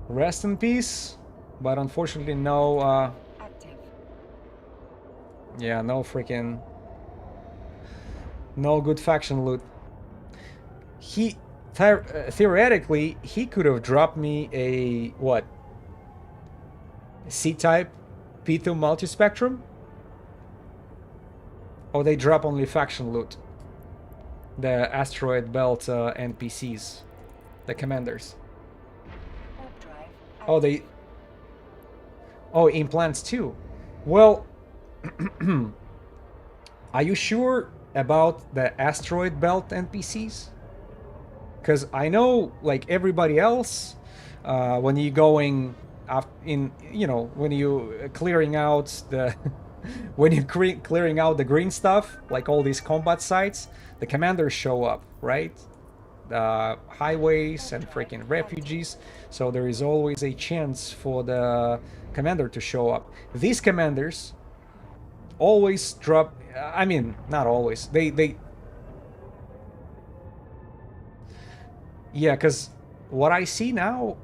[SPEAKER 1] Rest in peace, but unfortunately no yeah, no freaking no good faction loot. Theoretically, he could have dropped me a, what? C-type P2 multispectrum? Oh, they drop only faction loot. The asteroid belt NPCs. The commanders. Oh, they... Oh, implants too. Well... Are you sure about the asteroid belt NPCs? Because I know, like everybody else, when you're going up in, you know, when you clearing out the, when you're clearing out the green stuff, like all these combat sites, the commanders show up, right? Highways and freaking refugees. So there is always a chance for the commander to show up. These commanders always drop. I mean, not always. They yeah, because what I see now,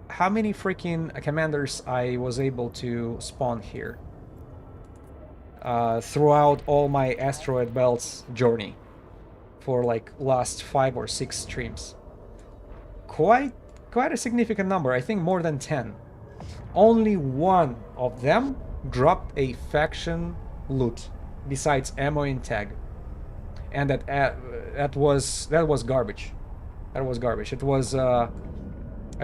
[SPEAKER 1] how many freaking commanders I was able to spawn here throughout all my asteroid belts journey for like last 5 or 6 streams. Quite a significant number. I think more than 10. Only one of them dropped a faction loot besides ammo and tag, and that was garbage. That was garbage. It was I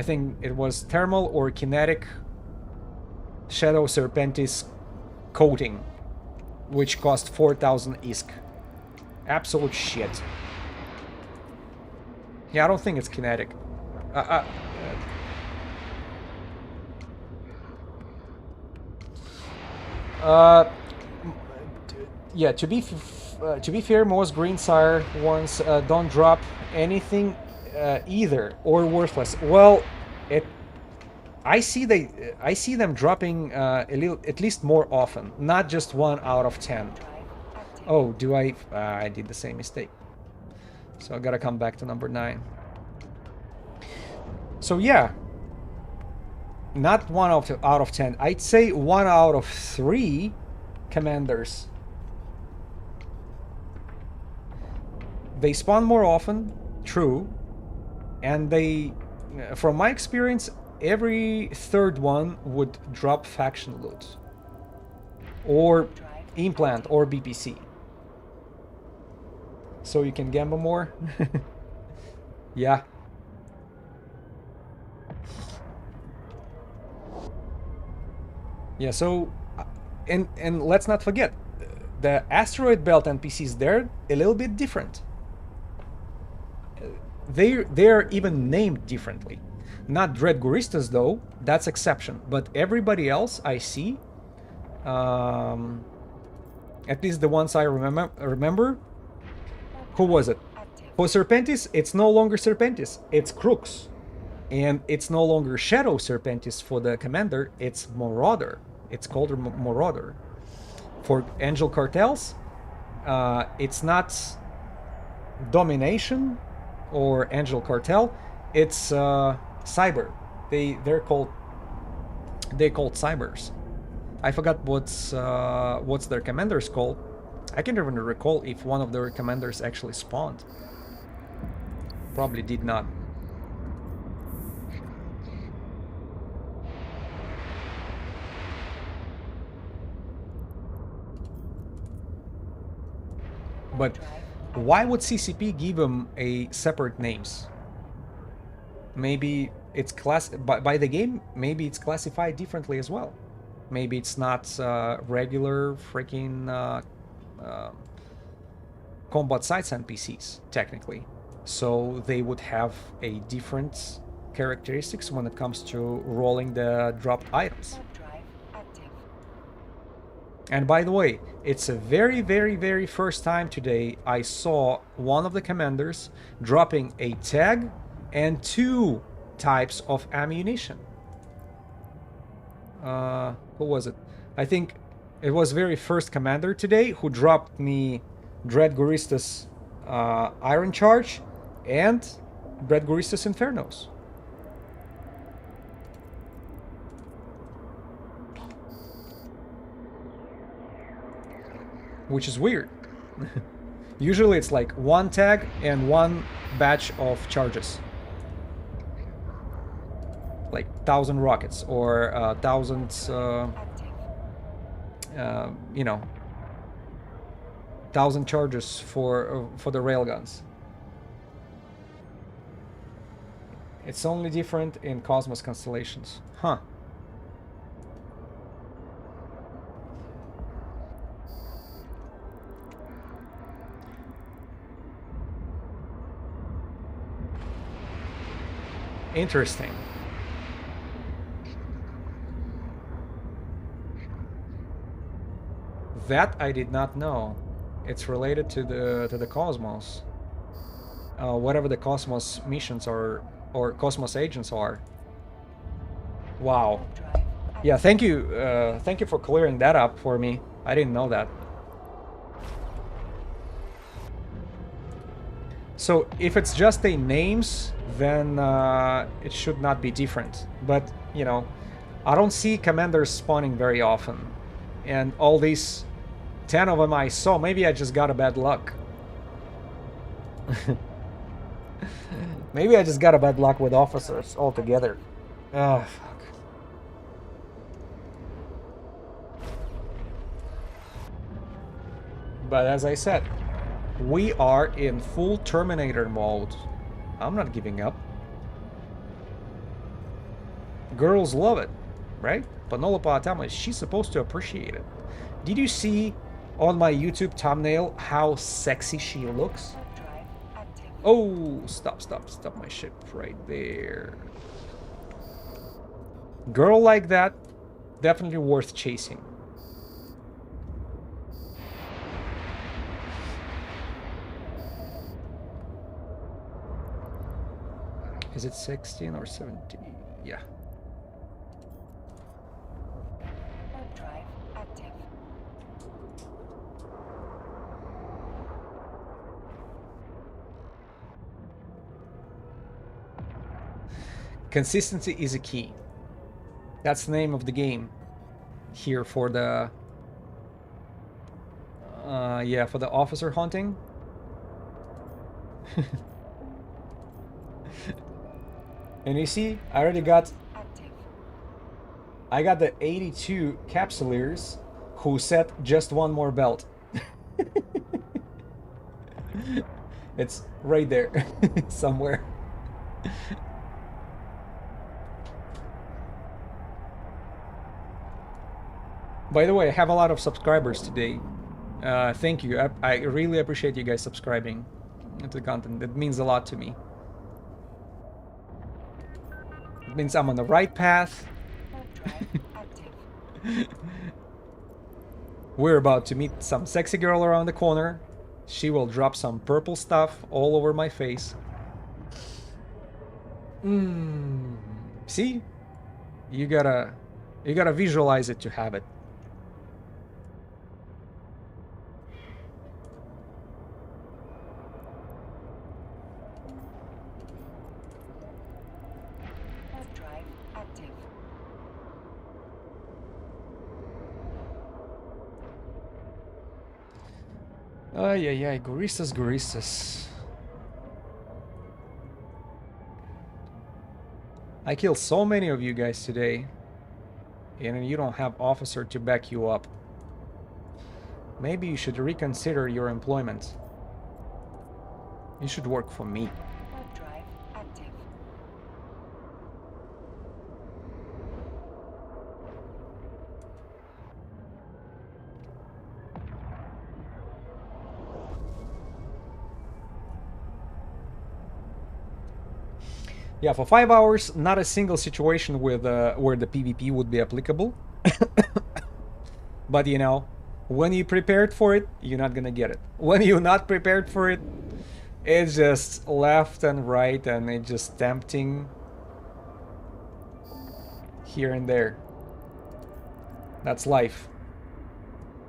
[SPEAKER 1] think it was thermal or kinetic Shadow Serpentis coating, which cost 4,000 ISK. Absolute shit. Yeah, I don't think it's kinetic. Yeah, to be fair, most Green Sire ones don't drop anything either, or worthless. Well, it I see them dropping at least more often, not just 1 out of 10. Oh, do I? I did the same mistake. So I gotta come back to number 9. So yeah, not 1 out of 10. I'd say 1 out of 3 commanders. They spawn more often, true, and they, from my experience, every third one would drop faction loot or implant or BPC, so you can gamble more. Yeah. Yeah, so and let's not forget, the asteroid belt NPCs, they're a little bit different. They're even named differently. Not Dread Guristas though, that's exception. But everybody else I see, at least the ones I remember, who was it? For Serpentis, it's no longer Serpentis, it's Crux. And it's no longer Shadow Serpentis for the commander, it's Marauder. It's called Marauder. For Angel Cartels, it's not Domination or Angel Cartel, it's Cyber. They're called Cybers. I forgot what's their commanders called. I can't even recall if one of their commanders actually spawned. Probably did not. But why would CCP give them a separate names? Maybe it's by the game. Maybe it's classified differently as well. Maybe it's not regular freaking combat sites NPCs technically. So they would have a different characteristics when it comes to rolling the dropped items. And by the way, it's a very, very, very first time today I saw one of the commanders dropping a tag and 2 types of ammunition. Who was it? I think it was very first commander today who dropped me Dread Guristas Iron Charge and Dread Guristas Infernos. Which is weird. Usually it's like 1 tag and 1 batch of charges. Like 1,000 rockets or 1,000, you know, 1,000 charges for the railguns. It's only different in Cosmos constellations. Huh. Interesting. That I did not know. It's related to the cosmos. Whatever the cosmos missions are, or cosmos agents are. Wow. Yeah, thank you. Thank you for clearing that up for me. I didn't know that. So if it's just a names, then it should not be different. But, you know, I don't see commanders spawning very often. And all these 10 of them I saw, maybe I just got a bad luck. Maybe I just got a bad luck with officers altogether. Oh, fuck. But as I said, we are in full Terminator mode. I'm not giving up. Girls love it, right? Panola Paatama, she's supposed to appreciate it. Did you see on my YouTube thumbnail how sexy she looks? Oh, stop my ship right there. Girl like that, definitely worth chasing. Is it 16 or 17? Yeah.
[SPEAKER 2] Drive active.
[SPEAKER 1] Consistency is a key. That's the name of the game here for the yeah, for the officer hunting. And you see, I already got the 82 capsuleers who set just one more belt. It's right there somewhere. By the way, I have a lot of subscribers today. Thank you. I really appreciate you guys subscribing to the content. It means a lot to me. It means I'm on the right path. We're about to meet some sexy girl around the corner. She will drop some purple stuff all over my face. See? You gotta visualize it to have it.
[SPEAKER 2] Drive active.
[SPEAKER 1] Yeah, Guristas. I killed so many of you guys today, and you don't have officer to back you up. Maybe you should reconsider your employment. You should work for me.
[SPEAKER 2] Drive active.
[SPEAKER 1] Yeah, for 5 hours, not a single situation with where the PvP would be applicable. But you know, when you're prepared for it, you're not gonna get it. When you're not prepared for it, it's just left and right, and it's just tempting here and there. That's life.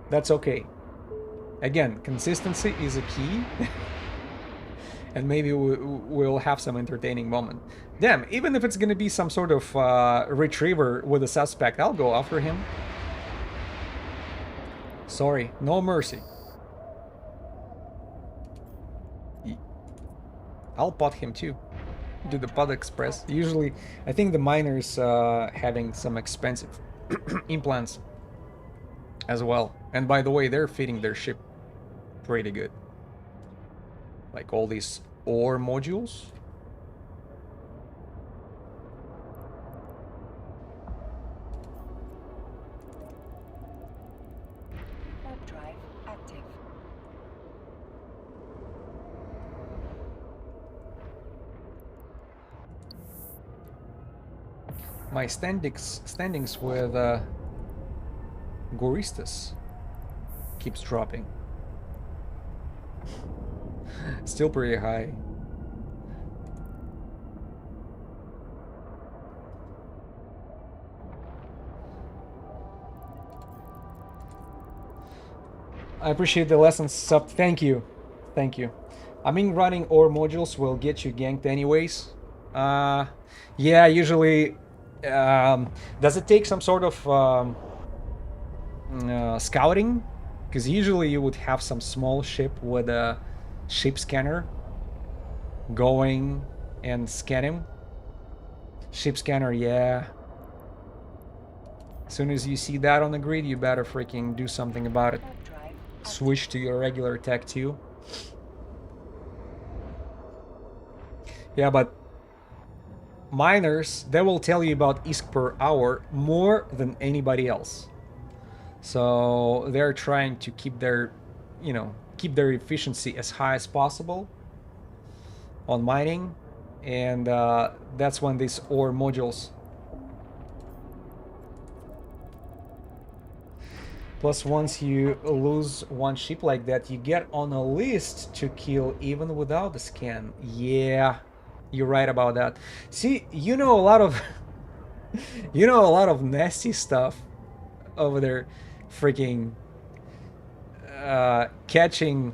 [SPEAKER 1] That's okay. Again, consistency is a key. And maybe we'll have some entertaining moment. Damn, even if it's gonna be some sort of retriever with a suspect, I'll go after him. Sorry, no mercy. I'll pot him too. Do the pot express. Usually, I think the miners having some expensive implants as well. And by the way, they're feeding their ship pretty good. Like all these ore modules.
[SPEAKER 2] Drive active.
[SPEAKER 1] My standings with Guristas keeps dropping. Still pretty high. I appreciate the lessons sub. Thank you. Thank you. I mean, running ore modules will get you ganked anyways. Yeah, usually. Does it take some sort of scouting? Because usually you would have some small ship with a ship scanner going and scanning. Ship scanner, yeah. As soon as you see that on the grid, you better freaking do something about it. Switch to your regular tech 2. Yeah, but miners, they will tell you about ISK per hour more than anybody else. So they're trying to keep their, keep their efficiency as high as possible on mining, and that's when these ore modules. Plus, once you lose one ship like that, you get on a list to kill even without the scan. Yeah, you're right about that. See, you know a lot of you know a lot of nasty stuff over there, freaking catching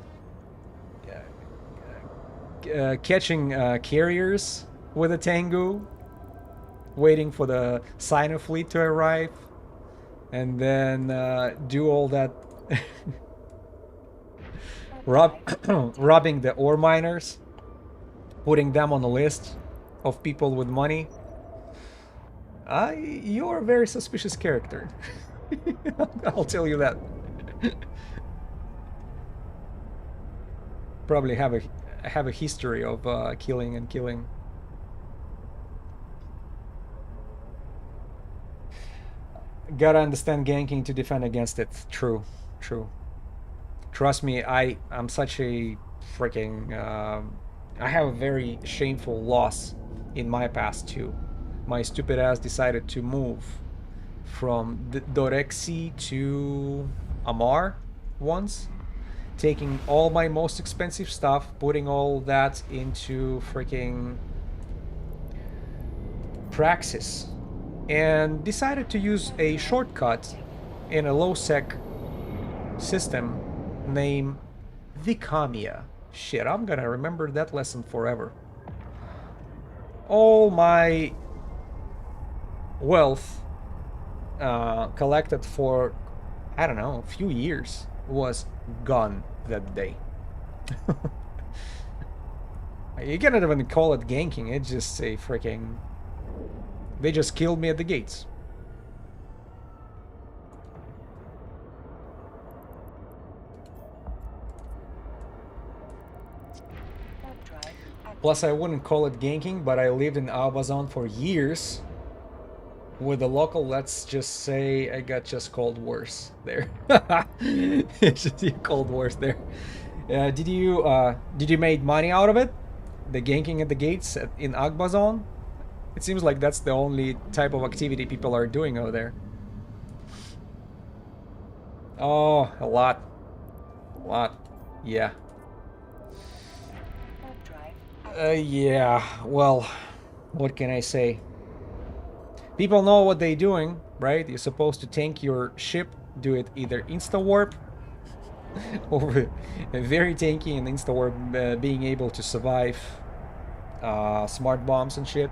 [SPEAKER 1] carriers with a Tengu, waiting for the Sino fleet to arrive, and then do all that robbing the ore miners, putting them on a list of people with money. You're a very suspicious character. I'll tell you that. Probably have a history of killing and killing. Gotta understand ganking to defend against it. True, true. Trust me, I'm such a freaking. I have a very shameful loss in my past too. My stupid ass decided to move from Dorexi to Amar once, taking all my most expensive stuff, putting all that into freaking Praxis, and decided to use a shortcut in a low-sec system named Vicamia. Shit, I'm gonna remember that lesson forever. All my wealth collected for, I don't know, a few years was gone that day. You cannot even call it ganking, it's just a freaking... They just killed me at the gates. Plus, I wouldn't call it ganking, but I lived in Albazon for years. With the local, let's just say I got just called worse there. It's just called worse there. Did you make money out of it? The ganking at the gates in Agbazon? It seems like that's the only type of activity people are doing over there. Oh, a lot. A lot. Yeah. Yeah, well, what can I say? People know what they're doing, right? You're supposed to tank your ship, do it either insta-warp, or very tanky and insta-warp, being able to survive smart bombs and shit.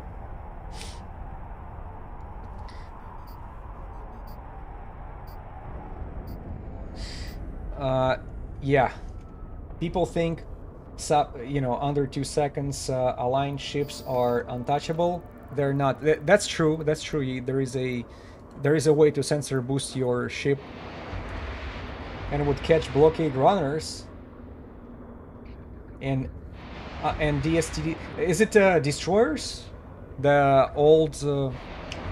[SPEAKER 1] Yeah. People think, under 2 seconds, aligned ships are untouchable. They're not. That's true. That's true. There is a way to sensor boost your ship, and it would catch blockade runners. And DSTD. Is it destroyers? The old. Who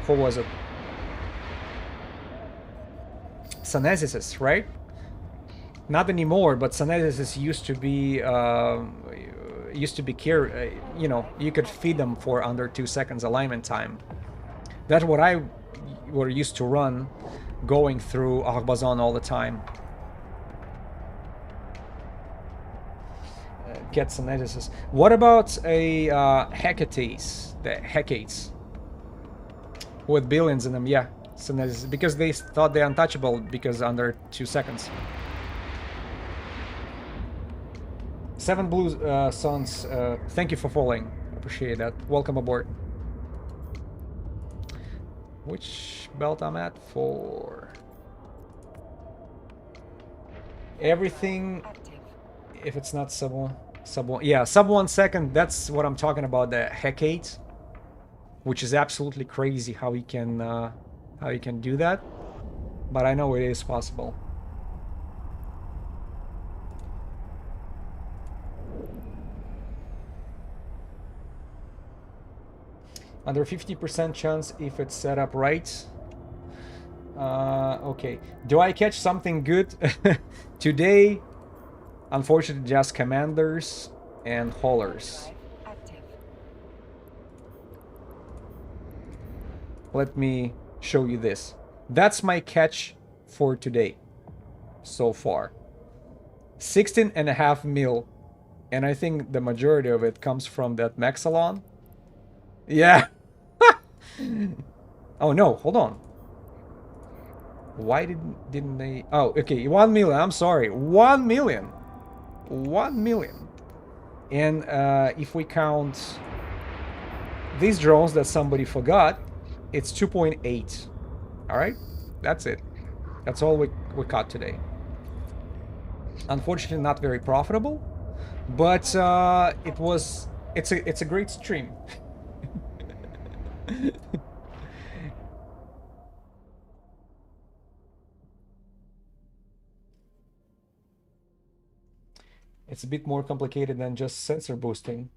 [SPEAKER 1] was it? Sanesis, right? Not anymore, but Sanesis used to be you could feed them for under 2 seconds alignment time. That's what I were used to run, going through Arbazon all the time. Gets and edges. What about a Hecates? The Hecates with billions in them, yeah. So because they thought they're untouchable because under 2 seconds. 7 Blue Suns, thank you for following. Appreciate that. Welcome aboard. Which belt I'm at for? Everything, if it's not sub 1, yeah, sub 1 second, that's what I'm talking about, the Hecate, which is absolutely crazy how you can do that, but I know it is possible. Under 50% chance if it's set up right. Okay. Do I catch something good? Today, unfortunately, just commanders and haulers. Let me show you this. That's my catch for today so far. 16.5 mil. And I think the majority of it comes from that Maxalon. Yeah. Oh no, hold on. Why didn't they? Oh, okay, 1 million. I'm sorry, 1 million. 1 million. And if we count these drones that somebody forgot, it's 2.8. All right, that's it. That's all we caught today. Unfortunately, not very profitable, but it's a great stream. It's a bit more complicated than just sensor boosting.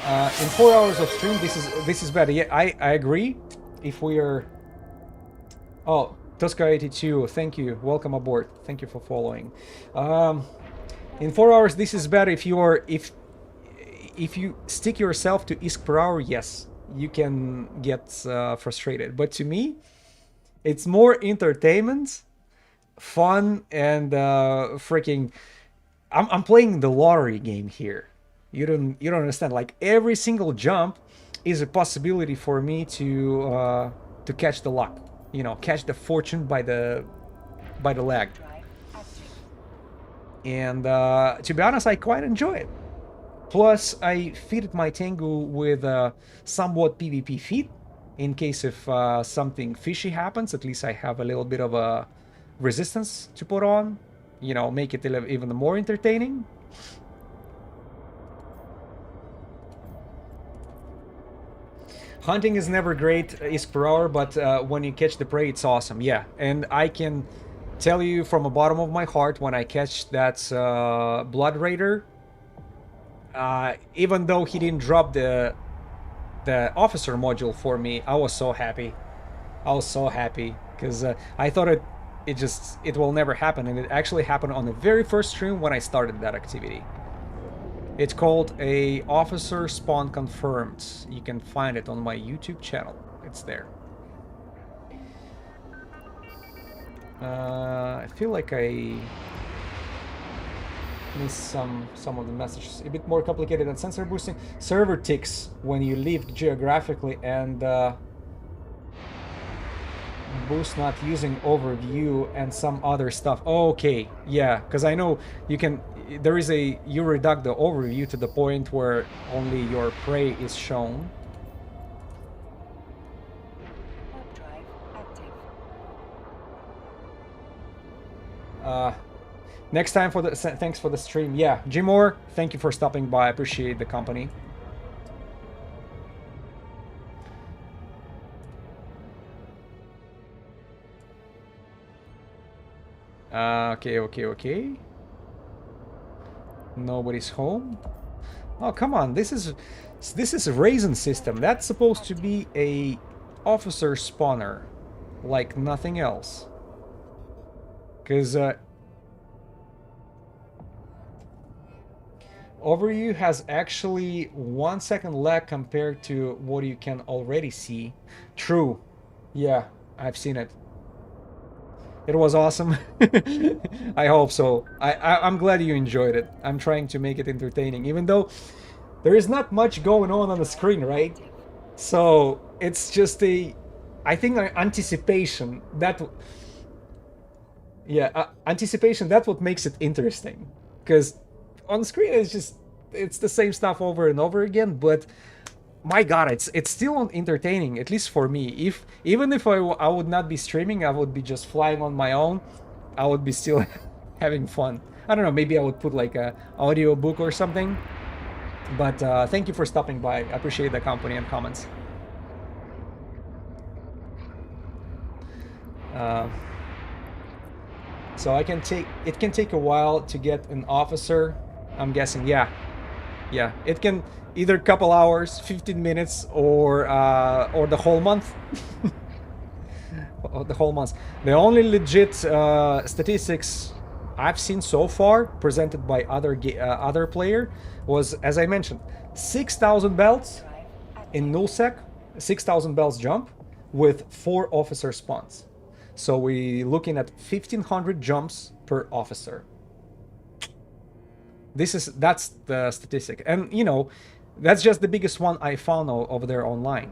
[SPEAKER 1] In 4 hours of stream, this is better. Yeah, I agree. If we are, oh, Tosca82, thank you. Welcome aboard. Thank you for following. In 4 hours, this is better. If you stick yourself to ISK per hour, yes, you can get frustrated. But to me, it's more entertainment, fun, and freaking. I'm playing the lottery game here. You don't understand. Like every single jump is a possibility for me to catch the luck. You know, catch the fortune by the leg. And to be honest, I quite enjoy it. Plus, I fitted my Tengu with somewhat PvP feed. In case if something fishy happens, at least I have a little bit of a resistance to put on. You know, make it even more entertaining. Hunting is never great, ISK per hour, but when you catch the prey, it's awesome. Yeah, and I can tell you from the bottom of my heart, when I catch that Blood Raider, even though he didn't drop the officer module for me, I was so happy. I was so happy because I thought it will never happen, and it actually happened on the very first stream when I started that activity. It's called a officer spawn confirmed. You can find it on my YouTube channel. It's there. I feel like I missed some of the messages. A bit more complicated than sensor boosting. Server ticks when you leave geographically, and boost not using overview and some other stuff. Okay, yeah, because I know you can. There is you reduct the overview to the point where only your prey is shown. Next time for the thanks for the stream. Yeah, Jimor, thank you for stopping by. I appreciate the company. Okay. Nobody's home. Oh, come on. This is a raisin system. That's supposed to be a officer spawner, like nothing else. Because Overview has actually 1 second lag compared to what you can already see. True. Yeah, I've seen it. It was awesome. I hope so. I'm glad you enjoyed it. I'm trying to make it entertaining, even though there is not much going on the screen, right? So it's just I think anticipation that, yeah, anticipation. That's what makes it interesting, because on screen it's the same stuff over and over again. But my God, it's still entertaining, at least for me. If even if I would not be streaming, I would be just flying on my own. I would be still having fun. I don't know. Maybe I would put like a audio book or something. But thank you for stopping by. I appreciate the company and comments. So it can take a while to get an officer. I'm guessing, yeah. It can either a couple hours, 15 minutes, or the whole month. The whole month. The only legit statistics I've seen so far, presented by other player, was, as I mentioned, 6,000 belts in nullsec, 6,000 belts jump with 4 officer spawns. So we're looking at 1,500 jumps per officer. That's the statistic, and you know, that's just the biggest one I found over there online.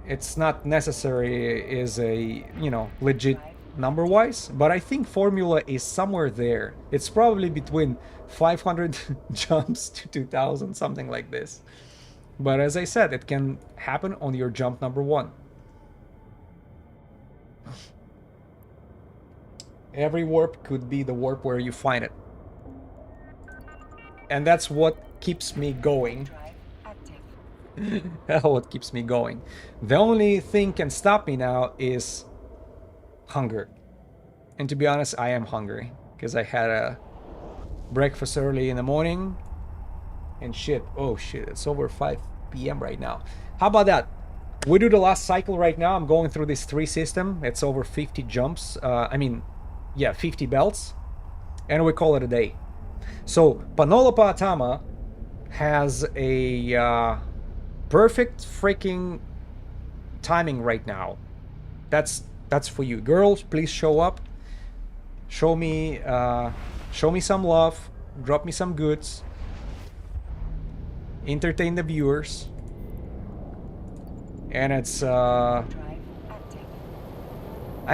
[SPEAKER 1] It's not necessary is a, you know, legit number wise, but I think formula is somewhere there. It's probably between 500 jumps to 2,000, something like this. But as I said, it can happen on your jump number 1. Every warp could be the warp where you find it. And that's what keeps me going. What keeps me going. The only thing can stop me now is hunger. And to be honest, I am hungry, because I had a breakfast early in the morning. And shit, oh shit, it's over 5 p.m. right now. How about that? We do the last cycle right now. I'm going through this 3 system. It's over 50 jumps. 50 belts. And we call it a day. So Panola Paatama has a perfect freaking timing right now. That's for you, girls. Please show up. Show me some love. Drop me some goods. Entertain the viewers. And it's I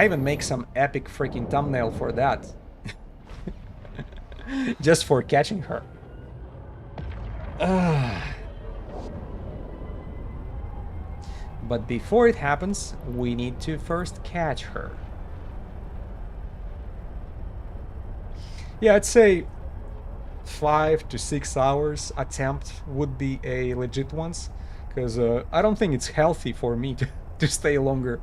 [SPEAKER 1] even make some epic freaking thumbnail for that. Just for catching her. But before it happens, we need to first catch her. Yeah, I'd say 5 to 6 hours attempt would be a legit ones, because I don't think it's healthy for me to stay longer.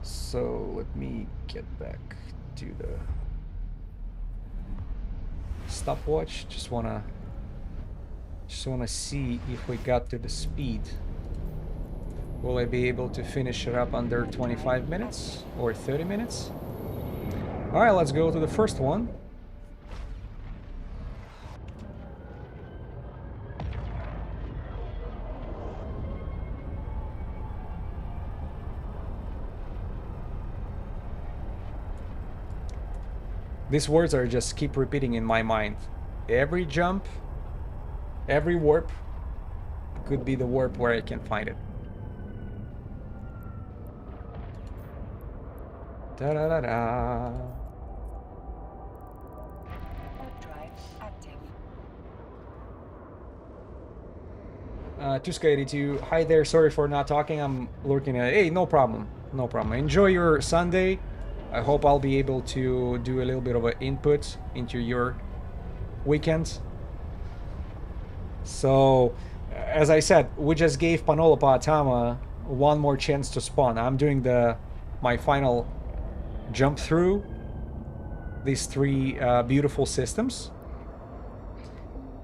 [SPEAKER 1] So let me get back to the stopwatch. Just wanna see if we got to the speed. Will I be able to finish it up under 25 minutes or 30 minutes? All right, let's go to the first one. These words are just keep repeating in my mind. Every jump, every warp could be the warp where I can find it. Da-da-da-da. Tuska82, hi there, sorry for not talking, I'm looking at it. Hey, no problem, no problem. Enjoy your Sunday. I hope I'll be able to do a little bit of an input into your weekend. So, as I said, we just gave Panola Paatama one more chance to spawn. I'm doing my final jump through these 3 beautiful systems.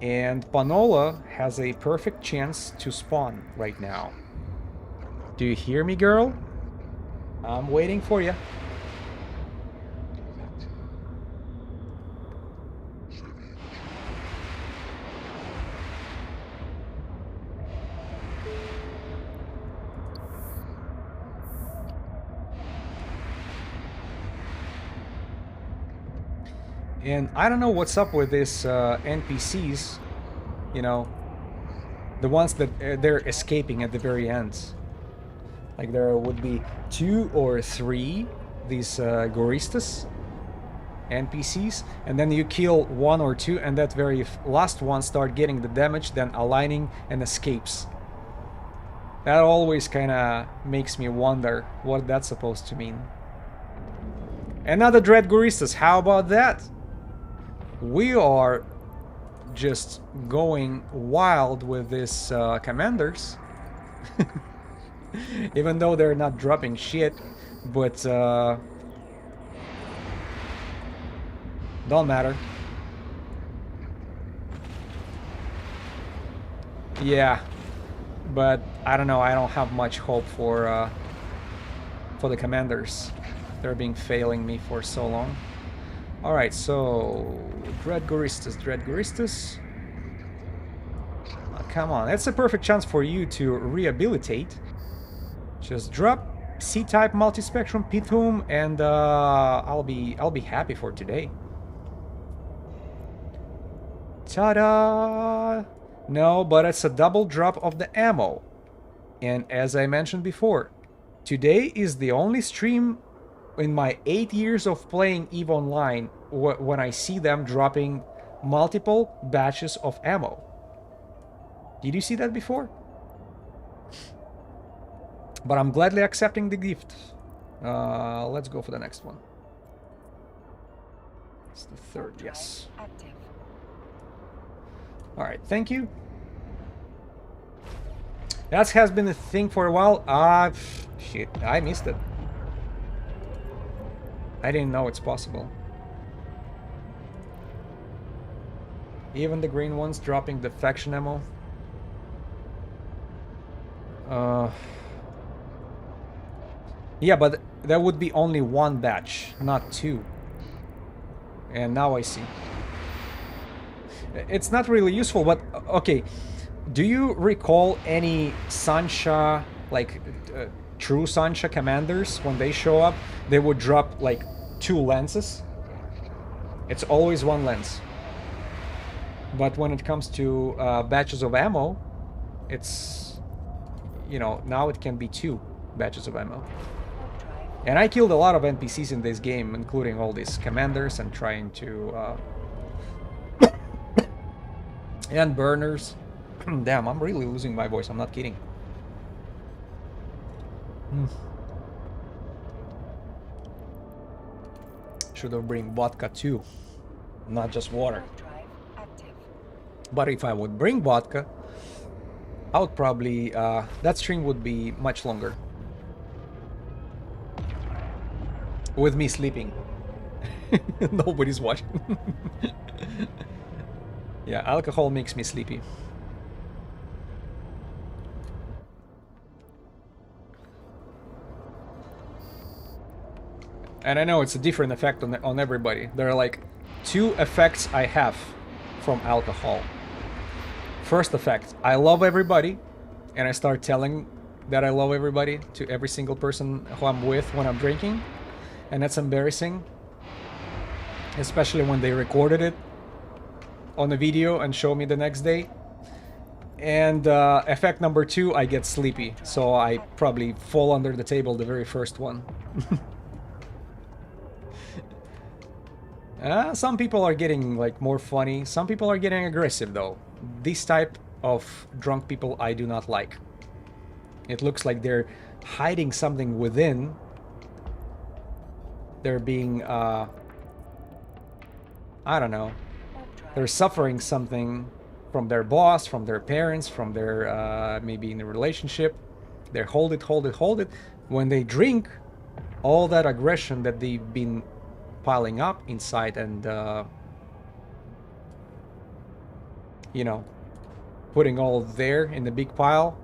[SPEAKER 1] And Panola has a perfect chance to spawn right now. Do you hear me, girl? I'm waiting for you. And I don't know what's up with these NPCs, you know, the ones that they're escaping at the very end. Like there would be 2 or 3 these Guristas NPCs, and then you kill 1 or 2, and that very last one start getting the damage, then aligning and escapes. That always kind of makes me wonder what that's supposed to mean. Another Dread Guristas, how about that? We are just going wild with these commanders. Even though they're not dropping shit, but don't matter. Yeah, but I don't know. I don't have much hope for the commanders. They're being failing me for so long. All right, so Dread Guristas, Dread Guristas. Oh, come on, that's a perfect chance for you to rehabilitate. Just drop C-type multi-spectrum Pithum, and I'll be happy for today. Ta-da! No, but it's a double drop of the ammo. And as I mentioned before, today is the only stream in my 8 years of playing EVE Online when I see them dropping multiple batches of ammo. Did you see that before? But I'm gladly accepting the gift. Let's go for the next one. It's the third, yes. Alright, thank you. That has been a thing for a while. Shit, I missed it. I didn't know it's possible. Even the green ones dropping defection ammo. Yeah, but there would be only 1 batch, not 2. And now I see. It's not really useful, but okay. Do you recall any Sancha, like true Sancha commanders, when they show up, they would drop like 2 lenses? It's always 1 lens. But when it comes to batches of ammo, it's, you know, now it can be 2 batches of ammo. And I killed a lot of NPCs in this game, including all these commanders, and trying to and burners. Damn, I'm really losing my voice, I'm not kidding. Should have bring vodka too, not just water. But if I would bring vodka, I would probably that stream would be much longer. With me sleeping. Nobody's watching. Yeah, alcohol makes me sleepy. And I know it's a different effect on everybody. There are like 2 effects I have from alcohol. First effect, I love everybody, and I start telling that I love everybody to every single person who I'm with when I'm drinking. And that's embarrassing, especially when they recorded it on a video and show me the next day. And effect number 2, I get sleepy, so I probably fall under the table, the very first one. Some people are getting like more funny, some people are getting aggressive though. This type of drunk people I do not like. It looks like they're hiding something within. They're being, I don't know, they're suffering something from their boss, from their parents, from their, maybe in a relationship. They hold it. When they drink, all that aggression that they've been piling up inside and, you know, putting all there in the big pile,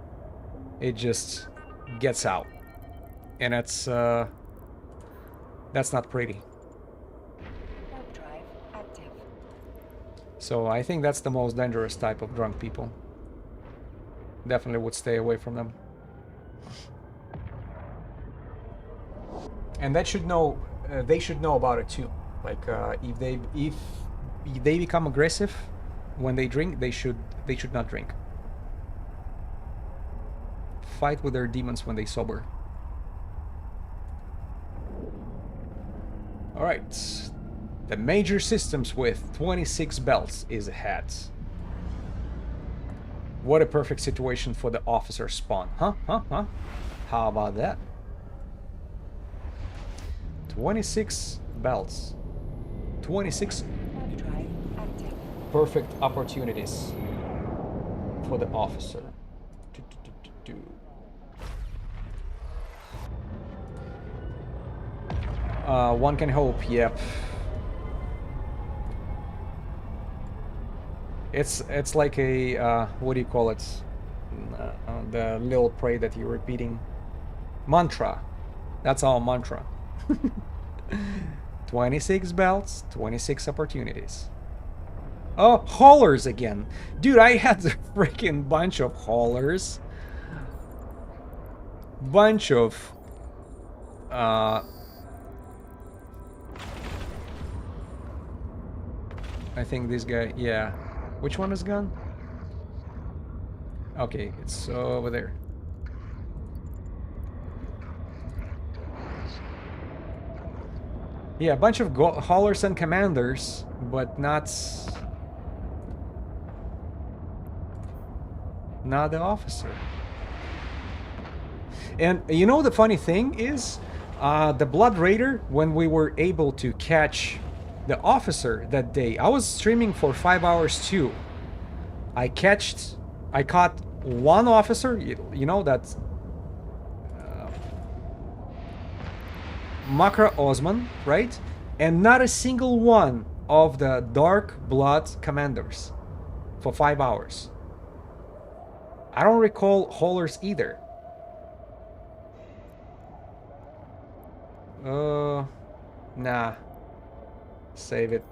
[SPEAKER 1] it just gets out. And that's not pretty. So I think that's the most dangerous type of drunk people. Definitely would stay away from them. And that should know, they should know about it too. Like if they become aggressive when they drink, they should not drink. Fight with their demons when they sober. All right. The major systems with 26 belts is ahead. What a perfect situation for the officer spawn. Huh? How about that? 26 belts. 26 perfect opportunities for the officer. One can hope, yep. It's like a what do you call it? The little prayer that you're repeating. Mantra. That's our mantra. 26 belts, 26 opportunities. Oh, haulers again. Dude, I had a freaking bunch of haulers. Bunch of I think this guy, yeah. Which one is gone? Okay, it's over there. Yeah, a bunch of haulers and commanders, but not the officer. And you know the funny thing is, the Blood Raider, when we were able to catch the officer that day, I was streaming for 5 hours too. I caught one officer, you know, that's Makra Osman, right? And not a single one of the Dark Blood commanders for 5 hours. I don't recall haulers either. Nah. Save it.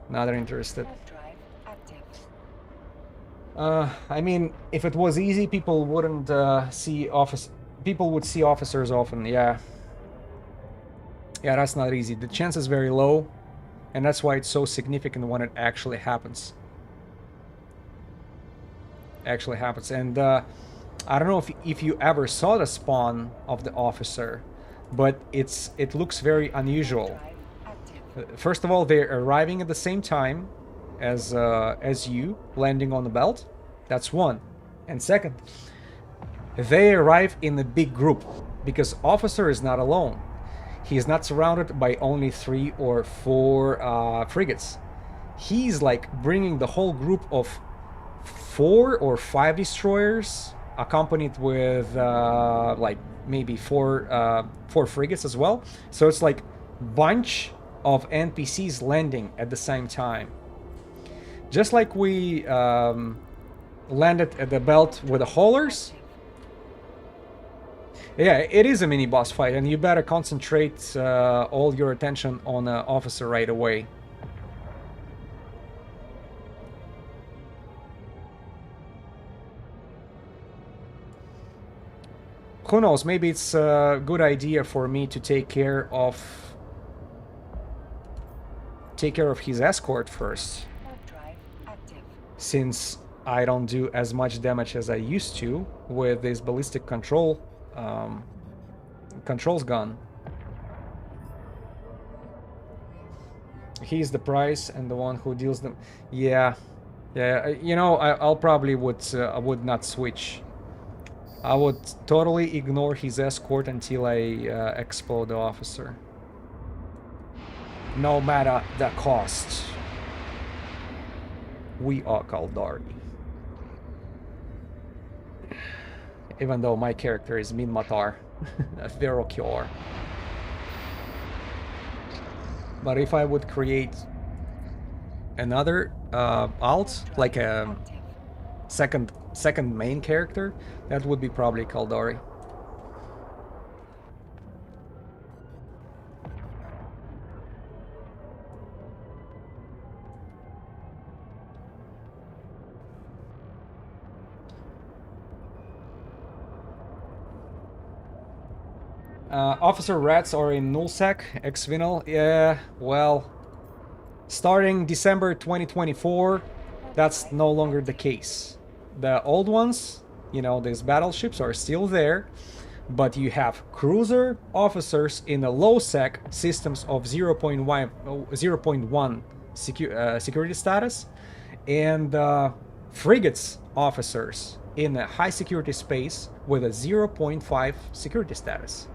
[SPEAKER 1] Not interested. I mean, if it was easy, people wouldn't see people would see officers often, yeah. Yeah, that's not easy. The chance is very low, and that's why it's so significant when it actually happens. And I don't know if you ever saw the spawn of the officer, but it looks very unusual. First of all, they're arriving at the same time as you, landing on the belt. That's one. And second, they arrive in a big group, because officer is not alone. He is not surrounded by only 3 or 4 frigates. He's like bringing the whole group of 4 or 5 destroyers, accompanied with like maybe 4 frigates as well. So it's like bunch of NPCs landing at the same time. Just like we landed at the belt with the haulers. Yeah, it is a mini boss fight, and you better concentrate all your attention on the officer right away. Who knows, maybe it's a good idea for me to take care of his escort first, since I don't do as much damage as I used to with this ballistic controls gun. He's the price and the one who deals them. Yeah, you know, I'll probably would not switch. I would totally ignore his escort until I explode the officer. No matter the cost. We are Kaldari. Even though my character is Min Matar, a Ferocure. But if I would create another alt, like a second main character, that would be probably Kaldari. Officer rats are in nullsec, ex-Vinal. Yeah, well, starting December 2024, that's no longer the case. The old ones, you know, these battleships are still there, but you have cruiser officers in the low sec systems of 0.1 security status, and frigates officers in a high security space with a 0.5 security status.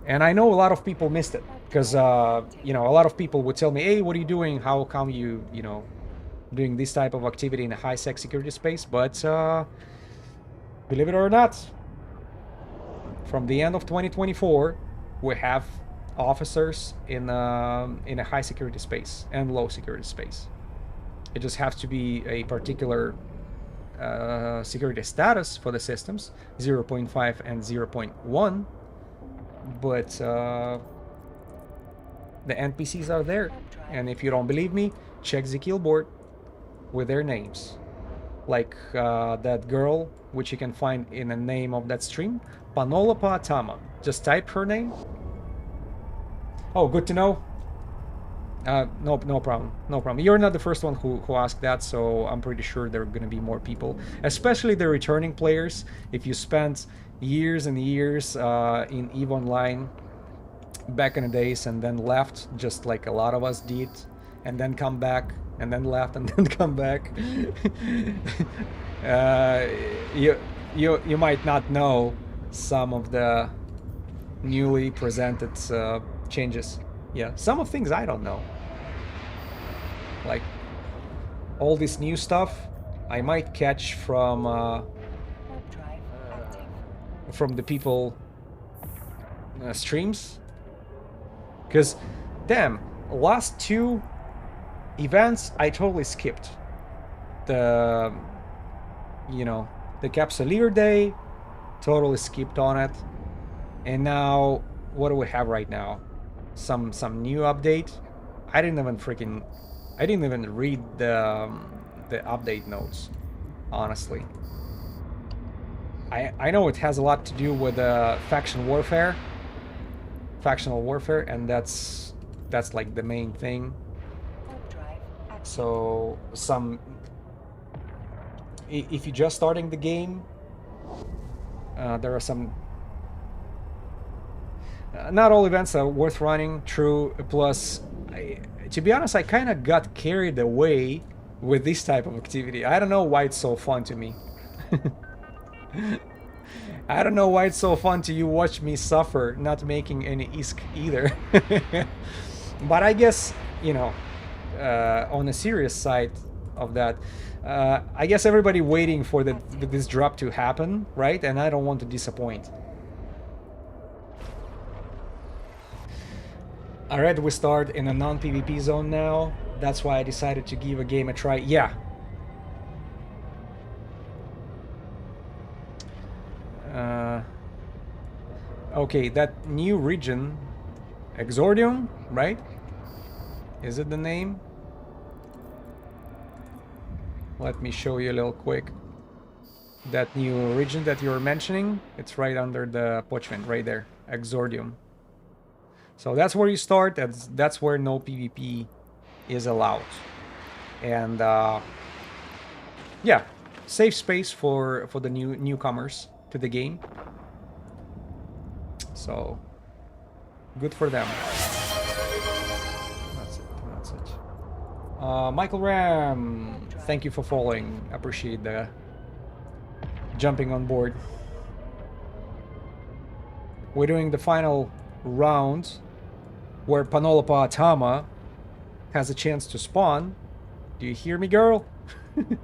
[SPEAKER 1] And I know a lot of people missed it because you know, a lot of people would tell me, "Hey, what are you doing? How come you know, doing this type of activity in a high sec security space?" But believe it or not, from the end of 2024, we have officers in a high security space and low security space. It just has to be a particular security status for the systems, 0.5 and 0.1. But the NPCs are there, and if you don't believe me, check the kill board with their names. Like that girl, which you can find in the name of that stream, Panola Paatama. Just type her name. Oh, good to know. No problem. No problem. You're not the first one who asked that, so I'm pretty sure there are going to be more people, especially the returning players. If you spent years and years in EVE Online back in the days and then left, just like a lot of us did, and then come back, and then left, and then come back, you might not know some of the newly presented changes. Yeah, some of things I don't know. Like all this new stuff, I might catch from the people streams. Because, damn, last two events I totally skipped. The, you know, the Capsuleer Day, totally skipped on it. And now, what do we have right now? Some new update. I didn't even read the update notes, honestly. I know it has a lot to do with factional warfare, and that's like the main thing. So if you're just starting the game, there are some. Not all events are worth running, true. Plus, to be honest, I kind of got carried away with this type of activity. I don't know why it's so fun to me. I don't know why it's so fun to you watch me suffer, not making any ISK either. But I guess, you know, on a serious side of that, I guess everybody waiting for this drop to happen, right? And I don't want to disappoint. Alright, we start in a non-PvP zone now. That's why I decided to give a game a try. Yeah. Okay, that new region, Exordium, right? Is it the name? Let me show you a little quick. That new region that you're mentioning, it's right under the Pochment, right there, Exordium. So that's where you start. That's where no PvP is allowed, and yeah, safe space for the newcomers to the game. So good for them. That's it. That's it. Michael Ram, thank you for following. Appreciate the jumping on board. We're doing the final round, where Panola Paatama has a chance to spawn. Do you hear me, girl? I'm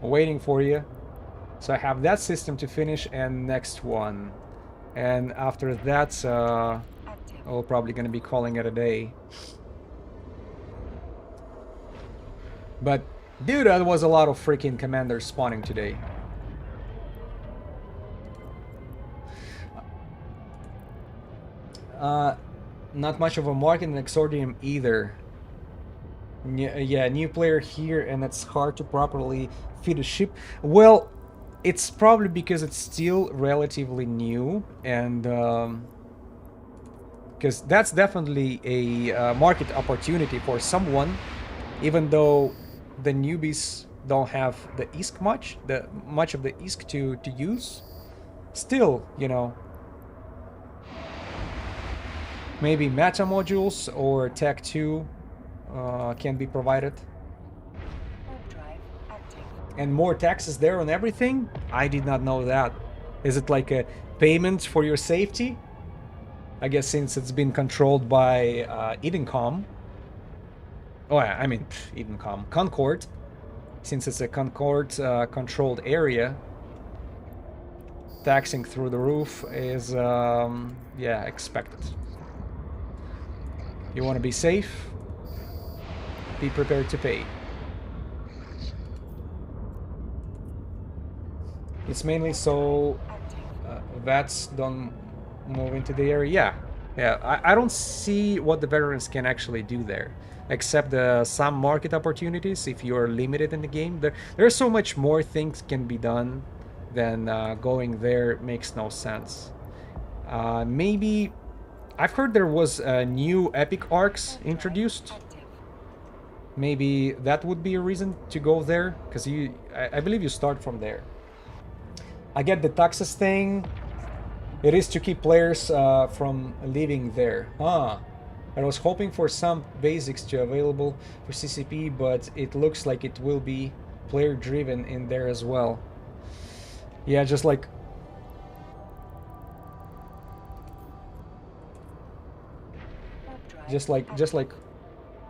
[SPEAKER 1] waiting for you. So I have that system to finish, and next one. And after that, we're probably going to be calling it a day. But, dude, that was a lot of freaking commanders spawning today. Not much of a market in Exordium either. Yeah, new player here, and it's hard to properly feed a ship. Well, It's probably because it's still relatively new, and because that's definitely a market opportunity for someone, even though the newbies don't have the ISK much of the ISK to use. Still, you know, maybe meta modules or Tech 2 can be provided.
[SPEAKER 2] Warp drive active.
[SPEAKER 1] And more taxes there on everything? I did not know that. Is it like a payment for your safety? I guess since it's been controlled by Edencom. Oh, I mean, Edencom. Concord. Since it's a Concord controlled area, taxing through the roof is, yeah, expected. You want to be safe? Be prepared to pay. It's mainly so vets don't move into the area. Yeah. I don't see what the veterans can actually do there, except some market opportunities if you're limited in the game. There's so much more things can be done than going there. Makes no sense. Maybe I've heard there was new epic arcs introduced. Maybe that would be a reason to go there, because I believe you start from there. I get the taxes thing. It is to keep players from leaving there. I was hoping for some basics to available for CCP, but it looks like it will be player driven in there as well. Yeah, just like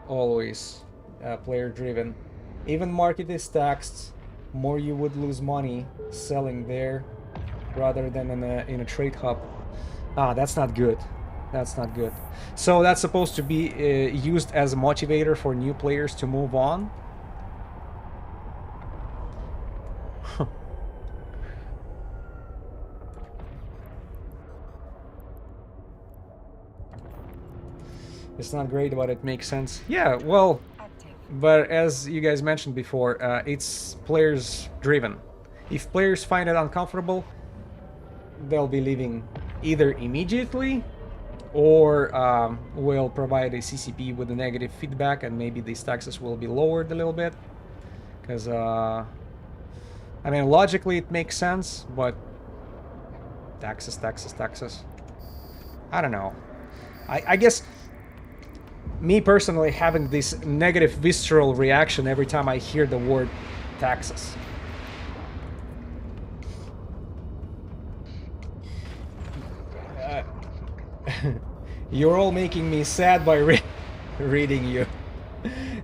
[SPEAKER 1] always, player driven. Even market is taxed, more you would lose money selling there rather than in a trade hub. That's not good. That's not good. So that's supposed to be used as a motivator for new players to move on. It's not great, but it makes sense. Yeah, well, but as you guys mentioned before, it's players driven. If players find it uncomfortable, they'll be leaving either immediately or will provide a CCP with a negative feedback, and maybe these taxes will be lowered a little bit. Because, I mean, logically it makes sense, but taxes. I don't know. I guess me personally having this negative visceral reaction every time I hear the word taxes. You're all making me sad by reading you.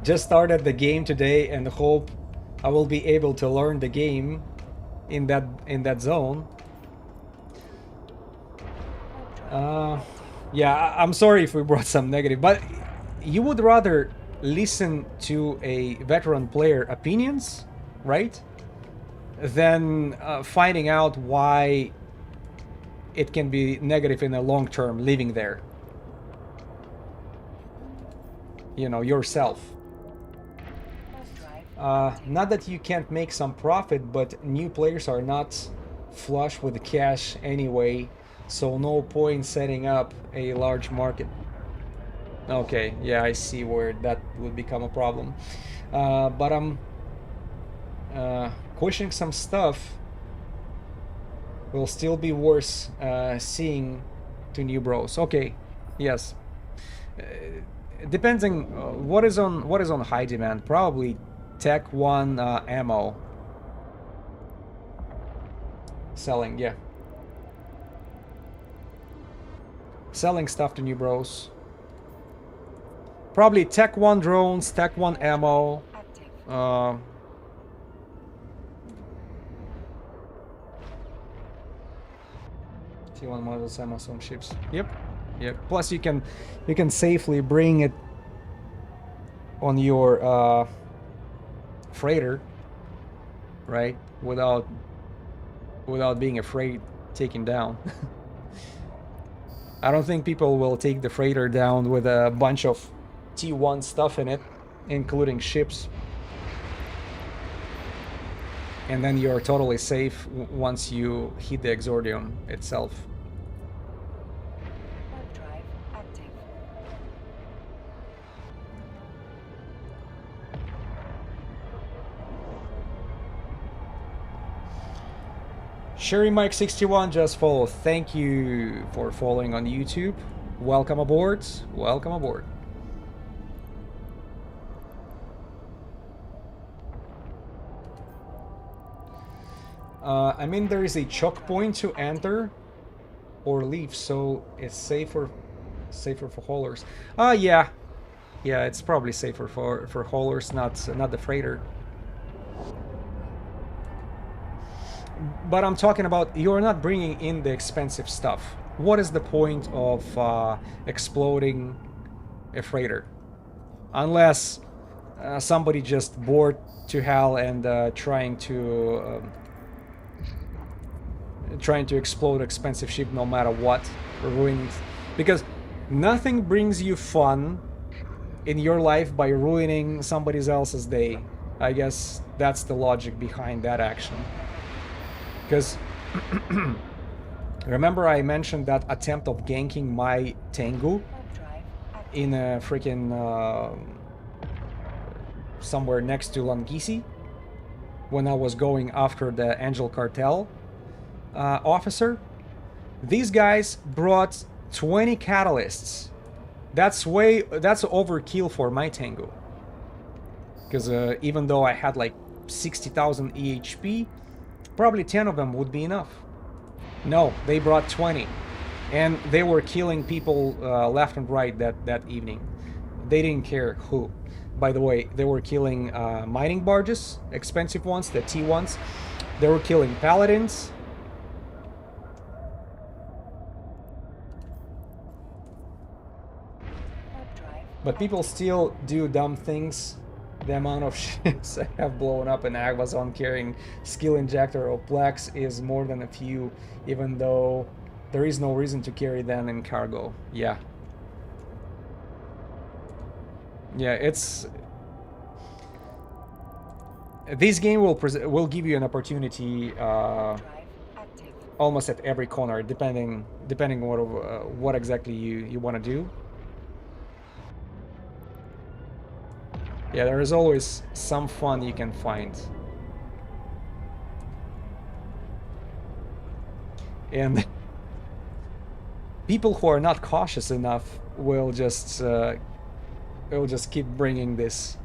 [SPEAKER 1] Just started the game today and hope I will be able to learn the game in that zone. Yeah, I'm sorry if we brought some negative, but you would rather listen to a veteran player opinions, right? Than finding out why it can be negative in the long term living there. You know, yourself. Not that you can't make some profit, but new players are not flush with cash anyway, so no point setting up a large market. Okay, yeah, I see where that would become a problem. But I'm questioning some stuff. Will still be worth seeing to new bros. Okay, yes. Depending what is on high demand. Probably Tech 1 ammo. Selling, yeah. Selling stuff to new bros. Probably Tech 1 drones, Tech 1 ammo. T1 models, ammo, some ships. Yep. Plus you can safely bring it on your freighter, right? Without being afraid taken down. I don't think people will take the freighter down with a bunch of T1 stuff in it, including ships. and then you're totally safe once you hit the exordium itself.
[SPEAKER 2] Warp drive active.
[SPEAKER 1] Sherry Mike 61 just followed. Thank you for following on YouTube. Welcome aboard. Welcome aboard. I mean, there is a choke point to enter or leave, so it's safer for haulers. Yeah, it's probably safer for haulers, not the freighter. But I'm talking about, you're not bringing in the expensive stuff. What is the point of exploding a freighter? Unless somebody just bored to hell and trying to explode expensive ship no matter what, ruining. Because nothing brings you fun in your life by ruining somebody else's day. I guess that's the logic behind that action. Because remember I mentioned that attempt of ganking my Tengu in a freaking somewhere next to Langisi when I was going after the Angel Cartel officer. These guys brought 20 catalysts. That's overkill for my Tengu. Because even though I had like 60,000 EHP, probably 10 of them would be enough. No, they brought 20. And they were killing people left and right that evening. They didn't care who. By the way, they were killing mining barges, expensive ones, the T1s. They were killing paladins. But people still do dumb things. The amount of ships I have blown up in Agvazon carrying skill injector or Plex is more than a few, even though there is no reason to carry them in cargo. Yeah. Yeah, it's... This game will give you an opportunity almost at every corner, depending what exactly you want to do. Yeah, there is always some fun you can find. And people who are not cautious enough will just keep bringing this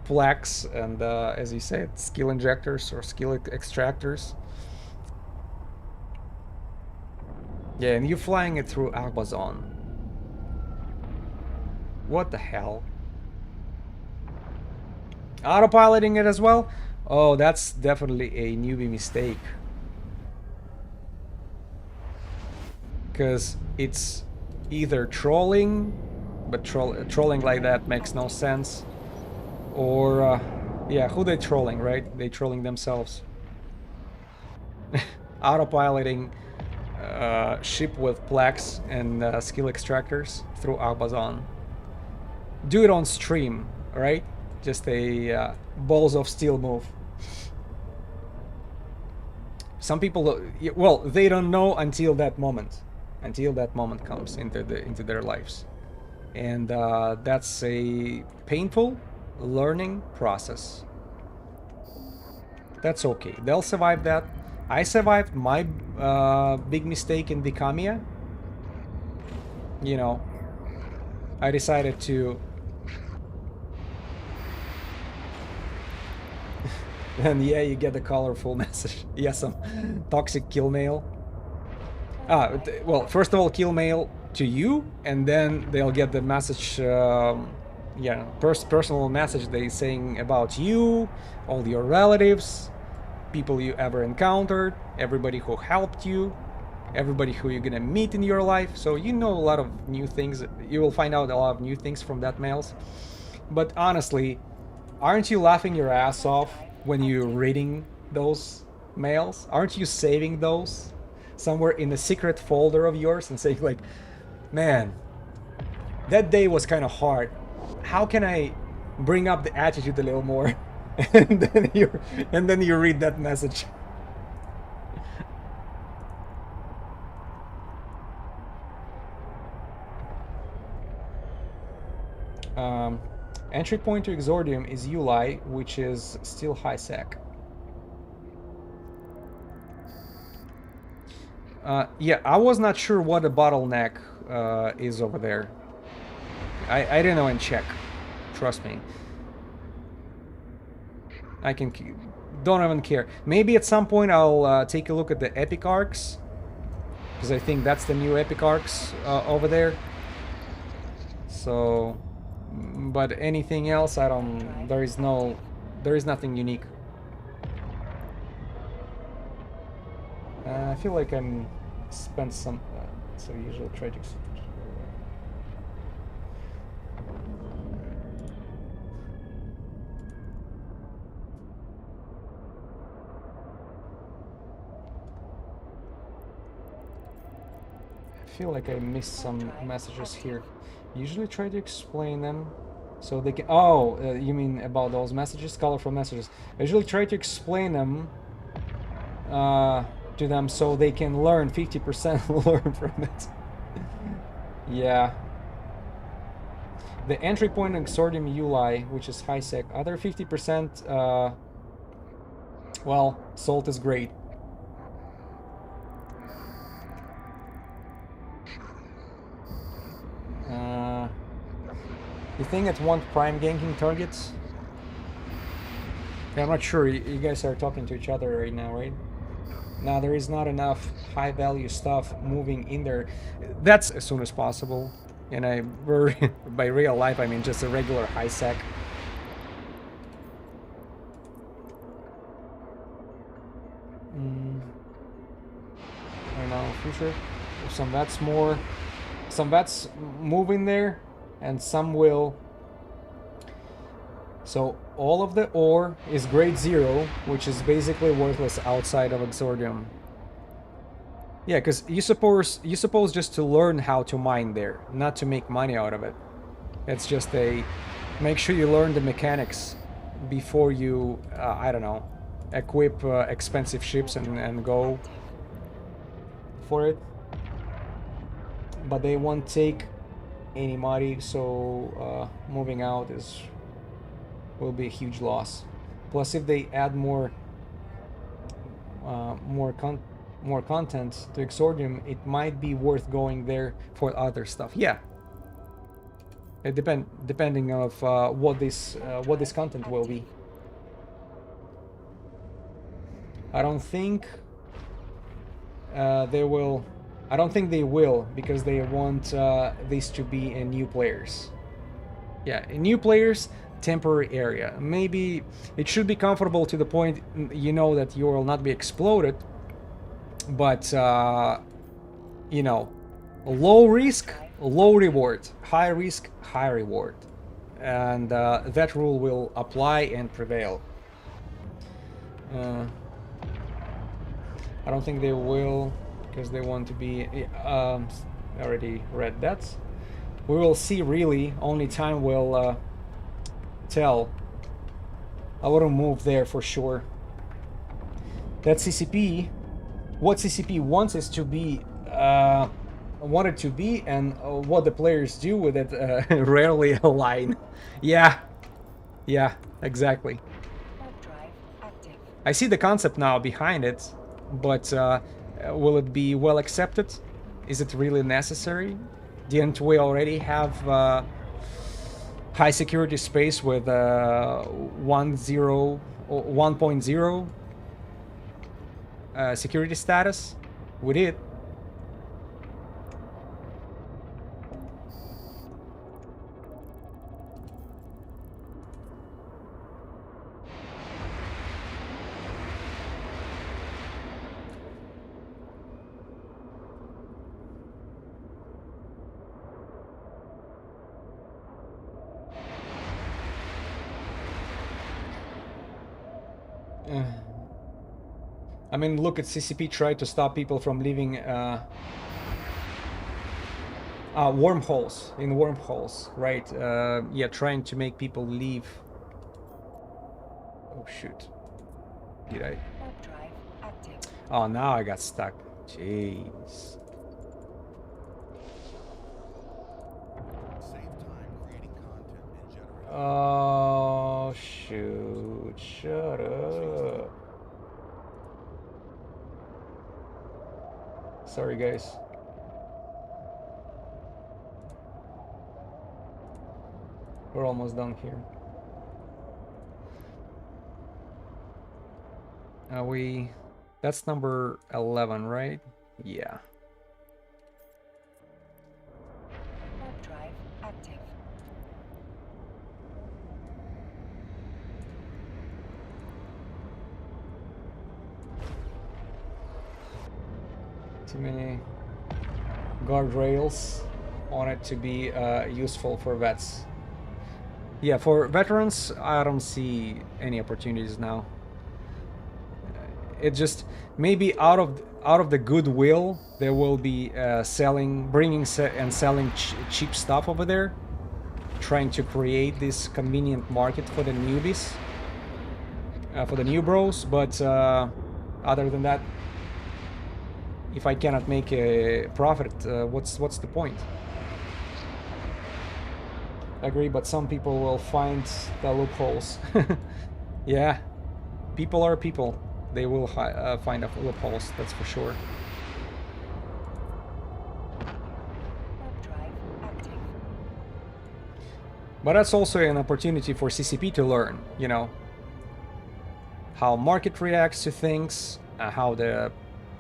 [SPEAKER 1] Plex and, as you said, skill injectors or skill extractors. Yeah, and you're flying it through Agvazon. What the hell? Autopiloting it as well? Oh, that's definitely a newbie mistake. Because it's either trolling, but trolling like that makes no sense. Or, yeah, who they trolling, right? They trolling themselves. Autopiloting ship with Plex and skill extractors through Agvazon. Do it on stream, right? Just a balls of steel move. Some people, well, they don't know until that moment comes into their lives, and that's a painful learning process. That's okay. They'll survive that. I survived my big mistake in Vicamia. You know, I decided to. And yeah, you get the colorful message. Yeah, some toxic kill mail. Well, first of all, kill mail to you, and then they'll get the message, yeah, personal message they saying about you, all your relatives, people you ever encountered, everybody who helped you, everybody who you're gonna meet in your life. So you know a lot of new things. You will find out a lot of new things from that mails. But honestly, aren't you laughing your ass off when you're reading those mails? Aren't you saving those somewhere in a secret folder of yours and saying like, man, that day was kind of hard. How can I bring up the attitude a little more? and then you read that message. Entry point to Exordium is Uli, which is still high sec. Yeah, I was not sure what the bottleneck is over there. I didn't know and check. Trust me. I can... Don't even care. Maybe at some point I'll take a look at the epic arcs. Because I think that's the new epic arcs over there. So... But anything else, I don't... There is nothing unique. I feel like I'm... Spent some... so usual tragic... I feel like I missed some messages here. Usually try to explain them so they can... Oh, you mean about those messages? Colorful messages. I usually try to explain them to them so they can learn 50% learn from it. Yeah. The entry point in Exordium Uli, which is high sec, other 50%, well, salt is great. You think it won't prime ganking targets? Yeah, I'm not sure. You guys are talking to each other right now, right? Now there is not enough high value stuff moving in there. That's as soon as possible. And by real life, I mean just a regular high sec. I don't know, future. Some vets moving there, and some will. So all of the ore is grade 0, which is basically worthless outside of Exordium. Yeah, because you suppose just to learn how to mine there, not to make money out of it. It's just make sure you learn the mechanics before you, I don't know, equip expensive ships and go for it. But they won't take any money, so moving out will be a huge loss. Plus, if they add more content to Exordium, it might be worth going there for other stuff. Yeah, it depending of what this content will be. I don't think they will. I don't think they will, because they want this to be new players. Yeah, new players, temporary area. Maybe it should be comfortable to the point you know that you will not be exploded, but you know, low risk, low reward, high risk, high reward, and that rule will apply and prevail. I don't think they will, because they want to be... already read that. We will see, really. Only time will tell. I wouldn't move there for sure. That CCP... What CCP wants is to be... wanted to be, and what the players do with it rarely align. Yeah. Yeah, exactly. I see the concept now behind it, but will it be well accepted? Is it really necessary? Didn't we already have high security space with 1.0 security status? We did. I mean, look at CCP tried to stop people from leaving wormholes, right? Yeah, trying to make people leave. Oh shoot. Did I?
[SPEAKER 2] Warp drive active.
[SPEAKER 1] Oh, now I got stuck. Jeez.
[SPEAKER 3] Save time creating content and generating.
[SPEAKER 1] Oh shoot. Shut up. Sorry guys. We're almost done here. Are we... That's number 11, right? Yeah.
[SPEAKER 2] Warp drive active.
[SPEAKER 1] Too many guardrails on it to be useful for vets. Yeah, for veterans, I don't see any opportunities now. It just maybe out of the goodwill there will be bringing and selling cheap stuff over there, trying to create this convenient market for the newbies, for the new bros. But other than that, if I cannot make a profit, what's the point? I agree, but some people will find the loopholes. Yeah, people are people. They will find loopholes, that's for sure.
[SPEAKER 2] Warp drive active.
[SPEAKER 1] But that's also an opportunity for CCP to learn, you know, how market reacts to things, how the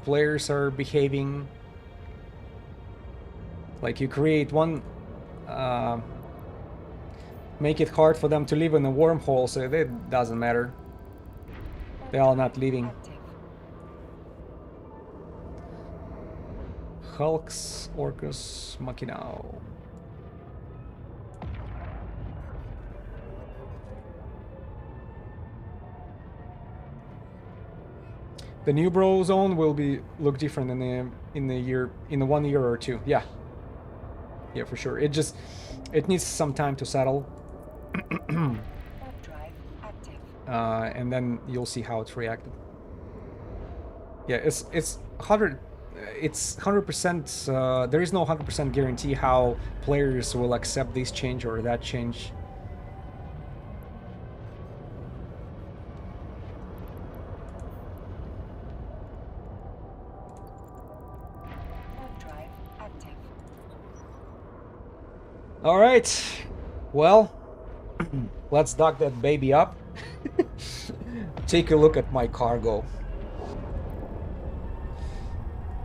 [SPEAKER 1] players are behaving. Like you create one, make it hard for them to live in a wormhole, so it doesn't matter. They are not leaving.
[SPEAKER 2] Active.
[SPEAKER 1] Hulks, Orcus, Machinao. The new bro zone will look different in the 1 year or two. Yeah. Yeah, for sure. It needs some time to settle.
[SPEAKER 2] Warp drive active.
[SPEAKER 1] And then you'll see how it's reacted. Yeah, it's 100%. There is no 100% guarantee how players will accept this change or that change.
[SPEAKER 2] Warp drive active.
[SPEAKER 1] All right, well, let's dock that baby up. Take a look at my cargo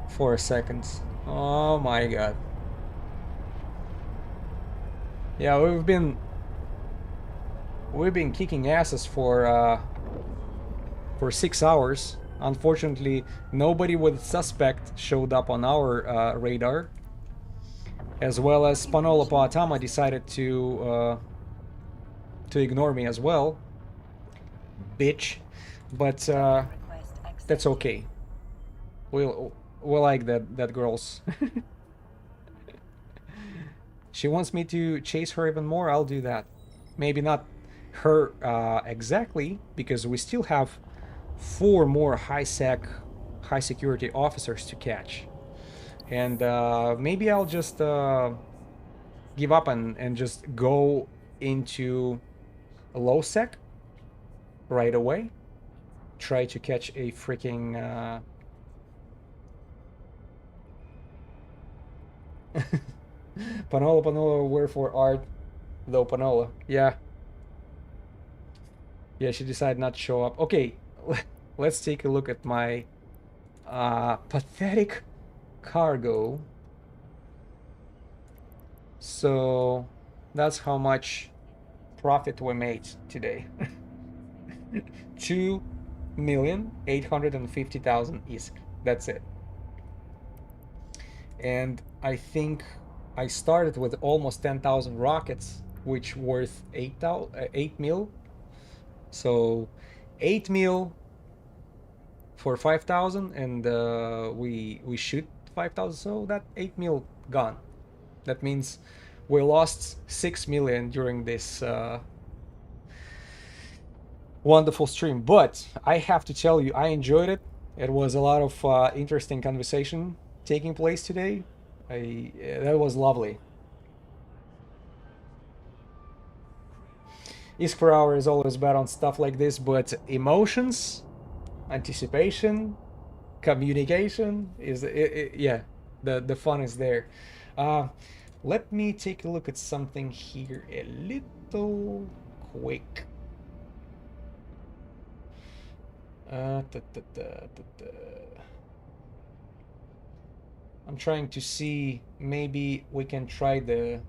[SPEAKER 1] for a second. Oh my god. Yeah, we've been kicking asses for 6 hours. Unfortunately, nobody with suspect showed up on our radar, as well as Panola Paatama decided to ignore me as well. Bitch. But
[SPEAKER 2] Request
[SPEAKER 1] that's
[SPEAKER 2] accepted.
[SPEAKER 1] okay. We'll like that girl's. She wants me to chase her even more, I'll do that. Maybe not her exactly, because we still have 4 more high security officers to catch. And maybe I'll just give up and just go into a low sec right away. Try to catch a freaking Panola, wherefore art, though Panola. Yeah. Yeah, she decided not to show up. Okay, let's take a look at my pathetic cargo. So that's how much profit we made today. 2,850,000 ISK. That's it. And I think I started with almost 10,000 rockets, which worth 8 mil. So 8 mil for 5,000, and we shoot 5,000, so that 8 mil gone. That means we lost 6 million during this wonderful stream. But I have to tell you, I enjoyed it. It was a lot of interesting conversation taking place today. That was lovely. Isk per hour is always bad on stuff like this, but emotions, anticipation, communication is yeah, the fun is there. Let me take a look at something here a little quick. I'm trying to see, maybe we can try the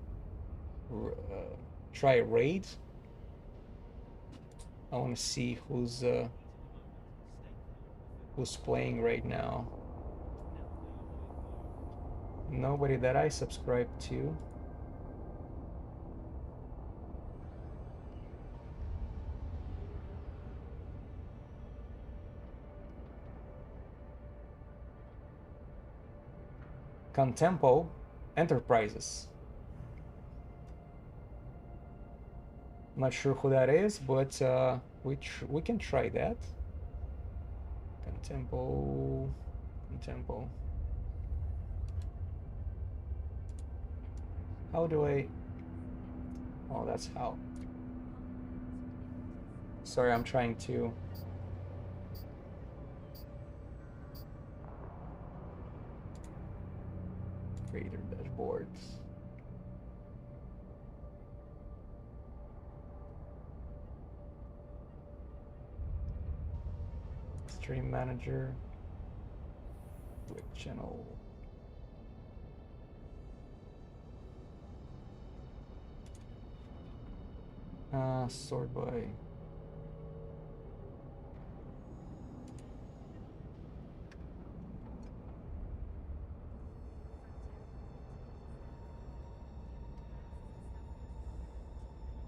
[SPEAKER 1] try a raid. I want to see who's playing right now. Nobody that I subscribe to. Contempo Enterprises. Not sure who that is, but we can try that. Contempo. How do I? Oh, that's how. Sorry, I'm trying to. Creator dashboards. Stream manager. Twitch channel. Sort by.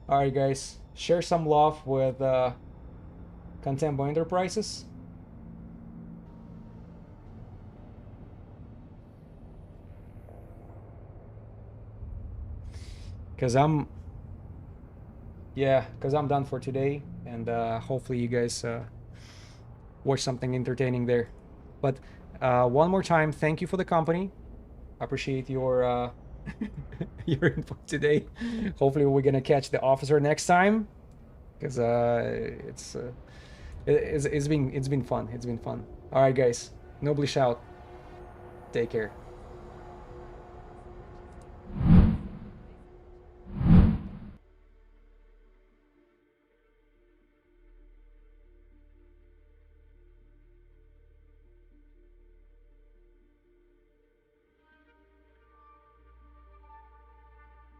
[SPEAKER 1] Alright guys, share some love with Contempo Enterprises. Cause I'm done for today, and hopefully you guys watch something entertaining there. But one more time, thank you for the company. I appreciate your your input today. Hopefully we're gonna catch the officer next time, because it's been fun. It's been fun. All right, guys. Nobly shout. Take care.